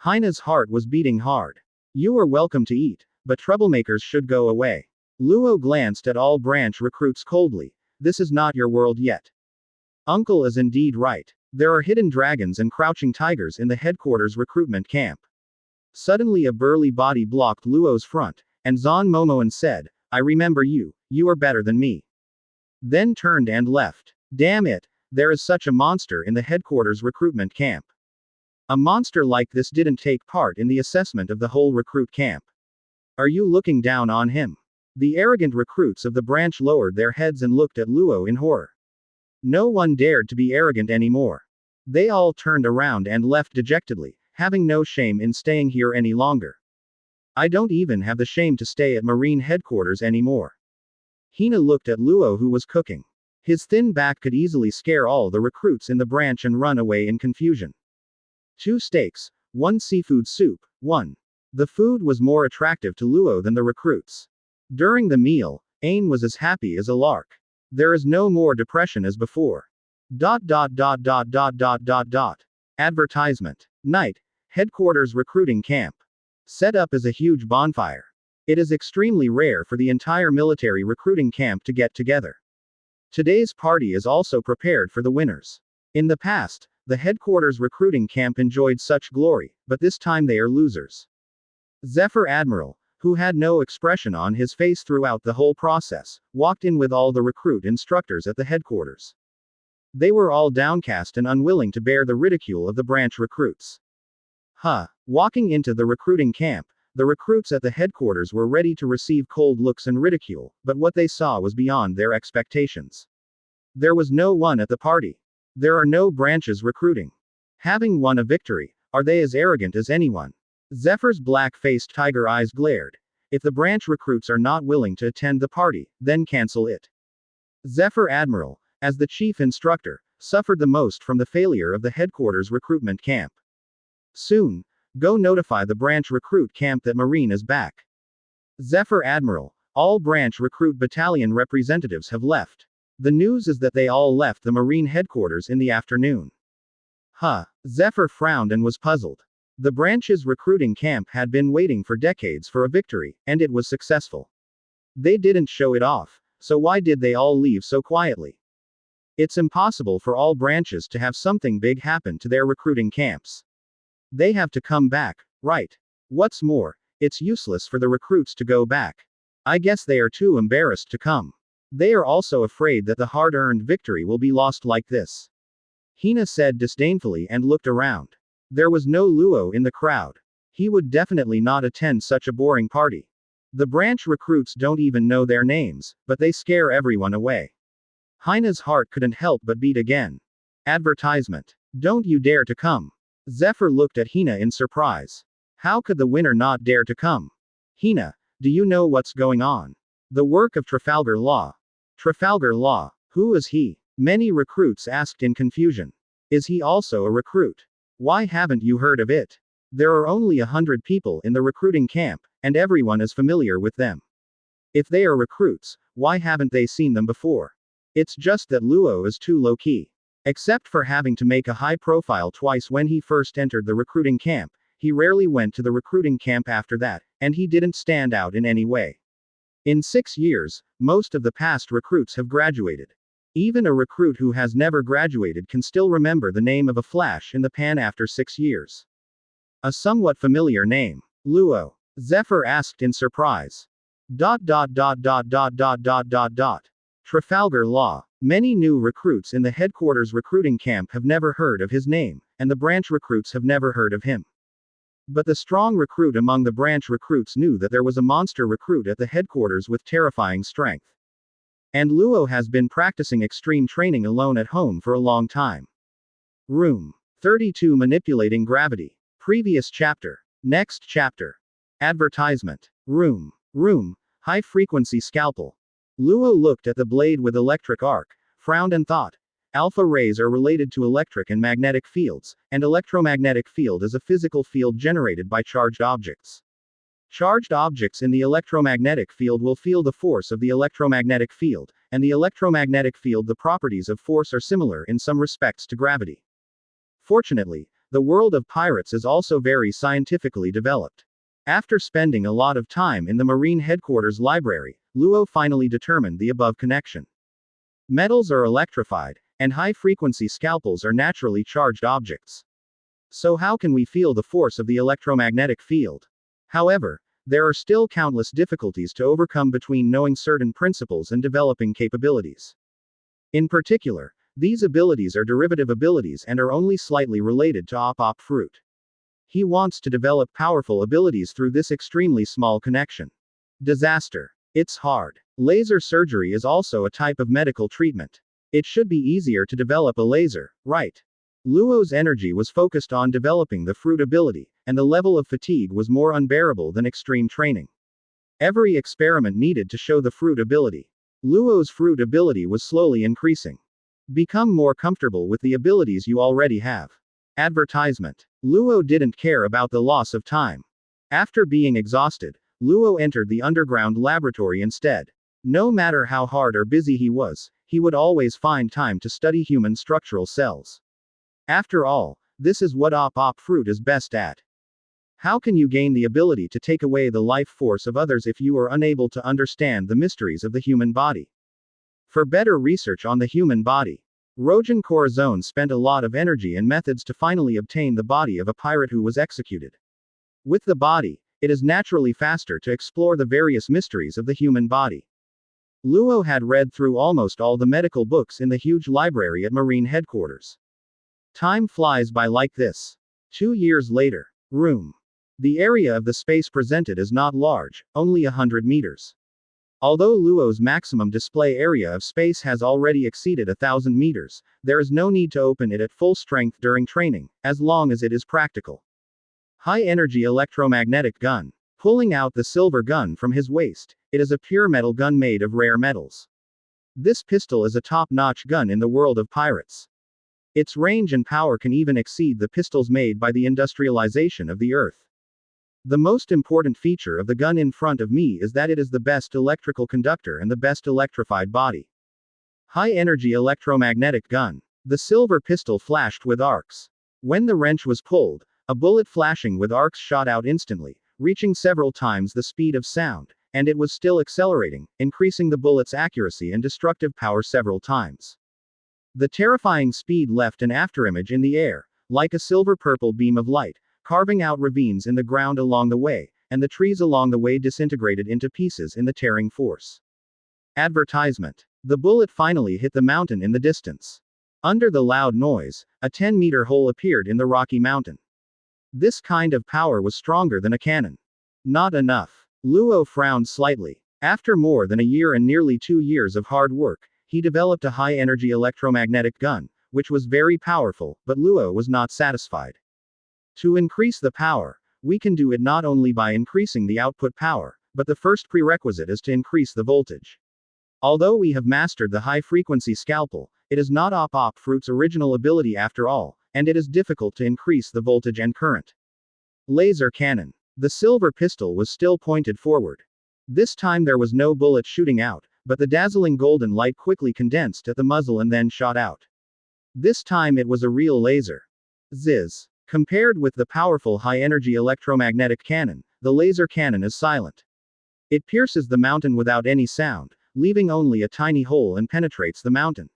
Hina's heart was beating hard. You are welcome to eat, but troublemakers should go away. Luo glanced at all branch recruits coldly. This is not your world yet. Uncle is indeed right. There are hidden dragons and crouching tigers in the headquarters recruitment camp. Suddenly a burly body blocked Luo's front, and Zon Momoan said, I remember you, you are better than me. Then turned and left. Damn it, there is such a monster in the headquarters recruitment camp. A monster like this didn't take part in the assessment of the whole recruit camp. Are you looking down on him? The arrogant recruits of the branch lowered their heads and looked at Luo in horror. No one dared to be arrogant anymore. They all turned around and left dejectedly, having no shame in staying here any longer. I don't even have the shame to stay at Marine headquarters anymore. Hina looked at Luo, who was cooking. His thin back could easily scare all the recruits in the branch and run away in confusion. 2 steaks, 1 seafood soup, 1. The food was more attractive to Luo than the recruits. During the meal, Ain was as happy as a lark. There is no more depression as before. Advertisement. Night. Headquarters recruiting camp. Set up as a huge bonfire. It is extremely rare for the entire military recruiting camp to get together. Today's party is also prepared for the winners. In the past, the headquarters recruiting camp enjoyed such glory, but this time they are losers. Zephyr Admiral, who had no expression on his face throughout the whole process, walked in with all the recruit instructors at the headquarters. They were all downcast and unwilling to bear the ridicule of the branch recruits. Walking into the recruiting camp, the recruits at the headquarters were ready to receive cold looks and ridicule, but what they saw was beyond their expectations. There was no one at the party. There are no branches recruiting. Having won a victory, are they as arrogant as anyone? Zephyr's black-faced tiger eyes glared. If the branch recruits are not willing to attend the party, then cancel it. Zephyr Admiral, as the chief instructor, suffered the most from the failure of the headquarters recruitment camp. Soon, go notify the branch recruit camp that Marine is back. Zephyr Admiral, all branch recruit battalion representatives have left. The news is that they all left the Marine headquarters in the afternoon. Zephyr frowned and was puzzled. The branch's recruiting camp had been waiting for decades for a victory, and it was successful. They didn't show it off, so why did they all leave so quietly? It's impossible for all branches to have something big happen to their recruiting camps. They have to come back, right? What's more, it's useless for the recruits to go back. I guess they are too embarrassed to come. They are also afraid that the hard-earned victory will be lost like this. Hina said disdainfully and looked around. There was no Luo in the crowd. He would definitely not attend such a boring party. The branch recruits don't even know their names, but they scare everyone away. Hina's heart couldn't help but beat again. Advertisement. Don't you dare to come. Zephyr looked at Hina in surprise. How could the winner not dare to come? Hina, do you know what's going on? The work of Trafalgar Law. Trafalgar Law. Who is he? Many recruits asked in confusion. Is he also a recruit? Why haven't you heard of it? There are only 100 people in the recruiting camp, and everyone is familiar with them. If they are recruits, why haven't they seen them before? It's just that Luo is too low-key. Except for having to make a high profile twice when he first entered the recruiting camp, he rarely went to the recruiting camp after that, and he didn't stand out in any way. In 6 years, most of the past recruits have graduated. Even a recruit who has never graduated can still remember the name of a flash in the pan after 6 years. A somewhat familiar name. Luo. Zephyr asked in surprise. Trafalgar Law. Many new recruits in the headquarters recruiting camp have never heard of his name, and the branch recruits have never heard of him. But the strong recruit among the branch recruits knew that there was a monster recruit at the headquarters with terrifying strength. And Luo has been practicing extreme training alone at home for a long time. Room 32 Manipulating Gravity. Previous chapter. Next chapter. Advertisement. Room. High frequency scalpel. Luo looked at the blade with electric arc, frowned and thought. Alpha rays are related to electric and magnetic fields, and electromagnetic field is a physical field generated by charged objects. Charged objects in the electromagnetic field will feel the force of the electromagnetic field, and the electromagnetic field the properties of force are similar in some respects to gravity. Fortunately, the world of pirates is also very scientifically developed. After spending a lot of time in the Marine Headquarters library, Luo finally determined the above connection. Metals are electrified, and high-frequency scalpels are naturally charged objects. So how can we feel the force of the electromagnetic field? However, there are still countless difficulties to overcome between knowing certain principles and developing capabilities. In particular, these abilities are derivative abilities and are only slightly related to op fruit. He wants to develop powerful abilities through this extremely small connection. Disaster. It's hard. Laser surgery is also a type of medical treatment. It should be easier to develop a laser, right? Luo's energy was focused on developing the fruit ability, and the level of fatigue was more unbearable than extreme training. Every experiment needed to show the fruit ability. Luo's fruit ability was slowly increasing. Become more comfortable with the abilities you already have. Advertisement. Luo didn't care about the loss of time. After being exhausted, Luo entered the underground laboratory instead. No matter how hard or busy he would always find time to study human structural cells. After all, this is what op fruit is best at. How can you gain the ability to take away the life force of others if you are unable to understand the mysteries of the human body? For better research on the human body, Rojan Corazon spent a lot of energy and methods to finally obtain the body of a pirate who was executed. With the body, it is naturally faster to explore the various mysteries of the human body. Luo had read through almost all the medical books in the huge library at Marine headquarters. Time flies by like this. 2 years later. Room. The area of the space presented is not large, only 100 meters. Although Luo's maximum display area of space has already exceeded 1,000 meters, there is no need to open it at full strength during training, as long as it is practical. High-energy electromagnetic gun. Pulling out the silver gun from his waist, it is a pure metal gun made of rare metals. This pistol is a top-notch gun in the world of pirates. Its range and power can even exceed the pistols made by the industrialization of the Earth. The most important feature of the gun in front of me is that it is the best electrical conductor and the best electrified body. High-energy electromagnetic gun. The silver pistol flashed with arcs. When the wrench was pulled, a bullet flashing with arcs shot out instantly, reaching several times the speed of sound, and it was still accelerating, increasing the bullet's accuracy and destructive power several times. The terrifying speed left an afterimage in the air, like a silver-purple beam of light, carving out ravines in the ground along the way, and the trees along the way disintegrated into pieces in the tearing force. Advertisement. The bullet finally hit the mountain in the distance. Under the loud noise, a 10-meter hole appeared in the rocky mountain. This kind of power was stronger than a cannon. Not enough. Luo frowned slightly. After more than a year and nearly 2 years of hard work, he developed a high-energy electromagnetic gun, which was very powerful, but Luo was not satisfied. To increase the power, we can do it not only by increasing the output power, but the first prerequisite is to increase the voltage. Although we have mastered the high-frequency scalpel, it is not Op Fruit's original ability after all, and it is difficult to increase the voltage and current. Laser cannon. The silver pistol was still pointed forward. This time there was no bullet shooting out, but the dazzling golden light quickly condensed at the muzzle and then shot out. This time it was a real laser. Ziz. Compared with the powerful high-energy electromagnetic cannon, the laser cannon is silent. It pierces the mountain without any sound, leaving only a tiny hole and penetrates the mountain.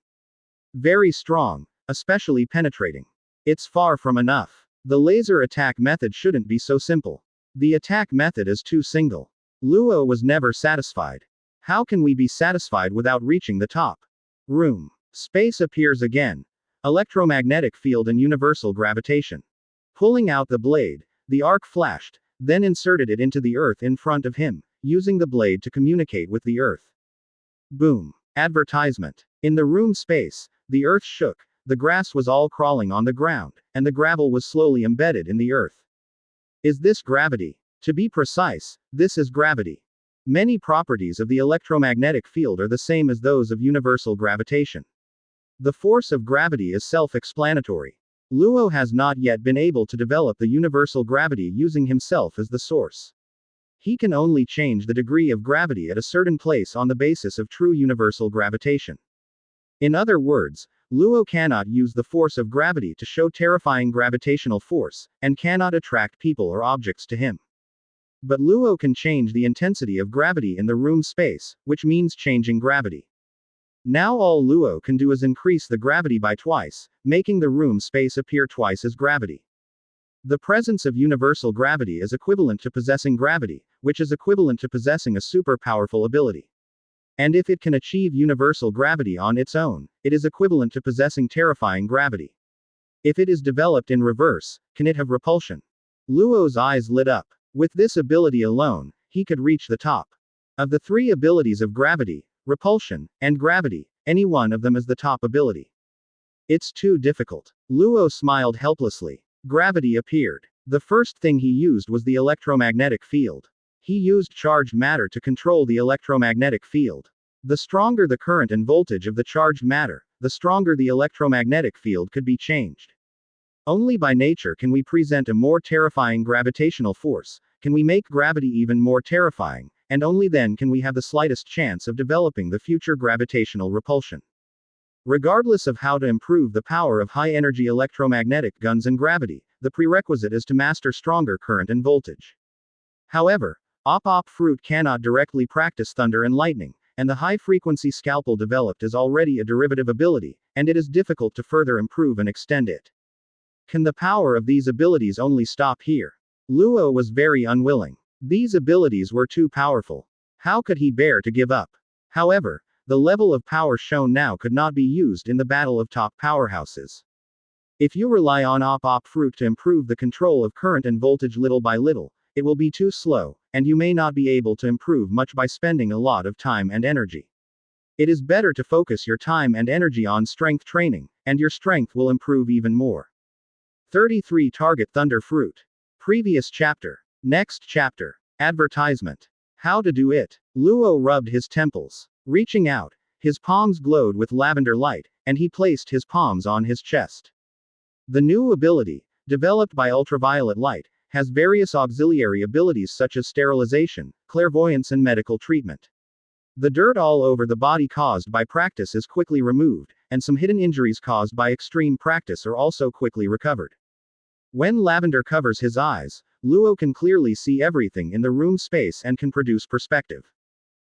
Very strong, especially penetrating. It's far from enough. The laser attack method shouldn't be so simple. The attack method is too single. Luo was never satisfied. How can we be satisfied without reaching the top? Room. Space appears again. Electromagnetic field and universal gravitation. Pulling out the blade, the arc flashed, then inserted it into the earth in front of him, using the blade to communicate with the earth. Boom. Advertisement. In the room space, the earth shook, the grass was all crawling on the ground, and the gravel was slowly embedded in the earth. Is this gravity? To be precise, this is gravity. Many properties of the electromagnetic field are the same as those of universal gravitation. The force of gravity is self-explanatory. Luo has not yet been able to develop the universal gravity using himself as the source. He can only change the degree of gravity at a certain place on the basis of true universal gravitation. In other words, Luo cannot use the force of gravity to show terrifying gravitational force, and cannot attract people or objects to him. But Luo can change the intensity of gravity in the room space, which means changing gravity. Now all Luo can do is increase the gravity by twice, making the room space appear twice as gravity. The presence of universal gravity is equivalent to possessing gravity, which is equivalent to possessing a super powerful ability. And if it can achieve universal gravity on its own, it is equivalent to possessing terrifying gravity. If it is developed in reverse, can it have repulsion? Luo's eyes lit up. With this ability alone, he could reach the top. Of the 3 abilities of gravity, repulsion, and gravity, any one of them is the top ability. It's too difficult. Luo smiled helplessly. Gravity appeared. The first thing he used was the electromagnetic field. He used charged matter to control the electromagnetic field. The stronger the current and voltage of the charged matter, the stronger the electromagnetic field could be changed. Only by nature can we present a more terrifying gravitational force, can we make gravity even more terrifying, and only then can we have the slightest chance of developing the future gravitational repulsion. Regardless of how to improve the power of high-energy electromagnetic guns and gravity, the prerequisite is to master stronger current and voltage. However, Op Fruit cannot directly practice thunder and lightning, and the high-frequency scalpel developed is already a derivative ability, and it is difficult to further improve and extend it. Can the power of these abilities only stop here? Luo was very unwilling. These abilities were too powerful. How could he bear to give up? However, the level of power shown now could not be used in the battle of top powerhouses. If you rely on op fruit to improve the control of current and voltage little by little, it will be too slow, and you may not be able to improve much by spending a lot of time and energy. It is better to focus your time and energy on strength training, and your strength will improve even more. 33 Target Thunder Fruit. Previous chapter. Next chapter. Advertisement. How to do it. Luo rubbed his temples. Reaching out, his palms glowed with lavender light, and he placed his palms on his chest. The new ability, developed by ultraviolet light, has various auxiliary abilities such as sterilization, clairvoyance, and medical treatment. The dirt all over the body caused by practice is quickly removed, and some hidden injuries caused by extreme practice are also quickly recovered. When lavender covers his eyes, Luo can clearly see everything in the room space and can produce perspective.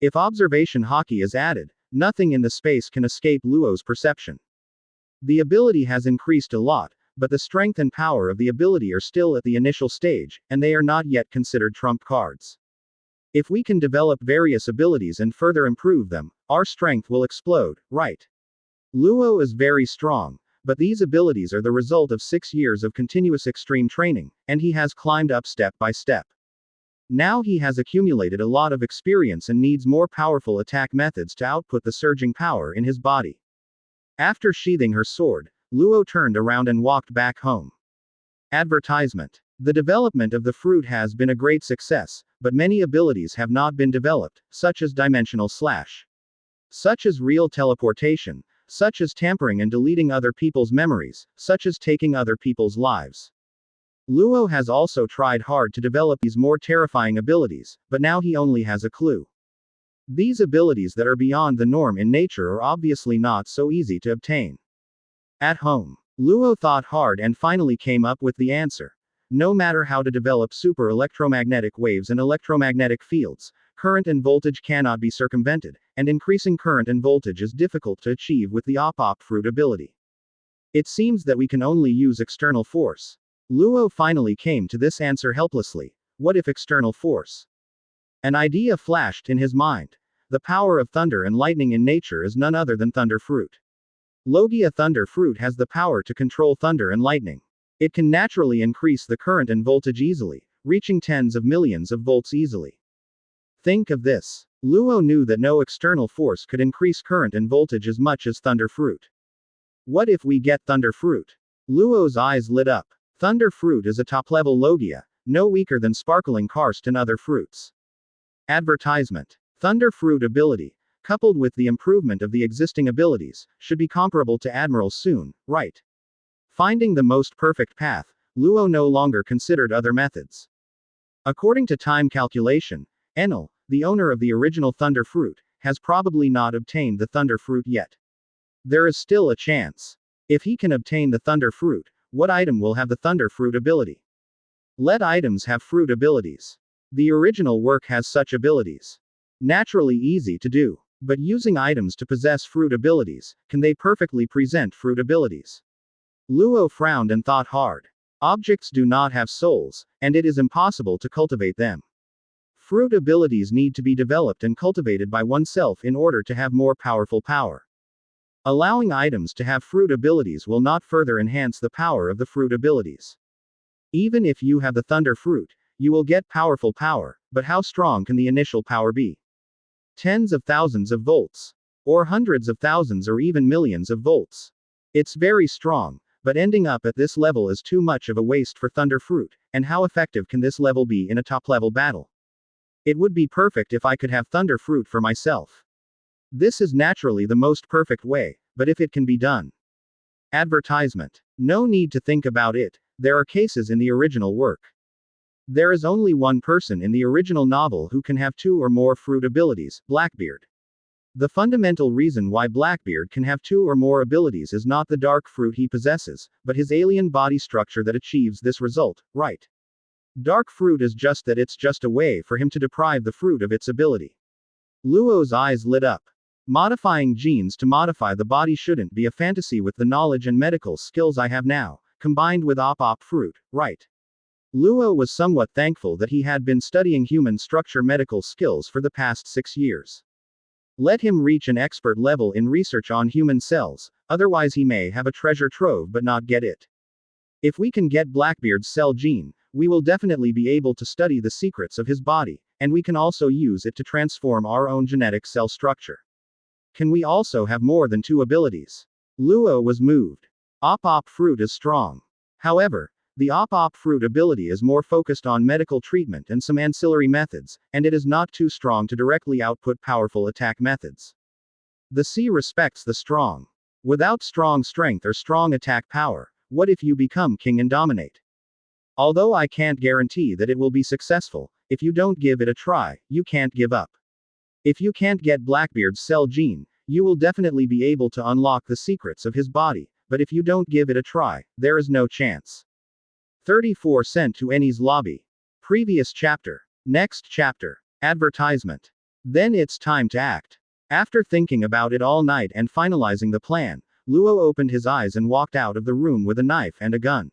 If observation Haki is added, nothing in the space can escape Luo's perception. The ability has increased a lot, but the strength and power of the ability are still at the initial stage, and they are not yet considered trump cards. If we can develop various abilities and further improve them, our strength will explode, right? Luo is very strong, but these abilities are the result of 6 years of continuous extreme training, and he has climbed up step by step. Now he has accumulated a lot of experience and needs more powerful attack methods to output the surging power in his body. After sheathing her sword, Luo turned around and walked back home. Advertisement. The development of the fruit has been a great success, but many abilities have not been developed, such as dimensional slash, such as real teleportation, such as tampering and deleting other people's memories, such as taking other people's lives. Luo has also tried hard to develop these more terrifying abilities, but now he only has a clue. These abilities that are beyond the norm in nature are obviously not so easy to obtain. At home, Luo thought hard and finally came up with the answer. No matter how to develop super electromagnetic waves and electromagnetic fields, current and voltage cannot be circumvented, and increasing current and voltage is difficult to achieve with the op fruit ability. It seems that we can only use external force. Luo finally came to this answer helplessly. What if external force? An idea flashed in his mind. The power of thunder and lightning in nature is none other than thunder fruit. Logia thunder fruit has the power to control thunder and lightning. It can naturally increase the current and voltage easily, reaching tens of millions of volts easily. Think of this. Luo knew that no external force could increase current and voltage as much as thunder fruit. What if we get thunder fruit? Luo's eyes lit up. Thunder fruit is a top-level logia, no weaker than sparkling karst and other fruits. Advertisement. Thunder fruit ability, coupled with the improvement of the existing abilities, should be comparable to Admirals soon, right? Finding the most perfect path, Luo no longer considered other methods. According to time calculation, Enel, the owner of the original thunder fruit, has probably not obtained the thunder fruit yet. There is still a chance. If he can obtain the thunder fruit, what item will have the thunder fruit ability? Let items have fruit abilities. The original work has such abilities. Naturally easy to do, but using items to possess fruit abilities, can they perfectly present fruit abilities? Luo frowned and thought hard. Objects do not have souls, and it is impossible to cultivate them. Fruit abilities need to be developed and cultivated by oneself in order to have more powerful power. Allowing items to have fruit abilities will not further enhance the power of the fruit abilities. Even if you have the thunder fruit, you will get powerful power, but how strong can the initial power be? Tens of thousands of volts. Or hundreds of thousands or even millions of volts. It's very strong, but ending up at this level is too much of a waste for thunder fruit, and how effective can this level be in a top-level battle? It would be perfect if I could have thunder fruit for myself. This is naturally the most perfect way, but if it can be done. Advertisement. No need to think about it, there are cases in the original work. There is only one person in the original novel who can have 2 or more fruit abilities, Blackbeard. The fundamental reason why Blackbeard can have 2 or more abilities is not the dark fruit he possesses, but his alien body structure that achieves this result, right? Dark fruit is just that, it's just a way for him to deprive the fruit of its ability. Luo's eyes lit up. Modifying genes to modify the body shouldn't be a fantasy with the knowledge and medical skills I have now, combined with op fruit, right? Luo was somewhat thankful that he had been studying human structure medical skills for the past 6 years. Let him reach an expert level in research on human cells, otherwise he may have a treasure trove but not get it. If we can get Blackbeard's cell gene, we will definitely be able to study the secrets of his body, and we can also use it to transform our own genetic cell structure. Can we also have more than 2 abilities? Luo was moved. Op fruit is strong. However, the op fruit ability is more focused on medical treatment and some ancillary methods, and it is not too strong to directly output powerful attack methods. The sea respects the strong. Without strong strength or strong attack power, what if you become king and dominate? Although I can't guarantee that it will be successful, if you don't give it a try, you can't give up. If you can't get Blackbeard's cell gene, you will definitely be able to unlock the secrets of his body, but if you don't give it a try, there is no chance. 34 sent to Eni's lobby. Previous chapter. Next chapter. Advertisement. Then it's time to act. After thinking about it all night and finalizing the plan, Luo opened his eyes and walked out of the room with a knife and a gun.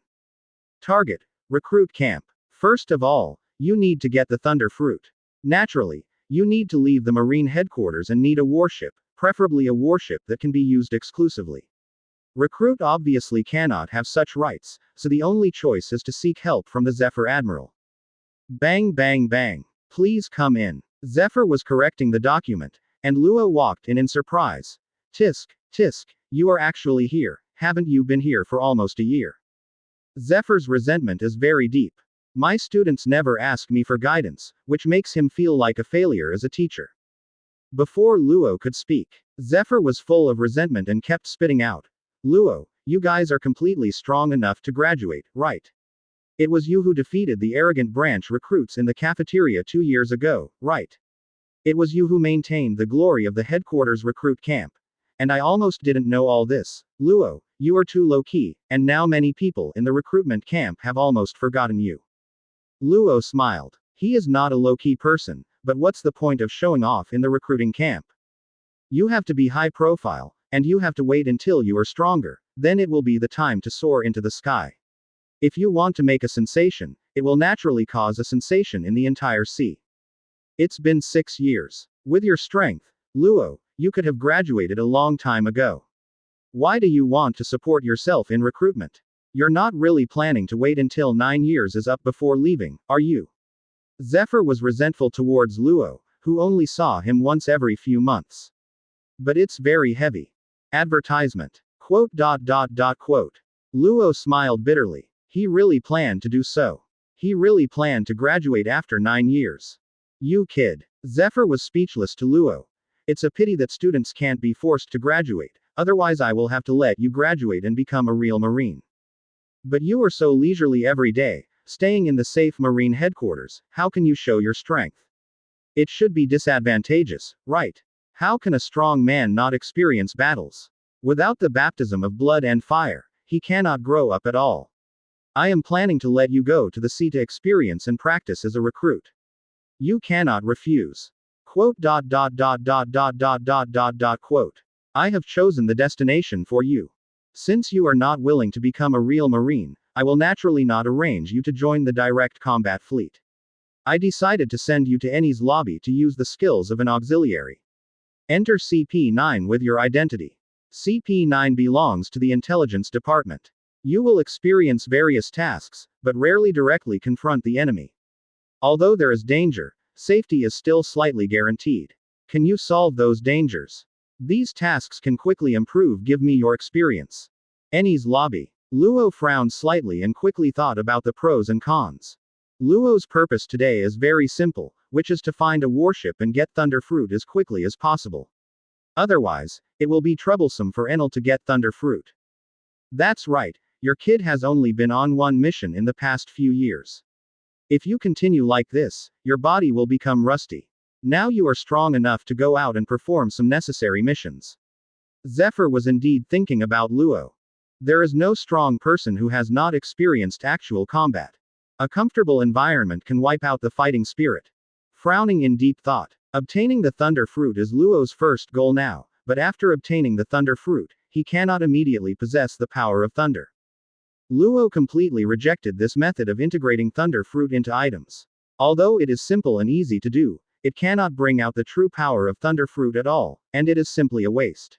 Target. Recruit camp. First of all, you need to get the Thunder Fruit. Naturally, you need to leave the Marine headquarters and need a warship, preferably a warship that can be used exclusively. Recruit obviously cannot have such rights, so the only choice is to seek help from the Zephyr Admiral. Bang bang bang. Please come in. Zephyr was correcting the document, and Luo walked in surprise. Tisk, tisk, you are actually here, haven't you been here for almost a year? Zephyr's resentment is very deep. My students never ask me for guidance, which makes him feel like a failure as a teacher. Before Luo could speak, Zephyr was full of resentment and kept spitting out. Luo, you guys are completely strong enough to graduate, right? It was you who defeated the arrogant branch recruits in the cafeteria 2 years ago, right? It was you who maintained the glory of the headquarters recruit camp. And I almost didn't know all this. Luo, you are too low-key, and now many people in the recruitment camp have almost forgotten you. Luo smiled. He is not a low-key person, but what's the point of showing off in the recruiting camp? You have to be high profile, and you have to wait until you are stronger, then it will be the time to soar into the sky. If you want to make a sensation, it will naturally cause a sensation in the entire sea. It's been 6 years. With your strength, Luo, you could have graduated a long time ago. Why do you want to support yourself in recruitment? You're not really planning to wait until 9 years is up before leaving, are you? Zephyr was resentful towards Luo, who only saw him once every few months. But it's very heavy. Advertisement. Quote. Luo smiled bitterly. He really planned to do so. He really planned to graduate after 9 years. You kid. Zephyr was speechless to Luo. It's a pity that students can't be forced to graduate, otherwise I will have to let you graduate and become a real Marine. But you are so leisurely every day, staying in the safe Marine headquarters, how can you show your strength? It should be disadvantageous, right? How can a strong man not experience battles? Without the baptism of blood and fire, he cannot grow up at all. I am planning to let you go to the sea to experience and practice as a recruit. You cannot refuse. Quote. Quote. I have chosen the destination for you. Since you are not willing to become a real Marine, I will naturally not arrange you to join the direct combat fleet. I decided to send you to Eni's lobby to use the skills of an auxiliary. Enter CP9 with your identity. CP9 belongs to the intelligence department. You will experience various tasks, but rarely directly confront the enemy. Although there is danger, safety is still slightly guaranteed. Can you solve those dangers? These tasks can quickly improve. Give me your experience. Eni's lobby. Luo frowned slightly and quickly thought about the pros and cons. Luo's purpose today is very simple, which is to find a warship and get Thunder Fruit as quickly as possible. Otherwise, it will be troublesome for Enel to get Thunder Fruit. That's right, your kid has only been on one mission in the past few years. If you continue like this, your body will become rusty. Now you are strong enough to go out and perform some necessary missions. Zephyr was indeed thinking about Luo. There is no strong person who has not experienced actual combat. A comfortable environment can wipe out the fighting spirit. Frowning in deep thought. Obtaining the Thunder Fruit is Luo's first goal now, but after obtaining the Thunder Fruit, he cannot immediately possess the power of thunder. Luo completely rejected this method of integrating Thunder Fruit into items. Although it is simple and easy to do, it cannot bring out the true power of Thunder Fruit at all, and it is simply a waste.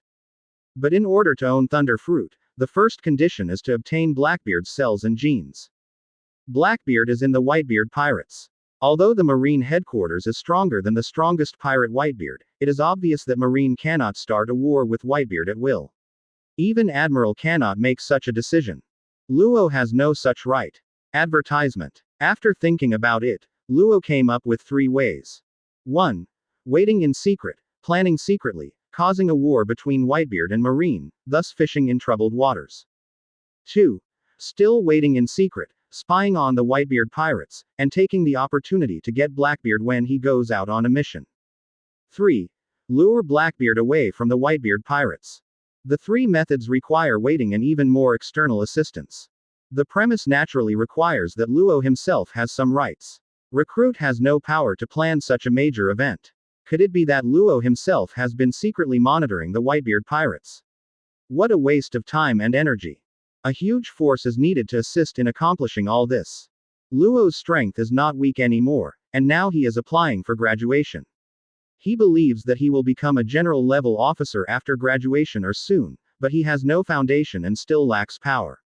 But in order to own Thunder Fruit, the first condition is to obtain Blackbeard's cells and genes. Blackbeard is in the Whitebeard pirates. Although the Marine headquarters is stronger than the strongest pirate Whitebeard, it is obvious that Marine cannot start a war with Whitebeard at will. Even Admiral cannot make such a decision. Luo has no such right. Advertisement. After thinking about it, Luo came up with 3 ways. 1. Waiting in secret, planning secretly, causing a war between Whitebeard and Marine, thus fishing in troubled waters. 2. Still waiting in secret, spying on the Whitebeard pirates, and taking the opportunity to get Blackbeard when he goes out on a mission. 3. Lure Blackbeard away from the Whitebeard pirates. The 3 methods require waiting and even more external assistance. The premise naturally requires that Luo himself has some rights. Recruit has no power to plan such a major event. Could it be that Luo himself has been secretly monitoring the Whitebeard pirates? What a waste of time and energy. A huge force is needed to assist in accomplishing all this. Luo's strength is not weak anymore, and now he is applying for graduation. He believes that he will become a general-level officer after graduation or soon, but he has no foundation and still lacks power.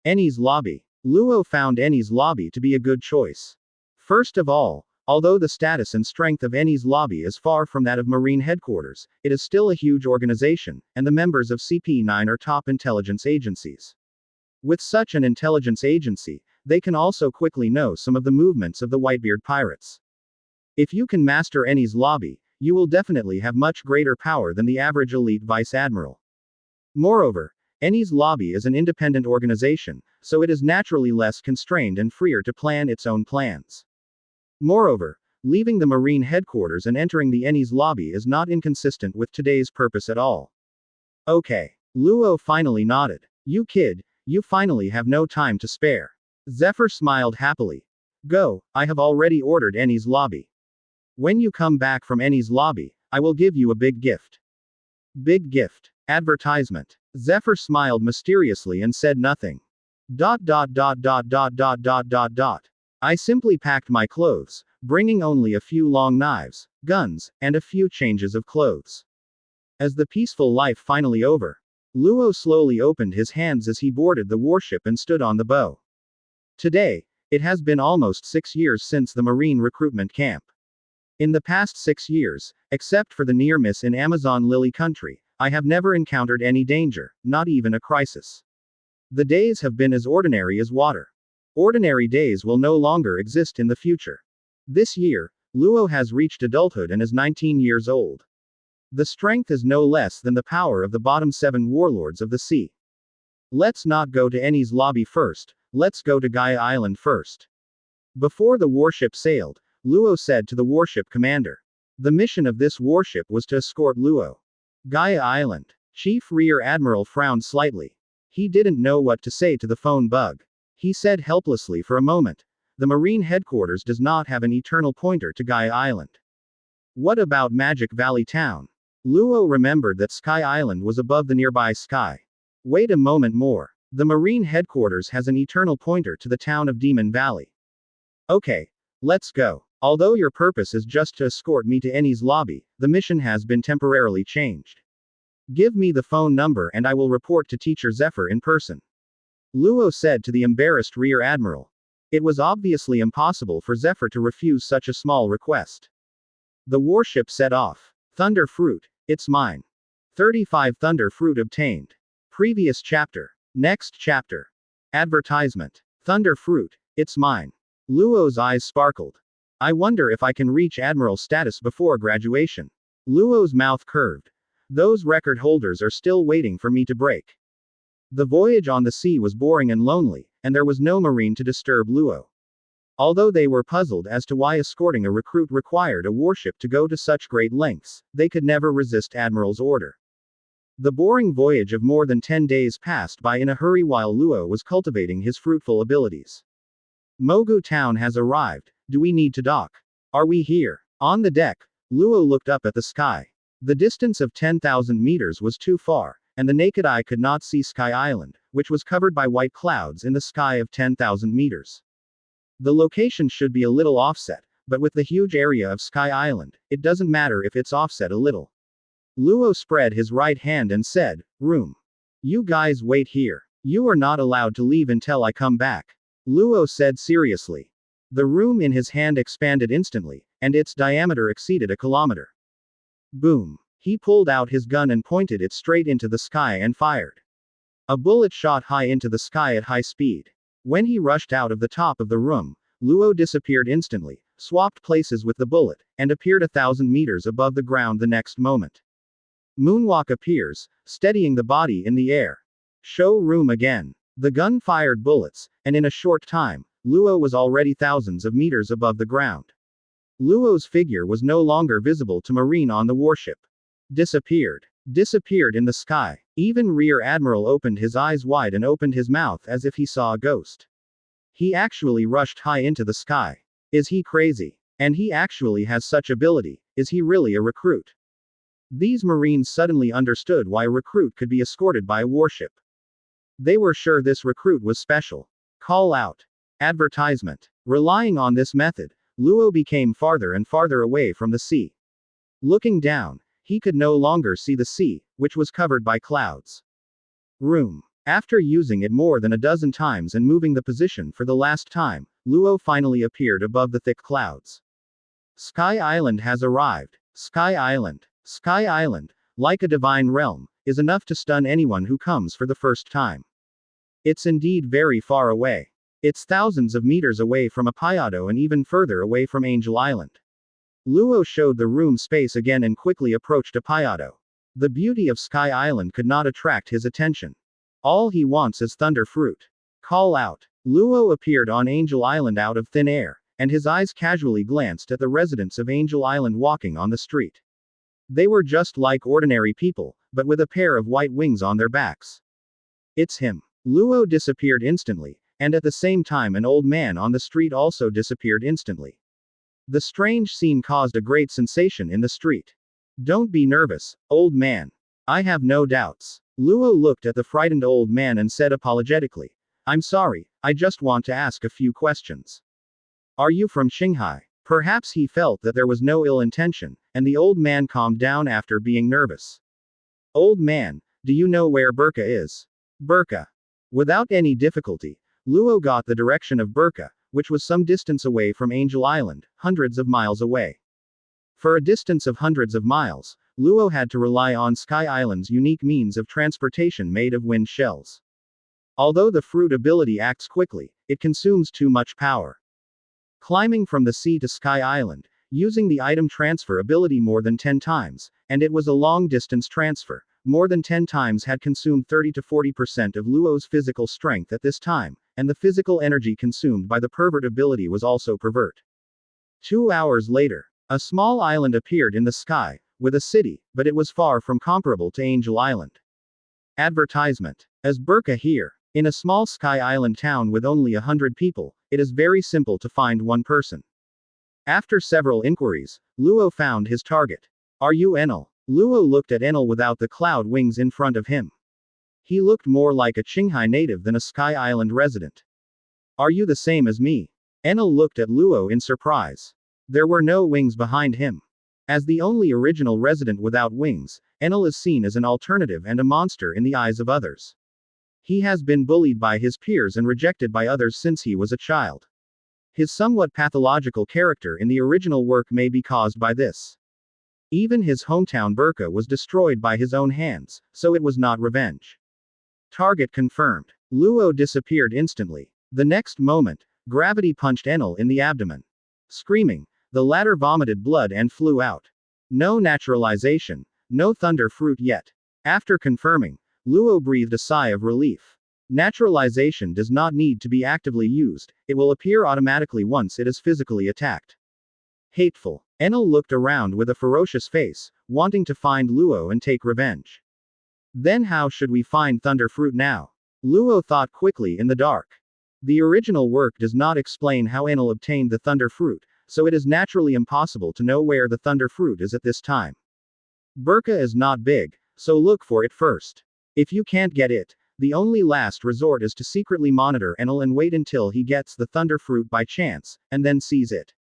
Eni's Lobby. Luo found Eni's Lobby to be a good choice. First of all, although the status and strength of Eni's Lobby is far from that of Marine headquarters, it is still a huge organization, and the members of CP9 are top intelligence agencies. With such an intelligence agency, they can also quickly know some of the movements of the Whitebeard pirates. If you can master Eni's Lobby, you will definitely have much greater power than the average elite Vice Admiral. Moreover, Eni's Lobby is an independent organization, so it is naturally less constrained and freer to plan its own plans. Moreover, leaving the Marine headquarters and entering the Eni's Lobby is not inconsistent with today's purpose at all. Okay. Luo finally nodded. You kid, you finally have no time to spare. Zephyr smiled happily. Go, I have already ordered Eni's Lobby. When you come back from Eni's Lobby, I will give you a big gift. Big gift. Advertisement. Zephyr smiled mysteriously and said nothing. ... I simply packed my clothes, bringing only a few long knives, guns, and a few changes of clothes. As the peaceful life finally over, Luo slowly opened his hands as he boarded the warship and stood on the bow. Today, it has been almost 6 years since the Marine recruitment camp. In the past 6 years, except for the near miss in Amazon Lily Country, I have never encountered any danger, not even a crisis. The days have been as ordinary as water. Ordinary days will no longer exist in the future. This year, Luo has reached adulthood and is 19 years old. The strength is no less than the power of the bottom 7 warlords of the sea. Let's not go to Eni's Lobby first, let's go to Gaia Island first. Before the warship sailed, Luo said to the warship commander. The mission of this warship was to escort Luo. Gaia Island. Chief Rear Admiral frowned slightly. He didn't know what to say to the phone bug. He said helplessly for a moment. The Marine headquarters does not have an eternal pointer to Gaia Island. What about Magic Valley Town? Luo remembered that Sky Island was above the nearby sky. Wait a moment more. The Marine headquarters has an eternal pointer to the town of Demon Valley. Okay. Let's go. Although your purpose is just to escort me to Eni's Lobby, the mission has been temporarily changed. Give me the phone number and I will report to Teacher Zephyr in person. Luo said to the embarrassed Rear Admiral. It was obviously impossible for Zephyr to refuse such a small request. The warship set off. Thunder Fruit. It's mine. 35 Thunder Fruit obtained. Previous chapter. Next chapter. Advertisement. Thunder Fruit. It's mine. Luo's eyes sparkled. I wonder if I can reach Admiral status before graduation. Luo's mouth curved. Those record holders are still waiting for me to break. The voyage on the sea was boring and lonely, and there was no Marine to disturb Luo. Although they were puzzled as to why escorting a recruit required a warship to go to such great lengths, they could never resist Admiral's order. The boring voyage of more than 10 days passed by in a hurry while Luo was cultivating his fruitful abilities. Mogu Town has arrived. Do we need to dock? Are we here? On the deck, Luo looked up at the sky. The distance of 10,000 meters was too far, and the naked eye could not see Sky Island, which was covered by white clouds in the sky of 10,000 meters. The location should be a little offset, but with the huge area of Sky Island, it doesn't matter if it's offset a little. Luo spread his right hand and said, "Room. You guys wait here. You are not allowed to leave until I come back," Luo said seriously. The room in his hand expanded instantly, and its diameter exceeded a kilometer. Boom. He pulled out his gun and pointed it straight into the sky and fired. A bullet shot high into the sky at high speed. When he rushed out of the top of the room, Luo disappeared instantly, swapped places with the bullet, and appeared 1,000 meters above the ground the next moment. Moonwalk appears, steadying the body in the air. Show room again. The gun fired bullets, and in a short time, Luo was already thousands of meters above the ground. Luo's figure was no longer visible to Marine on the warship. Disappeared. Disappeared in the sky. Even Rear Admiral opened his eyes wide and opened his mouth as if he saw a ghost. He actually rushed high into the sky. Is he crazy? And he actually has such ability. Is he really a recruit? These Marines suddenly understood why a recruit could be escorted by a warship. They were sure this recruit was special. Call out. Advertisement. Relying on this method, Luo became farther and farther away from the sea. Looking down, he could no longer see the sea, which was covered by clouds. Room. After using it more than a dozen times and moving the position for the last time, Luo finally appeared above the thick clouds. Sky Island has arrived. Sky Island. Sky Island, like a divine realm, is enough to stun anyone who comes for the first time. It's indeed very far away. It's thousands of meters away from Apayado and even further away from Angel Island. Luo showed the room space again and quickly approached Apayado. The beauty of Sky Island could not attract his attention. All he wants is thunder fruit. Call out. Luo appeared on Angel Island out of thin air, and his eyes casually glanced at the residents of Angel Island walking on the street. They were just like ordinary people, but with a pair of white wings on their backs. It's him. Luo disappeared instantly, and at the same time an old man on the street also disappeared instantly. The strange scene caused a great sensation in the street. Don't be nervous, old man. I have no doubts. Luo looked at the frightened old man and said apologetically, "I'm sorry, I just want to ask a few questions. Are you from Shanghai?" Perhaps he felt that there was no ill intention, and the old man calmed down after being nervous. "Old man, do you know where Burka is?" Burka. Without any difficulty, Luo got the direction of Burka, which was some distance away from Angel Island, hundreds of miles away. For a distance of hundreds of miles, Luo had to rely on Sky Island's unique means of transportation made of wind shells. Although the fruit ability acts quickly, it consumes too much power. Climbing from the sea to Sky Island, using the item transfer ability more than 10 times, and it was a long-distance transfer, more than 10 times had consumed 30 to 40% of Luo's physical strength at this time, and the physical energy consumed by the pervert ability was also pervert. 2 hours later, a small island appeared in the sky, with a city, but it was far from comparable to Angel Island. Advertisement. As Burka here. In a small Sky Island town with only 100 people, it is very simple to find one person. After several inquiries, Luo found his target. Are you Enel? Luo looked at Enel without the cloud wings in front of him. He looked more like a Qinghai native than a Sky Island resident. Are you the same as me? Enel looked at Luo in surprise. There were no wings behind him. As the only original resident without wings, Enel is seen as an alternative and a monster in the eyes of others. He has been bullied by his peers and rejected by others since he was a child. His somewhat pathological character in the original work may be caused by this. Even his hometown Burka was destroyed by his own hands, so it was not revenge. Target confirmed. Luo disappeared instantly. The next moment, gravity punched Enel in the abdomen. Screaming, the latter vomited blood and flew out. No naturalization, no thunder fruit yet. After confirming, Luo breathed a sigh of relief. Naturalization does not need to be actively used, it will appear automatically once it is physically attacked. Hateful. Enel looked around with a ferocious face, wanting to find Luo and take revenge. Then how should we find thunder fruit now? Luo thought quickly in the dark. The original work does not explain how Enel obtained the thunder fruit, so it is naturally impossible to know where the thunder fruit is at this time. Burka is not big, so look for it first. If you can't get it, the only last resort is to secretly monitor Enel and wait until he gets the thunder fruit by chance, and then seize it.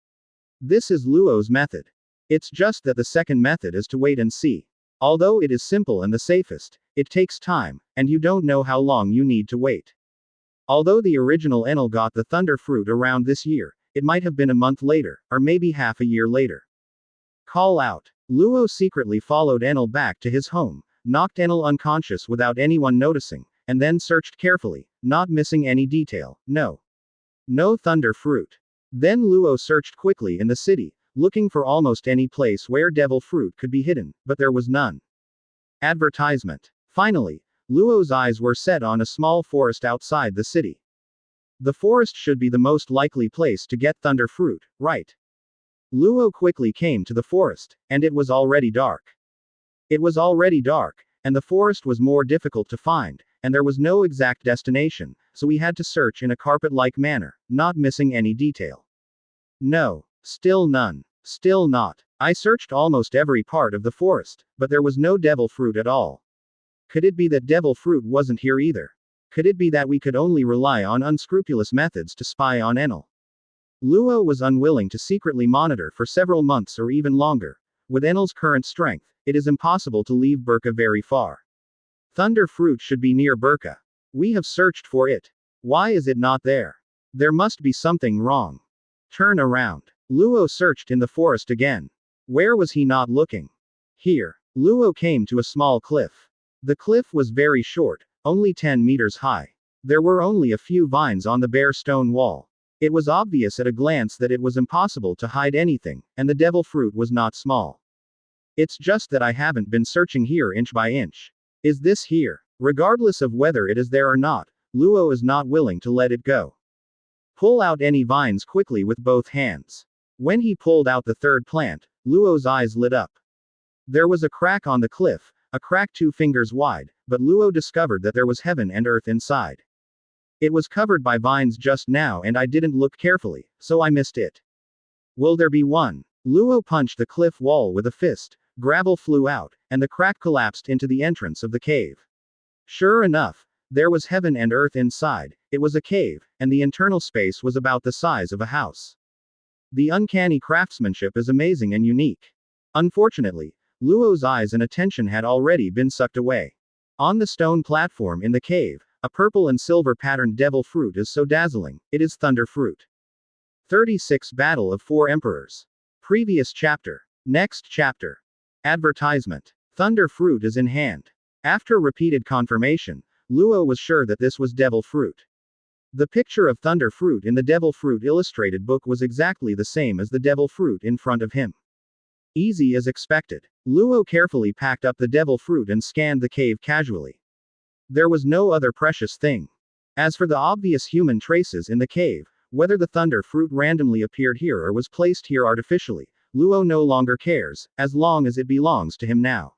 This is Luo's method. It's just that the second method is to wait and see. Although it is simple and the safest, it takes time, and you don't know how long you need to wait. Although the original Enel got the Thunder Fruit around this year, it might have been a month later, or maybe half a year later. Call out. Luo secretly followed Enel back to his home, knocked Enel unconscious without anyone noticing, and then searched carefully, not missing any detail. No Thunder Fruit. Then Luo searched quickly in the city, looking for almost any place where Devil Fruit could be hidden, but there was none. Advertisement. Finally, Luo's eyes were set on a small forest outside the city. The forest should be the most likely place to get Thunder Fruit, right? Luo quickly came to the forest, and it was already dark. It was already dark, and the forest was more difficult to find, and there was no exact destination, so we had to search in a carpet-like manner, not missing any detail. No. Still none. Still not. I searched almost every part of the forest, but there was no Devil Fruit at all. Could it be that Devil Fruit wasn't here either? Could it be that we could only rely on unscrupulous methods to spy on Enel? Luo was unwilling to secretly monitor for several months or even longer. With Enel's current strength, it is impossible to leave Burka very far. Thunder Fruit should be near Burka. We have searched for it. Why is it not there? There must be something wrong. Turn around. Luo searched in the forest again. Where was he not looking? Here. Luo came to a small cliff. The cliff was very short, only 10 meters high. There were only a few vines on the bare stone wall. It was obvious at a glance that it was impossible to hide anything, and the Devil Fruit was not small. It's just that I haven't been searching here inch by inch. Is this here? Regardless of whether it is there or not, Luo is not willing to let it go. Pull out any vines quickly with both hands. When he pulled out the third plant, Luo's eyes lit up. There was a crack on the cliff, a crack 2 fingers wide, but Luo discovered that there was heaven and earth inside. It was covered by vines just now and I didn't look carefully, so I missed it. Will there be one? Luo punched the cliff wall with a fist, gravel flew out, and the crack collapsed into the entrance of the cave. Sure enough, there was heaven and earth inside. It was a cave, and the internal space was about the size of a house. The uncanny craftsmanship is amazing and unique. Unfortunately, Luo's eyes and attention had already been sucked away. On the stone platform in the cave, a purple and silver patterned Devil Fruit is so dazzling. It is Thunder Fruit. 36 Battle of 4 Emperors. Previous chapter. Next chapter. Advertisement. Thunder Fruit is in hand. After repeated confirmation, Luo was sure that this was Devil Fruit. The picture of Thunder Fruit in the Devil Fruit illustrated book was exactly the same as the Devil Fruit in front of him. Easy as expected. Luo carefully packed up the Devil Fruit and scanned the cave casually. There was no other precious thing. As for the obvious human traces in the cave, whether the Thunder Fruit randomly appeared here or was placed here artificially, Luo no longer cares, as long as it belongs to him now.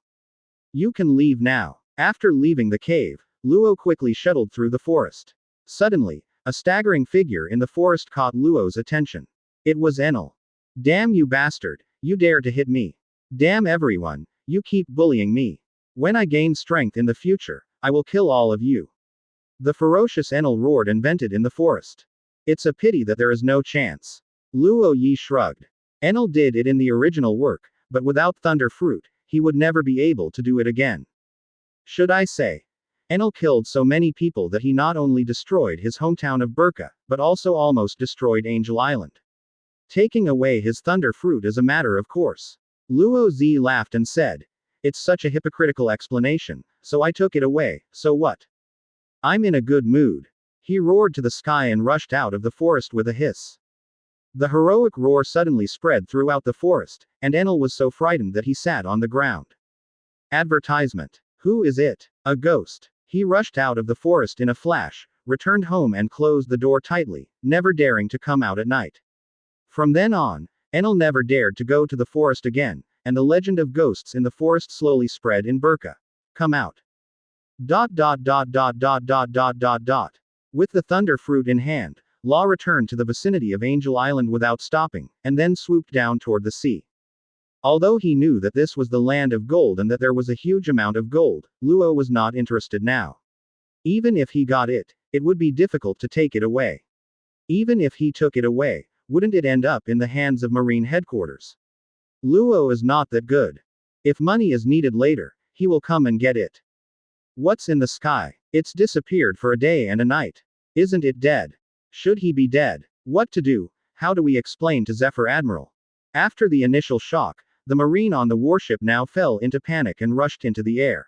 You can leave now. After leaving the cave, Luo quickly shuttled through the forest. Suddenly, a staggering figure in the forest caught Luo's attention. It was Enel. Damn you bastard, you dare to hit me. Damn everyone, you keep bullying me. When I gain strength in the future, I will kill all of you. The ferocious Enel roared and vented in the forest. It's a pity that there is no chance. Luo Yi shrugged. Enel did it in the original work, but without Thunder Fruit, he would never be able to do it again. Should I say? Enel killed so many people that he not only destroyed his hometown of Burka, but also almost destroyed Angel Island. Taking away his Thunder Fruit is a matter of course. Luo Zi laughed and said, it's such a hypocritical explanation, so I took it away, so what? I'm in a good mood. He roared to the sky and rushed out of the forest with a hiss. The heroic roar suddenly spread throughout the forest, and Enel was so frightened that he sat on the ground. Advertisement. Who is it? A ghost. He rushed out of the forest in a flash, returned home and closed the door tightly, never daring to come out at night. From then on, Enel never dared to go to the forest again, and the legend of ghosts in the forest slowly spread in Burka. Come out. ... With the Thunder Fruit in hand, Law returned to the vicinity of Angel Island without stopping, and then swooped down toward the sea. Although he knew that this was the land of gold and that there was a huge amount of gold, Luo was not interested now. Even if he got it, it would be difficult to take it away. Even if he took it away, wouldn't it end up in the hands of Marine headquarters? Luo is not that good. If money is needed later, he will come and get it. What's in the sky? It's disappeared for a day and a night. Isn't it dead? Should he be dead? What to do? How do we explain to Zephyr Admiral? After the initial shock, the Marine on the warship now fell into panic and rushed into the air.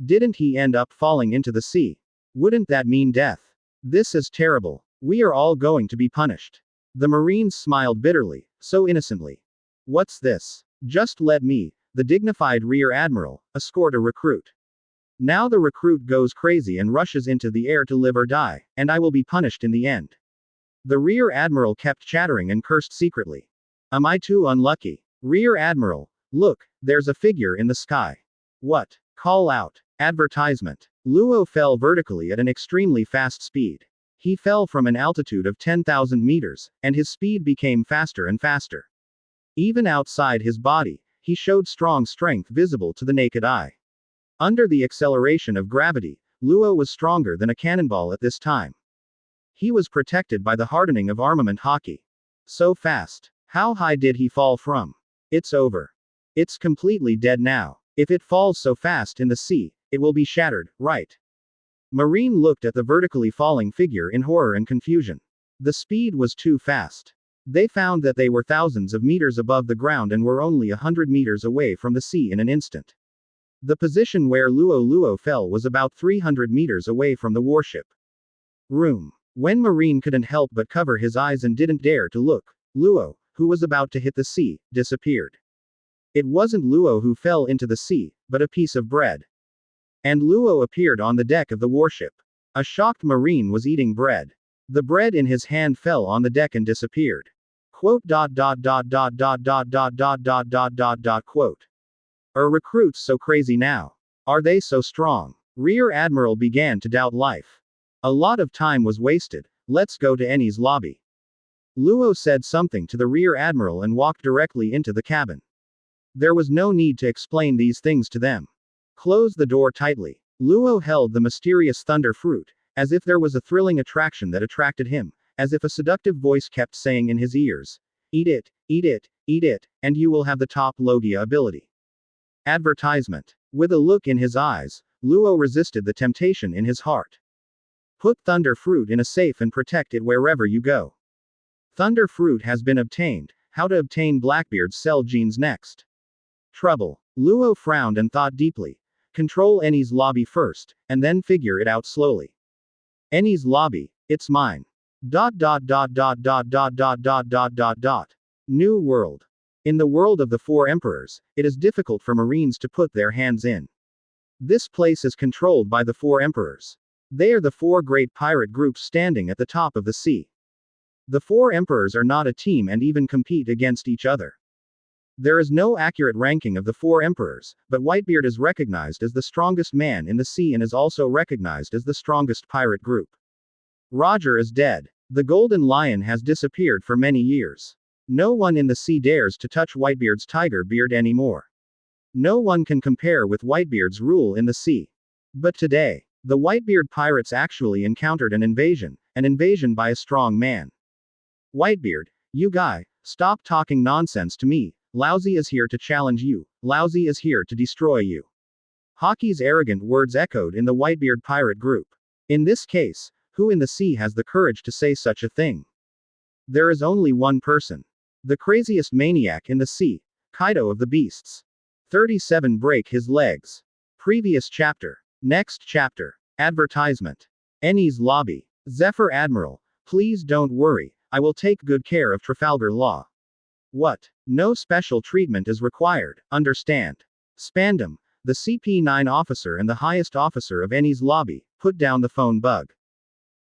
Didn't he end up falling into the sea? Wouldn't that mean death? This is terrible. We are all going to be punished. The Marines smiled bitterly, so innocently. What's this? Just let me, the dignified Rear Admiral, escort a recruit. Now the recruit goes crazy and rushes into the air to live or die, and I will be punished in the end. The Rear Admiral kept chattering and cursed secretly. Am I too unlucky? Rear Admiral, look, there's a figure in the sky. What? Call out. Advertisement. Luo fell vertically at an extremely fast speed. He fell from an altitude of 10,000 meters, and his speed became faster and faster. Even outside his body, he showed strong strength visible to the naked eye. Under the acceleration of gravity, Luo was stronger than a cannonball at this time. He was protected by the hardening of armament Haki. So fast. How high did he fall from? It's over. It's completely dead now. If it falls so fast in the sea, it will be shattered, right? Marine looked at the vertically falling figure in horror and confusion. The speed was too fast. They found that they were thousands of meters above the ground and were only 100 meters away from the sea in an instant. The position where Luo fell was about 300 meters away from the warship. Room. When Marine couldn't help but cover his eyes and didn't dare to look, Luo, who was about to hit the sea, disappeared. It wasn't Luo who fell into the sea, but a piece of bread. And Luo appeared on the deck of the warship. A shocked Marine was eating bread. The bread in his hand fell on the deck and disappeared. Quote. Are recruits so crazy now? Are they so strong? Rear Admiral began to doubt life. A lot of time was wasted. Let's go to Eni's lobby. Luo said something to the Rear Admiral and walked directly into the cabin. There was no need to explain these things to them. Close the door tightly. Luo held the mysterious thunder fruit, as if there was a thrilling attraction that attracted him, as if a seductive voice kept saying in his ears, eat it, eat it, eat it, and you will have the top Logia ability. Advertisement. With a look in his eyes, Luo resisted the temptation in his heart. Put thunder fruit in a safe and protect it wherever you go. Thunder fruit has been obtained. How to obtain Blackbeard's cell genes next? Trouble. Luo frowned and thought deeply. Control Eni's lobby first, and then figure it out slowly. Eni's lobby, it's mine. New world. In the world of the Four Emperors, it is difficult for Marines to put their hands in. This place is controlled by the Four Emperors. They are the four great pirate groups standing at the top of the sea. The Four Emperors are not a team and even compete against each other. There is no accurate ranking of the Four Emperors, but Whitebeard is recognized as the strongest man in the sea and is also recognized as the strongest pirate group. Roger is dead. The Golden Lion has disappeared for many years. No one in the sea dares to touch Whitebeard's tiger beard anymore. No one can compare with Whitebeard's rule in the sea. But today, the Whitebeard pirates actually encountered an invasion by a strong man. Whitebeard, you guy, stop talking nonsense to me. Lousy is here to challenge you. Lousy is here to destroy you. Haki's arrogant words echoed in the Whitebeard pirate group. In this case, who in the sea has the courage to say such a thing? There is only one person. The craziest maniac in the sea, Kaido of the Beasts. 37 Break his legs. Previous chapter. Next chapter. Advertisement. Eni's lobby. Zephyr Admiral, please don't worry, I will take good care of Trafalgar Law. What? No special treatment is required, understand? Spandam, the CP9 officer and the highest officer of Eni's lobby, put down the phone bug.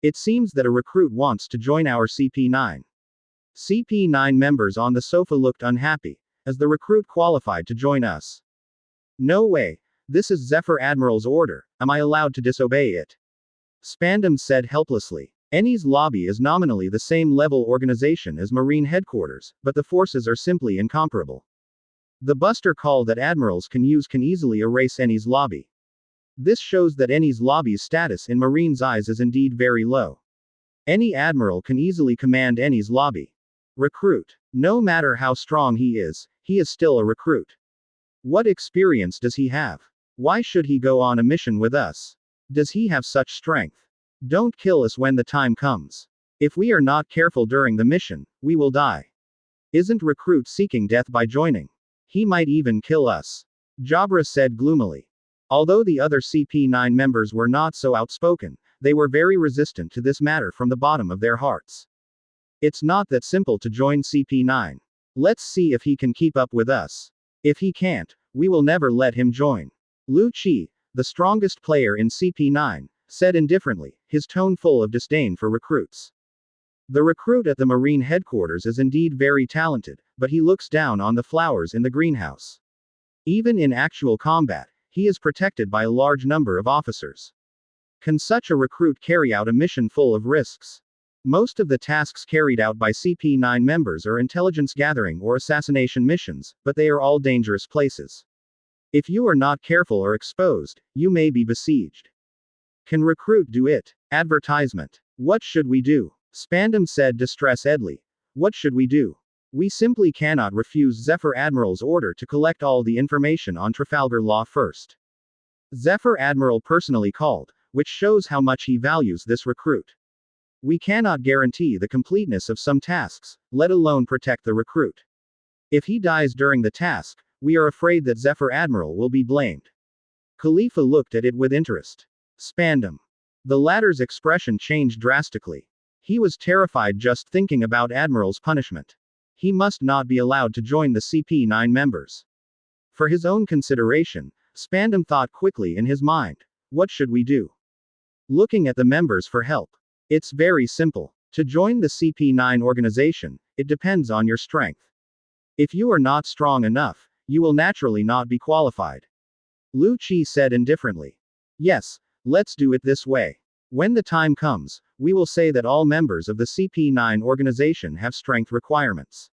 It seems that a recruit wants to join our CP9. CP9 members on the sofa looked unhappy, as the recruit qualified to join us. No way, this is Zephyr Admiral's order, am I allowed to disobey it? Spandam said helplessly. Eni's lobby is nominally the same level organization as Marine headquarters, but the forces are simply incomparable. The buster call that Admirals can use can easily erase Eni's lobby. This shows that Eni's lobby's status in Marine's eyes is indeed very low. Any Admiral can easily command Eni's lobby. Recruit. No matter how strong he is still a recruit. What experience does he have? Why should he go on a mission with us? Does he have such strength? Don't kill us when the time comes. If we are not careful during the mission, we will die. Isn't recruit seeking death by joining? He might even kill us. Jabra said gloomily. Although the other CP9 members were not so outspoken, they were very resistant to this matter from the bottom of their hearts. It's not that simple to join CP9. Let's see if he can keep up with us. If he can't, we will never let him join. Lu Qi, the strongest player in CP9, said indifferently, his tone full of disdain for recruits. The recruit at the Marine headquarters is indeed very talented, but he looks down on the flowers in the greenhouse. Even in actual combat, he is protected by a large number of officers. Can such a recruit carry out a mission full of risks? Most of the tasks carried out by CP9 members are intelligence gathering or assassination missions, but they are all dangerous places. If you are not careful or exposed, you may be besieged. Can recruit do it? Advertisement. What should we do? Spandam said distressedly. What should we do? We simply cannot refuse Zephyr Admiral's order to collect all the information on Trafalgar Law first. Zephyr Admiral personally called, which shows how much he values this recruit. We cannot guarantee the completeness of some tasks, let alone protect the recruit. If he dies during the task, we are afraid that Zephyr Admiral will be blamed. Khalifa looked at it with interest. Spandam. The latter's expression changed drastically. He was terrified just thinking about Admiral's punishment. He must not be allowed to join the CP9 members. For his own consideration, Spandam thought quickly in his mind. What should we do? Looking at the members for help. It's very simple. To join the CP9 organization, it depends on your strength. If you are not strong enough, you will naturally not be qualified. Lu Qi said indifferently. Yes, let's do it this way. When the time comes, we will say that all members of the CP9 organization have strength requirements.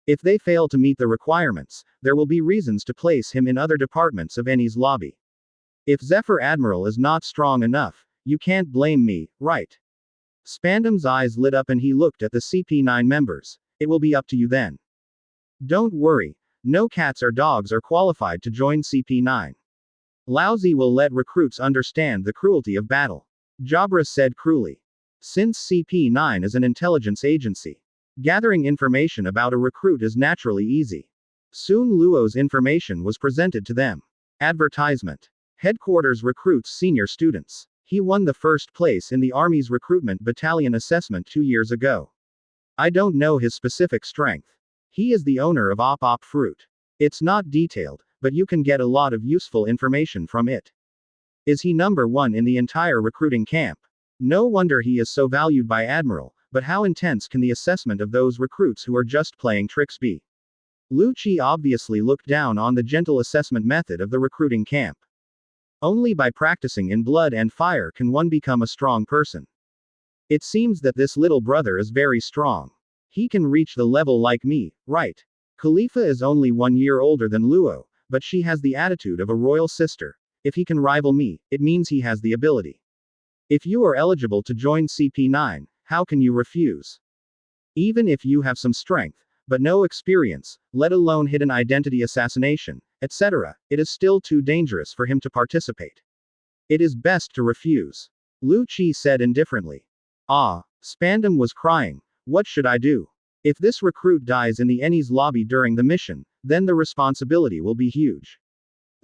If they fail to meet the requirements, there will be reasons to place him in other departments of Eni's lobby. If Zephyr Admiral is not strong enough, you can't blame me, right? Spandam's eyes lit up and he looked at the CP9 members. It will be up to you then. Don't worry, no cats or dogs are qualified to join CP9. Laozi will let recruits understand the cruelty of battle. Jabra said cruelly. Since CP9 is an intelligence agency, gathering information about a recruit is naturally easy. Soon Luo's information was presented to them. Advertisement. Headquarters recruits senior students. He won the first place in the Army's recruitment battalion assessment 2 years ago. I don't know his specific strength. He is the owner of Op Fruit. It's not detailed, but you can get a lot of useful information from it. Is he number 1 in the entire recruiting camp? No wonder he is so valued by Admiral, but how intense can the assessment of those recruits who are just playing tricks be? Lu Qi obviously looked down on the gentle assessment method of the recruiting camp. Only by practicing in blood and fire can one become a strong person. It seems that this little brother is very strong. He can reach the level like me, right? Khalifa is only 1 year older than Luo, but she has the attitude of a royal sister. If he can rival me, it means he has the ability. If you are eligible to join CP9, how can you refuse? Even if you have some strength, but no experience, let alone hidden identity assassination, etc., it is still too dangerous for him to participate. It is best to refuse. Lu Qi said indifferently. Spandam was crying. What should I do? If this recruit dies in the Eni's lobby during the mission, then the responsibility will be huge.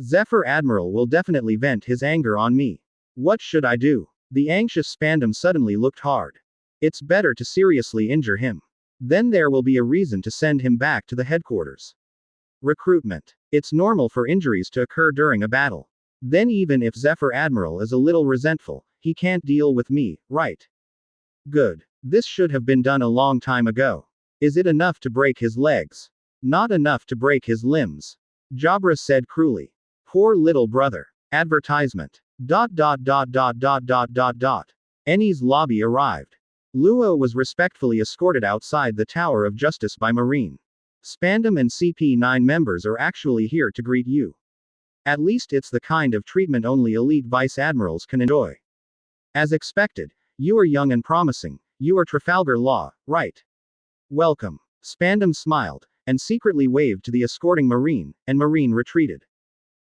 Zephyr Admiral will definitely vent his anger on me. What should I do? The anxious Spandam suddenly looked hard. It's better to seriously injure him. Then there will be a reason to send him back to the headquarters. Recruitment. It's normal for injuries to occur during a battle. Then even if Zephyr Admiral is a little resentful, he can't deal with me, right? Good. This should have been done a long time ago. Is it enough to break his legs? Not enough to break his limbs. Jabra said cruelly. Poor little brother. Advertisement. Eni's lobby arrived. Luo was respectfully escorted outside the Tower of Justice by Marine. Spandam and CP9 members are actually here to greet you. At least it's the kind of treatment only elite Vice Admirals can enjoy. As expected, you are young and promising. You are Trafalgar Law, right? Welcome. Spandam smiled, and secretly waved to the escorting Marine, and Marine retreated.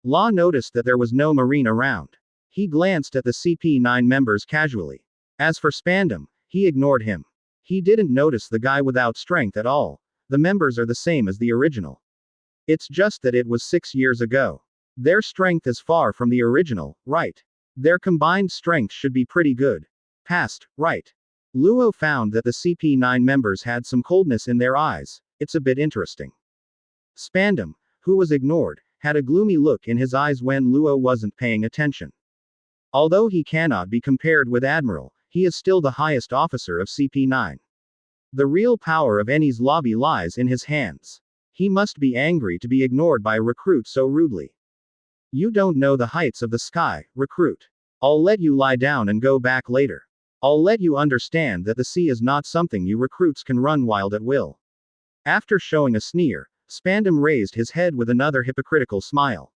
Law noticed that there was no Marine around. He glanced at the CP9 members casually. As for Spandam, he ignored him. He didn't notice the guy without strength at all. The members are the same as the original. It's just that it was 6 years ago. Their strength is far from the original, right? Their combined strength should be pretty good. Past, right? Luo found that the CP9 members had some coldness in their eyes. It's a bit interesting. Spandam, who was ignored, had a gloomy look in his eyes when Luo wasn't paying attention. Although he cannot be compared with Admiral, he is still the highest officer of CP9. The real power of Eni's lobby lies in his hands. He must be angry to be ignored by a recruit so rudely. You don't know the heights of the sky, recruit. I'll let you lie down and go back later. I'll let you understand that the sea is not something you recruits can run wild at will. After showing a sneer, Spandam raised his head with another hypocritical smile.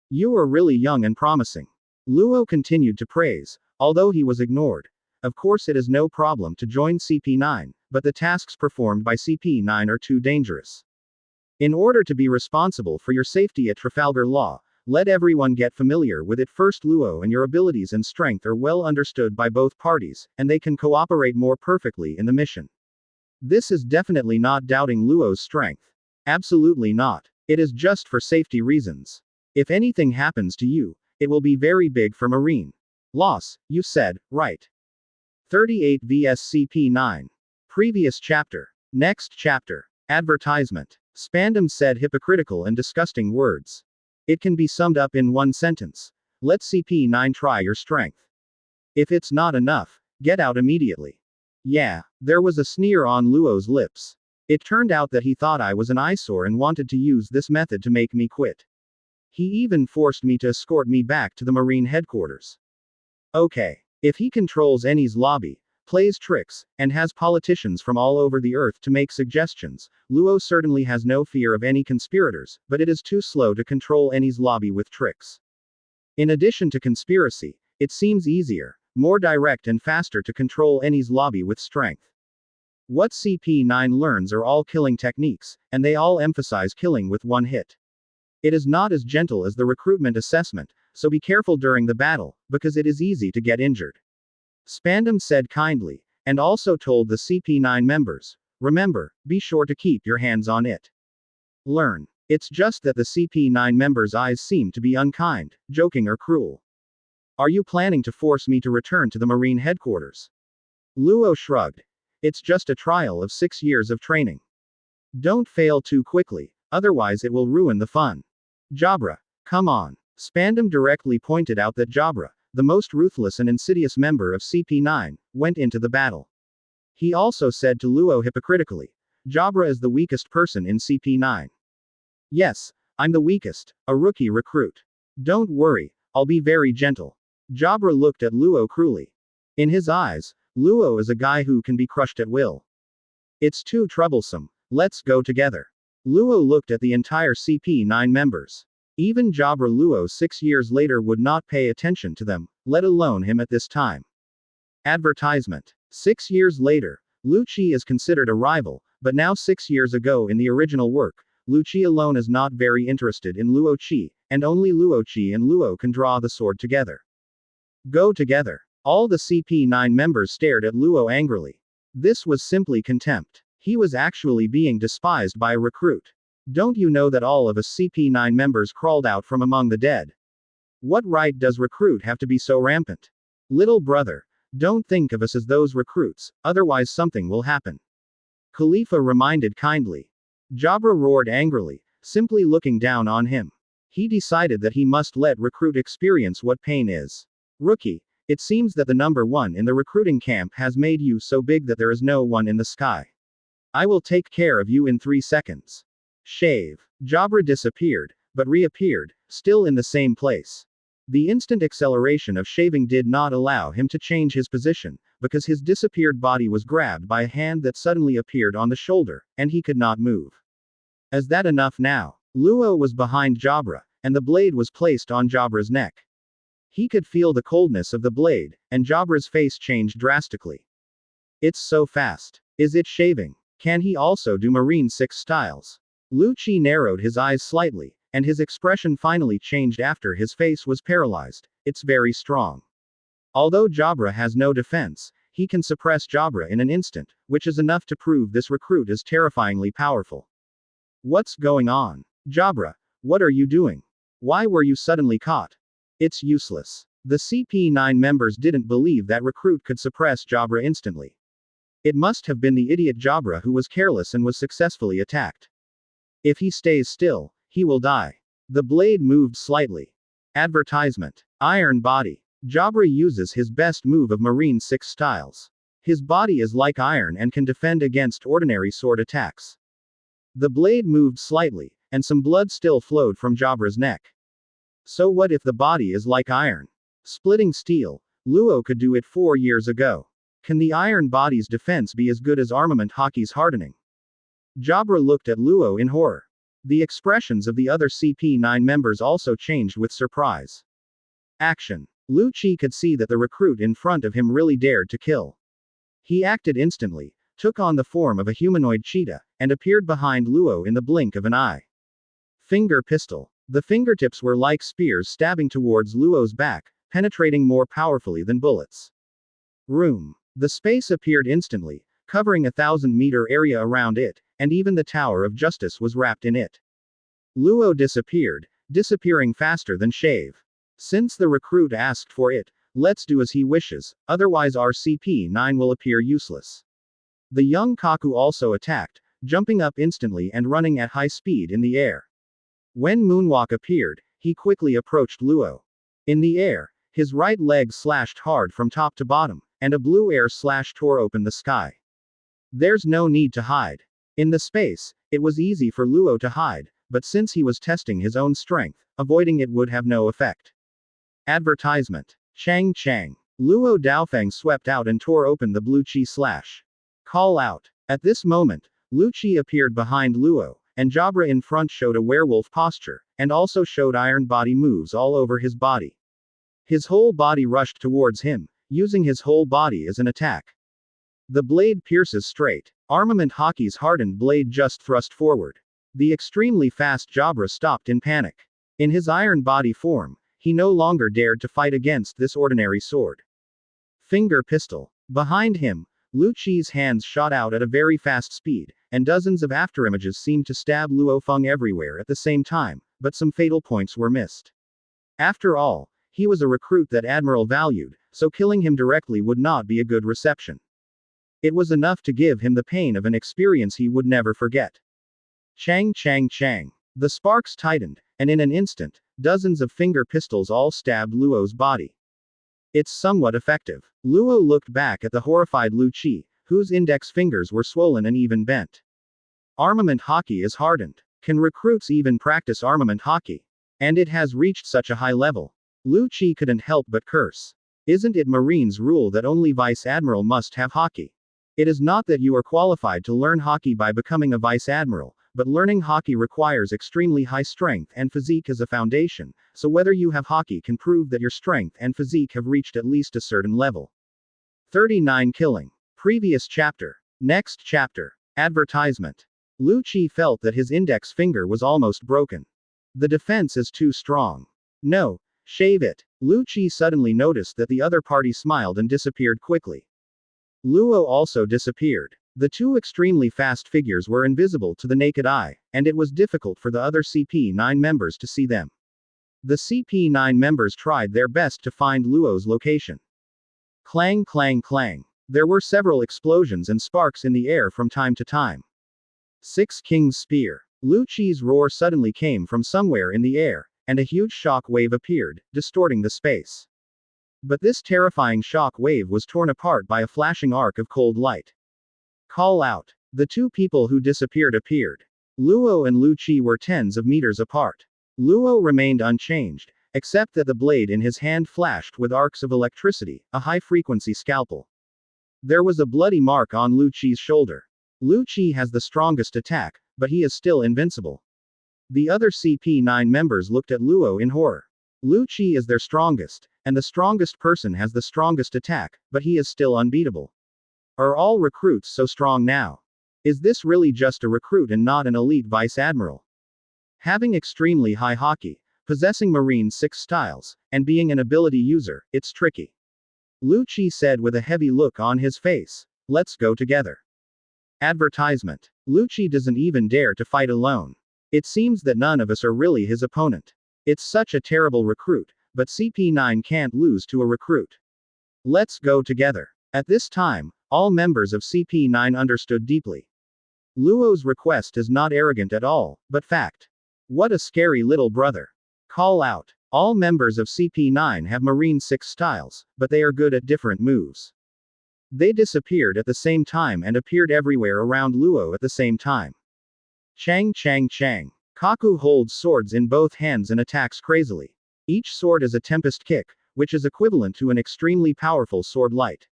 You are really young and promising. Luo continued to praise, although he was ignored. Of course it is no problem to join CP9, but the tasks performed by CP9 are too dangerous. In order to be responsible for your safety at Trafalgar Law, let everyone get familiar with it first. Luo and your abilities and strength are well understood by both parties, and they can cooperate more perfectly in the mission. This is definitely not doubting Luo's strength. Absolutely not. It is just for safety reasons. If anything happens to you, it will be very big for Marine. Loss, you said, right? 38 vs CP9. Previous chapter. Next chapter. Advertisement. Spandam said hypocritical and disgusting words. It can be summed up in one sentence. Let CP9 try your strength. If it's not enough, get out immediately. Yeah, there was a sneer on Luo's lips. It turned out that he thought I was an eyesore and wanted to use this method to make me quit. He even forced me to escort me back to the Marine headquarters. Okay. If he controls Eni's lobby, plays tricks, and has politicians from all over the earth to make suggestions, Luo certainly has no fear of any conspirators, but it is too slow to control Eni's lobby with tricks. In addition to conspiracy, it seems easier, more direct and faster to control Eni's lobby with strength. What CP9 learns are all killing techniques, and they all emphasize killing with one hit. It is not as gentle as the recruitment assessment, so be careful during the battle, because it is easy to get injured. Spandam said kindly, and also told the CP9 members, remember, be sure to keep your hands on it. Learn. It's just that the CP9 members' eyes seem to be unkind, joking or cruel. Are you planning to force me to return to the Marine headquarters? Luo shrugged. It's just a trial of 6 years of training. Don't fail too quickly, otherwise it will ruin the fun. Jabra, come on. Spandam directly pointed out that Jabra, the most ruthless and insidious member of CP9, went into the battle. He also said to Luo hypocritically, Jabra is the weakest person in CP9. Yes, I'm the weakest, a rookie recruit. Don't worry, I'll be very gentle. Jabra looked at Luo cruelly. In his eyes, Luo is a guy who can be crushed at will. It's too troublesome, let's go together. Luo looked at the entire CP9 members. Even Jabra Luo 6 years later would not pay attention to them, let alone him at this time. Advertisement. 6 years later, Lu Qi is considered a rival, but now 6 years ago in the original work, Lu Qi alone is not very interested in Luo Qi, and only Luo Qi and Luo can draw the sword together. Go together. All the CP9 members stared at Luo angrily. This was simply contempt. He was actually being despised by a recruit. Don't you know that all of us CP9 members crawled out from among the dead? What right does recruit have to be so rampant? Little brother, don't think of us as those recruits, otherwise something will happen. Khalifa reminded kindly. Jabra roared angrily, simply looking down on him. He decided that he must let recruit experience what pain is. Rookie, it seems that the number one in the recruiting camp has made you so big that there is no one in the sky. I will take care of you in 3 seconds. Shave. Jabra disappeared, but reappeared, still in the same place. The instant acceleration of shaving did not allow him to change his position, because his disappeared body was grabbed by a hand that suddenly appeared on the shoulder, and he could not move. Is that enough now? Luo was behind Jabra, and the blade was placed on Jabra's neck. He could feel the coldness of the blade, and Jabra's face changed drastically. It's so fast. Is it shaving? Can he also do Marine 6 styles? Lu Chi narrowed his eyes slightly, and his expression finally changed after his face was paralyzed. It's very strong. Although Jabra has no defense, he can suppress Jabra in an instant, which is enough to prove this recruit is terrifyingly powerful. What's going on? Jabra, what are you doing? Why were you suddenly caught? It's useless. The CP9 members didn't believe that recruit could suppress Jabra instantly. It must have been the idiot Jabra who was careless and was successfully attacked. If he stays still, he will die. The blade moved slightly. Advertisement. Iron body. Jabra uses his best move of Marine 6 styles. His body is like iron and can defend against ordinary sword attacks. The blade moved slightly, and some blood still flowed from Jabra's neck. So what if the body is like iron? Splitting steel. Luo could do it 4 years ago. Can the iron body's defense be as good as armament Haki's hardening? Jabra looked at Luo in horror. The expressions of the other CP9 members also changed with surprise. Action. Lu Chi could see that the recruit in front of him really dared to kill. He acted instantly, took on the form of a humanoid cheetah, and appeared behind Luo in the blink of an eye. Finger pistol. The fingertips were like spears stabbing towards Luo's back, penetrating more powerfully than bullets. Room. The space appeared instantly, covering 1,000-meter area around it, and even the Tower of Justice was wrapped in it. Luo disappeared, disappearing faster than shave. Since the recruit asked for it, let's do as he wishes, otherwise our CP9 will appear useless. The young Kaku also attacked, jumping up instantly and running at high speed in the air. When Moonwalk appeared, he quickly approached Luo. In the air, his right leg slashed hard from top to bottom, and a blue air slash tore open the sky. There's no need to hide. In the space, it was easy for Luo to hide, but since he was testing his own strength, avoiding it would have no effect. Advertisement. Chang Chang. Luo Daofeng swept out and tore open the blue chi slash. Call out. At this moment, Lu Chi appeared behind Luo, and Jabra in front showed a werewolf posture, and also showed iron body moves all over his body. His whole body rushed towards him, using his whole body as an attack. The blade pierces straight. Armament Haki's hardened blade just thrust forward. The extremely fast Jabra stopped in panic. In his iron body form, he no longer dared to fight against this ordinary sword. Finger pistol. Behind him, Lu Chi's hands shot out at a very fast speed, and dozens of afterimages seemed to stab Luo Feng everywhere at the same time, but some fatal points were missed. After all, he was a recruit that Admiral valued, so killing him directly would not be a good reception. It was enough to give him the pain of an experience he would never forget. Chang Chang Chang. The sparks tightened, and in an instant, dozens of finger pistols all stabbed Luo's body. It's somewhat effective. Luo looked back at the horrified Lu Chi, whose index fingers were swollen and even bent. Armament Haki is hardened. Can recruits even practice armament Haki? And it has reached such a high level. Lu Chi couldn't help but curse. Isn't it Marine's rule that only Vice Admiral must have Haki? It is not that you are qualified to learn Haki by becoming a Vice Admiral, but learning Haki requires extremely high strength and physique as a foundation, so whether you have Haki can prove that your strength and physique have reached at least a certain level. 39 Killing. Previous chapter. Next chapter. Advertisement. Lu Chi felt that his index finger was almost broken. The defense is too strong. No. Shave it. Lu Chi suddenly noticed that the other party smiled and disappeared quickly. Luo also disappeared. The two extremely fast figures were invisible to the naked eye, and it was difficult for the other CP9 members to see them. The CP9 members tried their best to find Luo's location. Clang clang clang. There were several explosions and sparks in the air from time to time. Six Kings Spear. Lu Chi's roar suddenly came from somewhere in the air, and a huge shock wave appeared, distorting the space. But this terrifying shock wave was torn apart by a flashing arc of cold light. Call out. The two people who disappeared appeared. Luo and Lu Chi were tens of meters apart. Luo remained unchanged, except that the blade in his hand flashed with arcs of electricity, a high-frequency scalpel. There was a bloody mark on Lu Chi's shoulder. Lu Chi has the strongest attack, but he is still invincible. The other CP9 members looked at Luo in horror. Lu Chi is their strongest, and the strongest person has the strongest attack, but he is still unbeatable. Are all recruits so strong now? Is this really just a recruit and not an elite Vice Admiral? Having extremely high Haki, possessing Marine 6 styles, and being an ability user, it's tricky. Lu Chi said with a heavy look on his face. Let's go together. Advertisement. Lu Chi doesn't even dare to fight alone. It seems that none of us are really his opponent. It's such a terrible recruit, but CP9 can't lose to a recruit. Let's go together. At this time, all members of CP9 understood deeply. Luo's request is not arrogant at all, but fact. What a scary little brother. Call out. All members of CP9 have Marine 6 styles, but they are good at different moves. They disappeared at the same time and appeared everywhere around Luo at the same time. Chang Chang Chang. Kaku holds swords in both hands and attacks crazily. Each sword is a tempest kick, which is equivalent to an extremely powerful sword light.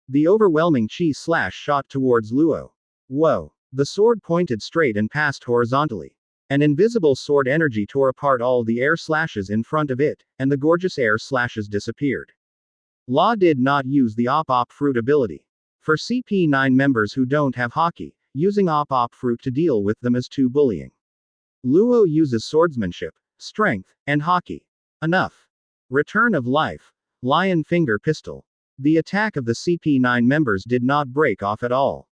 The overwhelming chi slash shot towards Luo. Whoa. The sword pointed straight and passed horizontally. An invisible sword energy tore apart all the air slashes in front of it, and the gorgeous air slashes disappeared. La did not use the Op Fruit ability. For CP9 members who don't have Haki, using Op Fruit to deal with them is too bullying. Luo uses swordsmanship, strength, and Haki. Enough. Return of life. Lion Finger Pistol. The attack of the CP9 members did not break off at all.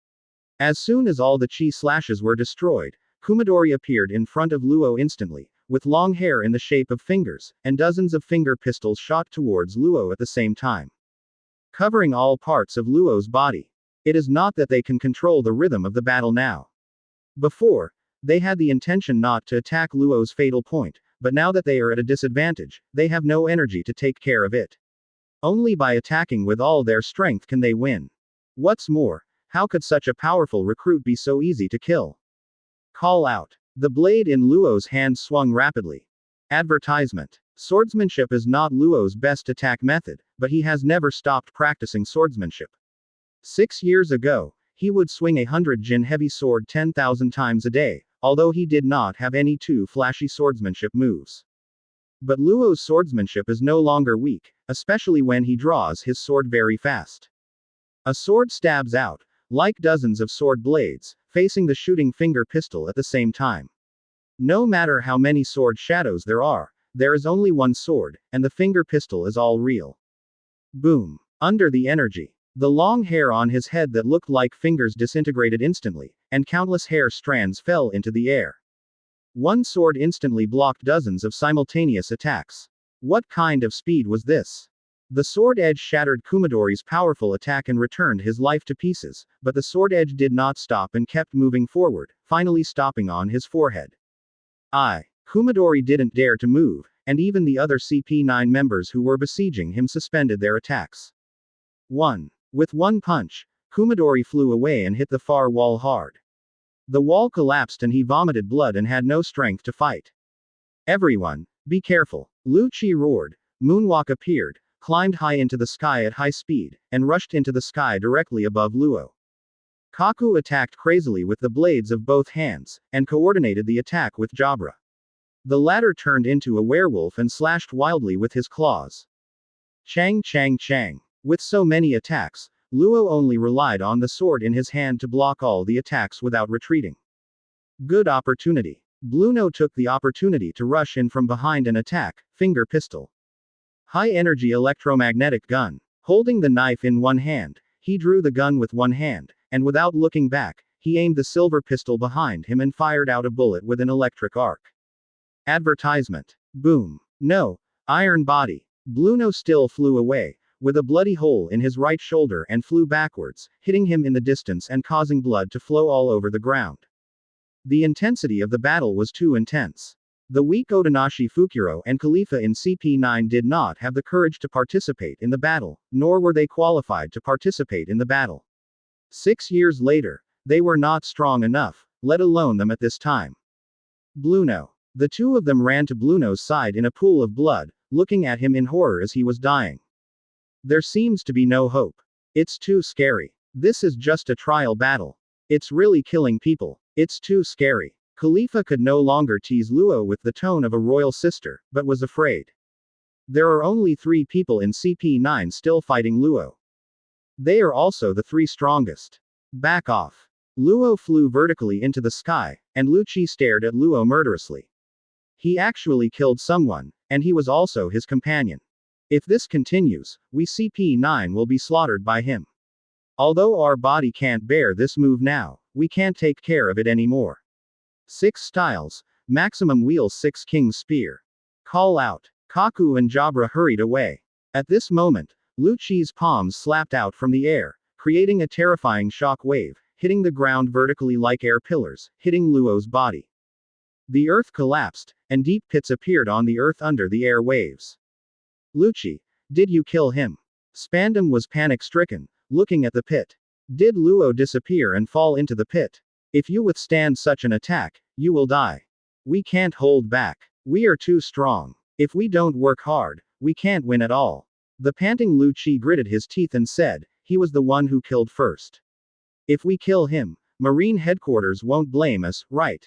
As soon as all the chi slashes were destroyed, Kumadori appeared in front of Luo instantly, with long hair in the shape of fingers, and dozens of finger pistols shot towards Luo at the same time, covering all parts of Luo's body. It is not that they can control the rhythm of the battle now. Before, they had the intention not to attack Luo's fatal point, but now that they are at a disadvantage, they have no energy to take care of it. Only by attacking with all their strength can they win. What's more, how could such a powerful recruit be so easy to kill? Call out. The blade in Luo's hand swung rapidly. Advertisement. Swordsmanship is not Luo's best attack method, but he has never stopped practicing swordsmanship. 6 years ago, he would swing a 100 Jin heavy sword 10,000 times a day, although he did not have any too flashy swordsmanship moves. But Luo's swordsmanship is no longer weak, especially when he draws his sword very fast. A sword stabs out, like dozens of sword blades, facing the shooting finger pistol at the same time. No matter how many sword shadows there is only one sword, and the finger pistol is all real. Boom. Under the energy. The long hair on his head that looked like fingers disintegrated instantly, and countless hair strands fell into the air. One sword instantly blocked dozens of simultaneous attacks. What kind of speed was this? The sword edge shattered Kumadori's powerful attack and returned his life to pieces, but the sword edge did not stop and kept moving forward, finally stopping on his forehead. Kumadori didn't dare to move, and even the other CP9 members who were besieging him suspended their attacks. 1. With one punch, Kumadori flew away and hit the far wall hard. The wall collapsed and he vomited blood and had no strength to fight. Everyone, be careful. Lu Chi roared. Moonwalk appeared, climbed high into the sky at high speed, and rushed into the sky directly above Luo. Kaku attacked crazily with the blades of both hands, and coordinated the attack with Jabra. The latter turned into a werewolf and slashed wildly with his claws. Chang Chang Chang. With so many attacks, Luo only relied on the sword in his hand to block all the attacks without retreating. Good opportunity. Bluno took the opportunity to rush in from behind and attack, finger pistol. High-energy electromagnetic gun. Holding the knife in one hand, he drew the gun with one hand, and without looking back, he aimed the silver pistol behind him and fired out a bullet with an electric arc. Advertisement. Boom. No. Iron body. Bluno still flew away, with a bloody hole in his right shoulder and flew backwards, hitting him in the distance and causing blood to flow all over the ground. The intensity of the battle was too intense. The weak Otonashi Fukuro and Khalifa in CP9 did not have the courage to participate in the battle, nor were they qualified to participate in the battle. 6 years later, they were not strong enough, let alone them at this time. Bluno. The two of them ran to Bluno's side in a pool of blood, looking at him in horror as he was dying. There seems to be no hope. It's too scary. This is just a trial battle. It's really killing people. It's too scary. Khalifa could no longer tease Luo with the tone of a royal sister, but was afraid. There are only 3 people in CP9 still fighting Luo. They are also the 3 strongest. Back off. Luo flew vertically into the sky, and Lu Chi stared at Luo murderously. He actually killed someone, and he was also his companion. If this continues, we CP9 will be slaughtered by him. Although our body can't bear this move now, we can't take care of it anymore. 6 styles, maximum wheels 6 King's Spear. Call out. Kaku and Jabra hurried away. At this moment, Lu Chi's palms slapped out from the air, creating a terrifying shock wave, hitting the ground vertically like air pillars, hitting Luo's body. The earth collapsed, and deep pits appeared on the earth under the air waves. Lu Chi, did you kill him? Spandam was panic-stricken, looking at the pit. Did Luo disappear and fall into the pit? If you withstand such an attack, you will die. We can't hold back. We are too strong. If we don't work hard, we can't win at all. The panting Lu Chi gritted his teeth and said, he was the one who killed first. If we kill him, Marine headquarters won't blame us, right?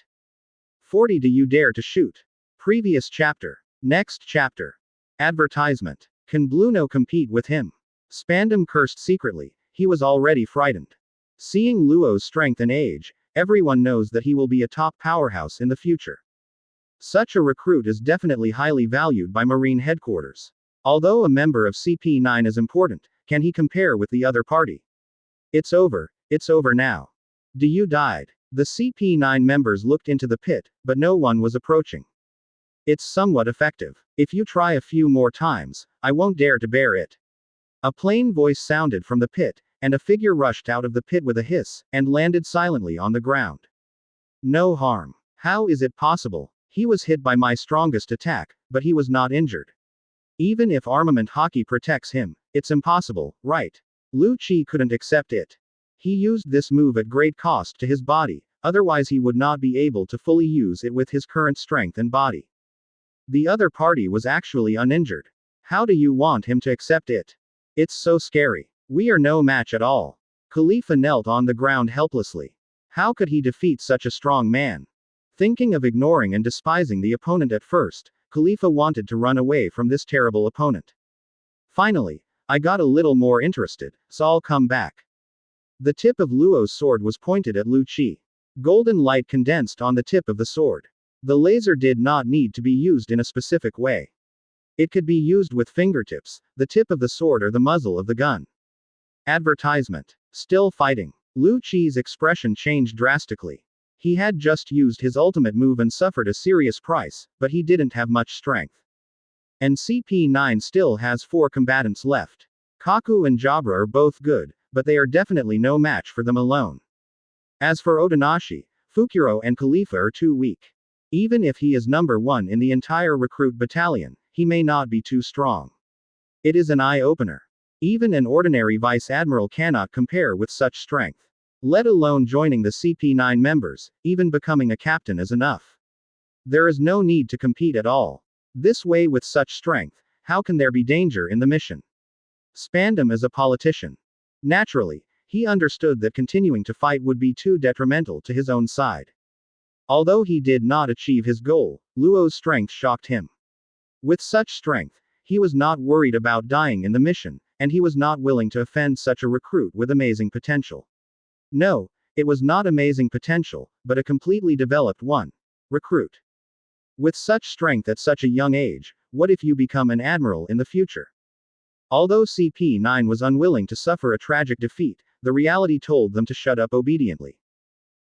40 Do you dare to shoot? Previous chapter. Next chapter. Advertisement. Can Bluno compete with him? Spandam cursed secretly, he was already frightened. Seeing Luo's strength and age, everyone knows that he will be a top powerhouse in the future. Such a recruit is definitely highly valued by Marine headquarters. Although a member of CP9 is important, can he compare with the other party? It's over now. You died. The CP9 members looked into the pit, but no one was approaching. It's somewhat effective. If you try a few more times, I won't dare to bear it. A plain voice sounded from the pit, and a figure rushed out of the pit with a hiss, and landed silently on the ground. No harm. How is it possible? He was hit by my strongest attack, but he was not injured. Even if armament Haki protects him, it's impossible, right? Lu Chi couldn't accept it. He used this move at great cost to his body, otherwise he would not be able to fully use it with his current strength and body. The other party was actually uninjured. How do you want him to accept it? It's so scary. We are no match at all. Khalifa knelt on the ground helplessly. How could he defeat such a strong man? Thinking of ignoring and despising the opponent at first, Khalifa wanted to run away from this terrible opponent. Finally, I got a little more interested, so I'll come back. The tip of Luo's sword was pointed at Lu Chi. Golden light condensed on the tip of the sword. The laser did not need to be used in a specific way. It could be used with fingertips, the tip of the sword or the muzzle of the gun. Advertisement. Still fighting. Lu Chi's expression changed drastically. He had just used his ultimate move and suffered a serious price, but he didn't have much strength. And CP9 still has 4 combatants left. Kaku and Jabra are both good, but they are definitely no match for them alone. As for Otonashi, Fukuro and Khalifa are too weak. Even if he is number 1 in the entire recruit battalion, he may not be too strong. It is an eye-opener. Even an ordinary Vice Admiral cannot compare with such strength. Let alone joining the CP9 members, even becoming a captain is enough. There is no need to compete at all. This way with such strength, how can there be danger in the mission? Spandam is a politician. Naturally, he understood that continuing to fight would be too detrimental to his own side. Although he did not achieve his goal, Luo's strength shocked him. With such strength, he was not worried about dying in the mission, and he was not willing to offend such a recruit with amazing potential. No, it was not amazing potential, but a completely developed one. Recruit. With such strength at such a young age, what if you become an admiral in the future? Although CP9 was unwilling to suffer a tragic defeat, the reality told them to shut up obediently.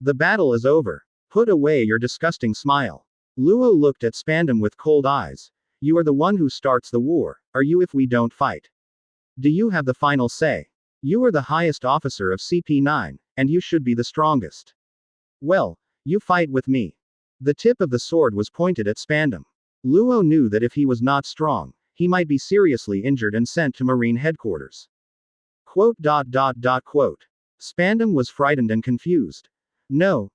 The battle is over. Put away your disgusting smile. Luo looked at Spandam with cold eyes. You are the one who starts the war, are you if we don't fight? Do you have the final say? You are the highest officer of CP9, and you should be the strongest. Well, you fight with me. The tip of the sword was pointed at Spandam. Luo knew that if he was not strong, he might be seriously injured and sent to Marine headquarters. Quote. Spandam was frightened and confused. No,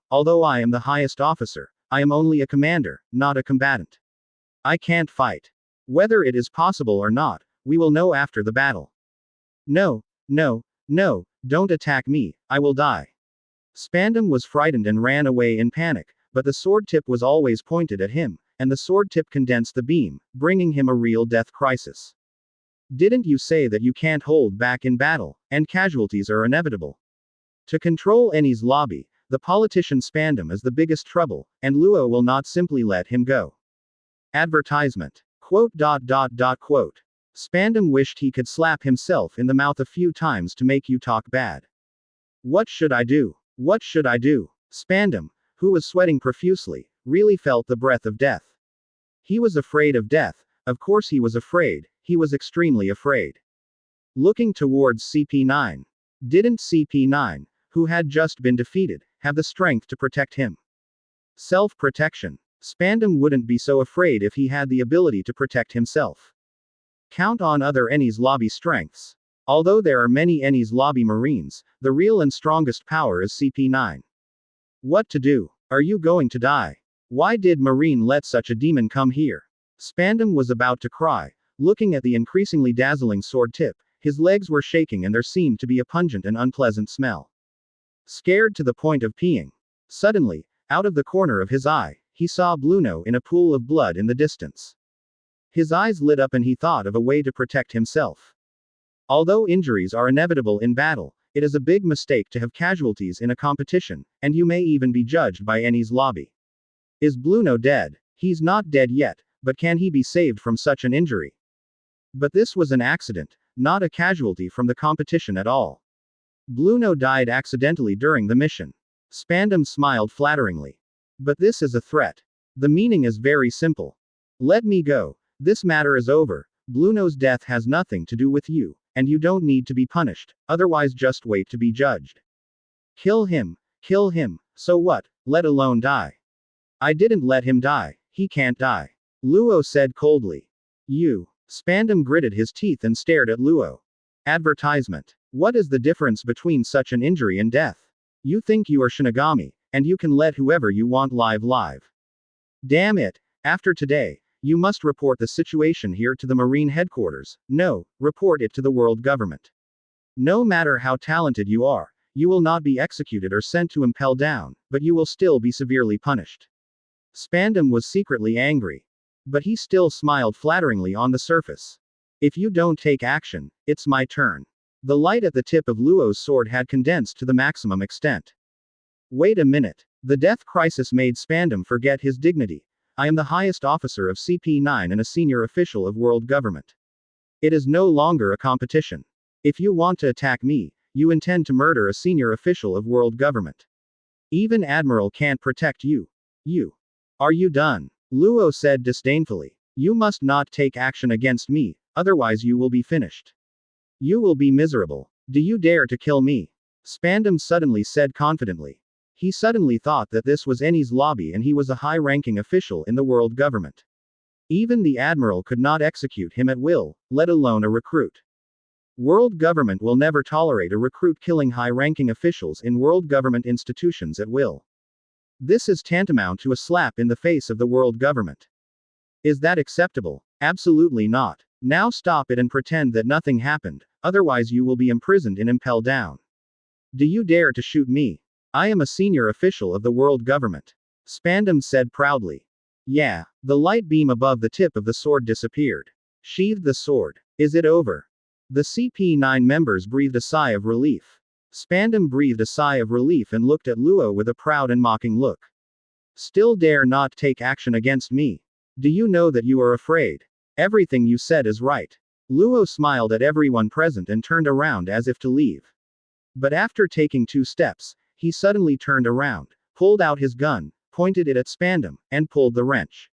although I am the highest officer, I am only a commander, not a combatant. I can't fight. Whether it is possible or not, we will know after the battle. No, don't attack me, I will die. Spandam was frightened and ran away in panic, but the sword tip was always pointed at him, and the sword tip condensed the beam, bringing him a real death crisis. Didn't you say that you can't hold back in battle, and casualties are inevitable? To control Any's lobby, the politician Spandam is the biggest trouble, and Luo will not simply let him go. Advertisement. Quote. Spandam wished he could slap himself in the mouth a few times to make you talk bad. What should I do? What should I do? Spandam, who was sweating profusely, really felt the breath of death. He was afraid of death, of course he was afraid, he was extremely afraid. Looking towards CP9. Didn't CP9, who had just been defeated, have the strength to protect him? Self-protection. Spandam wouldn't be so afraid if he had the ability to protect himself. Count on other Any's lobby strengths. Although there are many Any's lobby marines, the real and strongest power is CP9. What to do? Are you going to die? Why did Marine let such a demon come here? Spandam was about to cry, looking at the increasingly dazzling sword tip. His legs were shaking and there seemed to be a pungent and unpleasant smell. Scared to the point of peeing. Suddenly, out of the corner of his eye, he saw Bluno in a pool of blood in the distance. His eyes lit up and he thought of a way to protect himself. Although injuries are inevitable in battle, it is a big mistake to have casualties in a competition, and you may even be judged by Any's lobby. Is Bluno dead? He's not dead yet, but can he be saved from such an injury? But this was an accident, not a casualty from the competition at all. Bluno died accidentally during the mission. Spandam smiled flatteringly. But this is a threat. The meaning is very simple. Let me go. This matter is over. Bluno's death has nothing to do with you, and you don't need to be punished, otherwise just wait to be judged. Kill him. Kill him. So what? Let alone die. I didn't let him die. He can't die. Luo said coldly. You. Spandam gritted his teeth and stared at Luo. Advertisement. What is the difference between such an injury and death? You think you are Shinigami, and you can let whoever you want live. Damn it. After today, you must report the situation here to the Marine headquarters. No, report it to the world government. No matter how talented you are, you will not be executed or sent to Impel Down, but you will still be severely punished. Spandam was secretly angry. But he still smiled flatteringly on the surface. If you don't take action, it's my turn. The light at the tip of Luo's sword had condensed to the maximum extent. Wait a minute. The death crisis made Spandam forget his dignity. I am the highest officer of CP9 and a senior official of world government. It is no longer a competition. If you want to attack me, you intend to murder a senior official of world government. Even Admiral can't protect you. You. Are you done? Luo said disdainfully. You must not take action against me, otherwise you will be finished. You will be miserable. Do you dare to kill me? Spandam suddenly said confidently. He suddenly thought that this was Any's lobby and he was a high-ranking official in the world government. Even the Admiral could not execute him at will, let alone a recruit. World government will never tolerate a recruit killing high-ranking officials in world government institutions at will. This is tantamount to a slap in the face of the world government. Is that acceptable? Absolutely not. Now stop it and pretend that nothing happened, otherwise you will be imprisoned in Impel Down. Do you dare to shoot me? I am a senior official of the world government. Spandam said proudly. Yeah. The light beam above the tip of the sword disappeared. Sheathed the sword. Is it over? The CP9 members breathed a sigh of relief. Spandam breathed a sigh of relief and looked at Luo with a proud and mocking look. Still dare not take action against me? Do you know that you are afraid? Everything you said is right. Luo smiled at everyone present and turned around as if to leave. But after taking 2 steps, he suddenly turned around, pulled out his gun, pointed it at Spandam, and pulled the wrench.